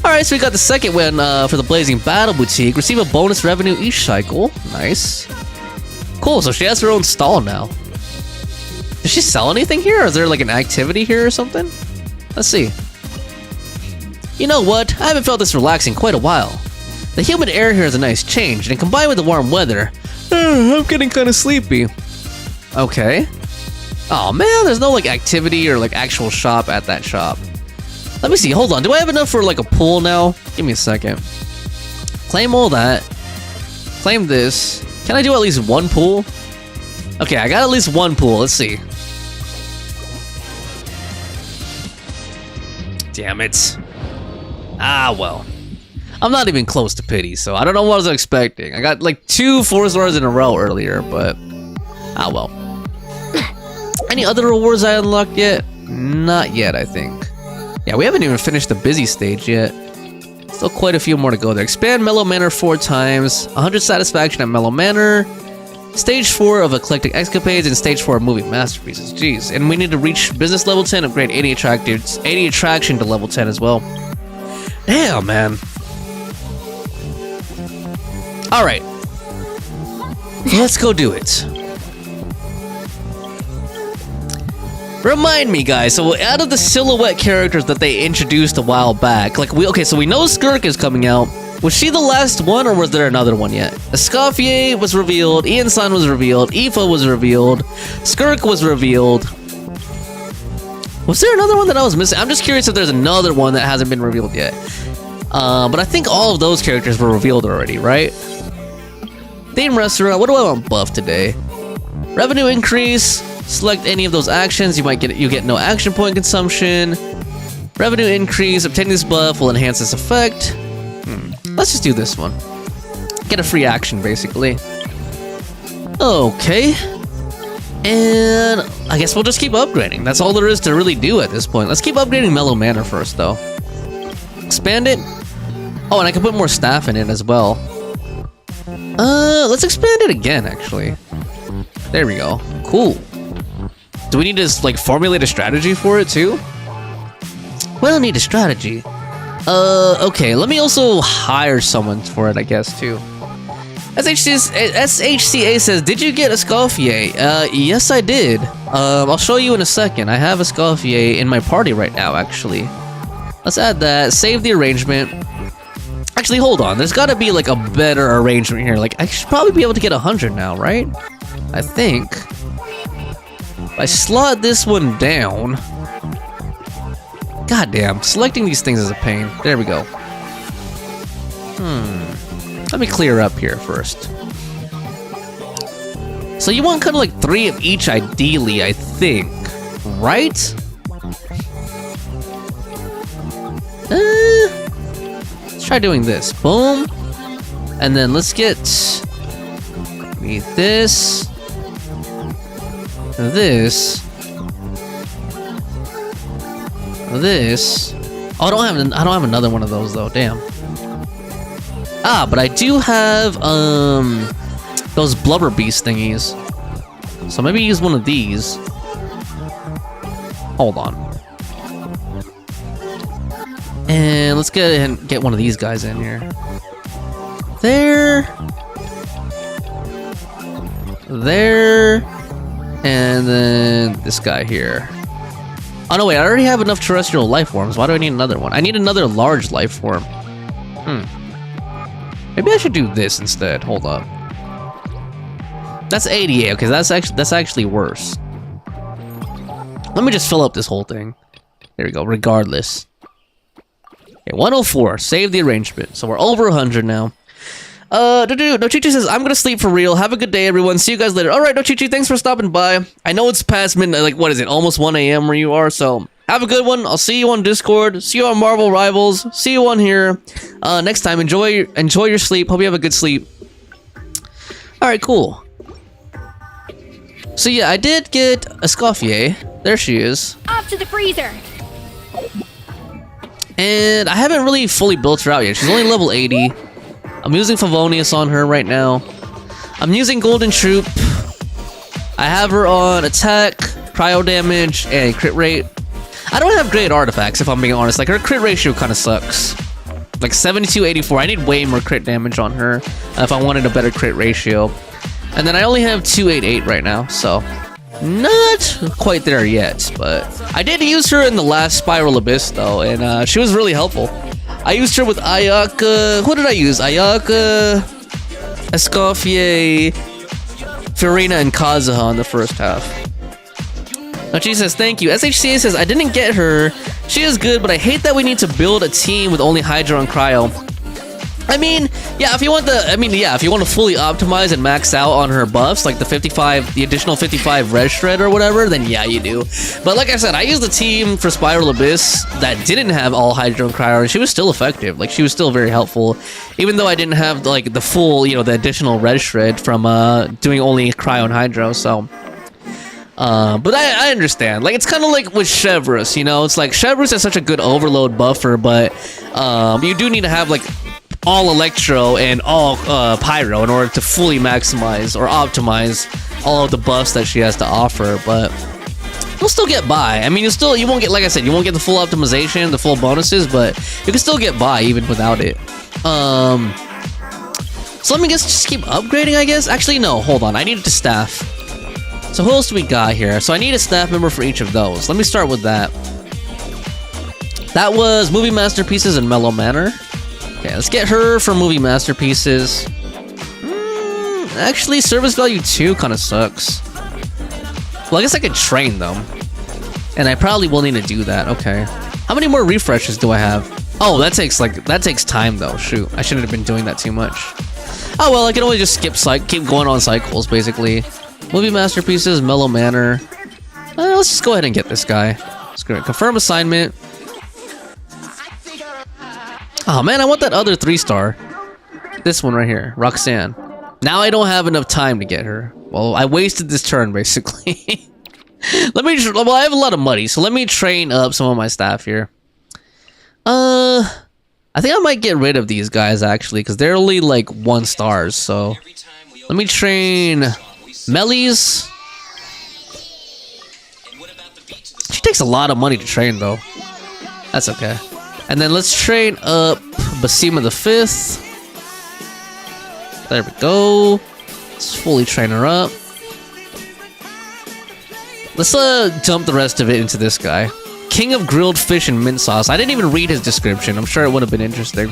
Alright, so we got the second one for the Blazing Battle Boutique. Receive a bonus revenue each cycle. Nice. Cool, so she has her own stall now. Does she sell anything here? Or is there like an activity here or something? Let's see. You know what? I haven't felt this relaxed in quite a while. The humid air here is a nice change, and combined with the warm weather, I'm getting kind of sleepy. Okay. Oh man, there's no like activity or like actual shop at that shop. Let me see, hold on, do I have enough for like a pool now? Give me a second. Claim all that. Claim this. Can I do at least one pool? Okay, I got at least one pool, let's see. Damn it. Ah, well. I'm not even close to pity, so I don't know what I was expecting. I got like 2 4-stars in a row earlier, but ah well. Any other rewards I unlocked yet? Not yet, I think. Yeah, we haven't even finished the busy stage yet. Still quite a few more to go there. Expand Mellow Manor 4 times. 100 satisfaction at Mellow Manor. Stage 4 of Eclectic Escapades and Stage 4 of Movie Masterpieces. Jeez, and we need to reach business level 10, upgrade 80 attraction to level 10 as well. Damn, man. Alright. Let's go do it. Remind me, guys, so out of the silhouette characters that they introduced a while back, like so we know Skirk is coming out. Was she the last one, or was there another one yet? Escoffier was revealed, Ian San was revealed, Aoife was revealed, Skirk was revealed. Was there another one that I was missing? I'm just curious if there's another one that hasn't been revealed yet. But I think all of those characters were revealed already, right? Theme restaurant, what do I want buff today? Revenue increase, select any of those actions, you get no action point consumption. Revenue increase, obtaining this buff will enhance this effect. Let's just do this one. Get a free action, basically. Okay. And I guess we'll just keep upgrading. That's all there is to really do at this point. Let's keep upgrading Mellow Manor first, though. Expand it. Oh, and I can put more staff in it as well. Let's expand it again, actually. There we go. Cool. Do we need to like formulate a strategy for it too? We'll need a strategy. Okay, let me also hire someone for it, I guess, too. SHCA says, did you get a Scoffier? Yes, I did. I'll show you in a second. I have a Scoffier in my party right now, actually. Let's add that. Save the arrangement. Actually, hold on. There's gotta be, like, a better arrangement here. Like, I should probably be able to get 100 now, right? I think. If I slot this one down... God damn, selecting these things is a pain. There we go. Let me clear up here first. So you want kind of like 3 of each ideally, I think. Right? Let's try doing this. Boom. And then let's get... Need this. This. This. Oh, I don't have another one of those though. Damn. Ah, but I do have those blubber beast thingies. So maybe use one of these. Hold on. And let's go ahead and get one of these guys in here. There. There. And then this guy here. Oh no, wait, I already have enough terrestrial life forms. Why do I need another one? I need another large life form. Maybe I should do this instead. Hold up. That's 88. Okay, that's actually worse. Let me just fill up this whole thing. There we go, regardless. Okay, 104. Save the arrangement. So we're over 100 now. Nochichi says, I'm gonna sleep for real. Have a good day, everyone. See you guys later. Alright, Nochichi, thanks for stopping by. I know it's past midnight, like, what is it? Almost 1 a.m. where you are, so have a good one. I'll see you on Discord. See you on Marvel Rivals. See you on here. Next time, enjoy your sleep. Hope you have a good sleep. Alright, cool. So yeah, I did get a Scoffier. There she is. Off to the freezer! And I haven't really fully built her out yet. She's only level 80. I'm using Favonius on her right now. I'm using Golden Troop. I have her on attack, cryo damage, and crit rate. I don't have great artifacts, if I'm being honest. Like, her crit ratio kind of sucks. Like, 72-84. I need way more crit damage on her if I wanted a better crit ratio. And then I only have 288 right now, so... Not quite there yet, but... I did use her in the last Spiral Abyss, though, and she was really helpful. I used her with Ayaka... What did I use? Ayaka... Escoffier... Farina, and Kazuha in the first half. Nochi says, thank you. SHCA says, I didn't get her. She is good, but I hate that we need to build a team with only Hydra and Cryo. I mean, yeah, if you want to fully optimize and max out on her buffs, like the additional 55 red shred or whatever, then yeah, you do. But like I said, I used a team for Spiral Abyss that didn't have all Hydro and Cryo, and she was still effective. Like, she was still very helpful, even though I didn't have like the full, the additional red shred from doing only Cryo and Hydro. So, but I understand. Like, it's kind of like with Chevrus, it's like Chevrus is such a good overload buffer, but you do need to have like all Electro and all Pyro in order to fully maximize or optimize all of the buffs that she has to offer, but you'll still get by. I mean, you won't get, like I said, you won't get the full optimization, the full bonuses, but you can still get by even without it. So let me just keep upgrading, I guess. Actually, no, hold on. I needed to staff. So who else do we got here? So I need a staff member for each of those. Let me start with that. That was Movie Masterpieces and Mellow Manor. Okay, let's get her for Movie Masterpieces. Actually, Service Value 2 kind of sucks. Well, I guess I could train them. And I probably will need to do that. Okay. How many more refreshes do I have? Oh, that takes time though. Shoot, I shouldn't have been doing that too much. Oh well, I can only just keep going on cycles basically. Movie Masterpieces, Mellow Manor. Let's just go ahead and get this guy. Let's go confirm assignment. Oh man, I want that other 3-star. This one right here, Roxanne. Now I don't have enough time to get her. Well, I wasted this turn basically. Well, I have a lot of money, so let me train up some of my staff here. I think I might get rid of these guys actually, because they're only like 1 stars. So let me train Mellies. She takes a lot of money to train though. That's okay. And then let's train up Basima the 5th. There we go. Let's fully train her up. Let's dump the rest of it into this guy. King of grilled fish and mint sauce. I didn't even read his description. I'm sure it would have been interesting.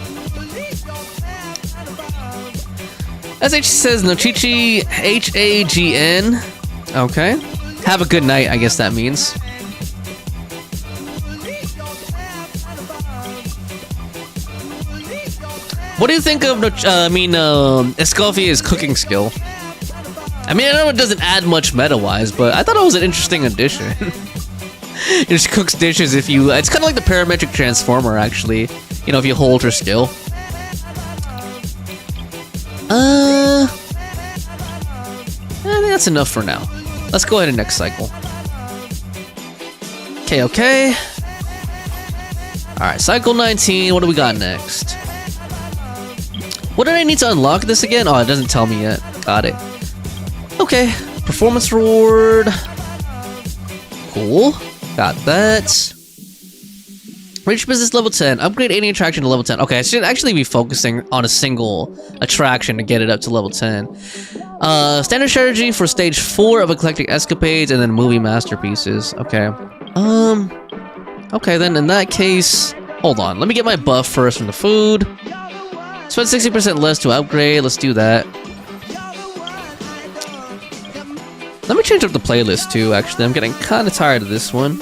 SH says Nochichi Hagn. Okay. Have a good night, I guess that means. What do you think of Escoffier's cooking skill? I mean, I know it doesn't add much meta-wise, but I thought it was an interesting addition. She cooks dishes if you... It's kind of like the parametric transformer, actually. You know, if you hold her skill. I think that's enough for now. Let's go ahead and next cycle. Okay. Alright, cycle 19. What do we got next? What did I need to unlock this again? Oh, it doesn't tell me yet. Got it. Okay. Performance reward. Cool. Got that. Reach business level 10. Upgrade any attraction to level 10. Okay, I should actually be focusing on a single attraction to get it up to level 10. Standard strategy for stage 4 of Eclectic Escapades and then movie masterpieces. Okay. Okay, then in that case... Hold on. Let me get my buff first from the food. Spend 60% less to upgrade. Let's do that. Let me change up the playlist too, actually. I'm getting kind of tired of this one.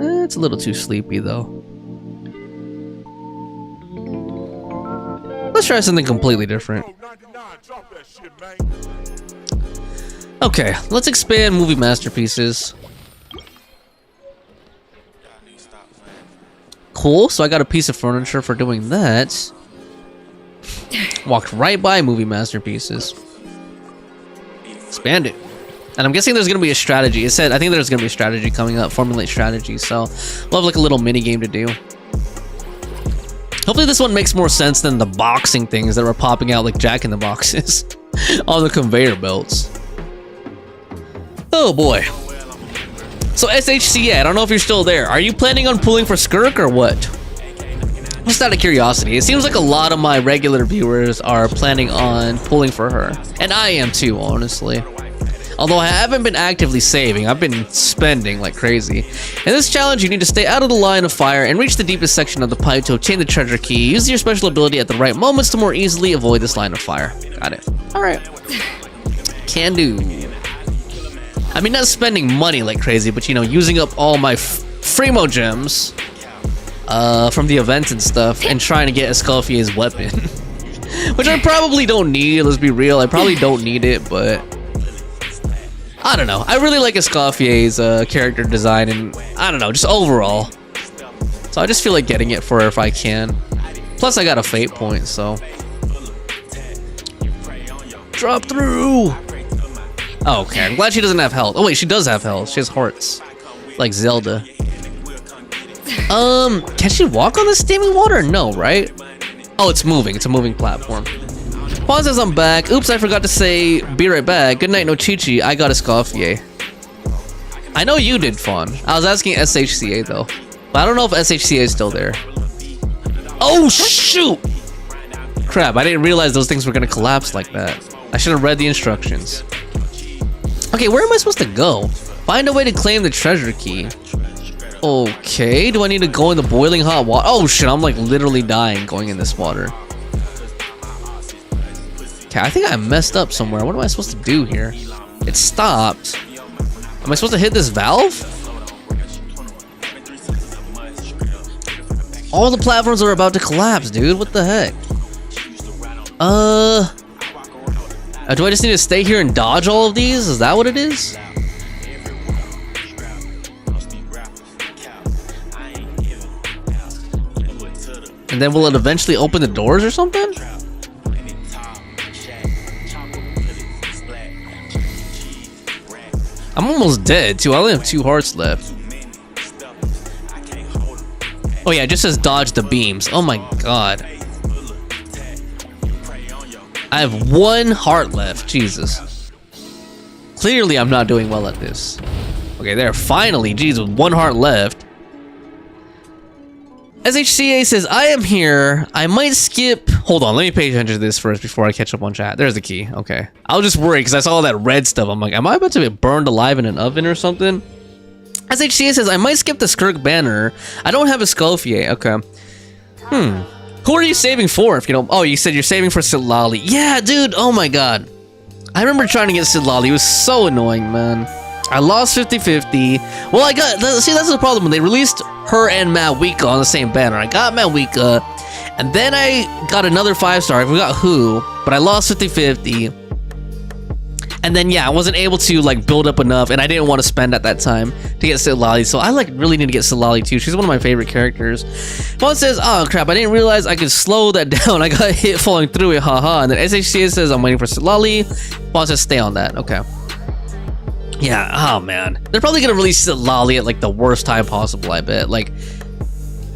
It's a little too sleepy though. Let's try something completely different. Okay, let's expand movie masterpieces. Cool, so I got a piece of furniture for doing that. Walked right by movie masterpieces. Expand it. And I'm guessing there's gonna be a strategy. It said, I think there's gonna be a strategy coming up, formulate strategy, so we'll have like a little mini game to do. Hopefully this one makes more sense than the boxing things that were popping out like Jack in the Boxes on the conveyor belts. Oh boy. So SHCA, I don't know if you're still there. Are you planning on pulling for Skirk or what? Just out of curiosity, it seems like a lot of my regular viewers are planning on pulling for her. And I am too, honestly. Although I haven't been actively saving, I've been spending like crazy. In this challenge, you need to stay out of the line of fire and reach the deepest section of the pipe to obtain the treasure key. Use your special ability at the right moments to more easily avoid this line of fire. Got it. Alright. Can do. I mean, not spending money like crazy, but you know, using up all my Fremo gems from the events and stuff and trying to get Escoffier's weapon. Which I probably don't need, let's be real. I probably don't need it, but I don't know. I really like Escoffier's character design and I don't know, just overall. So I just feel like getting it for her if I can. Plus I got a fate point, so. Drop through! Oh, okay, I'm glad she doesn't have health. Oh wait, she does have health. She has hearts. Like Zelda. Can she walk on the steaming water? No, right? Oh, it's moving. It's a moving platform. Pawn says I'm back. Oops, I forgot to say be right back. Good night, Nochichi. I got Escoffier. I know you did, Fawn. I was asking SHCA though. But I don't know if SHCA is still there. Oh, shoot! Crap, I didn't realize those things were gonna collapse like that. I should have read the instructions. Okay, where am I supposed to go? Find a way to claim the treasure key. Okay, do I need to go in the boiling hot water? Oh shit, I'm like literally dying going in this water. Okay, I think I messed up somewhere. What am I supposed to do here? It stopped. Am I supposed to hit this valve? All the platforms are about to collapse, dude. What the heck? Do I just need to stay here and dodge all of these? Is that what it is? And then will it eventually open the doors or something? I'm almost dead too. I only have 2 hearts left. Oh yeah, it just says dodge the beams. Oh my god. I have 1 heart left. Jesus. Clearly, I'm not doing well at this. Okay, there. Finally. Jesus, 1 heart left. SHCA says, I am here. I might skip. Hold on. Let me pay attention to this first before I catch up on chat. There's the key. Okay. I was just worried because I saw all that red stuff. I'm like, am I about to get burned alive in an oven or something? SHCA says, I might skip the Skirk banner. I don't have a Scofier. Okay. Who are you saving for? If you don't. Oh, you said you're saving for Sitlali. Yeah, dude. Oh my god. I remember trying to get Sitlali. It was so annoying, man. I lost 50-50. Well, I got... See, that's the problem. When they released her and Malwika on the same banner. I got Malwika, and then I got another 5-star. I forgot who, but I lost 50-50. And then, yeah, I wasn't able to, like, build up enough, and I didn't want to spend at that time to get Sitlali. So I, like, really need to get Sitlali, too. She's one of my favorite characters. Vaughn says, oh, crap, I didn't realize I could slow that down. I got hit falling through it, haha. And then SHCA says, I'm waiting for Sitlali. Vaughn says, stay on that. Okay. Yeah, oh man. They're probably gonna release Sitlali at like the worst time possible, I bet. Like,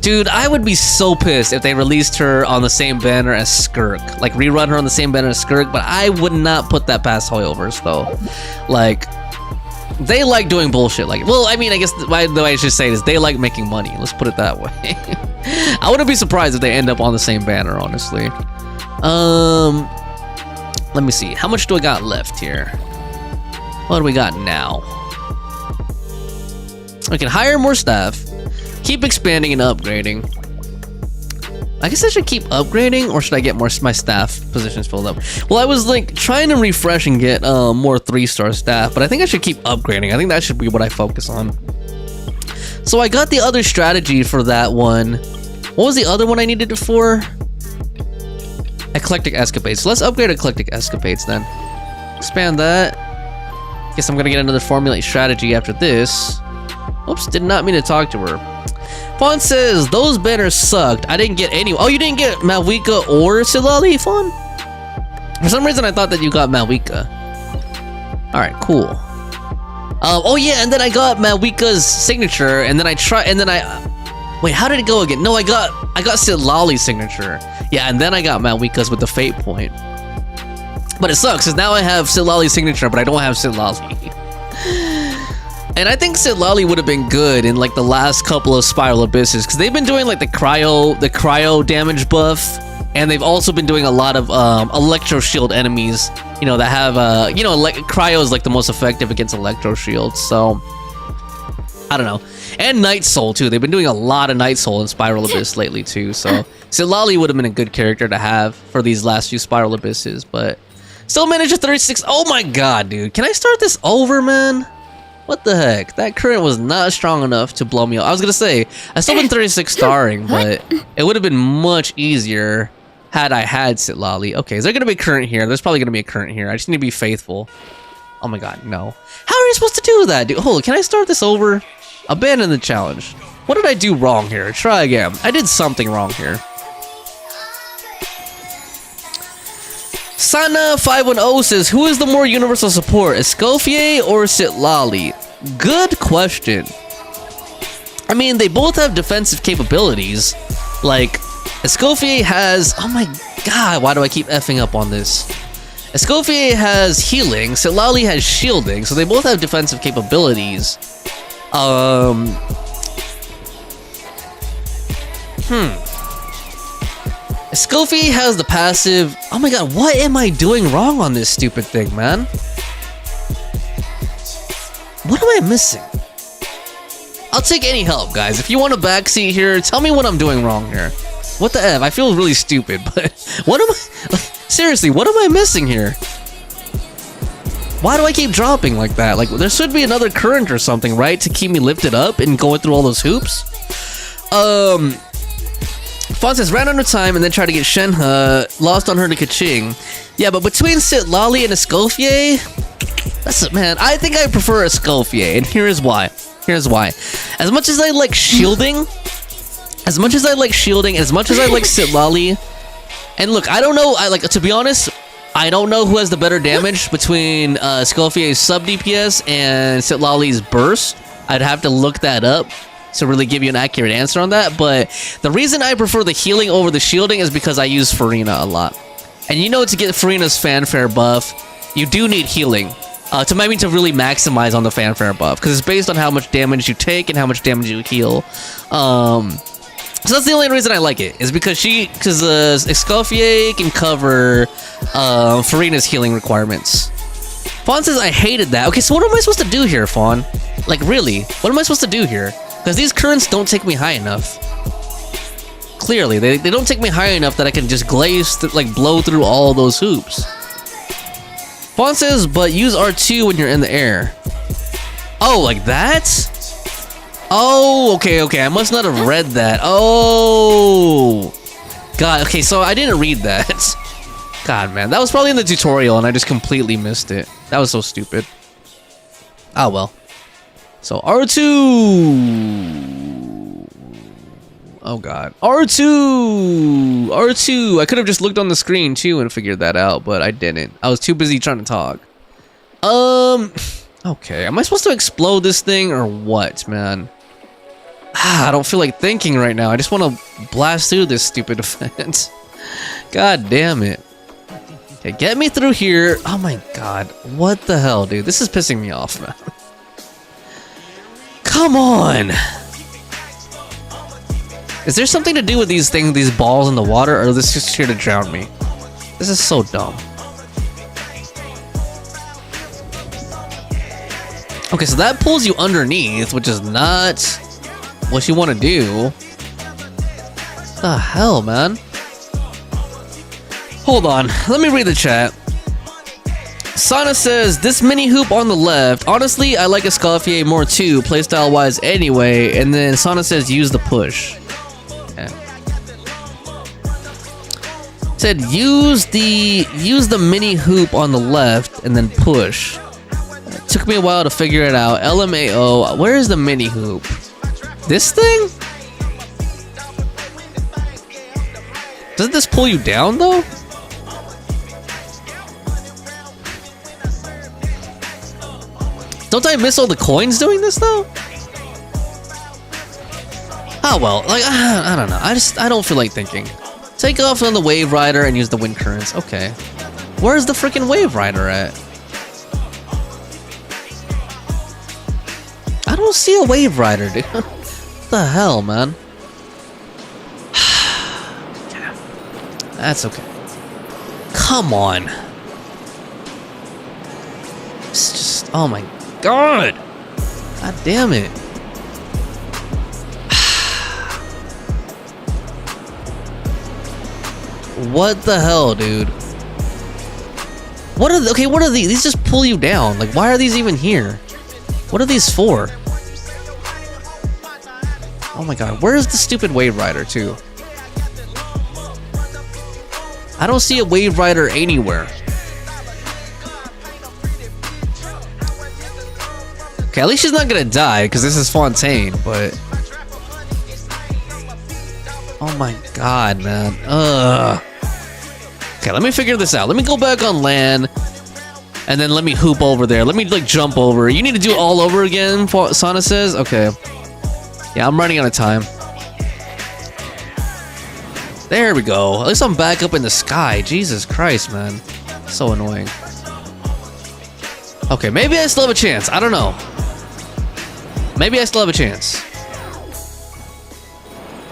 dude, I would be so pissed if they released her on the same banner as Skirk. Like, rerun her on the same banner as Skirk, but I would not put that past Hoyoverse, though. Like, they like doing bullshit. Like, well, I mean, I guess the way I should say it is they like making money. Let's put it that way. I wouldn't be surprised if they end up on the same banner, honestly. Let me see. How much do I got left here? What do we got now? I can hire more staff, keep expanding and upgrading. I guess I should keep upgrading, or should I get my staff positions filled up? Well, I was like trying to refresh and get more 3-star staff, but I think I should keep upgrading. I think that should be what I focus on. So I got the other strategy for that one. What was the other one I needed it for? Eclectic Escapades. So let's upgrade Eclectic Escapades then. Expand that. Guess I'm gonna get another formulate strategy after this. Oops, did not mean to talk to her. Fawn says, those banners sucked. I didn't get any. Oh, you didn't get Malwika or Sitlali, Fawn? For some reason, I thought that you got Malwika. Alright, cool. Oh yeah, and then I got Malwika's signature, and then wait, how did it go again? No, I got Sitlali's signature. Yeah, and then I got Malwika's with the fate point. But it sucks, because now I have Sitlali's signature, but I don't have Sitlali. And I think Sitlali would have been good in like the last couple of Spiral Abysses, because they've been doing like the cryo damage buff, and they've also been doing a lot of electro shield enemies, you know, that have cryo is like the most effective against electro shields. So I don't know. And Night Soul too. They've been doing a lot of Night Soul in Spiral Abyss lately too. So Sitlali would have been a good character to have for these last few Spiral Abysses, but still managed a 36. Oh my god, dude. Can I start this over, man? What the heck? That current was not strong enough to blow me up. I was gonna say, I still been 36 starring, but it would have been much easier had I had Sitlali. Okay, is there gonna be a current here? There's probably gonna be a current here. I just need to be faithful. Oh my god, no. How are you supposed to do that, dude? Hold on, can I start this over? Abandon the challenge. What did I do wrong here? Try again. I did something wrong here. Sana510 says, who is the more universal support, Escoffier or Sitlali? Good question. I mean, they both have defensive capabilities. Like, Escoffier has... Oh my god, why do I keep effing up on this? Escoffier has healing, Sitlali has shielding, so they both have defensive capabilities. Escoffier has the passive... Oh my god, what am I doing wrong on this stupid thing, man? What am I missing? I'll take any help, guys. If you want a backseat here, tell me what I'm doing wrong here. What the F? I feel really stupid, but... What am I... Seriously, what am I missing here? Why do I keep dropping like that? Like, there should be another current or something, right? To keep me lifted up and going through all those hoops? Fawn says, ran out of time and then tried to get Shenhe, lost on her to Kaching. Yeah, but between Sitlali and Escoffier, that's it, man. I think I prefer Escoffier, and here's why. Here's why. As much as I like shielding, as much as I like Sitlali, and look, I don't know, to be honest, I don't know who has the better damage between Escoffier's sub DPS and Sitlali's burst. I'd have to look that up to really give you an accurate answer on that, but the reason I prefer the healing over the shielding is because I use Farina a lot. And you know, to get Farina's fanfare buff, you do need healing. To really maximize on the fanfare buff, because it's based on how much damage you take and how much damage you heal. So that's the only reason I like it, is because Escoffier can cover Farina's healing requirements. Fawn says I hated that. Okay, so what am I supposed to do here, Fawn? Like, really? What am I supposed to do here? Because these currents don't take me high enough. Clearly, they don't take me high enough that I can just blow through all those hoops. Fawn says, but use R2 when you're in the air. Oh, like that? Oh, okay. I must not have read that. Oh. God, okay, so I didn't read that. God, man, that was probably in the tutorial and I just completely missed it. That was so stupid. Oh, well. So, R2. Oh, God. R2. I could have just looked on the screen, too, and figured that out, but I didn't. I was too busy trying to talk. Okay. Am I supposed to explode this thing or what, man? I don't feel like thinking right now. I just want to blast through this stupid defense. God damn it. Okay, get me through here. Oh my god. What the hell, dude? This is pissing me off, man. Come on. Is there something to do with these things, these balls in the water, or is this just here to drown me? This is so dumb. Okay, so that pulls you underneath, which is not what you want to do. What the hell, man? Hold on, let me read the chat. Sana says, this mini hoop on the left. Honestly, I like Escoffier more too, playstyle wise anyway. And then Sana says, use the push. Okay. Said, use the mini hoop on the left and then push. It took me a while to figure it out. LMAO, where is the mini hoop? This thing? Doesn't this pull you down though? Don't I miss all the coins doing this though? Oh well, like I don't know. I don't feel like thinking. Take off on the Wave Rider and use the Wind Currents. Okay. Where's the freaking Wave Rider at? I don't see a Wave Rider, dude. What the hell, man? That's okay. Come on. It's just, oh my god. God damn it. What the hell, dude? What are these? These just pull you down. Like, why are these even here? What are these for? Oh my god, where's the stupid Wave Rider too? I don't see a Wave Rider anywhere. Okay, at least she's not gonna die because this is Fontaine, but oh my god, man. Ugh. Okay, let me figure this out. Let me go back on land and then let me hoop over there. Let me like jump over. You need to do it all over again, Sana says. Okay. Yeah, I'm running out of time. There we go. At least I'm back up in the sky. Jesus Christ, man. So annoying. Okay, maybe I still have a chance. I don't know. Maybe I still have a chance.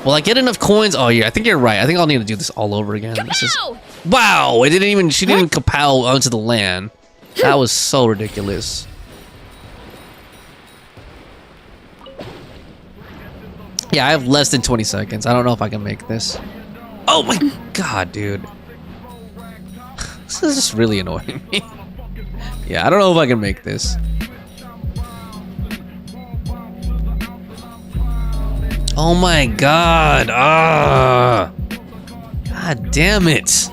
Will I get enough coins? Oh yeah, I think you're right. I think I'll need to do this all over again. This is... Wow! She didn't even kapow onto the land. That was so ridiculous. Yeah, I have less than 20 seconds. I don't know if I can make this. Oh my god, dude. This is just really annoying me. Yeah, I don't know if I can make this. Oh my god. Ah. God damn it.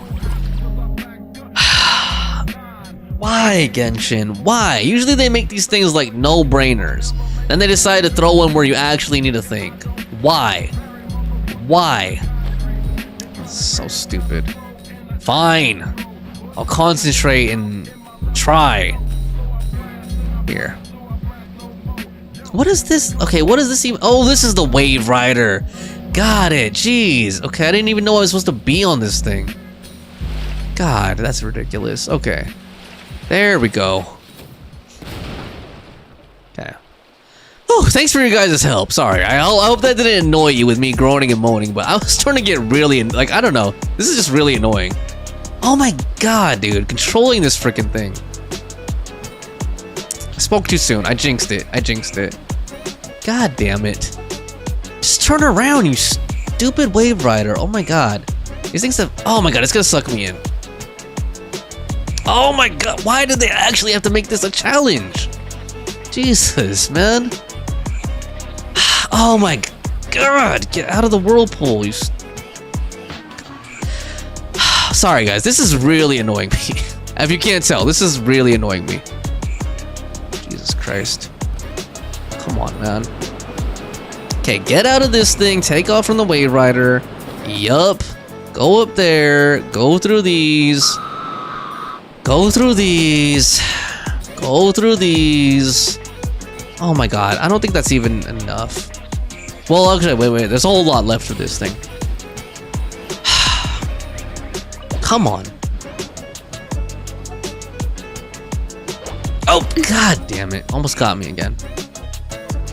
Why, Genshin? Why? Usually they make these things like no-brainers. Then they decide to throw one where you actually need to think. Why? Why? So stupid. Fine. I'll concentrate and try. Here. What is this? Okay, what is this even? Oh, this is the Wave Rider. Got it. Jeez. Okay, I didn't even know I was supposed to be on this thing. God, that's ridiculous. Okay. There we go. Okay. Oh, thanks for your guys' help. Sorry, I hope that didn't annoy you with me groaning and moaning, but I was starting to get really, like, I don't know. This is just really annoying. Oh my god, dude. Controlling this freaking thing. I spoke too soon. I jinxed it. God damn it. Just turn around, you stupid wave rider. Oh my god. These things have... Oh my god, it's gonna suck me in. Oh my god, why did they actually have to make this a challenge? Jesus, man. Oh my god, get out of the whirlpool, you Sorry guys, this is really annoying me. If you can't tell, this is really annoying me. Jesus Christ. Come on, man. Okay, get out of this thing, take off from the wave rider. Yup. Go up there, go through these. Go through these. Go through these. Oh my god, I don't think that's even enough. Well, actually, wait, there's a whole lot left of this thing. Come on. Oh, god damn it. Almost got me again.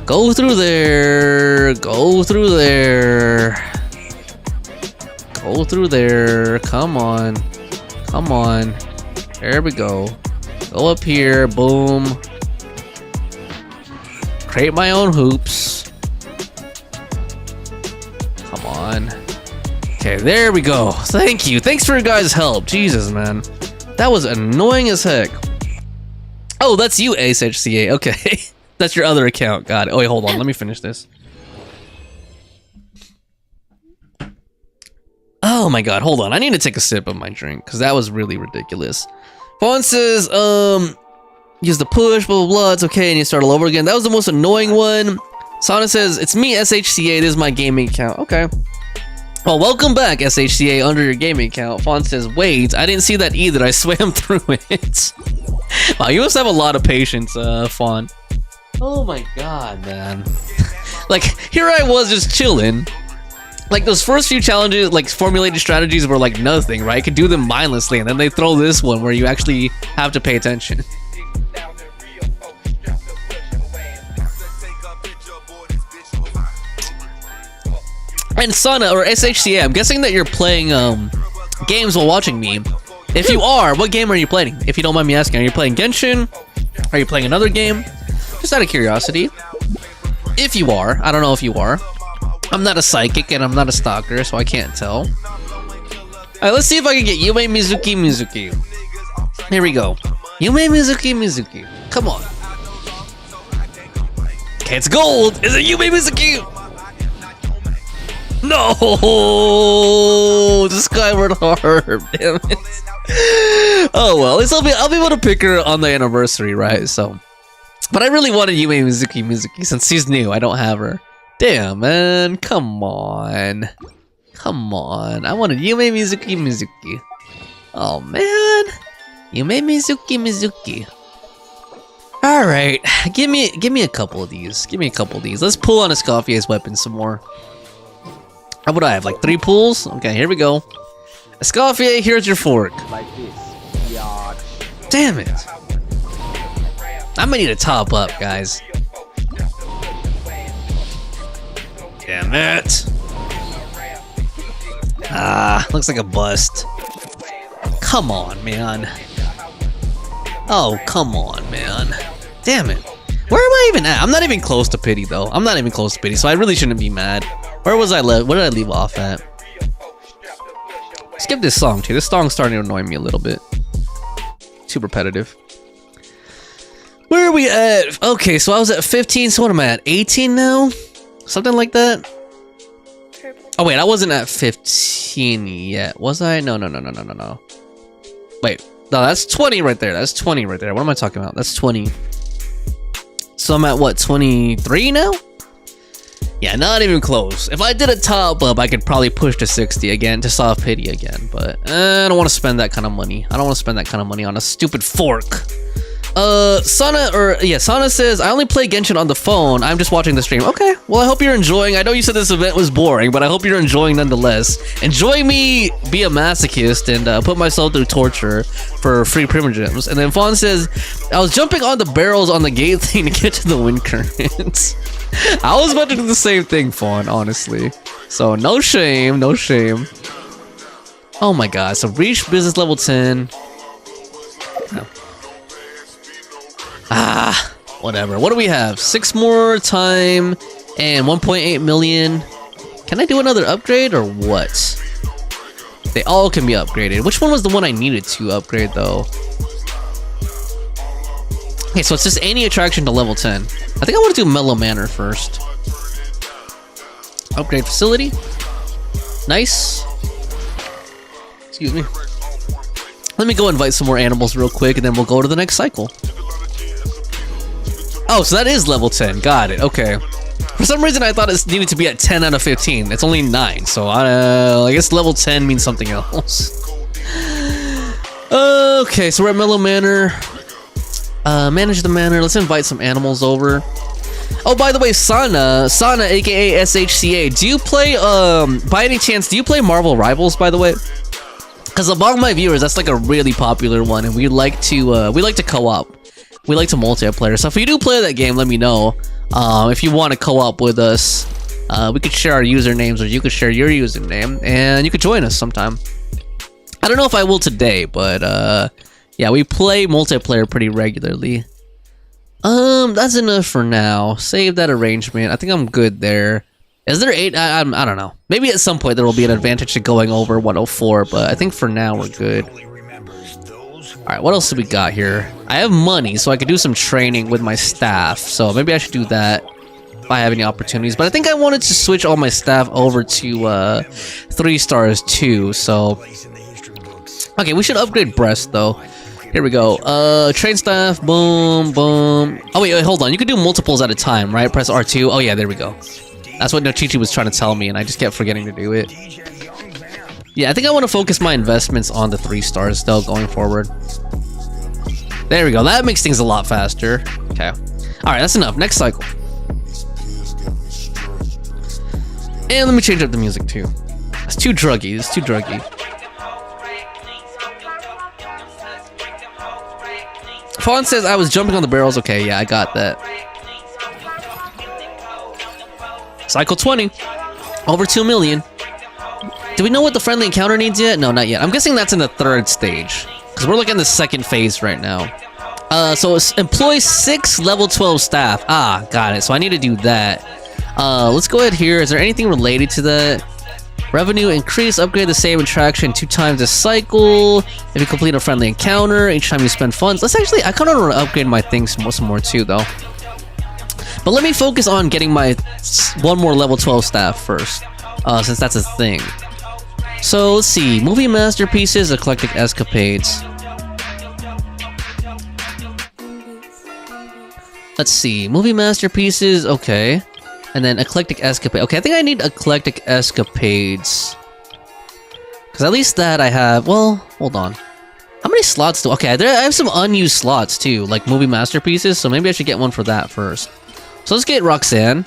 Go through there. Go through there. Go through there. Come on. Come on. There we go. Go up here. Boom. Create my own hoops. Come on. Okay, there we go. Thank you. Thanks for your guys' help. Jesus, man. That was annoying as heck. Oh, that's you, ASHCA. Okay. That's your other account. Got it. Oh, wait, hold on. Let me finish this. Oh my god, hold on. I need to take a sip of my drink, because that was really ridiculous. Fawn says, use the push, blah, blah, blah. It's okay, and you start all over again. That was the most annoying one. Sana says, it's me, SHCA. This is my gaming account. Okay. Well, welcome back, SHCA, under your gaming account. Fawn says, wait, I didn't see that either. I swam through it. Wow, you must have a lot of patience, Fawn. Oh my god, man. Like, here I was just chilling. Like, those first few challenges, like, formulated strategies were like nothing, right? I could do them mindlessly, and then they throw this one where you actually have to pay attention. And Sana, or SHCA, I'm guessing that you're playing games while watching me. If you are, what game are you playing? If you don't mind me asking, are you playing Genshin? Are you playing another game? Just out of curiosity. If you are, I don't know if you are. I'm not a psychic and I'm not a stalker, so I can't tell. Alright, let's see if I can get Yume Mizuki. Here we go. Yume Mizuki. Come on. Okay, it's gold. Is it Yume Mizuki? No! The Skyward Harp. Damn it. Oh well, at least I'll be able to pick her on the anniversary, right? So, but I really wanted Yume Mizuki since she's new. I don't have her. Damn, man. Come on. I wanted Yume Mizuki. Oh, man. Yume Mizuki. Alright. Give me a couple of these. Let's pull on Escoffier's weapon some more. What do I have? Like 3 pulls? Okay, here we go. Escoffier, here's your fork. Damn it. I'm gonna need to top up, guys. Damn it. Looks like a bust. Come on, man. Oh, come on, man. Damn it. Where am I even at? I'm not even close to pity, though. So I really shouldn't be mad. Where was I left? Where did I leave off at? Skip this song, too. This song's starting to annoy me a little bit. Too repetitive. Where are we at? Okay, so I was at 15, so what am I at? 18 now? Something like that? Oh wait, I wasn't at 15 yet, was I? No. Wait, no, that's 20 right there. What am I talking about? That's 20. So I'm at what, 23 now? Yeah, not even close. If I did a top up, I could probably push to 60 again, to soft pity again, but I don't want to spend that kind of money. I don't want to spend that kind of money on a stupid fork. Sana says, I only play Genshin on the phone. I'm just watching the stream. Okay, well, I hope you're enjoying. I know you said this event was boring, but I hope you're enjoying nonetheless. Enjoy me be a masochist and put myself through torture for free primogems. And then Fawn says, I was jumping on the barrels on the gate thing to get to the wind currents. I was about to do the same thing, Fawn, honestly. So no shame, no shame. Oh my god, so reach business level 10. Whatever. What do we have? 6 more time and 1.8 million. Can I do another upgrade or what? They all can be upgraded. Which one was the one I needed to upgrade though? Okay, so it's just any attraction to level 10. I think I want to do Mellow Manor first. Upgrade facility. Nice. Excuse me. Let me go invite some more animals real quick and then we'll go to the next cycle. Oh, so that is level 10. Got it. Okay. For some reason, I thought it needed to be at 10 out of 15. It's only 9, so I guess level 10 means something else. Okay, so we're at Mellow Manor. Manage the manor. Let's invite some animals over. Oh, by the way, Sana, aka SHCA, do you play, by any chance, do you play Marvel Rivals, by the way? Because among my viewers, that's like a really popular one, and we like to co-op. We like to multiplayer, so if you do play that game, let me know. If you want to co-op with us, we could share our usernames, or you could share your username, and you could join us sometime. I don't know if I will today, but yeah, we play multiplayer pretty regularly. That's enough for now. Save that arrangement. I think I'm good there. Is there 8? I don't know. Maybe at some point there will be an advantage to going over 104, but I think for now we're good. Alright, what else do we got here? I have money, so I could do some training with my staff. So maybe I should do that if I have any opportunities. But I think I wanted to switch all my staff over to 3 stars too. So okay, we should upgrade Breast though. Here we go. Train staff, boom, boom. Oh wait, hold on. You can do multiples at a time, right? Press R2. Oh yeah, there we go. That's what Nochichi was trying to tell me, and I just kept forgetting to do it. Yeah, I think I want to focus my investments on the 3 stars though, going forward. There we go. That makes things a lot faster. Okay. Alright, that's enough. Next cycle. And let me change up the music too. It's too druggy. It's too druggy. Fawn says I was jumping on the barrels. Okay, yeah, I got that. Cycle 20. Over 2 million. Do we know what the friendly encounter needs yet? No, not yet. I'm guessing that's in the 3rd stage. Because we're looking at the 2nd phase right now. So it's employ 6 level 12 staff. Ah, got it. So I need to do that. Let's go ahead here. Is there anything related to that? Revenue increase, upgrade the same attraction 2 times a cycle. If you complete a friendly encounter, each time you spend funds. Let's actually, I kind of want to upgrade my things some more too though. But let me focus on getting my 1 more level 12 staff first. Since that's a thing. So let's see, movie masterpieces, eclectic escapades. Let's see, movie masterpieces, okay. And then eclectic escapade. Okay, I think I need eclectic escapades. Because at least that I have, well, hold on. How many slots do, okay, I have some unused slots too, like movie masterpieces, so maybe I should get one for that first. So let's get Roxanne.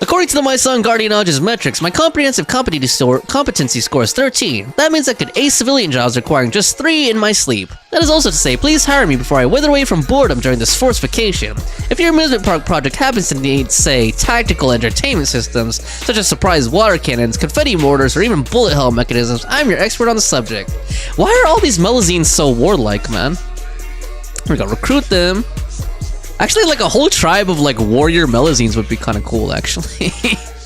According to the My Son Guardian Age's metrics, my comprehensive competency score is 13. That means I could ace civilian jobs requiring just 3 in my sleep. That is also to say, please hire me before I wither away from boredom during this forced vacation. If your amusement park project happens to need, say, tactical entertainment systems, such as surprise water cannons, confetti mortars, or even bullet hell mechanisms, I'm your expert on the subject. Why are all these Melazines so warlike, man? Here we go, recruit them. Actually, like a whole tribe of like warrior Melazines would be kind of cool, actually.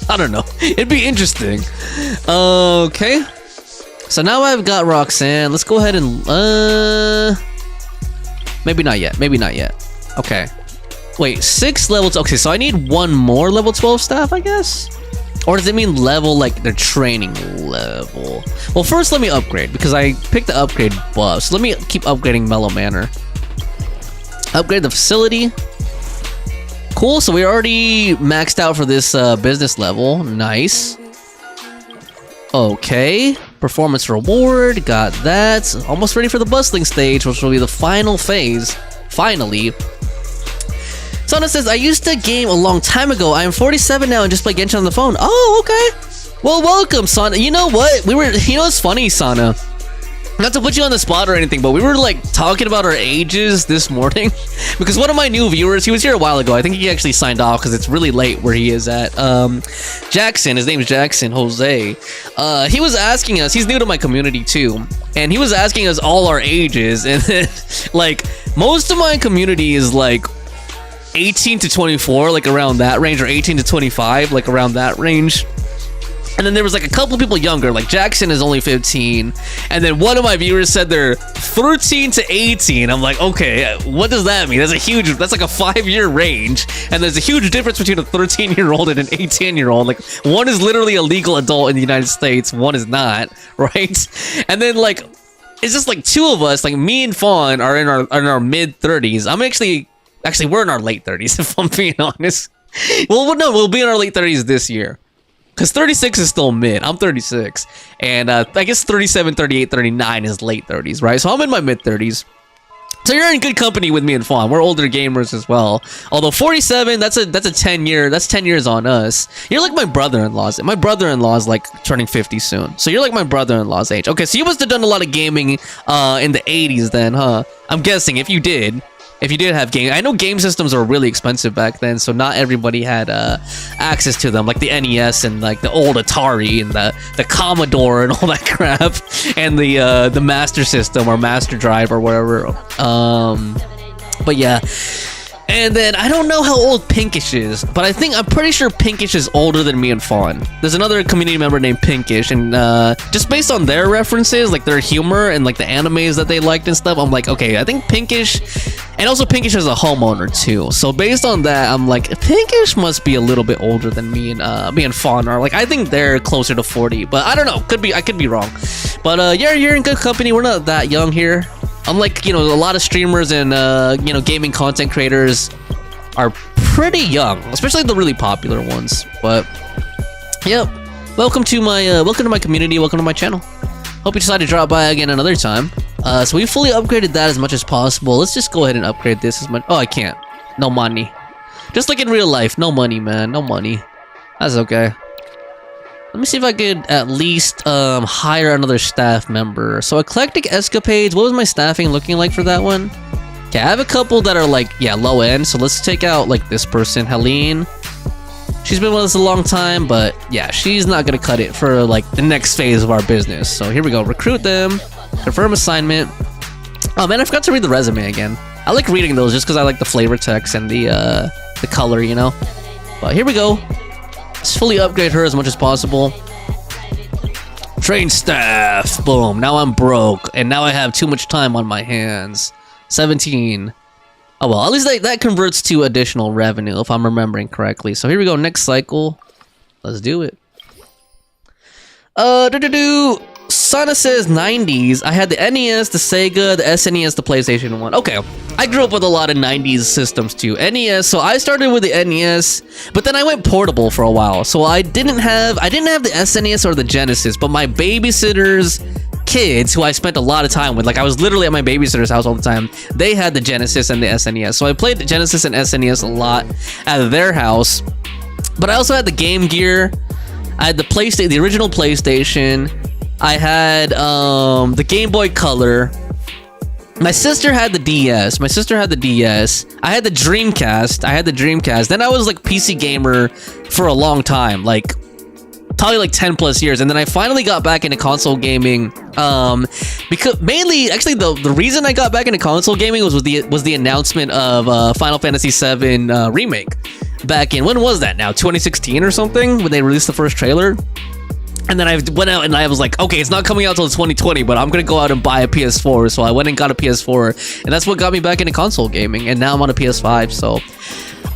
I don't know. It'd be interesting. Okay. So now I've got Roxanne. Let's go ahead and... Maybe not yet. Maybe not yet. Okay. Wait, 6 levels. Okay, so I need 1 more level 12 staff, I guess? Or does it mean level, like their training level? Well, first let me upgrade, because I picked the upgrade buff. So let me keep upgrading Mellow Manor. Upgrade the facility. Cool, so we're already maxed out for this business level. Nice. Okay. Performance reward. Got that. Almost ready for the bustling stage, which will be the final phase. finally. Sana says, I used to game a long time ago. I am 47 now and just play Genshin on the phone. Oh, okay. Well, welcome, Sana. You know what? It's funny, Sana. Not to put you on the spot or anything, but we were like talking about our ages this morning because one of my new viewers, he was here a while ago. I think he actually signed off because it's really late where he is at. Jackson, his name is Jackson Jose. He was asking us, he's new to my community too, and he was asking us all our ages, and then like most of my community is like 18 to 24, like around that range, or 18 to 25, like around that range. And then there was like a couple people younger, like Jackson is only 15. And then one of my viewers said they're 13 to 18. I'm like, okay, what does that mean? That's like a 5-year range. And there's a huge difference between a 13-year-old and an 18-year-old. Like one is literally a legal adult in the United States, one is not, right? And then like, it's just like two of us, like me and Fawn are in our mid 30s. I'm actually, we're in our late 30s, if I'm being honest. Well, no, we'll be in our late 30s this year. Because 36 is still mid. I'm 36. And I guess 37, 38, 39 is late 30s, right? So I'm in my mid 30s. So you're in good company with me and Fawn. We're older gamers as well. Although 47, that's a 10 years on us. You're like my brother-in-law's. My brother-in-law is like turning 50 soon. So you're like my brother-in-law's age. Okay, so you must have done a lot of gaming in the 80s then, huh? I'm guessing if you did have game, I know game systems were really expensive back then, so not everybody had access to them, like the NES and like the old Atari and the Commodore and all that crap, and the Master System or Master Drive or whatever. But yeah. And then I don't know how old Pinkish is, but I'm pretty sure Pinkish is older than me and Fawn. There's another community member named Pinkish, and just based on their references, like their humor and like the animes that they liked and stuff, I'm like, okay, I think Pinkish, and also Pinkish is a homeowner too. So based on that, I'm like, Pinkish must be a little bit older than me and Fawn are. Like I think they're closer to 40, but I don't know. I could be wrong. But yeah, you're in good company. We're not that young here. Unlike, a lot of streamers and, gaming content creators are pretty young, especially the really popular ones. But, yep. Welcome to my community. Welcome to my channel. Hope you decide to drop by again another time. So we fully upgraded that as much as possible. Let's just go ahead and upgrade this as much. Oh, I can't. No money. Just like in real life. No money, man. No money. That's okay. Let me see if I could at least hire another staff member. So Eclectic Escapades, what was my staffing looking like for that one? Okay, I have a couple that are like, yeah, low end. So let's take out like this person, Helene. She's been with us a long time, but yeah, she's not gonna cut it for like the next phase of our business. So here we go, recruit them, confirm assignment. Oh man, I forgot to read the resume again. I like reading those just because I like the flavor text and the color, But here we go. Let's fully upgrade her as much as possible. Train staff. Boom. Now I'm broke. And now I have too much time on my hands. 17. Oh, well. At least that converts to additional revenue, if I'm remembering correctly. So here we go. Next cycle. Let's do it. Sana says 90s. I had the NES, the Sega, the SNES, the PlayStation 1. Okay. I grew up with a lot of 90s systems too. NES, so I started with the NES, but then I went portable for a while. So I didn't have the SNES or the Genesis, but my babysitter's kids, who I spent a lot of time with, like I was literally at my babysitter's house all the time, they had the Genesis and the SNES. So I played the Genesis and SNES a lot at their house. But I also had the Game Gear. I had the original PlayStation. I had the Game Boy Color. My sister had the DS. I had the Dreamcast. Then I was like PC gamer for a long time, like probably like 10 plus years. And then I finally got back into console gaming. Because mainly, actually, the reason I got back into console gaming was the announcement of Final Fantasy VII remake. Back in, when was that now? 2016 or something, when they released the first trailer. And then I went out and I was like, okay, it's not coming out till 2020, but I'm gonna go out and buy a PS4. So I went and got a PS4, and that's what got me back into console gaming. And now I'm on a PS5, so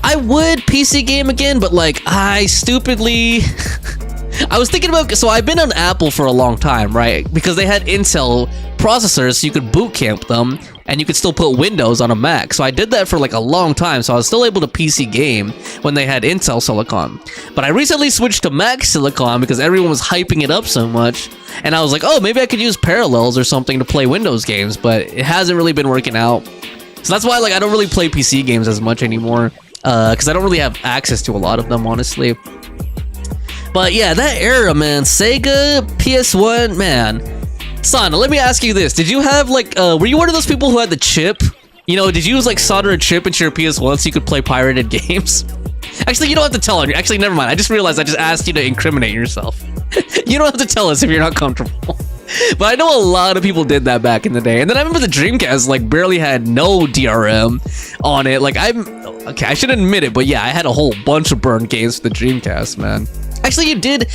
I would PC game again, but like I stupidly I was thinking about, so I've been on Apple for a long time, right? Because they had Intel processors, so you could boot camp them, and you could still put Windows on a Mac. So I did that for like a long time, so I was still able to PC game when they had Intel Silicon. But I recently switched to Mac Silicon because everyone was hyping it up so much, and I was like, oh, maybe I could use Parallels or something to play Windows games, but it hasn't really been working out. So that's why like I don't really play PC games as much anymore, because I don't really have access to a lot of them, honestly. But yeah, that era, man, Sega, PS1, man. Sana, let me ask you this: did you have like, were you one of those people who had the chip? You know, did you like solder a chip into your PS1 so you could play pirated games? Actually, you don't have to tell her. Actually, never mind. I just realized I just asked you to incriminate yourself. You don't have to tell us if you're not comfortable. But I know a lot of people did that back in the day. And then I remember the Dreamcast like barely had no DRM on it. Like okay, I should admit it, but yeah, I had a whole bunch of burned games for the Dreamcast, man. Actually, you did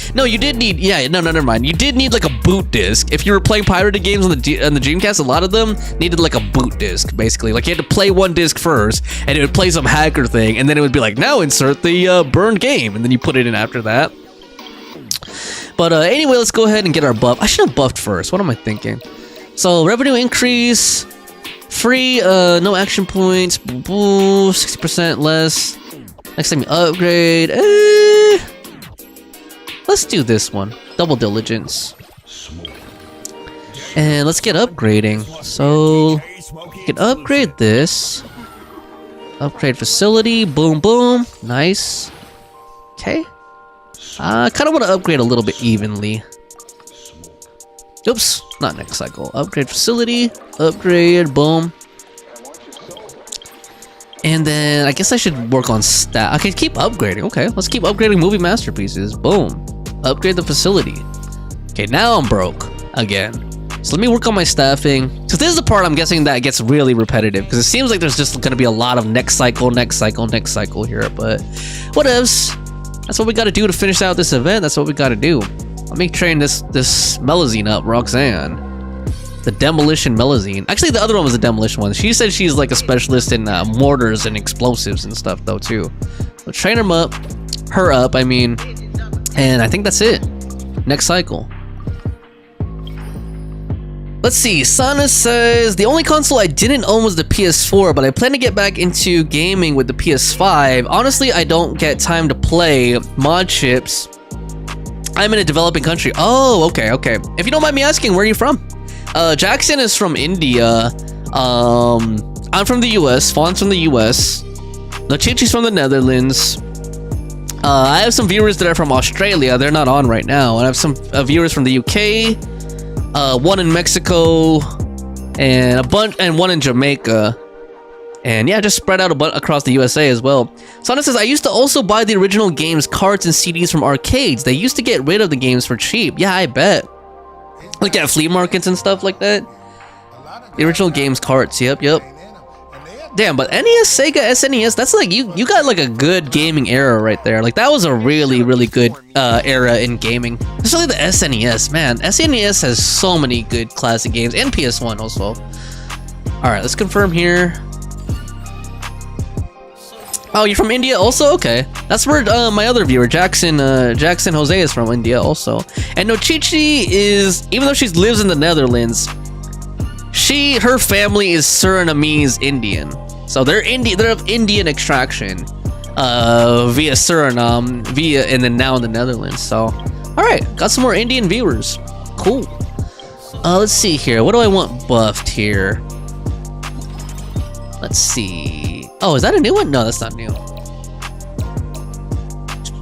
need, yeah, no, never mind. You did need like a boot disc. If you were playing pirated games on the Dreamcast, a lot of them needed like a boot disc, basically. Like you had to play one disc first, and it would play some hacker thing, and then it would be like, now insert the burned game, and then you put it in after that. But anyway, let's go ahead and get our buff. I should have buffed first. What am I thinking? So revenue increase, free, no action points, 60% less. Next time you upgrade, let's do this one. Double diligence. And let's get upgrading. So you can upgrade this. Upgrade facility. Boom, boom. Nice. Okay. I kind of want to upgrade a little bit evenly. Oops. Not next cycle. Upgrade facility. Upgrade. Boom. And then I guess I should work on stat. I can keep upgrading. Okay. Let's keep upgrading movie masterpieces. Boom. Upgrade the facility. Okay, now I'm broke again. So let me work on my staffing. So this is the part I'm guessing that gets really repetitive, because it seems like there's just going to be a lot of next cycle here. But whatevs. That's what we got to do to finish out this event. That's what we got to do. Let me train this Melazine up, Roxanne. The demolition Melazine. Actually, the other one was the demolition one. She said she's like a specialist in mortars and explosives and stuff though too. So train her up, I mean. And I think that's it. Next cycle. Let's see. Sana says, the only console I didn't own was the PS4, but I plan to get back into gaming with the PS5. Honestly, I don't get time to play mod chips. I'm in a developing country. Oh, okay. If you don't mind me asking, where are you from? Jackson is from India. I'm from the US. Fawn's from the US. Lachichi's from the Netherlands. I have some viewers that are from Australia. They're not on right now. And I have some viewers from the UK, one in Mexico, and one in Jamaica. And yeah, just spread out across the USA as well. Sana says, I used to also buy the original games, carts, and CDs from arcades. They used to get rid of the games for cheap. Yeah, I bet. Like at flea markets and stuff like that. The original games, carts. Yep. Damn, but NES, Sega, SNES, that's like, you got like a good gaming era right there. Like that was a really, really good era in gaming. Especially the SNES, man. SNES has so many good classic games, and PS1 also. Alright, let's confirm here. Oh, you're from India also? Okay. That's where my other viewer, Jackson Jose is from India also. And Nochichi is, even though she lives in the Netherlands, her family is Surinamese Indian. So they're of Indian extraction. Via Suriname, and then now in the Netherlands. So, alright, got some more Indian viewers. Cool. Let's see here. What do I want buffed here? Let's see. Oh, is that a new one? No, that's not new.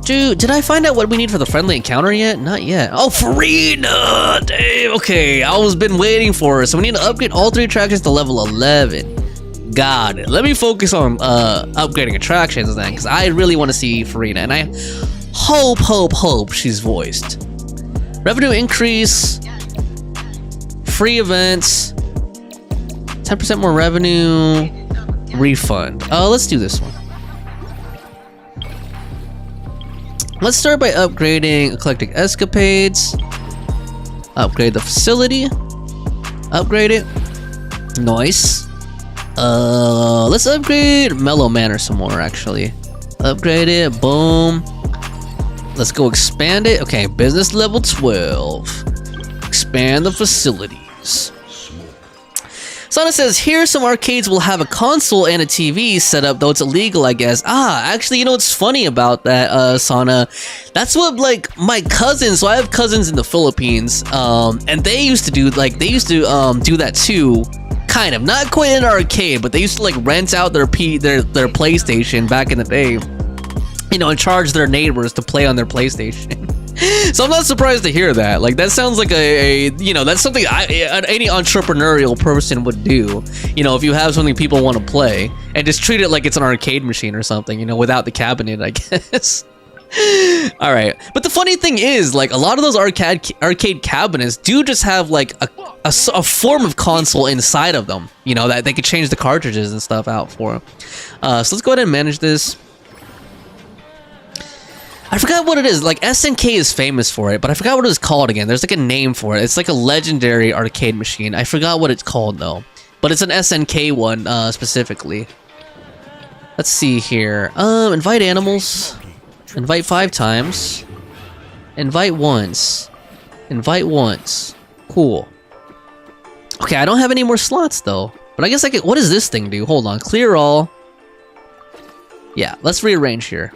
Dude, did I find out what we need for the friendly encounter yet? Not yet. Oh, Farina! Damn, okay. I was been waiting for it. So we need to upgrade all 3 attractions to level 11. Got it. Let me focus on upgrading attractions then, because I really want to see Farina. And I hope she's voiced. Revenue increase. Free events. 10% more revenue. Refund. Let's do this one. Let's start by upgrading Eclectic Escapades. Upgrade the facility. Upgrade it. Nice. Let's upgrade Mellow Manor some more, actually. Upgrade it. Boom. Let's go expand it. Okay, business level 12. Expand the facilities. Sana says, here some arcades will have a console and a TV set up, though it's illegal, I guess. Actually, you know what's funny about that, Sana? That's what, like, my cousins, so I have cousins in the Philippines, and they used to do, do that too. kind of, not quite an arcade, but they used to like rent out their PlayStation back in the day, you know, and charge their neighbors to play on their PlayStation. So I'm not surprised to hear that. Like, that sounds like you know, that's something any entrepreneurial person would do. You know, if you have something people want to play, and just treat it like it's an arcade machine or something, you know, without the cabinet, I guess. All right, but the funny thing is, like, a lot of those arcade cabinets do just have like a form of console inside of them, you know, that they could change the cartridges and stuff out for. So let's go ahead and manage this. I forgot what it is. Like, SNK is famous for it, but I forgot what it's called again. There's like a name for it. It's like a legendary arcade machine. I forgot what it's called though, but it's an SNK one specifically. Let's see here. Invite animals. Invite 5 times. Invite once. Invite once. Cool. Okay, I don't have any more slots though, but I guess I could. What does this thing do? Hold on. Clear all. Yeah, let's rearrange here.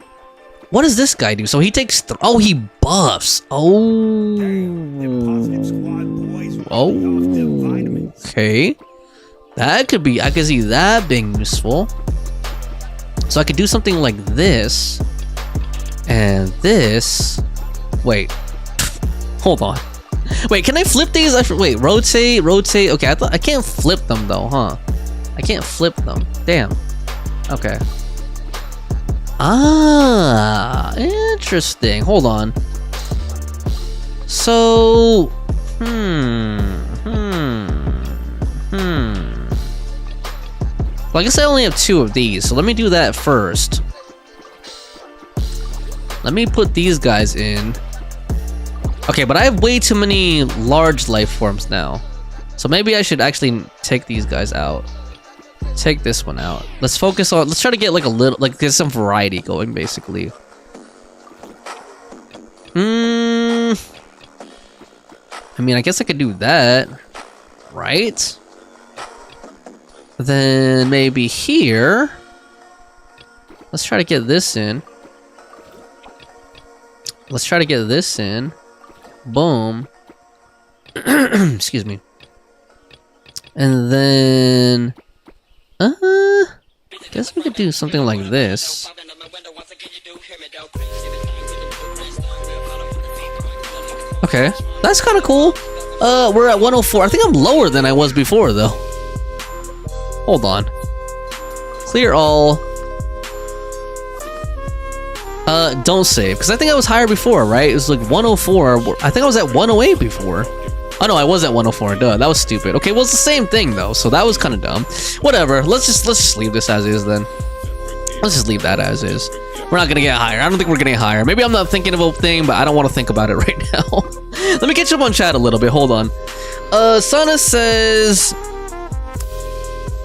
What does this guy do? So he takes... oh, he buffs. Oh. Okay. That could be... I could see that being useful. So I could do something like this. And this... Wait. Hold on. Wait, can I flip these? Wait, rotate, rotate. Okay, I can't flip them though, huh? I can't flip them. Damn. Okay. Ah, interesting. Hold on. So, Well, I guess I only have 2 of these, so let me do that first. Let me put these guys in. Okay, but I have way too many large life forms now. So maybe I should actually take these guys out. Take this one out. Let's focus on... let's try to get like a little... like get some variety going, basically. I mean, I guess I could do that. Right? Then maybe here... let's try to get this in. Let's try to get this in. Boom. Excuse me. And then... guess we could do something like this. Okay, that's kind of cool. We're at 104. I think I'm lower than I was before, though. Hold on. Clear all. Don't save, because I think I was higher before, right? It was like 104. I think I was at 108 before. Oh no, I was at 104. Duh, that was stupid. Okay, well it's the same thing though, so that was kind of dumb. Whatever. Let's just leave this as is then. Let's just leave that as is. We're not gonna get higher. I don't think we're gonna get higher. Maybe I'm not thinking of a thing, but I don't want to think about it right now. Let me catch up on chat a little bit. Hold on. Sana says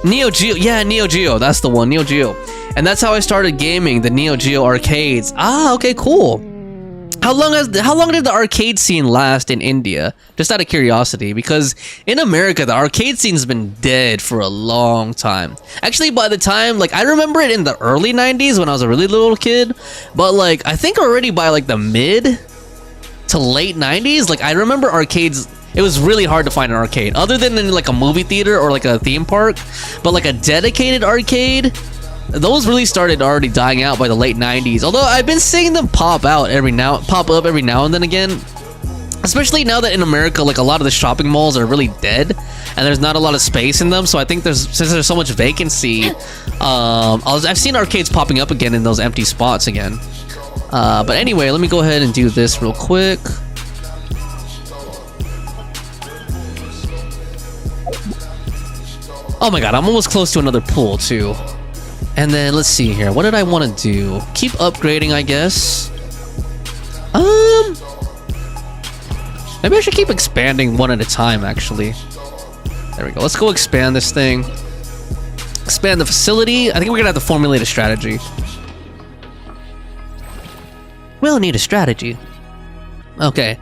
Neo Geo. Yeah, Neo Geo. That's the one. Neo Geo. And that's how I started gaming, the Neo Geo arcades. Ah, okay, cool. How long did the arcade scene last in India? Just out of curiosity, because in America the arcade scene's been dead for a long time. Actually, by the time, like, I remember it in the early 90s when I was a really little kid, but like I think already by like the mid to late 90s, like I remember arcades. It was really hard to find an arcade other than in like a movie theater or like a theme park, but like a dedicated arcade, those really started already dying out by the late 90s. Although I've been seeing them pop up every now and then again, especially now that in America, like a lot of the shopping malls are really dead and there's not a lot of space in them. So I think since there's so much vacancy, I've seen arcades popping up again in those empty spots again. But anyway, let me go ahead and do this real quick. Oh my god, I'm almost close to another pool too. And then let's see here. What did I want to do? Keep upgrading, I guess. Maybe I should keep expanding one at a time, actually. There we go. Let's go expand this thing. Expand the facility. I think we're gonna have to formulate a strategy. We'll need a strategy. Okay.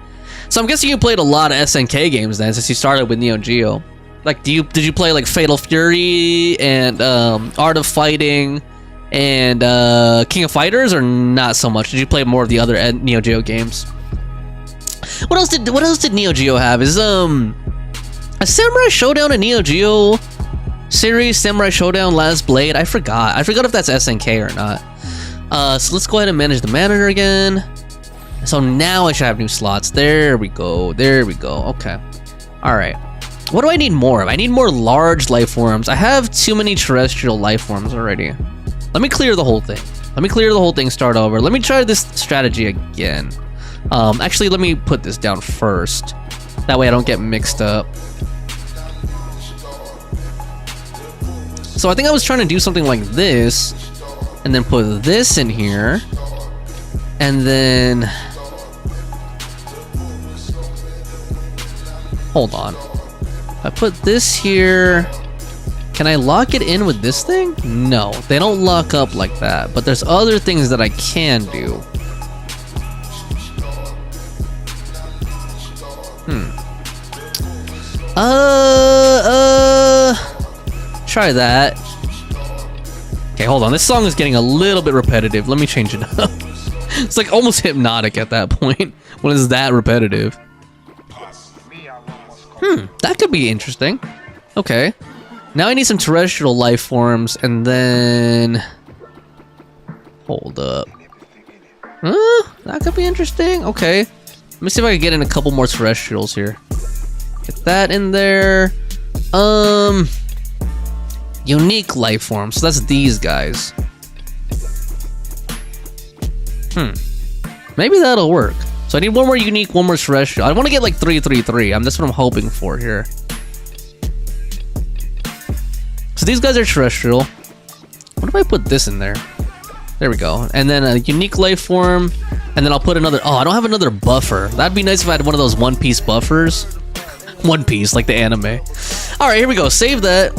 So I'm guessing you played a lot of SNK games then, since you started with Neo Geo. Like, did you play like Fatal Fury and Art of Fighting and King of Fighters, or not so much? Did you play more of the other Neo Geo games? What else did Neo Geo have? Is a Samurai Showdown in Neo Geo Series, Samurai Showdown, Last Blade. I forgot if that's SNK or not. So let's go ahead and manage the manager again. So now I should have new slots. There we go. Okay. Alright. What do I need more of? I need more large life forms. I have too many terrestrial life forms already. Let me clear the whole thing. Start over. Let me try this strategy again. Actually, let me put this down first. That way I don't get mixed up. So I think I was trying to do something like this, and then put this in here, and then... Hold on. I put this here. Can I lock it in with this thing? No, they don't lock up like that, but there's other things that I can do. Try that. Okay, hold on. This song is getting a little bit repetitive. Let me change it up. It's like almost hypnotic at that point when it's that repetitive. That could be interesting. Okay. Now I need some terrestrial life forms, and then... Hold up. That could be interesting. Okay. Let me see if I can get in a couple more terrestrials here. Get that in there. Unique life forms. So that's these guys. Maybe that'll work. So I need one more unique, one more terrestrial. I want to get like 333. That's what I'm hoping for here. So these guys are terrestrial. What if I put this in there? There we go. And then a unique life form. And then I'll put another... Oh, I don't have another buffer. That'd be nice if I had one of those One Piece buffers. One Piece, like the anime. Alright, here we go. Save that.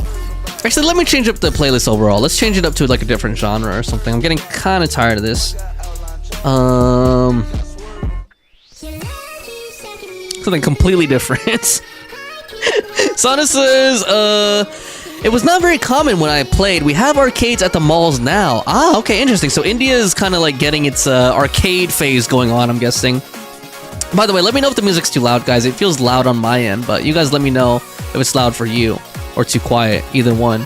Actually, let me change up the playlist overall. Let's change it up to like a different genre or something. I'm getting kind of tired of this. Something completely different. Sana says, it was not very common when I played. We have arcades at the malls now. Ah, okay, interesting. So India is kind of like getting its arcade phase going on, I'm guessing. By the way, let me know if the music's too loud, guys. It feels loud on my end, but you guys let me know if it's loud for you or too quiet, either one.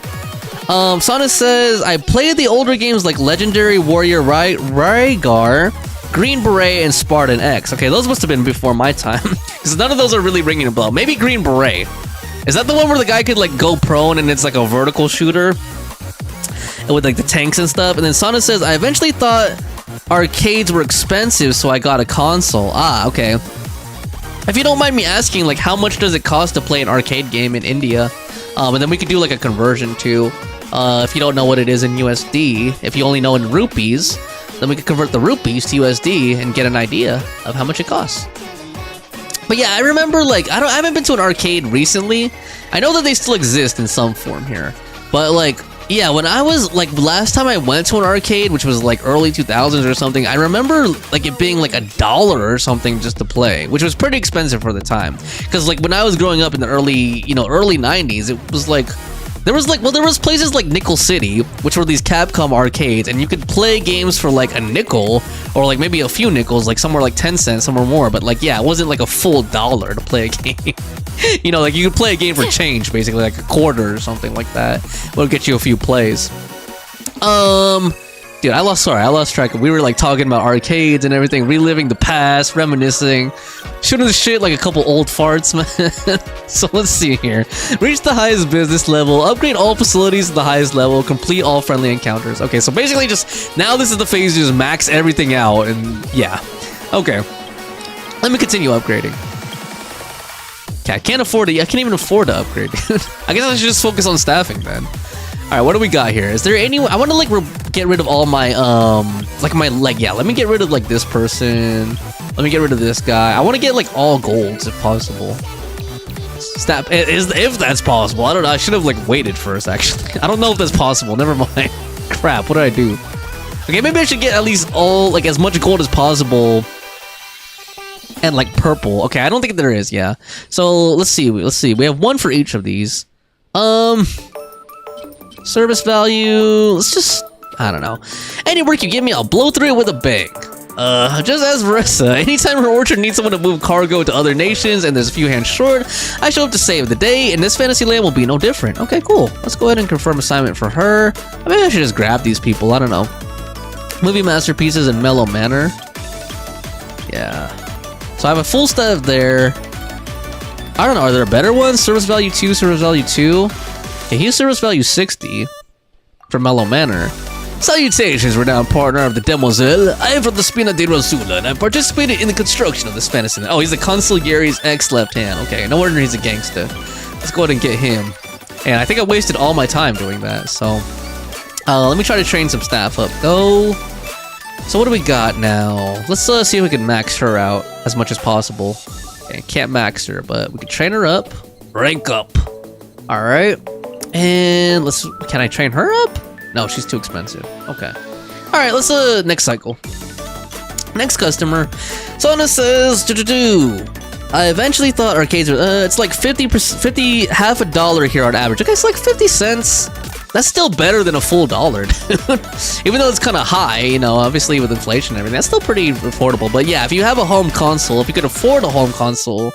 Sana says, I played the older games like Legendary Warrior Rygar, Green Beret, and Spartan X. Okay, those must have been before my time, because none of those are really ringing a bell. Maybe Green Beret. Is that the one where the guy could like go prone and it's like a vertical shooter? And with like the tanks and stuff? And then Sana says, I eventually thought arcades were expensive, so I got a console. Ah, okay. If you don't mind me asking, like, how much does it cost to play an arcade game in India? And then we could do like a conversion too. If you don't know what it is in USD, if you only know in rupees, then we could convert the rupees to USD and get an idea of how much it costs. But yeah, I remember like, I haven't been to an arcade recently. I know that they still exist in some form here, but like, yeah, when I was like, last time I went to an arcade, which was like early 2000s or something, I remember like it being like $1 or something just to play, which was pretty expensive for the time. Because like when I was growing up in the early 90s, it was like, there was places like Nickel City, which were these Capcom arcades, and you could play games for like a nickel, or like maybe a few nickels, like somewhere like 10 cents, somewhere more, but like, yeah, it wasn't like a full $1 to play a game. You know, like you could play a game for change, basically, like a quarter or something like that. It'll get you a few plays. Dude, I lost track. We were like talking about arcades and everything, reliving the past, reminiscing, shooting the shit like a couple old farts, man. So let's see here. Reach the highest business level, upgrade all facilities to the highest level, complete all friendly encounters. Okay, so basically just, now this is the phase you just max everything out, and yeah. Okay. Let me continue upgrading. Okay, I can't even afford to upgrade. I guess I should just focus on staffing then. Alright, what do we got here? Is there any... I want to, like, get rid of all my, yeah, let me get rid of, like, this person. Let me get rid of this guy. I want to get, like, all golds, if possible. If that's possible. I don't know. I should have, like, waited first, actually. I don't know if that's possible. Never mind. Crap, what did I do? Okay, maybe I should get at least all, like, as much gold as possible. And, like, purple. Okay, I don't think there is, yeah. So, let's see. We have one for each of these. Service value, let's just, I don't know. Any work you give me, I'll blow through it with a bang. Just as Marissa, anytime her orchard needs someone to move cargo to other nations and there's a few hands short, I show up to save the day, and this fantasy land will be no different. Okay, cool. Let's go ahead and confirm assignment for her. Maybe I should just grab these people, I don't know. Movie masterpieces in Mellow Manor. Yeah. So I have a full staff there. I don't know, are there better ones? Service value 2, service value 2. Okay, he's service value 60 for Mellow Manor. Salutations, renowned partner of the Demoiselle. I am from the Spina di Rosula, and I participated in the construction of this fantasy. Oh, he's the Consigliere's ex-left hand. Okay, no wonder he's a gangster. Let's go ahead and get him. And I think I wasted all my time doing that, so... let me try to train some staff up. Go. So what do we got now? Let's see if we can max her out as much as possible. Okay, can't max her, but we can train her up. Rank up. All right. And can I train her up? No, she's too expensive. Okay. All right, let's next cycle. Next customer. Sona says, I eventually thought arcades were, it's like 50, half a dollar here on average. Okay, it's like 50 cents. That's still better than a full dollar, dude. Even though it's kind of high, you know, obviously with inflation and everything, that's still pretty affordable. But yeah, if you have a home console, if you could afford a home console,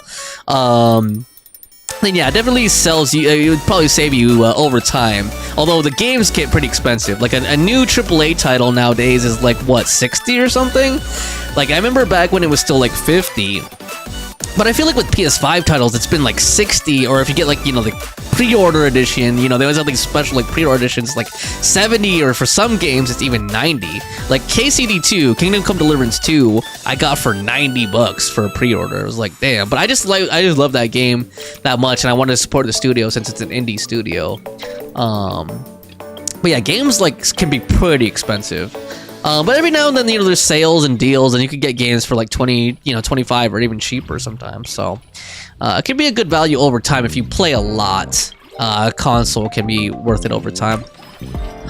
then yeah, it definitely sells you, it would probably save you over time. Although the games get pretty expensive. Like a new AAA title nowadays is like, what, 60 or something? Like, I remember back when it was still like 50. But I feel like with PS5 titles, it's been like 60, or if you get like, you know, the pre-order edition, you know, they always have like special like pre-order editions, like 70, or for some games, it's even 90. Like KCD2, Kingdom Come Deliverance 2, I got for $90 for a pre-order. It was like, damn. But I just love that game that much, and I wanted to support the studio since it's an indie studio. But yeah, games like can be pretty expensive. But every now and then, you know, there's sales and deals, and you can get games for like 20, you know, 25 or even cheaper sometimes. So it can be a good value over time if you play a lot. Console can be worth it over time.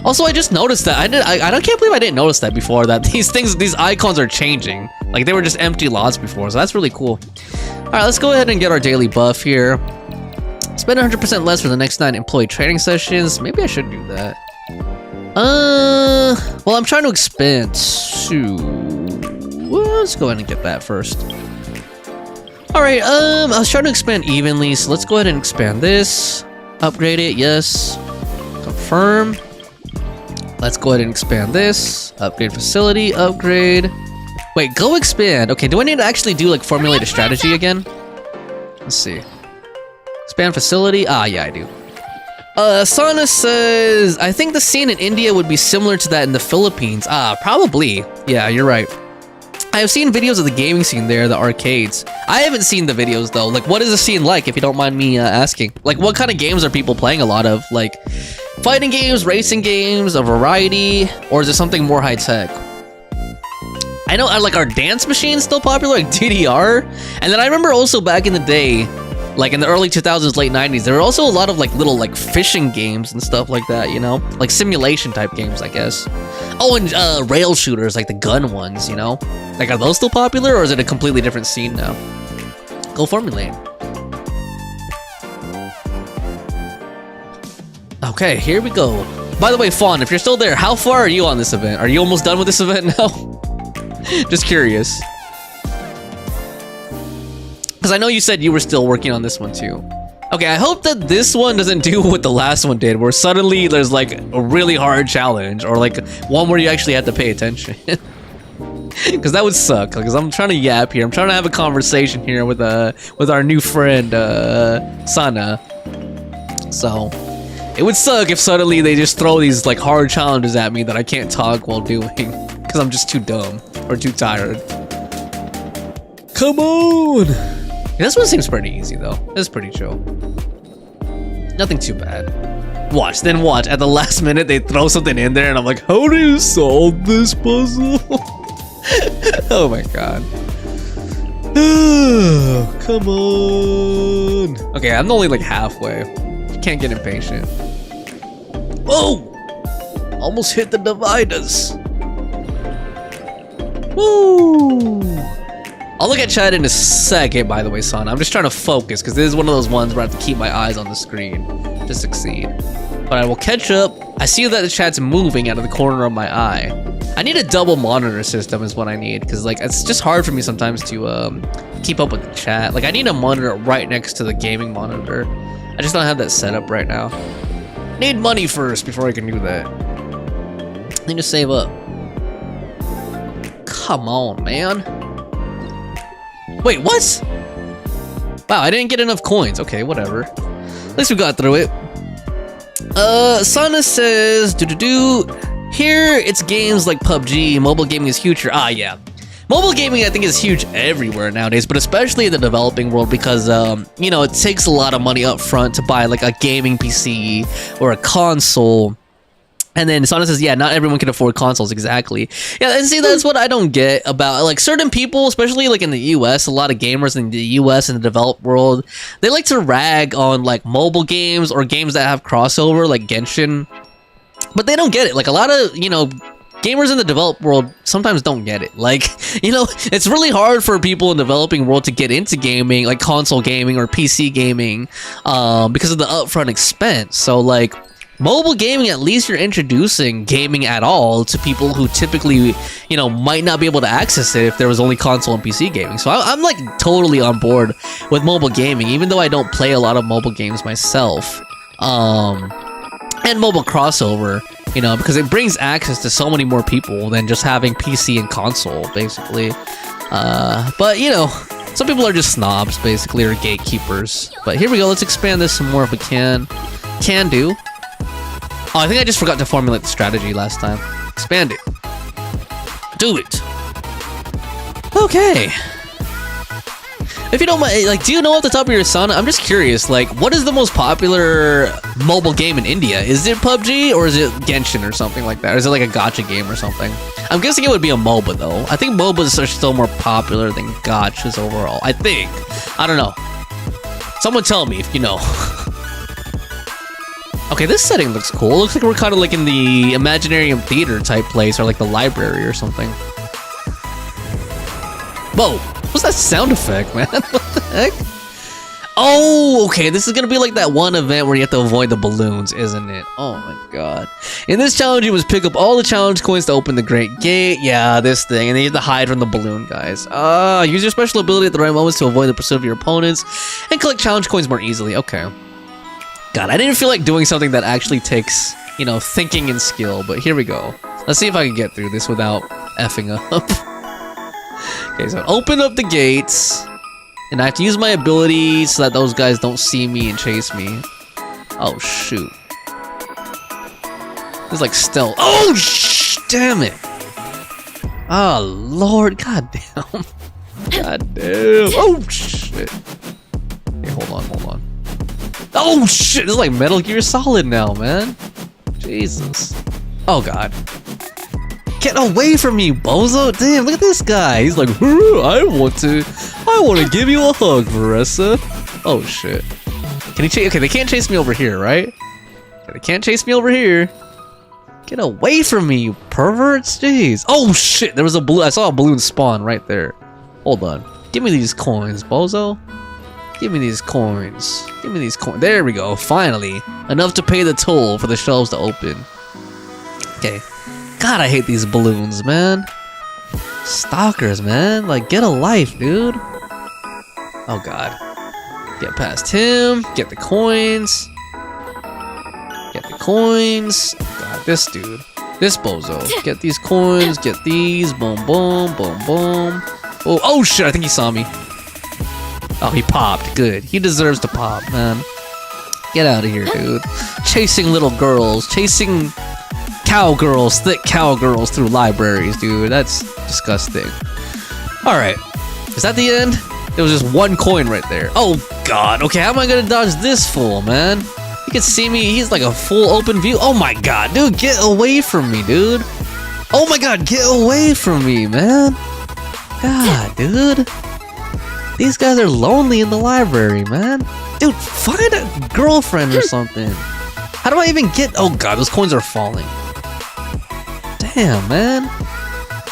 Also, I just noticed that I can't believe I didn't notice that before, that these icons are changing. Like they were just empty lots before, so that's really cool. All right, let's go ahead and get our daily buff here. Spend 100% less for the next 9 employee training sessions. Maybe I should do that. Well, I'm trying to expand to... Well, let's go ahead and get that first. Alright, I was trying to expand evenly, so let's go ahead and expand this. Upgrade it, yes. Confirm. Let's go ahead and expand this. Upgrade facility, upgrade. Wait, go expand. Okay, do I need to actually do, like, formulate a strategy again? Let's see. Expand facility? Ah, yeah, I do. Sana says, I think the scene in India would be similar to that in the Philippines. Ah, probably. Yeah, you're right. I have seen videos of the gaming scene there, the arcades. I haven't seen the videos though. Like, what is the scene like, if you don't mind me asking? Like, what kind of games are people playing a lot of? Like, fighting games, racing games, a variety, or is it something more high tech? I know, like, are dance machines still popular, like DDR? And then I remember also back in the day, like in the early 2000s, late 90s, there were also a lot of like little like fishing games and stuff like that, you know? Like simulation type games, I guess. Oh, and rail shooters, like the gun ones, you know? Like, are those still popular, or is it a completely different scene now? Go formulate. Okay, here we go. By the way, Fawn, if you're still there, how far are you on this event? Are you almost done with this event now? Just curious. Because I know you said you were still working on this one too. Okay, I hope that this one doesn't do what the last one did, where suddenly there's like a really hard challenge, or like one where you actually have to pay attention. Because that would suck, because I'm trying to yap here. I'm trying to have a conversation here with our new friend, Sana. So, it would suck if suddenly they just throw these like hard challenges at me that I can't talk while doing, because I'm just too dumb, or too tired. Come on! This one seems pretty easy though. It's pretty chill. Nothing too bad. Watch, then watch. At the last minute, they throw something in there, and I'm like, how do you solve this puzzle? Oh my god. Come on. Okay, I'm only like halfway. Can't get impatient. Oh! Almost hit the dividers. Woo! I'll look at chat in a second, by the way, son. I'm just trying to focus, because this is one of those ones where I have to keep my eyes on the screen to succeed. But I will catch up. I see that the chat's moving out of the corner of my eye. I need a double monitor system is what I need, because like it's just hard for me sometimes to keep up with the chat. Like I need a monitor right next to the gaming monitor. I just don't have that set up right now. Need money first before I can do that. Need to save up. Come on, man. Wait, what? Wow, I didn't get enough coins. Okay, whatever. At least we got through it. Sana says, here it's games like PUBG, mobile gaming is huge. Ah, yeah. Mobile gaming, I think, is huge everywhere nowadays, but especially in the developing world because, you know, it takes a lot of money up front to buy, like, a gaming PC or a console. And then Sana says, yeah, not everyone can afford consoles, exactly. Yeah, and see, that's what I don't get about, like, certain people, especially, like, in the US, a lot of gamers in the US and the developed world, they like to rag on, like, mobile games or games that have crossover, like Genshin. But they don't get it. Like, a lot of, you know, gamers in the developed world sometimes don't get it. Like, you know, it's really hard for people in the developing world to get into gaming, like console gaming or PC gaming, because of the upfront expense. So, like, mobile gaming, at least you're introducing gaming at all to people who typically, you know, might not be able to access it if there was only console and PC gaming. So I'm like totally on board with mobile gaming, even though I don't play a lot of mobile games myself. And mobile crossover, you know, because it brings access to so many more people than just having PC and console, basically. But, you know, some people are just snobs, basically, or gatekeepers. But here we go, let's expand this some more if we can. Can do. Oh, I think I just forgot to formulate the strategy last time. Expand it. Do it. Okay. If you don't mind, like, do you know off the top of your son? I'm just curious, like, what is the most popular mobile game in India? Is it PUBG or is it Genshin or something like that? Or is it like a gacha game or something? I'm guessing it would be a MOBA though. I think MOBAs are still more popular than gachas overall. I think. I don't know. Someone tell me if you know. Okay, this setting looks cool. Looks like we're kind of like in the Imaginarium Theater type place or like the library or something. Whoa. What's that sound effect, man? What the heck? Oh, okay. This is gonna be like that one event where you have to avoid the balloons, isn't it? Oh my god. In this challenge, you must pick up all the challenge coins to open the Great Gate. Yeah, this thing. And then you have to hide from the balloon guys. Use your special ability at the right moments to avoid the pursuit of your opponents and collect challenge coins more easily. Okay. God, I didn't feel like doing something that actually takes, you know, thinking and skill, but here we go. Let's see if I can get through this without effing up. Okay, so open up the gates, and I have to use my ability so that those guys don't see me and chase me. Oh, shoot. It's like stealth. Oh, damn it. Oh, Lord. God damn. God damn. Oh, shit. Okay, hold on. Oh, shit. This is like Metal Gear Solid now, man. Jesus. Oh, God. Get away from me, bozo! Damn, look at this guy. He's like, I want to give you a hug, Marissa. Oh shit. Can he chase? Okay, they can't chase me over here, right? Okay, they can't chase me over here. Get away from me, you perverts! Jeez. Oh shit! There was a balloon. I saw a balloon spawn right there. Hold on. Give me these coins, bozo. Give me these coins. Give me these coins. There we go. Finally, enough to pay the toll for the shelves to open. Okay. God, I hate these balloons, man. Stalkers, man. Like, get a life, dude. Oh, God. Get past him. Get the coins. Get the coins. Oh, God, this dude. This bozo. Get these coins. Get these. Boom, boom, boom, boom. Oh, shit. I think he saw me. Oh, he popped. Good. He deserves to pop, man. Get out of here, dude. Chasing little girls. Chasing cowgirls, thick cowgirls through libraries, dude. That's disgusting. Alright. Is that the end? There was just one coin right there. Oh, God. Okay, how am I gonna dodge this fool, man? You can see me. He's like a full open view. Oh, my God. Dude, get away from me, dude. Oh, my God. Get away from me, man. God, dude. These guys are lonely in the library, man. Dude, find a girlfriend or something. How do I even get... Oh, God. Those coins are falling. Damn, man.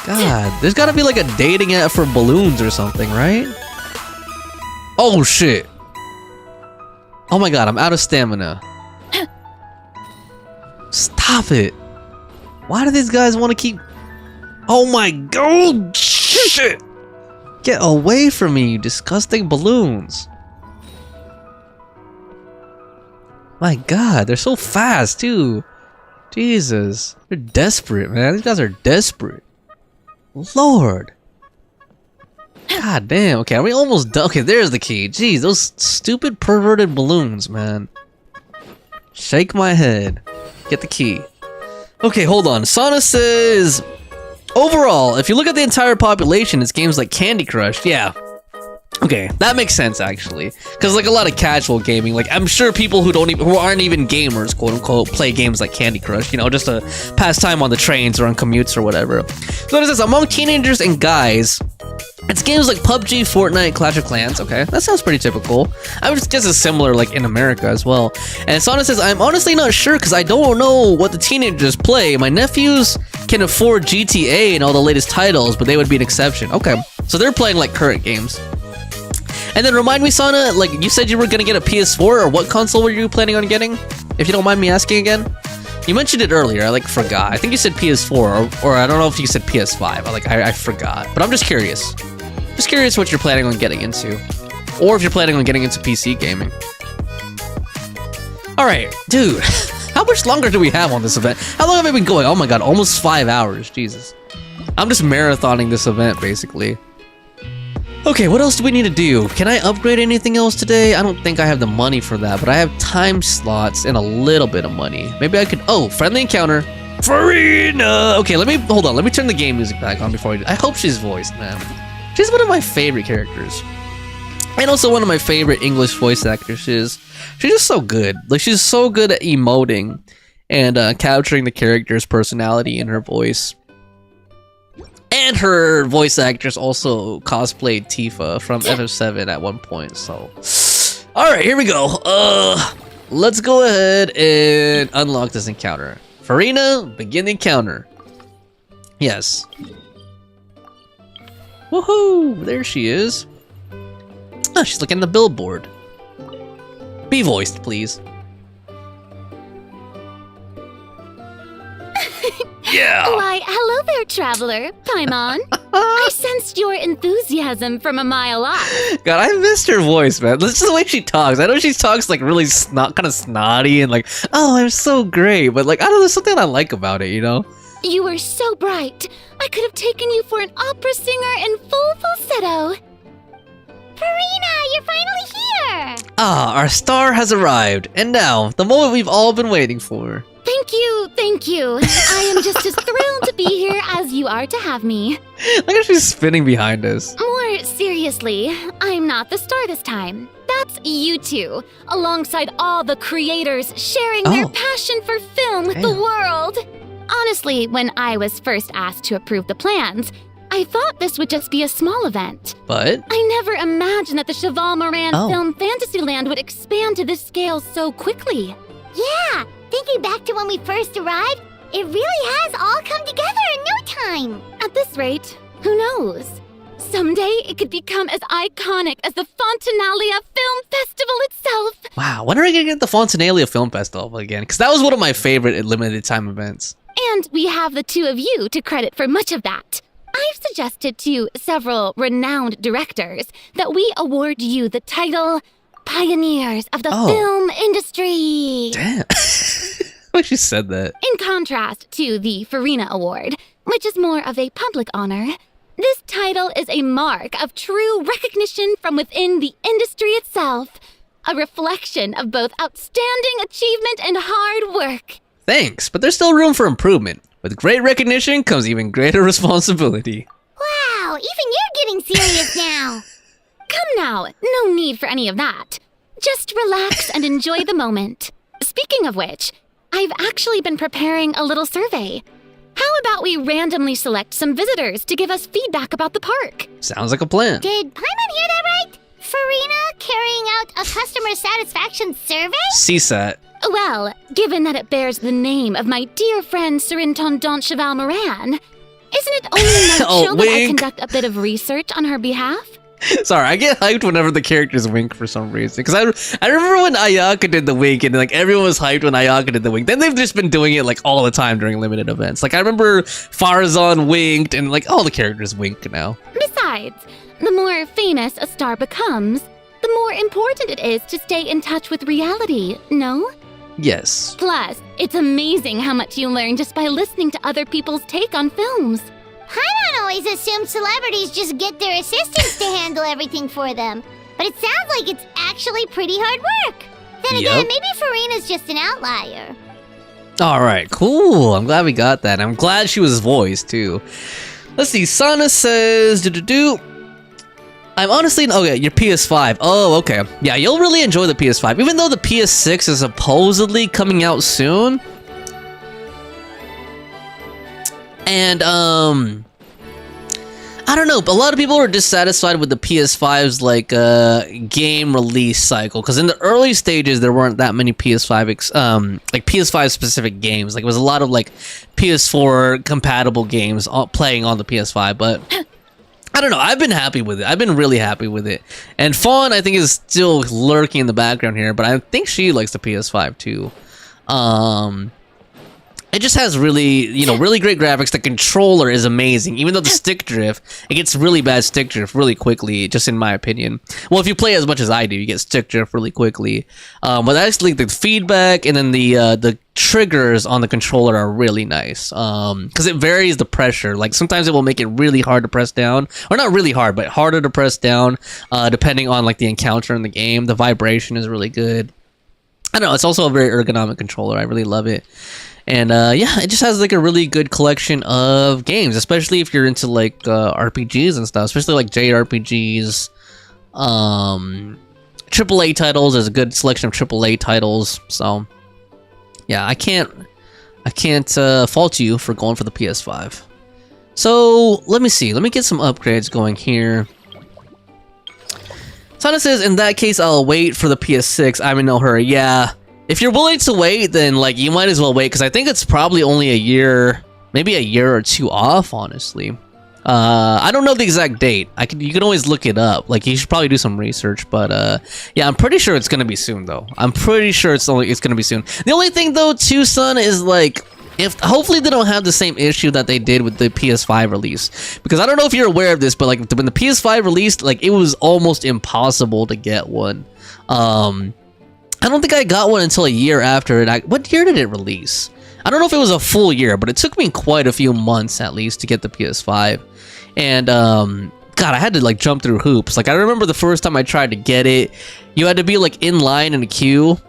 God, there's gotta be like a dating app for balloons or something, right? Oh, shit. Oh my God, I'm out of stamina. Stop it. Why do these guys want to keep Oh my god! Shit! Get away from me, you disgusting balloons. My god, they're so fast too. Jesus. They're desperate, man. These guys are desperate. Lord. God damn. Okay, are we almost done? Okay, there's the key. Jeez, those stupid perverted balloons, man. Shake my head. Get the key. Okay, hold on. Sana says, overall, if you look at the entire population, it's games like Candy Crush. Yeah. Okay, that makes sense actually, because like a lot of casual gaming, like I'm sure people who aren't even gamers, quote unquote, play games like Candy Crush, you know, just to pass time on the trains or on commutes or whatever. So it says among teenagers and guys, it's games like PUBG, Fortnite, Clash of Clans. Okay, that sounds pretty typical. I would guess it's similar like in America as well. And Sana says, I'm honestly not sure because I don't know what the teenagers play. My nephews can afford GTA and all the latest titles, but they would be an exception. Okay, so they're playing like current games. And then remind me, Sana, like you said you were gonna get a PS4, or what console were you planning on getting? If you don't mind me asking again. You mentioned it earlier, I like forgot. I think you said PS4, or I don't know if you said PS5. I forgot. But I'm just curious. Just curious what you're planning on getting into. Or if you're planning on getting into PC gaming. Alright, dude. How much longer do we have on this event? How long have I been going? Oh my god, almost 5 hours. Jesus. I'm just marathoning this event, basically. Okay, what else do we need to do? Can I upgrade anything else today? I don't think I have the money for that, but I have time slots and a little bit of money. Maybe I could... Oh, friendly encounter. Farina! Okay, hold on. Let me turn the game music back on before I do. I hope she's voiced, man. She's one of my favorite characters. And also one of my favorite English voice actresses. She's just so good. Like, she's so good at emoting and capturing the character's personality in her voice. And her voice actress also cosplayed Tifa from FF7 at one point, so... Alright, here we go. Let's go ahead and unlock this encounter. Farina, begin the encounter. Yes. Woohoo! There she is. Oh, she's looking at the billboard. Be voiced, please. Yeah! Why, hello there, traveler. Paimon. I sensed your enthusiasm from a mile off. God, I missed her voice, man. This is the way she talks. I know she talks like really kind of snotty and like, oh, I'm so great. But like, I don't know, there's something I like about it, you know? You were so bright. I could have taken you for an opera singer in full falsetto. Farina, you're finally here! Ah, our star has arrived. And now, the moment we've all been waiting for. Thank you, thank you. I am just as thrilled to be here as you are to have me. Look how she's spinning behind us. More seriously, I'm not the star this time. That's you two, alongside all the creators sharing their passion for film with the world. Honestly, when I was first asked to approve the plans, I thought this would just be a small event. But? I never imagined that the Cheval Moran Film Fantasyland would expand to this scale so quickly. Yeah, thinking back to when we first arrived, it really has all come together in no time. At this rate, who knows? Someday it could become as iconic as the Fontanalia Film Festival itself. Wow, when are we gonna get the Fontanalia Film Festival again? Because that was one of my favorite limited time events. And we have the two of you to credit for much of that. I've suggested to several renowned directors that we award you the title Pioneers of the Film Industry. Damn. Like she said that. In contrast to the Farina Award, which is more of a public honor, this title is a mark of true recognition from within the industry itself. A reflection of both outstanding achievement and hard work. Thanks, but there's still room for improvement. With great recognition comes even greater responsibility. Wow, even you're getting serious now. Come now, no need for any of that. Just relax and enjoy the moment. Speaking of which, I've actually been preparing a little survey. How about we randomly select some visitors to give us feedback about the park? Sounds like a plan. Did Paimon hear that right? Farina carrying out a customer satisfaction survey? CSAT. Well, given that it bears the name of my dear friend Surintendant Cheval Moran, isn't it only natural that I conduct a bit of research on her behalf? Sorry, I get hyped whenever the characters wink for some reason. Because I remember when Ayaka did the wink, and like everyone was hyped when Ayaka did the wink. Then they've just been doing it like all the time during limited events. Like I remember Farazan winked, and like all the characters wink now. Besides, the more famous a star becomes, the more important it is to stay in touch with reality, no? Yes. Plus, it's amazing how much you learn just by listening to other people's take on films. Paimon always assumed celebrities just get their assistants to handle everything for them. But it sounds like it's actually pretty hard work. Then again, maybe Farina's just an outlier. Alright, cool. I'm glad we got that. I'm glad she was voiced, too. Let's see. Sana says... I'm honestly... Okay, your PS5. Oh, okay. Yeah, you'll really enjoy the PS5. Even though the PS6 is supposedly coming out soon... And, I don't know, but a lot of people are dissatisfied with the PS5's, like, game release cycle. Because in the early stages, there weren't that many PS5, like, PS5-specific games. Like, it was a lot of, like, PS4-compatible games playing on the PS5. But, I don't know, I've been happy with it. I've been really happy with it. And Fawn, I think, is still lurking in the background here. But I think she likes the PS5, too. It just has really, really great graphics. The controller is amazing. Even though the stick drift, it gets really bad stick drift really quickly, just in my opinion. Well, if you play as much as I do, you get stick drift really quickly. But actually, the feedback and then the triggers on the controller are really nice. Because it varies the pressure. Like, sometimes it will make it really hard to press down. Or not really hard, but harder to press down, depending on, like, the encounter in the game. The vibration is really good. I don't know, it's also a very ergonomic controller. I really love it. And yeah, it just has like a really good collection of games, especially if you're into like RPGs and stuff, especially like JRPGs, AAA titles. There's a good selection of AAA titles. So yeah, I can't fault you for going for the PS5. So let me see. Let me get some upgrades going here. Sana says, in that case, I'll wait for the PS6. I'm in no hurry. Yeah. If you're willing to wait, then like you might as well wait, because I think it's probably only a year, maybe a year or two off, honestly. I don't know the exact date. You can always look it up. Like, you should probably do some research, but yeah, I'm pretty sure it's gonna be soon though. I'm pretty sure it's gonna be soon. The only thing though, too, son, is like, hopefully they don't have the same issue that they did with the PS5 release, because I don't know if you're aware of this, but like when the PS5 released, like it was almost impossible to get one. I don't think I got one until a year after it. What year did it release? I don't know if it was a full year, but it took me quite a few months at least to get the PS5. And God, I had to like jump through hoops. Like, I remember the first time I tried to get it, you had to be like in line in a queue.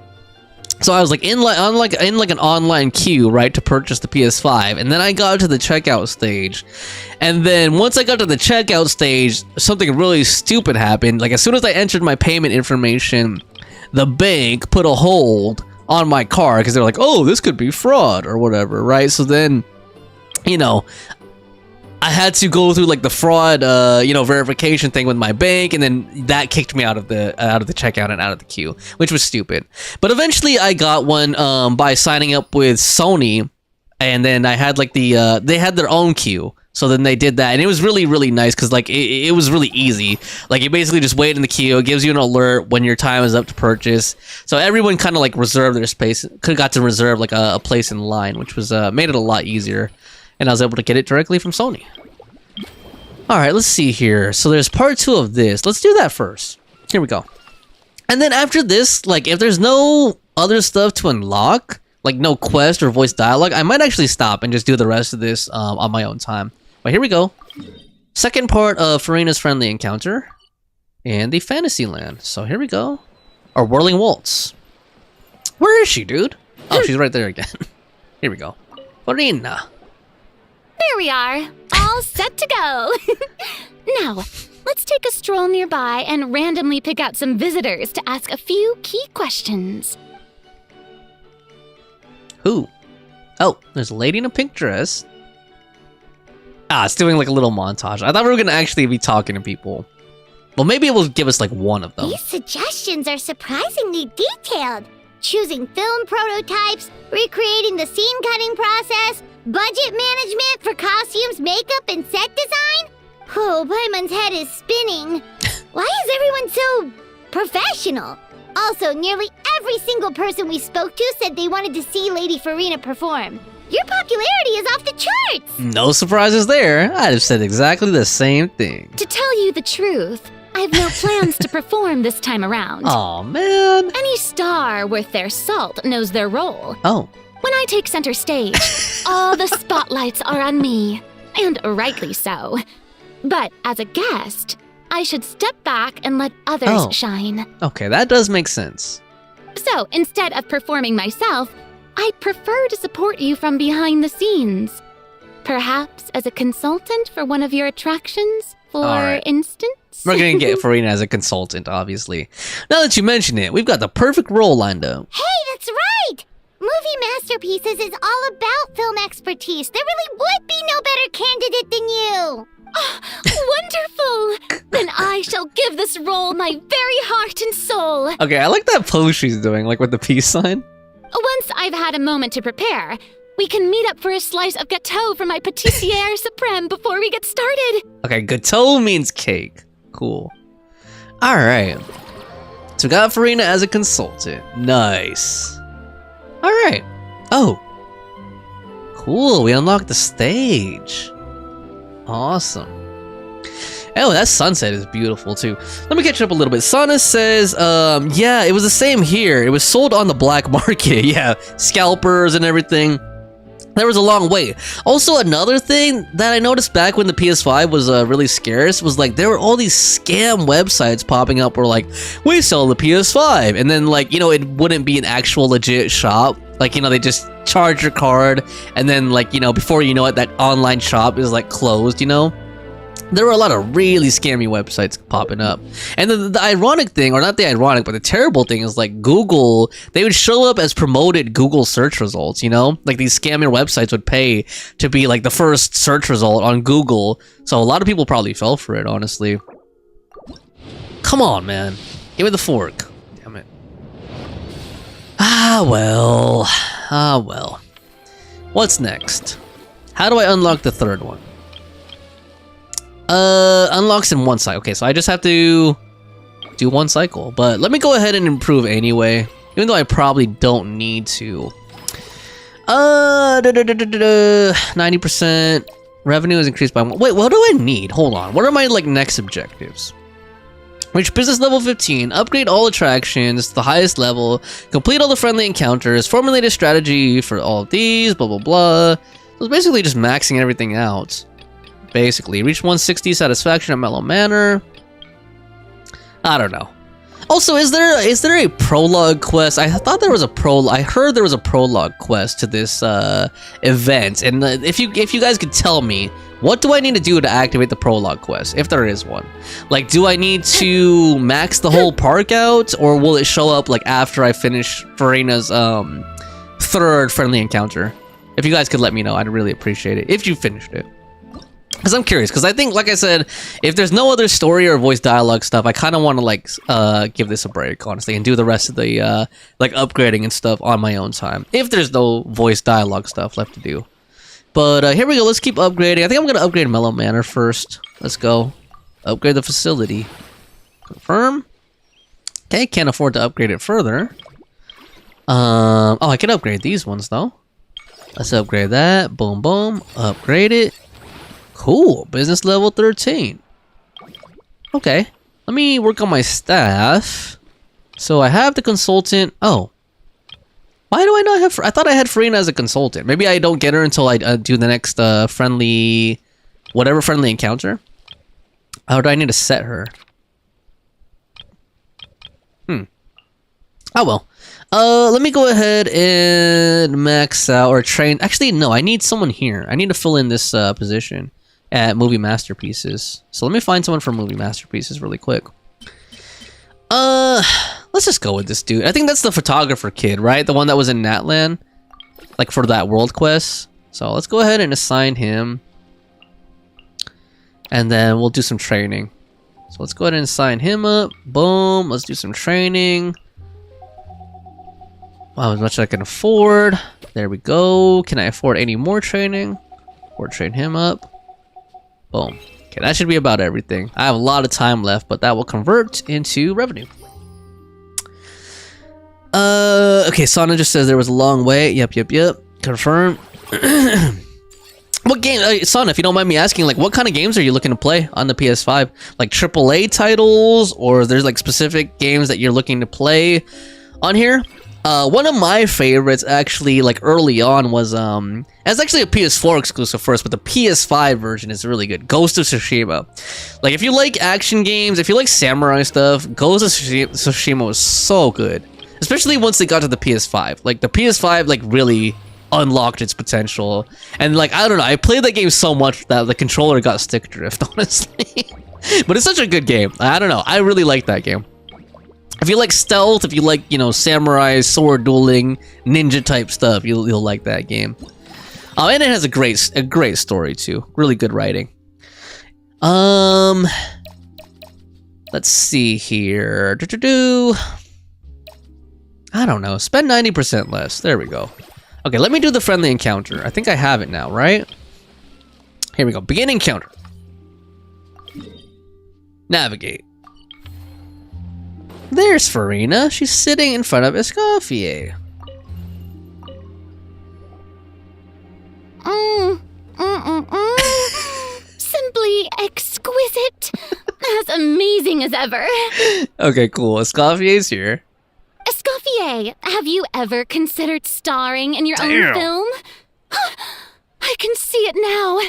So I was like in an online queue, right, to purchase the PS5, and then I got to the checkout stage. And then once I got to the checkout stage, something really stupid happened. Like, as soon as I entered my payment information, the bank put a hold on my card because they're like, oh, this could be fraud or whatever, right? So then, I had to go through like the fraud, verification thing with my bank, and then that kicked me out of the checkout and out of the queue, which was stupid. But eventually, I got one by signing up with Sony, and then I had like they had their own queue. So then they did that, and it was really, really nice because like it was really easy. Like, you basically just wait in the queue. It gives you an alert when your time is up to purchase. So everyone kind of like reserved their space. Could have got to reserve like a place in line, which was made it a lot easier. And I was able to get it directly from Sony. All right, let's see here. So there's part 2 of this. Let's do that first. Here we go. And then after this, like if there's no other stuff to unlock, like no quest or voice dialogue, I might actually stop and just do the rest of this on my own time. But here we go. Second part of Farina's Friendly Encounter and the Fantasyland. So here we go. Or Whirling Waltz. Where is she, dude? Oh, she's right there again. Here we go. Farina. There we are, all set to go. Now, let's take a stroll nearby and randomly pick out some visitors to ask a few key questions. Who? Oh, there's a lady in a pink dress. Ah, it's doing like a little montage. I thought we were gonna actually be talking to people. Well, maybe it will give us like one of them. These suggestions are surprisingly detailed. Choosing film prototypes, recreating the scene cutting process, budget management for costumes, makeup, and set design? Oh, Paimon's head is spinning. Why is everyone so professional? Also, nearly every single person we spoke to said they wanted to see Lady Farina perform. Your popularity is off the charts! No surprises there. I'd have said exactly the same thing. To tell you the truth, I have no plans to perform this time around. Aw, man. Any star worth their salt knows their role. Oh. When I take center stage, all the spotlights are on me. And rightly so. But as a guest, I should step back and let others shine. Okay, that does make sense. So, instead of performing myself, I'd prefer to support you from behind the scenes. Perhaps as a consultant for one of your attractions, for instance? We're gonna get Farina as a consultant, obviously. Now that you mention it, we've got the perfect role lined up. Hey, that's right! Movie Masterpieces is all about film expertise. There really would be no better candidate than you! Oh, wonderful! Then I shall give this role my very heart and soul. Okay, I like that pose she's doing, like with the peace sign. Once I've had a moment to prepare, we can meet up for a slice of gâteau from my pâtissière suprême before we get started. Okay, gâteau means cake. Cool. Alright. So we got Farina as a consultant. Nice. Alright. Oh. Cool, we unlocked the stage. Awesome. Oh, that sunset is beautiful too. Let me catch up a little bit. Sana says, yeah, it was the same here. It was sold on the black market. Yeah, scalpers and everything. There was a long wait. Also, another thing that I noticed back when the PS5 was really scarce was like there were all these scam websites popping up where like, we sell the PS5. And then like, you know, it wouldn't be an actual legit shop. Like, you know, they just charge your card and then like, you know, before you know it, that online shop is like closed, you know? There were a lot of really scammy websites popping up. And the ironic thing, or not the ironic, but the terrible thing is like Google, they would show up as promoted Google search results, you know? Like these scammer websites would pay to be like the first search result on Google. So a lot of people probably fell for it, honestly. Come on, man. Give me the fork. Damn it. Ah, well. Ah, well. What's next? How do I unlock the third one? Unlocks in one cycle. Okay, so I just have to do one cycle. But let me go ahead and improve anyway. Even though I probably don't need to. 90% revenue is increased by one. Wait, what do I need? Hold on. What are my like next objectives? Reach business level 15, upgrade all attractions to the highest level, complete all the friendly encounters, formulate a strategy for all of these, blah blah blah. So it's basically just maxing everything out. Basically, reach 160 satisfaction at Mellow Manor. I don't know. Also, is there a prologue quest? I thought there was a I heard there was a prologue quest to this event, and if you guys could tell me, what do I need to do to activate the prologue quest, if there is one? Like, do I need to max the whole park out, or will it show up like after I finish Farina's third friendly encounter? If you guys could let me know, I'd really appreciate it. If you finished it. Because I'm curious, because I think, like I said, if there's no other story or voice dialogue stuff, I kind of want to, like, give this a break, honestly, and do the rest of the, like, upgrading and stuff on my own time. If there's no voice dialogue stuff left to do. But, here we go, let's keep upgrading. I think I'm going to upgrade Mellow Manor first. Let's go. Upgrade the facility. Confirm. Okay, can't afford to upgrade it further. Oh, I can upgrade these ones, though. Let's upgrade that. Boom, boom. Upgrade it. Cool, business level 13. Okay, let me work on my staff. So I have the consultant. Oh, why do I not have? I thought I had Farina as a consultant. Maybe I don't get her until I do the next friendly, whatever friendly encounter. Or do I need to set her? Oh well. Let me go ahead and max out or train. Actually, no, I need someone here. I need to fill in this position at Movie Masterpieces. So let me find someone for Movie Masterpieces really quick. Let's just go with this dude. I think that's the photographer kid, right? The one that was in Natlan, like for that world quest. So let's go ahead and assign him. And then we'll do some training. So let's go ahead and sign him up. Boom. Let's do some training. Wow, as much as I can afford. There we go. Can I afford any more training? Or train him up. Boom. Okay, that should be about everything. I have a lot of time left, but that will convert into revenue. Okay, Sana just says there was a long wait. Yep. Confirm. What game, Sana, if you don't mind me asking, like, what kind of games are you looking to play on the PS5? Like AAA titles, or there's like specific games that you're looking to play on here? One of my favorites, actually, like early on, was it's actually a PS4 exclusive first, but the PS5 version is really good. Ghost of Tsushima. Like, if you like action games, if you like samurai stuff, Ghost of Tsushima was so good. Especially once they got to the PS5. Like, the PS5, like, really unlocked its potential. And, like, I don't know, I played that game so much that the controller got stick drift, honestly. But it's such a good game. I don't know, I really like that game. If you like stealth, if you like, you know, samurai, sword dueling, ninja type stuff, you'll like that game. Oh, and it has a great story too. Really good writing. Let's see here. I don't know. Spend 90% less. There we go. Okay, let me do the friendly encounter. I think I have it now, right? Here we go. Begin encounter. Navigate. There's Farina. She's sitting in front of Escoffier. Simply exquisite. As amazing as ever. Okay, cool. Escoffier's here. Escoffier, have you ever considered starring in your own film? I can see it now.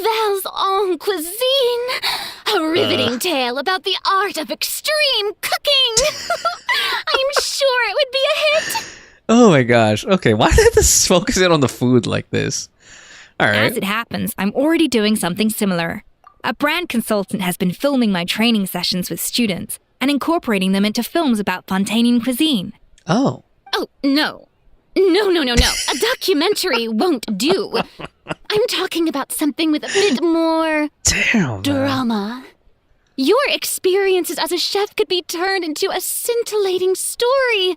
Val's own cuisine. A riveting tale about the art of extreme cooking. I'm sure it would be a hit. Oh my gosh. Okay, why did this focus in on the food like this? Alright. As it happens, I'm already doing something similar. A brand consultant has been filming my training sessions with students and incorporating them into films about Fontanian cuisine. Oh. Oh, no. No. A documentary won't do. I'm talking about something with a bit more drama. Your experiences as a chef could be turned into a scintillating story.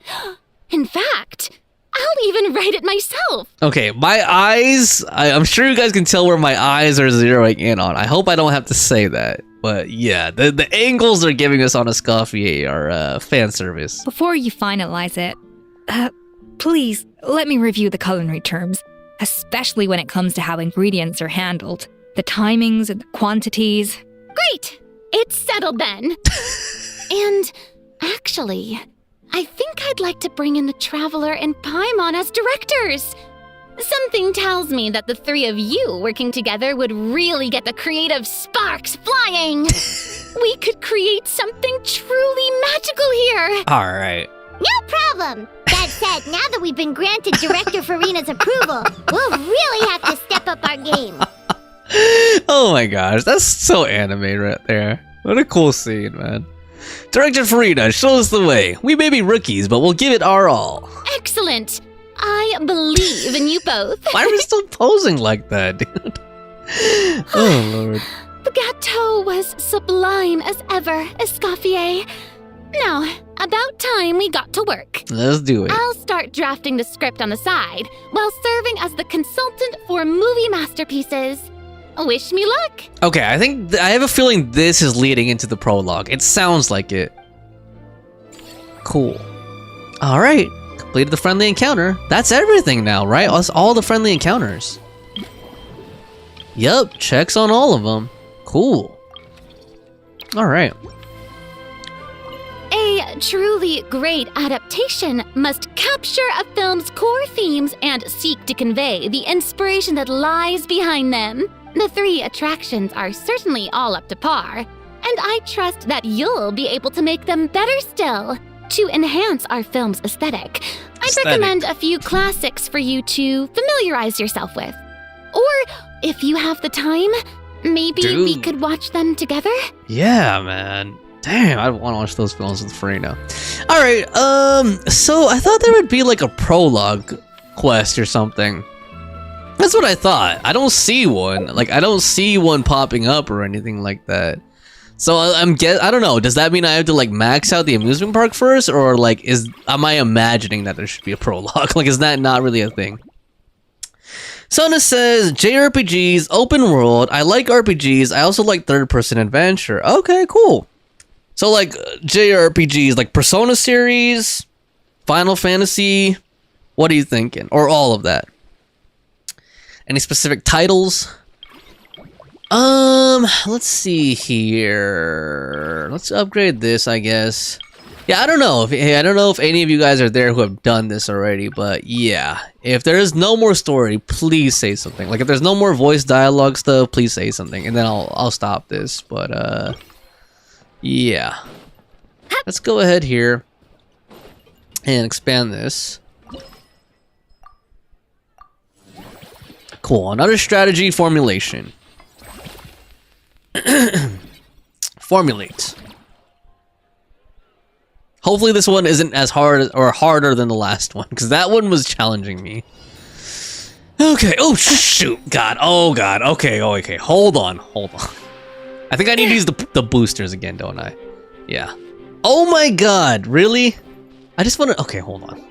In fact, I'll even write it myself. Okay, my eyes, I'm sure you guys can tell where my eyes are zeroing in on. I hope I don't have to say that. But yeah, the angles they're giving us on Escoffier are fan service. Before you finalize it, please let me review the culinary terms, especially when it comes to how ingredients are handled, the timings and the quantities. Great! It's settled then. And actually, I think I'd like to bring in the Traveler and Paimon as directors. Something tells me that the three of you working together would really get the creative sparks flying. We could create something truly magical here. All right. No problem. That said, now that we've been granted Director Farina's approval, we'll really have to step up our game. Oh my gosh, that's so anime right there. What a cool scene, man. Director Farina, show us the way. We may be rookies, but we'll give it our all. Excellent. I believe in you both. Why are we still posing like that, dude? Oh, Lord. The gâteau was sublime as ever, Escoffier. Now, about time we got to work. Let's do it. I'll start drafting the script on the side, while serving as the consultant for movie masterpieces. Wish me luck. Okay, I have a feeling this is leading into the prologue. It sounds like it. Cool. All right. Completed the friendly encounter. That's everything now, right? That's all the friendly encounters. Yup, checks on all of them. Cool. All right. A truly great adaptation must capture a film's core themes and seek to convey the inspiration that lies behind them. The three attractions are certainly all up to par, and I trust that you'll be able to make them better still. To enhance our film's aesthetic, I'd recommend a few classics for you to familiarize yourself with. Or, if you have the time, maybe we could watch them together? Yeah, man. Damn, I want to watch those films with Farina. All right, so I thought there would be like a prologue quest or something. That's what I thought. I don't see one. Like, I don't see one popping up or anything like that. So I don't know. Does that mean I have to like max out the amusement park first, or like am I imagining that there should be a prologue? Like, is that not really a thing? Sana says, JRPGs, open world. I like RPGs. I also like third-person adventure. Okay, cool. So, like, JRPGs, like Persona series, Final Fantasy. What are you thinking? Or all of that? Any specific titles? Let's see here. Let's upgrade this, I guess. Yeah, I don't know. I don't know if any of you guys are there who have done this already, but yeah. If there is no more story, please say something. Like, if there's no more voice dialogue stuff, please say something, and then I'll stop this. But yeah. Let's go ahead here and expand this. Cool. Another strategy formulation. Formulate. Hopefully this one isn't as hard or harder than the last one, because that one was challenging me. Okay. Oh shoot. God. Oh god. Okay. Oh, okay. Hold on. I think I need to use the boosters again, don't I? Yeah. Oh my god. Really? I just want to. Okay. Hold on.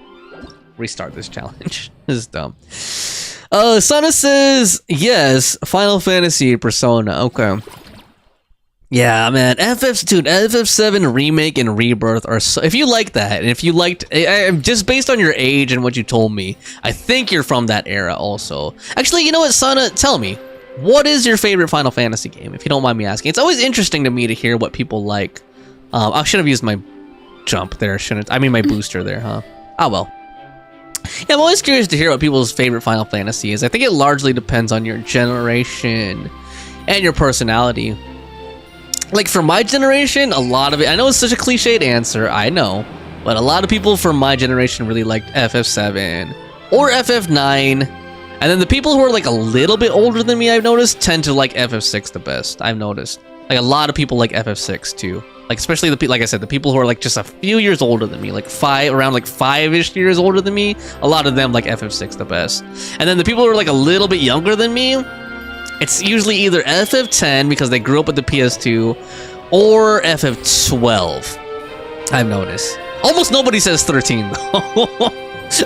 Restart this challenge. This is dumb. Sana says yes. Final Fantasy Persona. Okay. Yeah, man, FF7 Remake and Rebirth are so, if you like that, and if you liked, just based on your age and what you told me, I think you're from that era also. Actually, you know what, Sana, tell me, what is your favorite Final Fantasy game, if you don't mind me asking? It's always interesting to me to hear what people like. I should have used my jump there, shouldn't I? mean my booster there, huh? Oh well. Yeah, I'm always curious to hear what people's favorite Final Fantasy is. I think it largely depends on your generation and your personality. Like, for my generation, a lot of it, I know it's such a cliched answer, I know, but a lot of people from my generation really liked FF7 or FF9, and then the people who are like a little bit older than me, I've noticed, tend to like FF6 the best. I've noticed. Like, a lot of people like FF6 too. Like, especially like I said, the people who are like just a few years older than me, like around like 5-ish years older than me, a lot of them like FF6 the best. And then the people who are like a little bit younger than me, it's usually either FF10 because they grew up with the PS2 or FF12. I've noticed. Almost nobody says 13 though.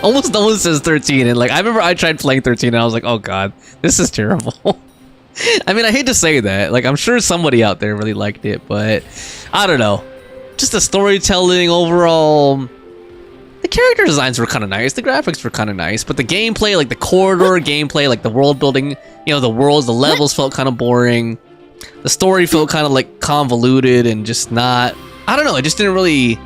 Almost no one says 13, and like I remember I tried playing 13 and I was like, oh god, this is terrible. I mean, I hate to say that. Like, I'm sure somebody out there really liked it, but I don't know. Just the storytelling overall. The character designs were kind of nice, the graphics were kind of nice, but the gameplay, like the corridor gameplay, like the world building, you know, the worlds, the levels felt kind of boring. The story felt kind of like convoluted and just not, I don't know, it just didn't really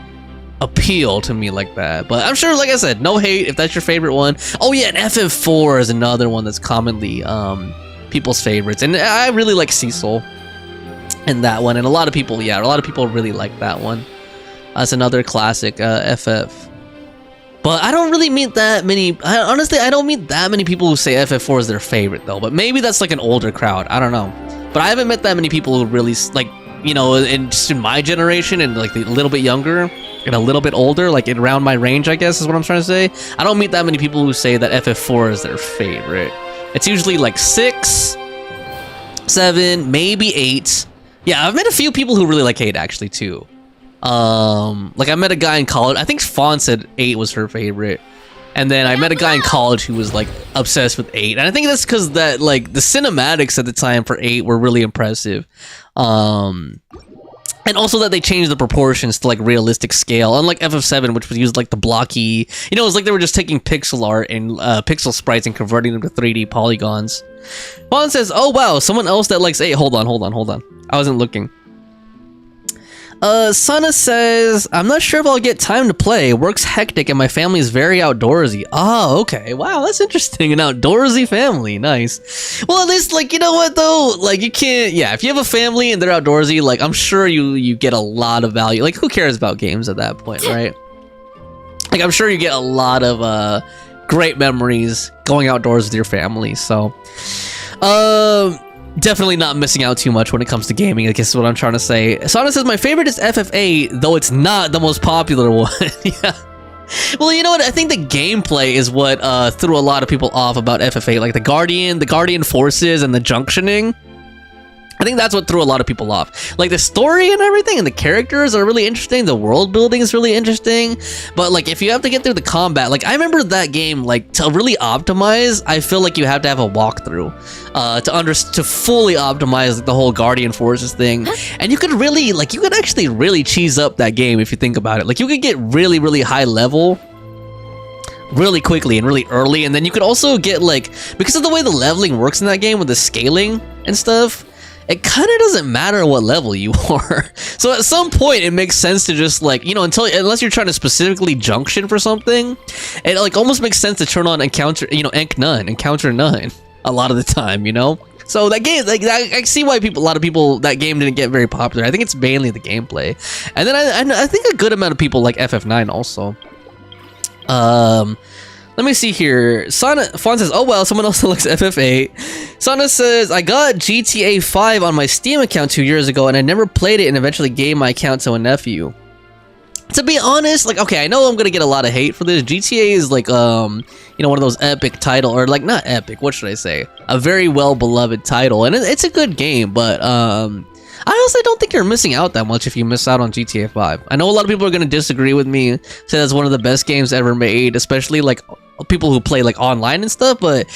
appeal to me like that. But I'm sure, like I said, no hate if that's your favorite one. Oh yeah, and FF4 is another one that's commonly people's favorites, and I really like Cecil in that one, and a lot of people really like that one. That's another classic FF. But I don't really meet that many, honestly, I don't meet that many people who say FF4 is their favorite though, but maybe that's like an older crowd, I don't know. But I haven't met that many people who really, like, you know, just in my generation and like a little bit younger and a little bit older, like around my range, I guess is what I'm trying to say. I don't meet that many people who say that FF4 is their favorite. It's usually like 6, 7, maybe 8. Yeah, I've met a few people who really like 8 actually too. Like I met a guy in college, I think Fawn said 8 was her favorite, and then I met a guy in college who was like obsessed with 8, and I think that's because that like the cinematics at the time for 8 were really impressive, and also that they changed the proportions to like realistic scale, unlike FF7, which was used like the blocky, you know, it was like they were just taking pixel art and pixel sprites and converting them to 3D polygons. Fawn says, oh wow, someone else that likes 8. Hold on, I wasn't looking. Sana says, I'm not sure if I'll get time to play. Work's hectic and my family is very outdoorsy. Oh, okay. Wow, that's interesting. An outdoorsy family. Nice. Well, at least, like, you know what, though? Like, you can't, yeah, if you have a family and they're outdoorsy, like, I'm sure you get a lot of value. Like, who cares about games at that point, right? Like, I'm sure you get a lot of, great memories going outdoors with your family, so. Definitely not missing out too much when it comes to gaming, I guess is what I'm trying to say. Sana says, my favorite is FF8, though it's not the most popular one. Yeah. Well, you know what? I think the gameplay is what threw a lot of people off about FF8. Like the Guardian forces and the junctioning. I think that's what threw a lot of people off. Like the story and everything and the characters are really interesting. The world building is really interesting. But like if you have to get through the combat, like I remember that game, like to really optimize, I feel like you have to have a walkthrough to fully optimize like, the whole Guardian Forces thing. And you could really, like you could actually really cheese up that game if you think about it. Like you could get really, really high level really quickly and really early. And then you could also get like, because of the way the leveling works in that game with the scaling and stuff, it kind of doesn't matter what level you are. So at some point it makes sense to just like, you know, unless you're trying to specifically junction for something, it like almost makes sense to turn on encounter none a lot of the time, you know? So that game, like I see why a lot of people, that game didn't get very popular. I think it's mainly the gameplay. And then I think a good amount of people like FF9 also. Let me see here. Fawn says, oh well, someone else likes FF8. Sana says, I got GTA 5 on my Steam account 2 years ago and I never played it and eventually gave my account to a nephew. To be honest, like, okay, I know I'm gonna get a lot of hate for this. GTA is like, you know, one of those epic title, or like, not epic, what should I say? A very well-beloved title, and it's a good game, but, I honestly don't think you're missing out that much if you miss out on GTA 5. I know a lot of people are going to disagree with me, say that's one of the best games ever made, especially like people who play like online and stuff, but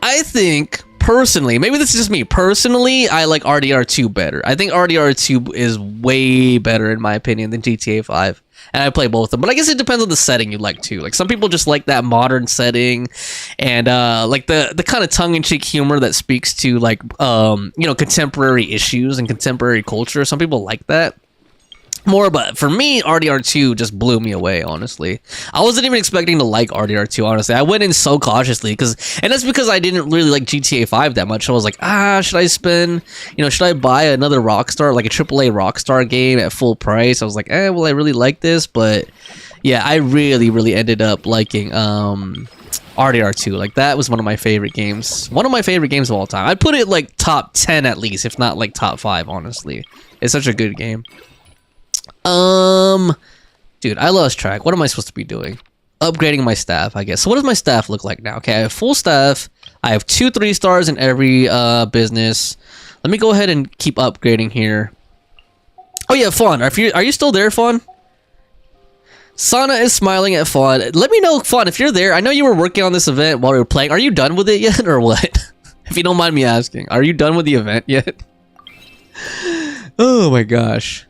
I think personally, maybe this is just me, personally, I like RDR2 better. I think RDR2 is way better in my opinion than GTA 5. And I play both of them, but I guess it depends on the setting you like too. Like some people just like that modern setting and like the kind of tongue-in-cheek humor that speaks to like you know, contemporary issues and contemporary culture. Some people like that more, but for me, RDR2 just blew me away, honestly. I wasn't even expecting to like RDR2, honestly. I went in so cautiously, and that's because I didn't really like GTA 5 that much. I was like, should I spend, you know, should I buy another Rockstar, like a AAA Rockstar game at full price? I was like, will I really like this? But yeah, I really ended up liking RDR2. Like that was one of my favorite games. One of my favorite games of all time. I'd put it like top 10 at least, if not like top 5, honestly. It's such a good game. Dude, I lost track. What am I supposed to be doing? Upgrading my staff, I guess. So what does my staff look like now? Okay, I have full staff. I have 2 3-stars in every business. Let me go ahead and keep upgrading here. Oh yeah, Fawn. Are you still there, Fawn? Sana is smiling at Fawn. Let me know, Fawn, if you're there. I know you were working on this event while we were playing. Are you done with it yet, or what? If you don't mind me asking. Are you done with the event yet? Oh my gosh.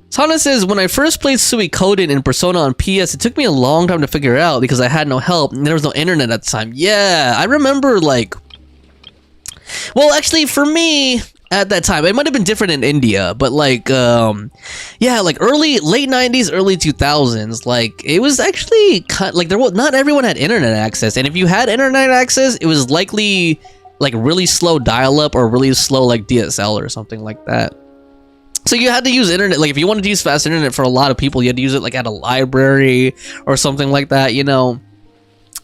Sana says, when I first played Suikoden in Persona on PS, it took me a long time to figure it out because I had no help and there was no internet at the time. Yeah, I remember like... Well, actually, for me, at that time, it might have been different in India, but like, yeah, like late 90s, early 2000s, like, it was actually, like, not everyone had internet access, and if you had internet access, it was likely, like, really slow dial-up or really slow, like, DSL or something like that. So you had to use internet, like if you wanted to use fast internet for a lot of people, you had to use it like at a library or something like that, you know?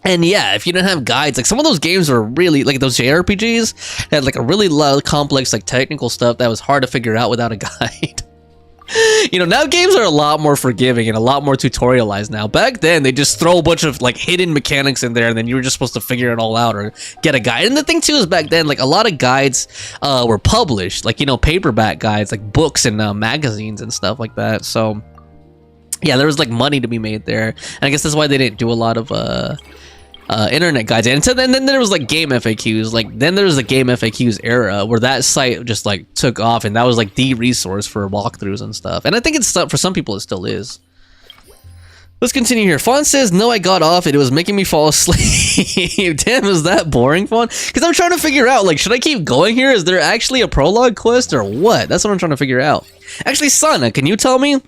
And yeah, if you didn't have guides, like some of those games were really, like those JRPGs, had like a really complex, like technical stuff that was hard to figure out without a guide. You know, now games are a lot more forgiving and a lot more tutorialized now. Back then, they just throw a bunch of like hidden mechanics in there and then you were just supposed to figure it all out or get a guide. And the thing too is back then, like a lot of guides were published, like, you know, paperback guides, like books and magazines and stuff like that. So yeah, there was like money to be made there. And I guess that's why they didn't do a lot of internet guides. And so then there was like game FAQs. Like then there was the game FAQs era where that site just like took off and that was like the resource for walkthroughs and stuff. And I think it's for some people it still is. Let's continue here. Fawn says, no, I got off it. It was making me fall asleep. Damn, is that boring, Fawn? Because I'm trying to figure out, like, should I keep going here? Is there actually a prologue quest or what? That's what I'm trying to figure out. Actually, Sana, can you tell me?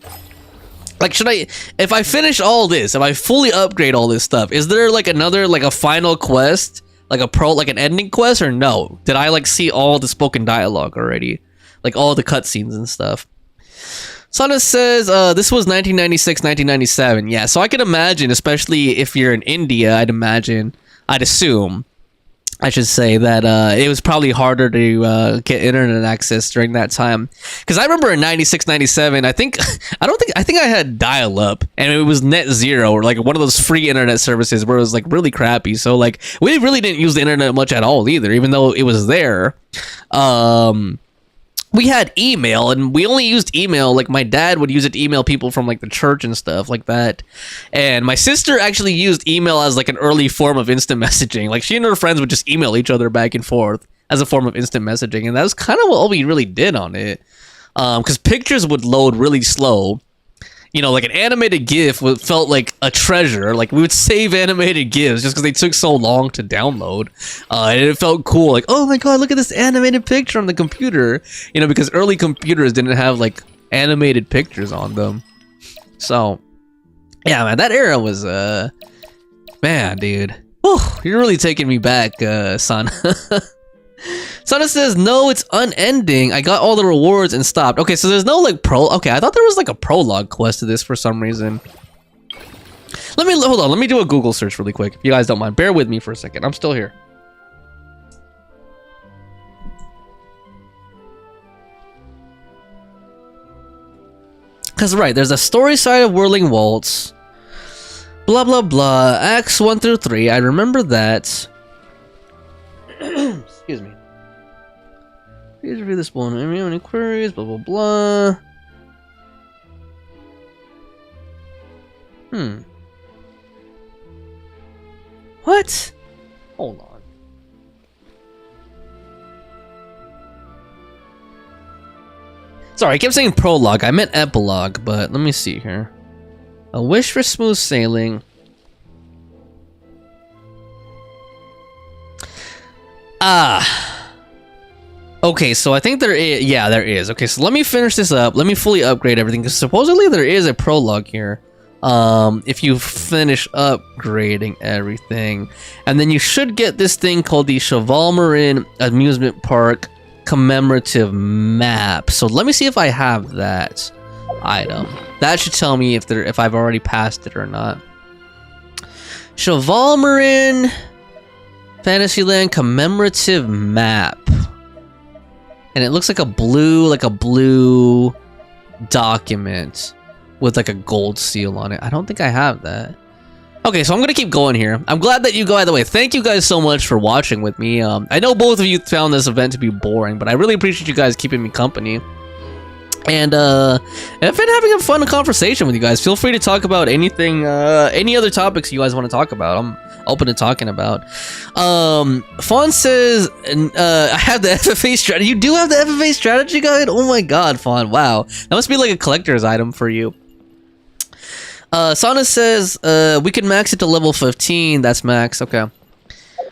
Like, if I finish all this, if I fully upgrade all this stuff, is there like another, like a final quest, like an ending quest, or no? Did I like see all the spoken dialogue already? Like all the cutscenes and stuff. Sana says, this was 1996, 1997. Yeah, so I can imagine, especially if you're in India, I'd assume I should say that it was probably harder to get internet access during that time. Because I remember in 96, 97, I think I had dial-up, and it was net zero, or like one of those free internet services where it was like really crappy. So like we really didn't use the internet much at all either, even though it was there. We had email, and we only used email. Like my dad would use it to email people from like the church and stuff like that. And my sister actually used email as like an early form of instant messaging. Like she and her friends would just email each other back and forth as a form of instant messaging. And that was kind of all we really did on it. Because pictures would load really slow. You know, like an animated GIF felt like a treasure. Like we would save animated GIFs just because they took so long to download. And it felt cool. Like, oh my god, look at this animated picture on the computer. You know, because early computers didn't have like animated pictures on them. So, yeah, man, that era was, man, dude. Whew, you're really taking me back, son. Sana says, no, it's unending. I got all the rewards and stopped. Okay, so there's no like okay, I thought there was like a prologue quest to this for some reason. Hold on, let me do a Google search really quick. If you guys don't mind, bear with me for a second. I'm still here. Because right, there's a story side of Whirling Waltz. Blah blah blah. Acts 1 through 3. I remember that. Excuse me. Please review this one. Any queries? Blah blah blah. What? Hold on. Sorry, I kept saying prologue. I meant epilogue, but let me see here. A wish for smooth sailing. Okay, so I think there is. Yeah, there is. Okay, so let me finish this up. Let me fully upgrade everything, because supposedly there is a prologue here. If you finish upgrading everything, and then you should get this thing called the Cheval Marin Amusement Park Commemorative Map. So let me see if I have that item. That should tell me if I've already passed it or not. Cheval Marin Fantasyland Commemorative Map. And it looks like a blue document with like a gold seal on it. I don't think I have that. Okay, so I'm gonna keep going here. I'm glad that you go either way. Thank you guys so much for watching with me. I know both of you found this event to be boring, but I really appreciate you guys keeping me company. And I've been having a fun conversation with you guys. Feel free to talk about anything, any other topics you guys want to talk about. I'm open to talking about. Fawn says, I have the FFA strategy. You do have the FFA strategy guide? Oh my god, Fawn. Wow. That must be like a collector's item for you. Sana says, we can max it to level 15. That's max. Okay.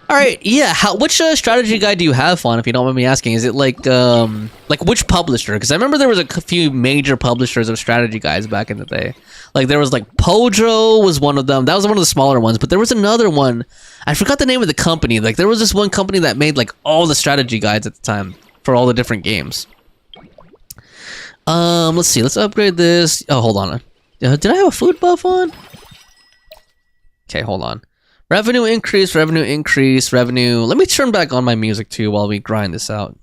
Alright, yeah. Which strategy guide do you have, Fawn, if you don't mind me asking? Is it like which publisher? Because I remember there was a few major publishers of strategy guides back in the day. Like there was like Pojo was one of them. That was one of the smaller ones, but there was another one. I forgot the name of the company. Like there was this one company that made like all the strategy guides at the time for all the different games. Let's see. Let's upgrade this. Oh, hold on. Did I have a food buff on? Okay, hold on. Revenue increase, revenue increase, revenue. Let me turn back on my music too while we grind this out.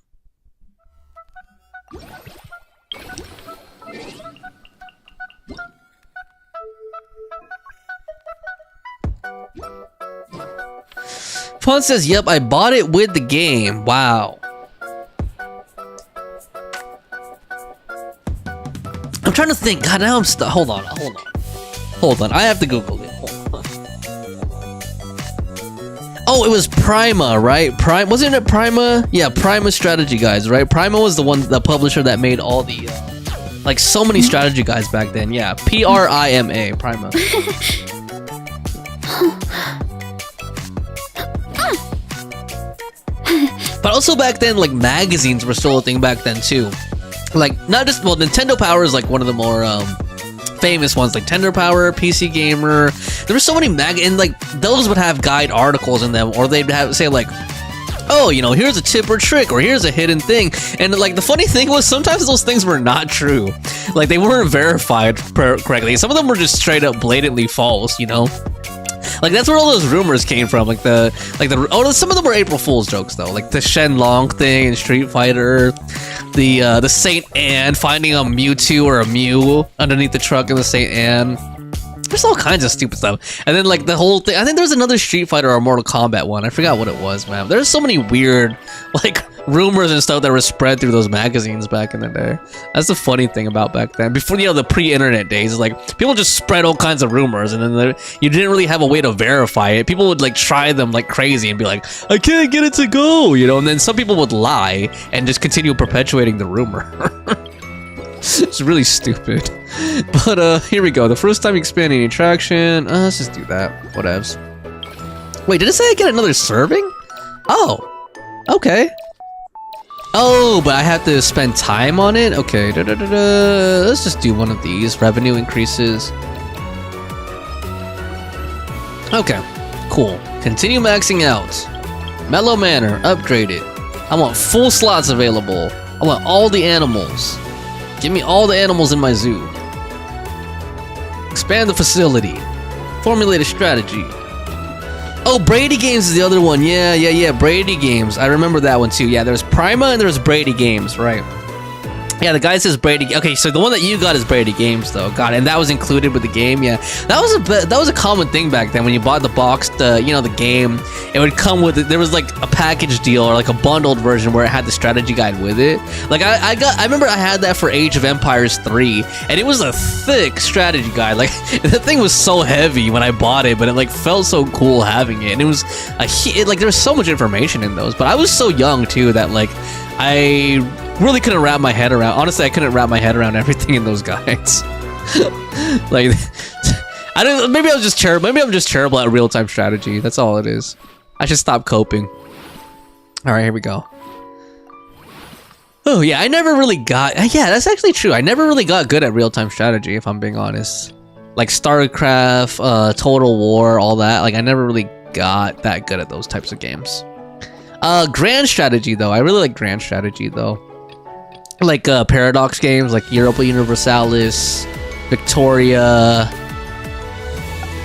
Fawn says, yep, I bought it with the game. Wow. I'm trying to think. God, now I'm stuck. Hold on. I have to Google it. Hold on. Oh, it was Prima, right? Wasn't it Prima? Yeah, Prima strategy guides, right? Prima was the publisher that made all the like so many strategy guides back then. Yeah, Prima, Prima. But also back then, like magazines were still a thing back then too. Like not just Nintendo Power is like one of the more famous ones, like Tender Power, PC Gamer. There were so many and like those would have guide articles in them, or they'd have say like, oh, you know, here's a tip or trick, or here's a hidden thing. And like the funny thing was sometimes those things were not true. Like they weren't verified correctly. Some of them were just straight up blatantly false, you know. Like that's where all those rumors came from. Like some of them were April Fool's jokes though. Like the Shenlong thing in Street Fighter, the Saint Anne finding a Mewtwo or a Mew underneath the truck in the Saint Anne. There's all kinds of stupid stuff. And then like the whole thing, I think there's another Street Fighter or Mortal Kombat one. I forgot what it was, man. There's so many weird like rumors and stuff that were spread through those magazines back in the day. That's the funny thing about back then. Before, the pre-internet days, like people just spread all kinds of rumors and then you didn't really have a way to verify it. People would like try them like crazy and be like, I can't get it to go, and then some people would lie and just continue perpetuating the rumor. It's really stupid. But here we go. The first time expanding the attraction. Let's just do that. Whatevs. Wait, did it say I get another serving? Oh. Okay. Oh, but I have to spend time on it? Okay. Let's just do one of these. Revenue increases. Okay. Cool. Continue maxing out. Mellow Manor. Upgraded. I want full slots available. I want all the animals. Give me all the animals in my zoo. Expand the facility. Formulate a strategy. Oh, Brady Games is the other one. Yeah. Brady Games. I remember that one too. Yeah, there's Prima and there's Brady Games, right? Yeah, the guy says Brady. Okay, so the one that you got is Brady Games, though. Got it. And that was included with the game. Yeah, that was a common thing back then when you bought the box, the game. It would come with it. There was like a package deal or like a bundled version where it had the strategy guide with it. Like I remember I had that for Age of Empires 3, and it was a thick strategy guide. Like the thing was so heavy when I bought it, but it like felt so cool having it. And it was like there was so much information in those. But I was so young too that like I really couldn't wrap my head around. Honestly, I couldn't wrap my head around everything in those guides. Like, I don't. Maybe I'm just terrible. Maybe I'm just terrible at real-time strategy. That's all it is. I should stop coping. All right, here we go. Oh yeah, I never really got. Yeah, that's actually true. I never really got good at real-time strategy, if I'm being honest. Like StarCraft, Total War, all that. Like, I never really got that good at those types of games. Grand strategy though. I really like grand strategy though. Like Paradox games like Europa Universalis, Victoria,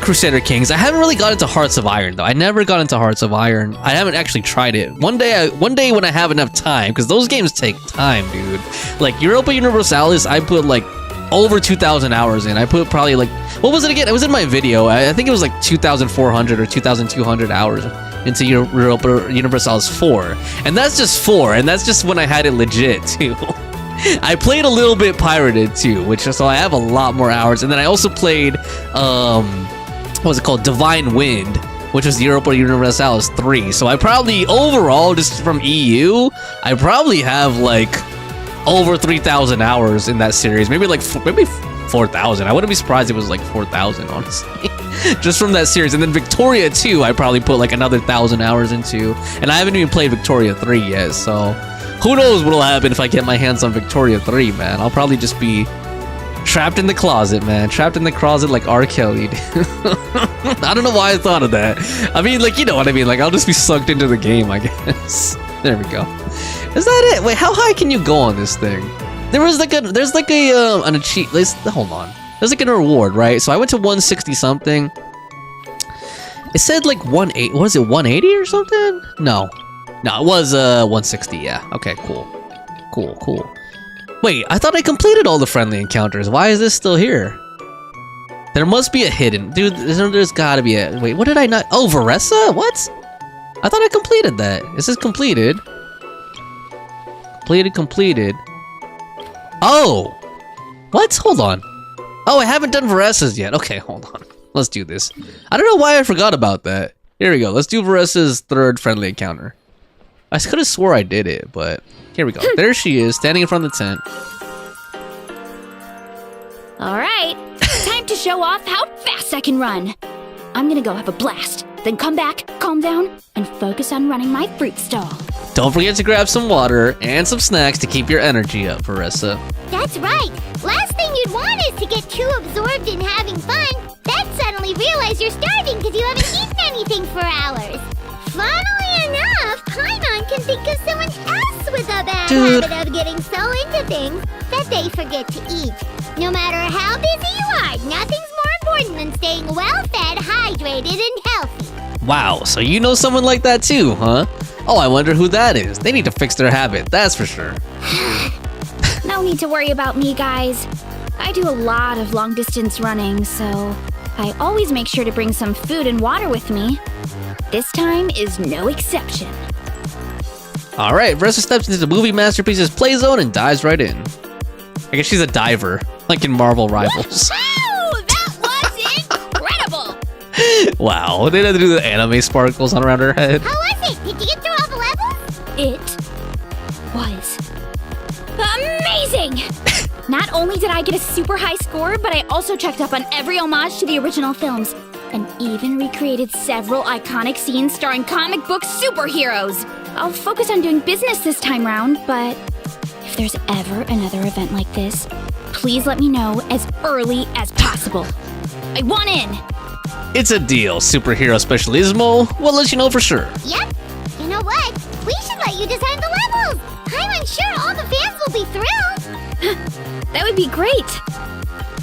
Crusader Kings. I haven't really got into Hearts of Iron though. I never got into Hearts of Iron. I haven't actually tried it. One day when I have enough time, because those games take time, dude. Like Europa Universalis, I put like over 2,000 hours in. I put probably like, what was it again? It was in my video. I think it was like 2,400 or 2,200 hours into Europa Universalis 4. And that's just 4, and that's just when I had it legit too. I played a little bit pirated too, so I have a lot more hours. And then I also played, what was it called? Divine Wind, which was Europa Universalis 3. So I probably, overall, just from EU, I probably have like over 3,000 hours in that series. Maybe 4,000. I wouldn't be surprised if it was like 4,000, honestly. Just from that series. And then Victoria 2, I probably put like another 1,000 hours into. And I haven't even played Victoria 3 yet, so who knows what'll happen if I get my hands on Victoria 3, man. I'll probably just be trapped in the closet, man. Trapped in the closet like R. Kelly. I don't know why I thought of that. I mean, like, you know what I mean. Like, I'll just be sucked into the game, I guess. There we go. Is that it? Wait, how high can you go on this thing? There's like an achievement. Hold on. There's like a reward, right? So I went to 160 something. It said like 180. Was it 180 or something? No, it was 160. Yeah. Okay. Cool. Wait, I thought I completed all the friendly encounters. Why is this still here? There must be a hidden, dude. There's gotta be a. Wait, what did I not? Oh, Varessa? What? I thought I completed that. Is this completed? Completed. Oh! What? Hold on. Oh, I haven't done Varessa's yet. Okay, hold on. Let's do this. I don't know why I forgot about that. Here we go. Let's do Varessa's third friendly encounter. I could have swore I did it, but here we go. There she is, standing in front of the tent. All right, time to show off how fast I can run. I'm gonna go have a blast, then come back, calm down, and focus on running my fruit stall. Don't forget to grab some water and some snacks to keep your energy up, Varessa. That's right. Last thing you'd want is to get too absorbed in having fun, then suddenly realize you're starving because you haven't eaten anything for hours. Funnily enough, Paimon can think of someone else with a bad habit of getting so into things that they forget to eat. No matter how busy you are, nothing's more important than staying well-fed, hydrated, and Wow, so you know someone like that too, huh? Oh, I wonder who that is. They need to fix their habit, that's for sure. No need to worry about me, guys. I do a lot of long-distance running, so I always make sure to bring some food and water with me. This time is no exception. Alright, Vanessa steps into the movie masterpiece's play zone and dives right in. I guess she's a diver, like in Marvel Rivals. Wow, that was incredible! Wow, they had to do the anime sparkles on around her head. How was it? Did you get through all the levels? It was amazing! Not only did I get a super high score, but I also checked up on every homage to the original films, and even recreated several iconic scenes starring comic book superheroes. I'll focus on doing business this time round, but if there's ever another event like this, please let me know as early as possible. I want in! It's a deal, superhero specialismo. We'll let you know for sure. Yep. You know what? We should let you design the levels. I'm sure all the fans will be thrilled. That would be great.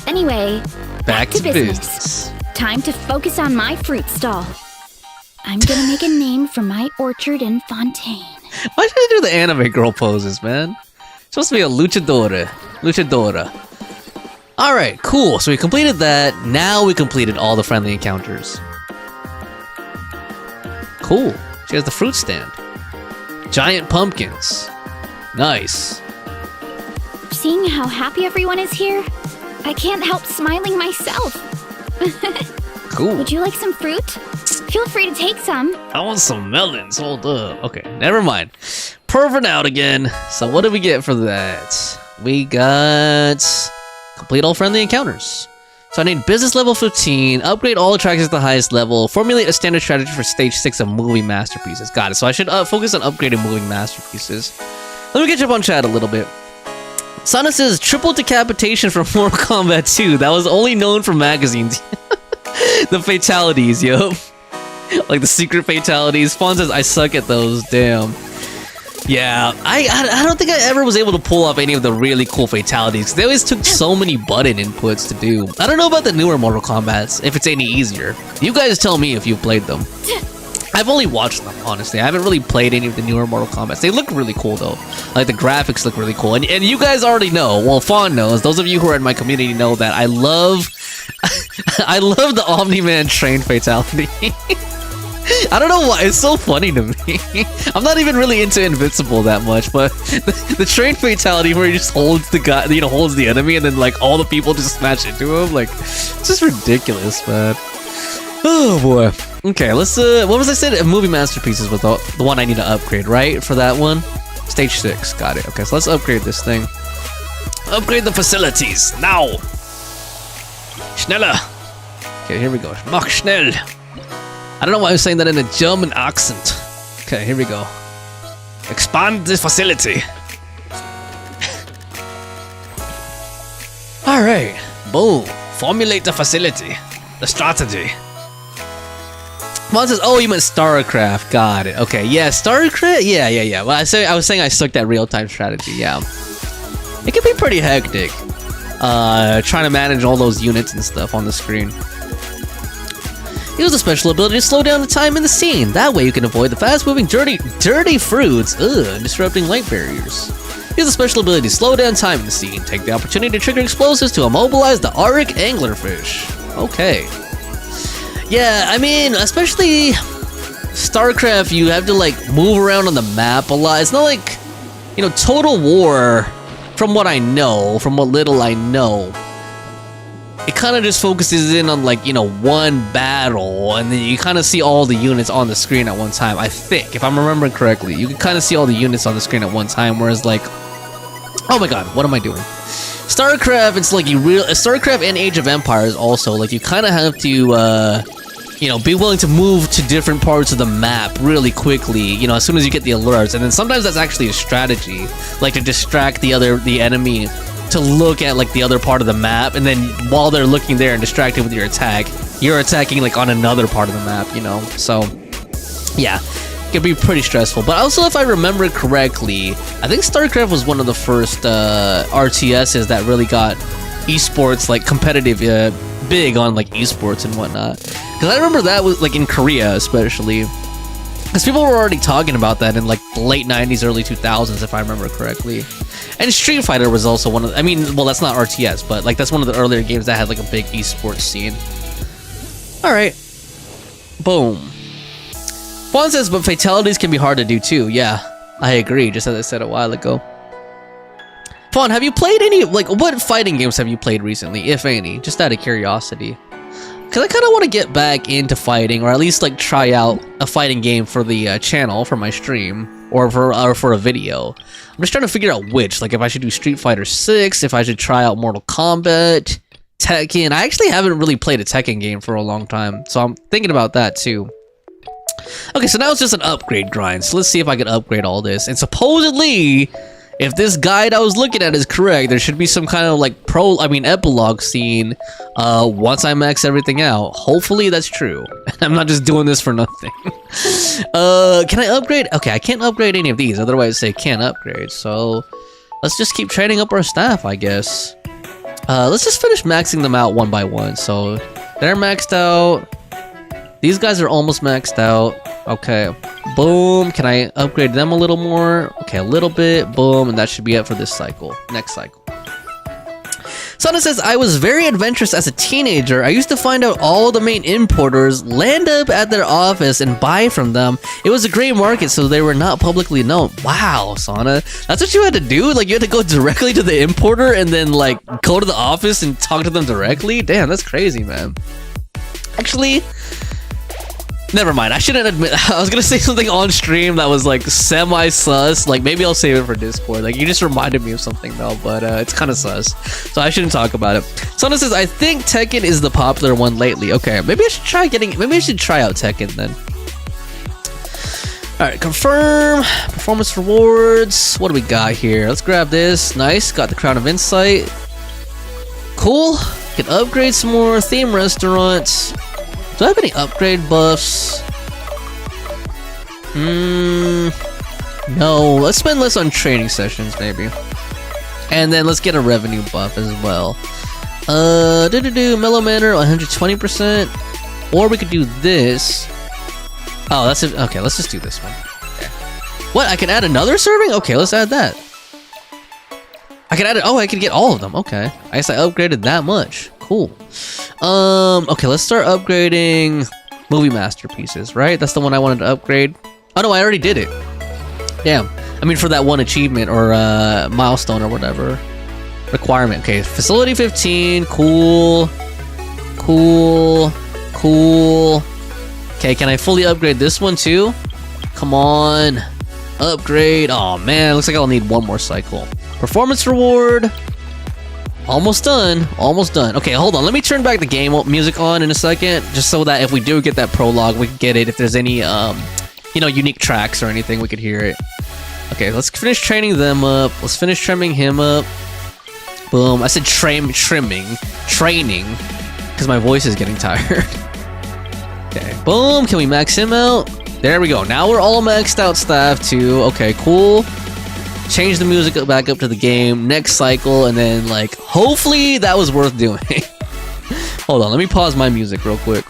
Anyway, Back to business. Time to focus on my fruit stall. I'm gonna make a name for my orchard and fontaine. Why should I do the anime girl poses, man? Supposed to be a luchadora. Alright, cool. So we completed that. Now we completed all the friendly encounters. Cool. She has the fruit stand. Giant pumpkins. Nice. Seeing how happy everyone is here, I can't help smiling myself. Cool. Would you like some fruit? Feel free to take some. I want some melons. Hold up. Okay, never mind. Perving out again. So what did we get for that? We got complete all friendly encounters. So I need business level 15, upgrade all attractions to the highest level, formulate a standard strategy for stage 6 of movie masterpieces. Got it. So I should focus on upgrading movie masterpieces. Let me get you up on chat a little bit. Sana says triple decapitation from Mortal Kombat 2. That was only known from magazines. The fatalities, yo. Like the secret fatalities. Fawn says I suck at those. Damn. Yeah, I don't think I ever was able to pull off any of the really cool fatalities. They always took so many button inputs to do. I don't know about the newer Mortal Kombats, if it's any easier. You guys tell me if you've played them. I've only watched them, honestly. I haven't really played any of the newer Mortal Kombats. They look really cool, though. Like, the graphics look really cool. And you guys already know, well, Fawn knows, those of you who are in my community know that I love... I love the Omni-Man train fatality. I don't know why, it's so funny to me. I'm not even really into Invincible that much, but the train fatality where he just holds the guy, holds the enemy, and then like all the people just smash into him, like, it's just ridiculous, man. Oh boy. Okay, let's what was I saying? Movie masterpieces was the one I need to upgrade, right? For that one? Stage 6, got it. Okay, so let's upgrade this thing. Upgrade the facilities, now! Schneller! Okay, here we go. Mach schnell! I don't know why I'm saying that in a German accent. Okay, here we go. Expand the facility. Alright, boom. Formulate the facility. The strategy. Mon says, oh, you meant StarCraft. Got it. Okay, yeah, StarCraft? Yeah. Well, I was saying I sucked at real-time strategy, yeah. It can be pretty hectic. Trying to manage all those units and stuff on the screen. Use a special ability to slow down the time in the scene. That way you can avoid the fast-moving, dirty fruits, disrupting light barriers. Use a special ability to slow down time in the scene. Take the opportunity to trigger explosives to immobilize the Auric anglerfish. Okay. Yeah, I mean, especially StarCraft, you have to like move around on the map a lot. It's not like, Total War, from what I know, from what little I know, it kind of just focuses in on like, one battle, and then you kind of see all the units on the screen at one time. I think, if I'm remembering correctly, you can kind of see all the units on the screen at one time, whereas like, oh my god, what am I doing? StarCraft, it's like StarCraft and Age of Empires also, like you kind of have to, be willing to move to different parts of the map really quickly, as soon as you get the alerts, and then sometimes that's actually a strategy, like to distract the enemy to look at like the other part of the map, and then while they're looking there and distracted with your attack, you're attacking like on another part of the map, so yeah, it can be pretty stressful. But also, if I remember correctly, I think StarCraft was one of the first RTSs that really got esports like competitive, big on like esports and whatnot. Because I remember that was like in Korea, especially. Because people were already talking about that in like the late 90s, early 2000s, if I remember correctly. And Street Fighter was also one of the, I mean, well, that's not RTS, but like that's one of the earlier games that had like a big esports scene. Alright. Boom. Fawn says, but fatalities can be hard to do too. Yeah, I agree, just as I said a while ago. Fawn, have you played any, like, what fighting games have you played recently, if any? Just out of curiosity. Because I kind of want to get back into fighting, or at least, like, try out a fighting game for the channel, for my stream, or for a video. I'm just trying to figure out which, like, if I should do Street Fighter 6, if I should try out Mortal Kombat, Tekken. I actually haven't really played a Tekken game for a long time, so I'm thinking about that, too. Okay, so now it's just an upgrade grind, so let's see if I can upgrade all this. And supposedly, if this guide I was looking at is correct, there should be some kind of like epilogue scene once I max everything out. Hopefully that's true. I'm not just doing this for nothing. Can I upgrade? Okay, I can't upgrade any of these, otherwise they can't upgrade. So let's just keep training up our staff, I guess. Let's just finish maxing them out one by one. So they're maxed out. These guys are almost maxed out. Okay, boom. Can I upgrade them a little more? Okay, a little bit. Boom, and that should be it for this cycle. Next cycle. Sana says, I was very adventurous as a teenager. I used to find out all the main importers, land up at their office, and buy from them. It was a great market, so they were not publicly known. Wow, Sana. That's what you had to do? Like, you had to go directly to the importer and then, like, go to the office and talk to them directly? Damn, that's crazy, man. Actually, never mind, I shouldn't admit. I was gonna say something on stream that was like semi-sus. Like maybe I'll save it for Discord. Like you just reminded me of something though, but it's kind of sus. So I shouldn't talk about it. Sana says, I think Tekken is the popular one lately. Okay, maybe I should try out Tekken then. Alright, confirm. Performance rewards. What do we got here? Let's grab this. Nice, got the Crown of Insight. Cool. Can upgrade some more. Theme restaurants. Do I have any upgrade buffs? No. Let's spend less on training sessions, maybe. And then let's get a revenue buff as well. Mellow Manor, 120%. Or we could do this. Oh, that's it. Okay, let's just do this one. Okay. What? I can add another serving? Okay, let's add that. I can add it. Oh, I can get all of them. Okay. I guess I upgraded that much. Cool. Okay, let's start upgrading movie masterpieces, right? That's the one I wanted to upgrade. Oh no, I already did it. Damn. I mean, for that one achievement or milestone or whatever. Requirement. Okay, facility 15. Cool. Cool. Cool. Okay, can I fully upgrade this one too? Come on. Upgrade. Oh man, looks like I'll need one more cycle. Performance reward. Almost done. Almost done. Okay, hold on. Let me turn back the game music on in a second, just so that if we do get that prologue, we can get it. If there's any, you know, unique tracks or anything, we could hear it. Okay, let's finish training them up. Let's finish trimming him up. Boom. I said training, because my voice is getting tired. Okay, boom. Can we max him out? There we go. Now we're all maxed out staff too. Okay, cool. Change the music back up to the game, next cycle, and then like hopefully that was worth doing. Hold on, let me pause my music real quick.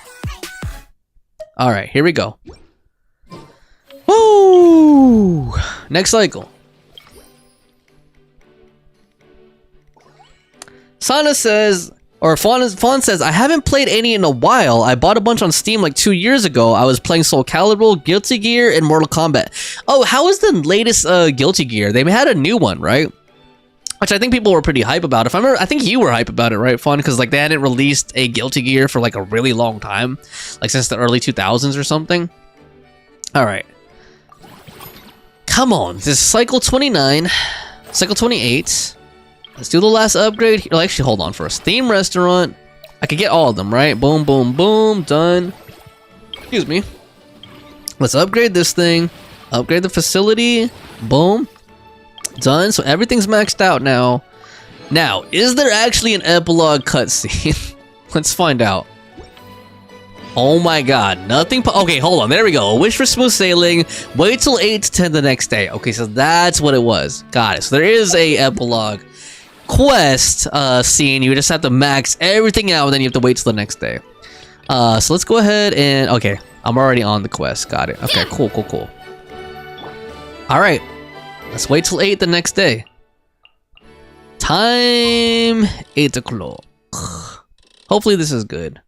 Alright, here we go. Woo! Next cycle. Sana says, or Fawn says, I haven't played any in a while. I bought a bunch on Steam like 2 years ago. I was playing Soul Calibur, Guilty Gear, and Mortal Kombat. Oh, how is the latest Guilty Gear? They had a new one, right? Which I think people were pretty hype about. If I remember, I think you were hype about it, right, Fawn? Because like they hadn't released a Guilty Gear for like a really long time, like since the early 2000s or something. All right, come on. This is cycle 29, cycle 28. Let's do the last upgrade. Oh, actually, hold on first. Theme restaurant. I could get all of them, right? Boom, boom, boom. Done. Excuse me. Let's upgrade this thing. Upgrade the facility. Boom. Done. So everything's maxed out now. Now, is there actually an epilogue cutscene? Let's find out. Oh my god. Nothing. Okay, hold on. There we go. A wish for smooth sailing. Wait till 8 to 10 the next day. Okay, so that's what it was. Got it. So there is a epilogue quest scene. You just have to max everything out, and then you have to wait till the next day. So let's go ahead and... Okay, I'm already on the quest. Got it. Okay, cool. Alright, let's wait till 8 the next day. Time 8 o'clock. Hopefully this is good.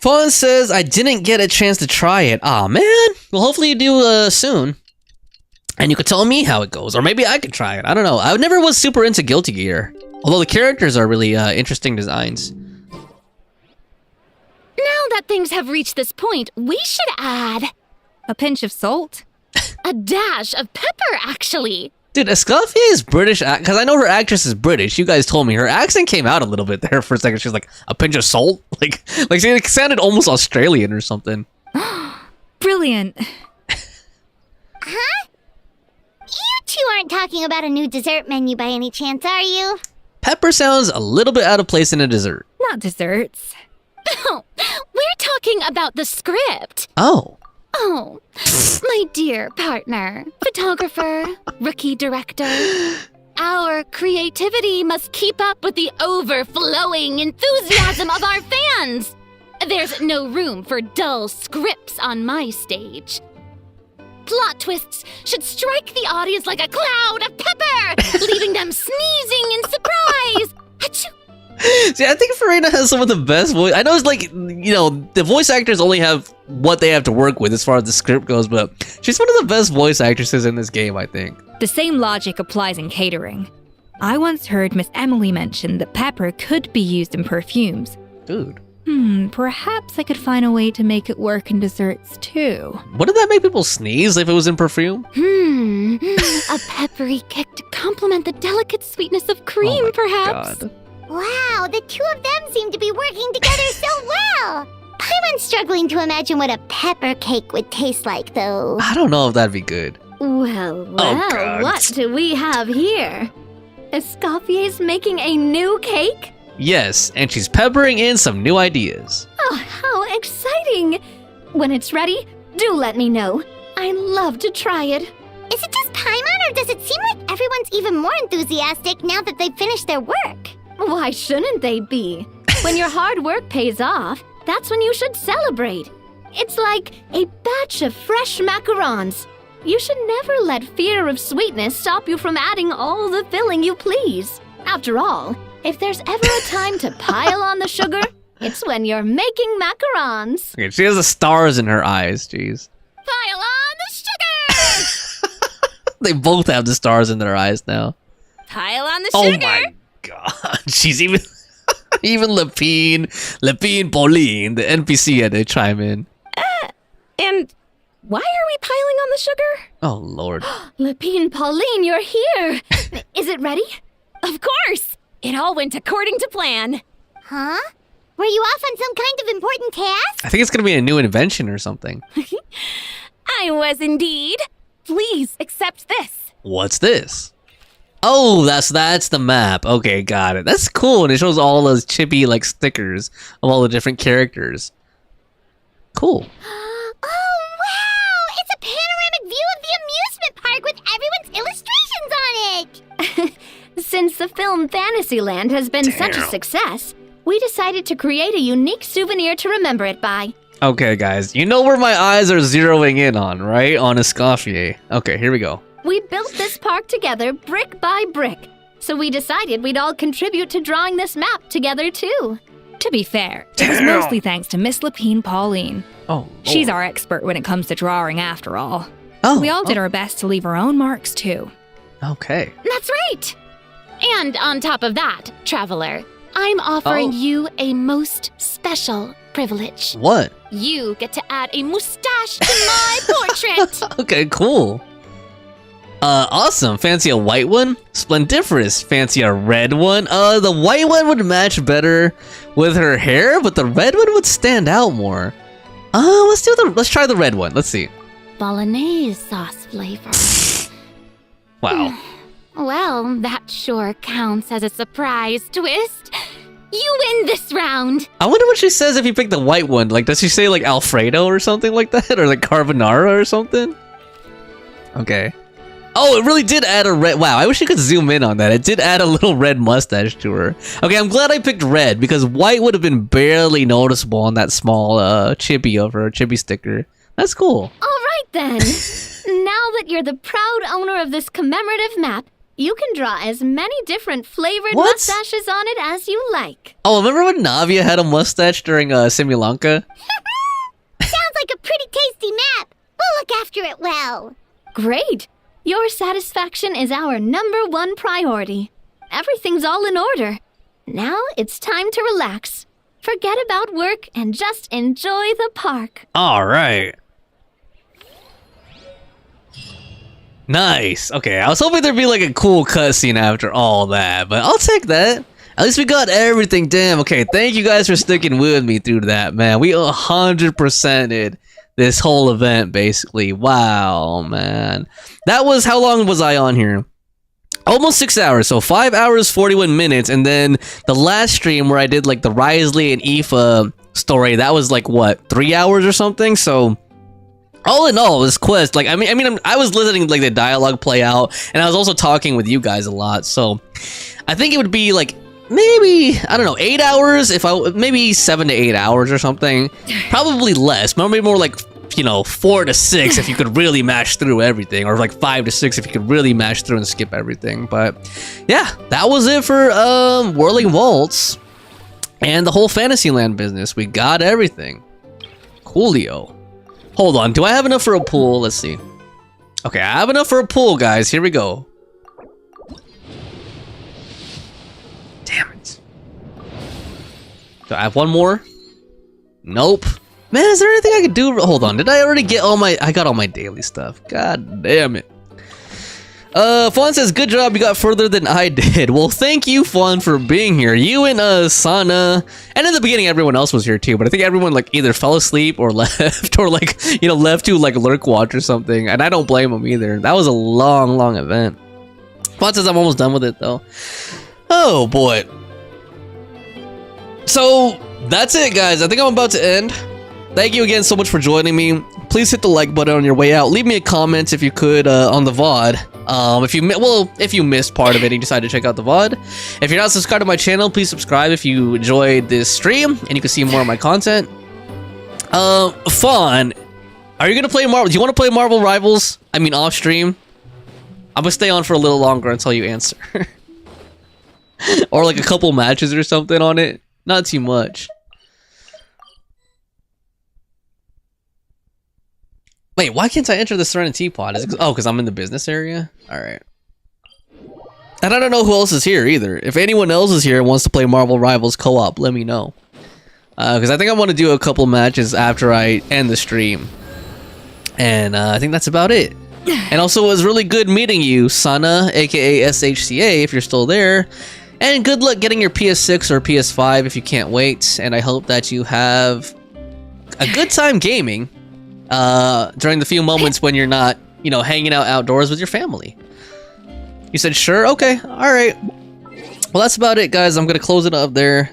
Fawn says, I didn't get a chance to try it. Aw, man. Well, hopefully you do soon. And you could tell me how it goes. Or maybe I could try it. I don't know. I never was super into Guilty Gear. Although the characters are really interesting designs. Now that things have reached this point, we should add A pinch of salt? a dash of pepper, actually. Dude, Escoffier is British, because I know her actress is British. You guys told me. Her accent came out a little bit there for a second. She was like, a pinch of salt? Like it sounded almost Australian or something. Brilliant. Huh? You two aren't talking about a new dessert menu by any chance, are you? Pepper sounds a little bit out of place in a dessert. Not desserts. Oh, we're talking about the script. Oh. Oh, my dear partner, photographer, rookie director. Our creativity must keep up with the overflowing enthusiasm of our fans. There's no room for dull scripts on my stage. Plot twists should strike the audience like a cloud of pepper, leaving them sneezing in surprise. Achoo! See, I think Farina has some of the best voice. I know it's like, you know, the voice actors only have what they have to work with as far as the script goes, but she's one of the best voice actresses in this game, I think. The same logic applies in catering. I once heard Miss Emily mention that pepper could be used in perfumes. Dude. Perhaps I could find a way to make it work in desserts too. Wouldn't that make people sneeze if it was in perfume? A peppery kick to complement the delicate sweetness of cream, perhaps. God. Wow, the two of them seem to be working together so well. Paimon's struggling to imagine what a pepper cake would taste like, though. I don't know if that'd be good. Well, God. what do we have here? Escoffier's making a new cake? Yes, and she's peppering in some new ideas. Oh, how exciting! When it's ready, do let me know. I'd love to try it. Is it just Paimon, or does it seem like everyone's even more enthusiastic now that they've finished their work? Why shouldn't they be? When your hard work pays off, that's when you should celebrate. It's like a batch of fresh macarons. You should never let fear of sweetness stop you from adding all the filling you please. After all, if there's ever a time to pile on the sugar, it's when you're making macarons. Okay, she has the stars in her eyes, jeez. Pile on the sugar! They both have the stars in their eyes now. Pile on the Oh sugar! my god, she's even... even Lepine Pauline, the NPC had to chime in. And why are we piling on the sugar? Oh lord. Lepine Pauline, you're here. Is it ready? Of course! It all went according to plan. Huh? Were you off on some kind of important task? I think it's gonna be a new invention or something. I was indeed. Please accept this. What's this? Oh, that's the map. Okay, got it. That's cool, and it shows all those chippy like stickers of all the different characters. Cool. Oh, wow! It's a panoramic view of the amusement park with everyone's illustrations on it! Since the film Fantasyland has been such a success, we decided to create a unique souvenir to remember it by. Okay, guys, you know where my eyes are zeroing in on, right? On Escoffier. Okay, here we go. We built this park together brick by brick, so we decided we'd all contribute to drawing this map together too. To be fair, it was mostly thanks to Miss Lepine Pauline. Oh, She's our expert when it comes to drawing after all. Oh, We all did our best to leave our own marks too. Okay. That's right. And on top of that, traveler, I'm offering you a most special privilege. What? You get to add a mustache to my portrait. Okay, cool. Awesome. Fancy a white one? Splendiferous. Fancy a red one? The white one would match better with her hair, but the red one would stand out more. Let's try the red one. Let's see. Bolognese sauce flavor. Wow. Well, that sure counts as a surprise twist. You win this round. I wonder what she says if you pick the white one. Like, does she say like Alfredo or something like that? Or like carbonara or something? Okay. Oh, it really did add a red. Wow, I wish you could zoom in on that. It did add a little red mustache to her. Okay, I'm glad I picked red because white would have been barely noticeable on that small chibi of her, chibi sticker. That's cool. All right then. Now that you're the proud owner of this commemorative map, you can draw as many different flavored mustaches on it as you like. Oh, remember when Navia had a mustache during Simulanka? Sounds like a pretty tasty map. We'll look after it well. Great. Your satisfaction is our #1 priority. Everything's all in order. Now it's time to relax. Forget about work and just enjoy the park. All right. Nice. Okay, I was hoping there'd be like a cool cutscene after all that, but I'll take that. At least we got everything. Damn. Okay, thank you guys for sticking with me through that, man. We 100%ed this whole event, basically. Wow, man. That was, how long was I on here? Almost 6 hours, so 5 hours, 41 minutes, and then the last stream where I did like the Risley and Aoife story, that was like, what, 3 hours or something? So all in all, this quest, like, I mean, I was listening to like the dialogue play out, and I was also talking with you guys a lot, so I think it would be like, maybe, I don't know, 8 hours, maybe 7 to 8 hours or something. Probably less, maybe more like, you know, 4 to 6 if you could really mash through everything, or like 5 to 6 if you could really mash through and skip everything. But yeah, that was it for Whirling Waltz and the whole Fantasyland business. We got everything. Coolio. Hold on, do I have enough for a pool? Let's see. Okay, I have enough for a pool, guys. Here we go. Damn it. Do I have one more? Nope. Man, is there anything I could do? Hold on, did I already get all my... I got all my daily stuff. God damn it. Fawn says, good job, you got further than I did. Well, thank you, Fawn, for being here. You and Sana, and in the beginning everyone else was here too, but I think everyone like either fell asleep or left, or like, you know, left to like lurk watch or something, and I don't blame them either. That was a long event. Fawn says I'm almost done with it though. Oh boy. So that's it, guys. I think I'm about to end. Thank you again so much for joining me. Please hit the like button on your way out. Leave me a comment if you could on the VOD. If you missed part of it and you decided to check out the VOD. If you're not subscribed to my channel, please subscribe if you enjoyed this stream and you can see more of my content. Fawn, are you gonna play Marvel? Do you want to play Marvel Rivals? I mean, off stream. I'm gonna stay on for a little longer until you answer, or like a couple matches or something on it. Not too much. Wait, why can't I enter the Serenity Pod? Oh, because I'm in the business area? Alright. And I don't know who else is here either. If anyone else is here and wants to play Marvel Rivals co-op, let me know. Because I think I want to do a couple matches after I end the stream. And I think that's about it. And also, it was really good meeting you, Sana, aka SHCA, if you're still there. And good luck getting your PS6 or PS5 if you can't wait. And I hope that you have a good time gaming. During the few moments when you're not, you know, hanging out outdoors with your family. You said, sure? Okay. All right. Well, that's about it, guys. I'm going to close it up there.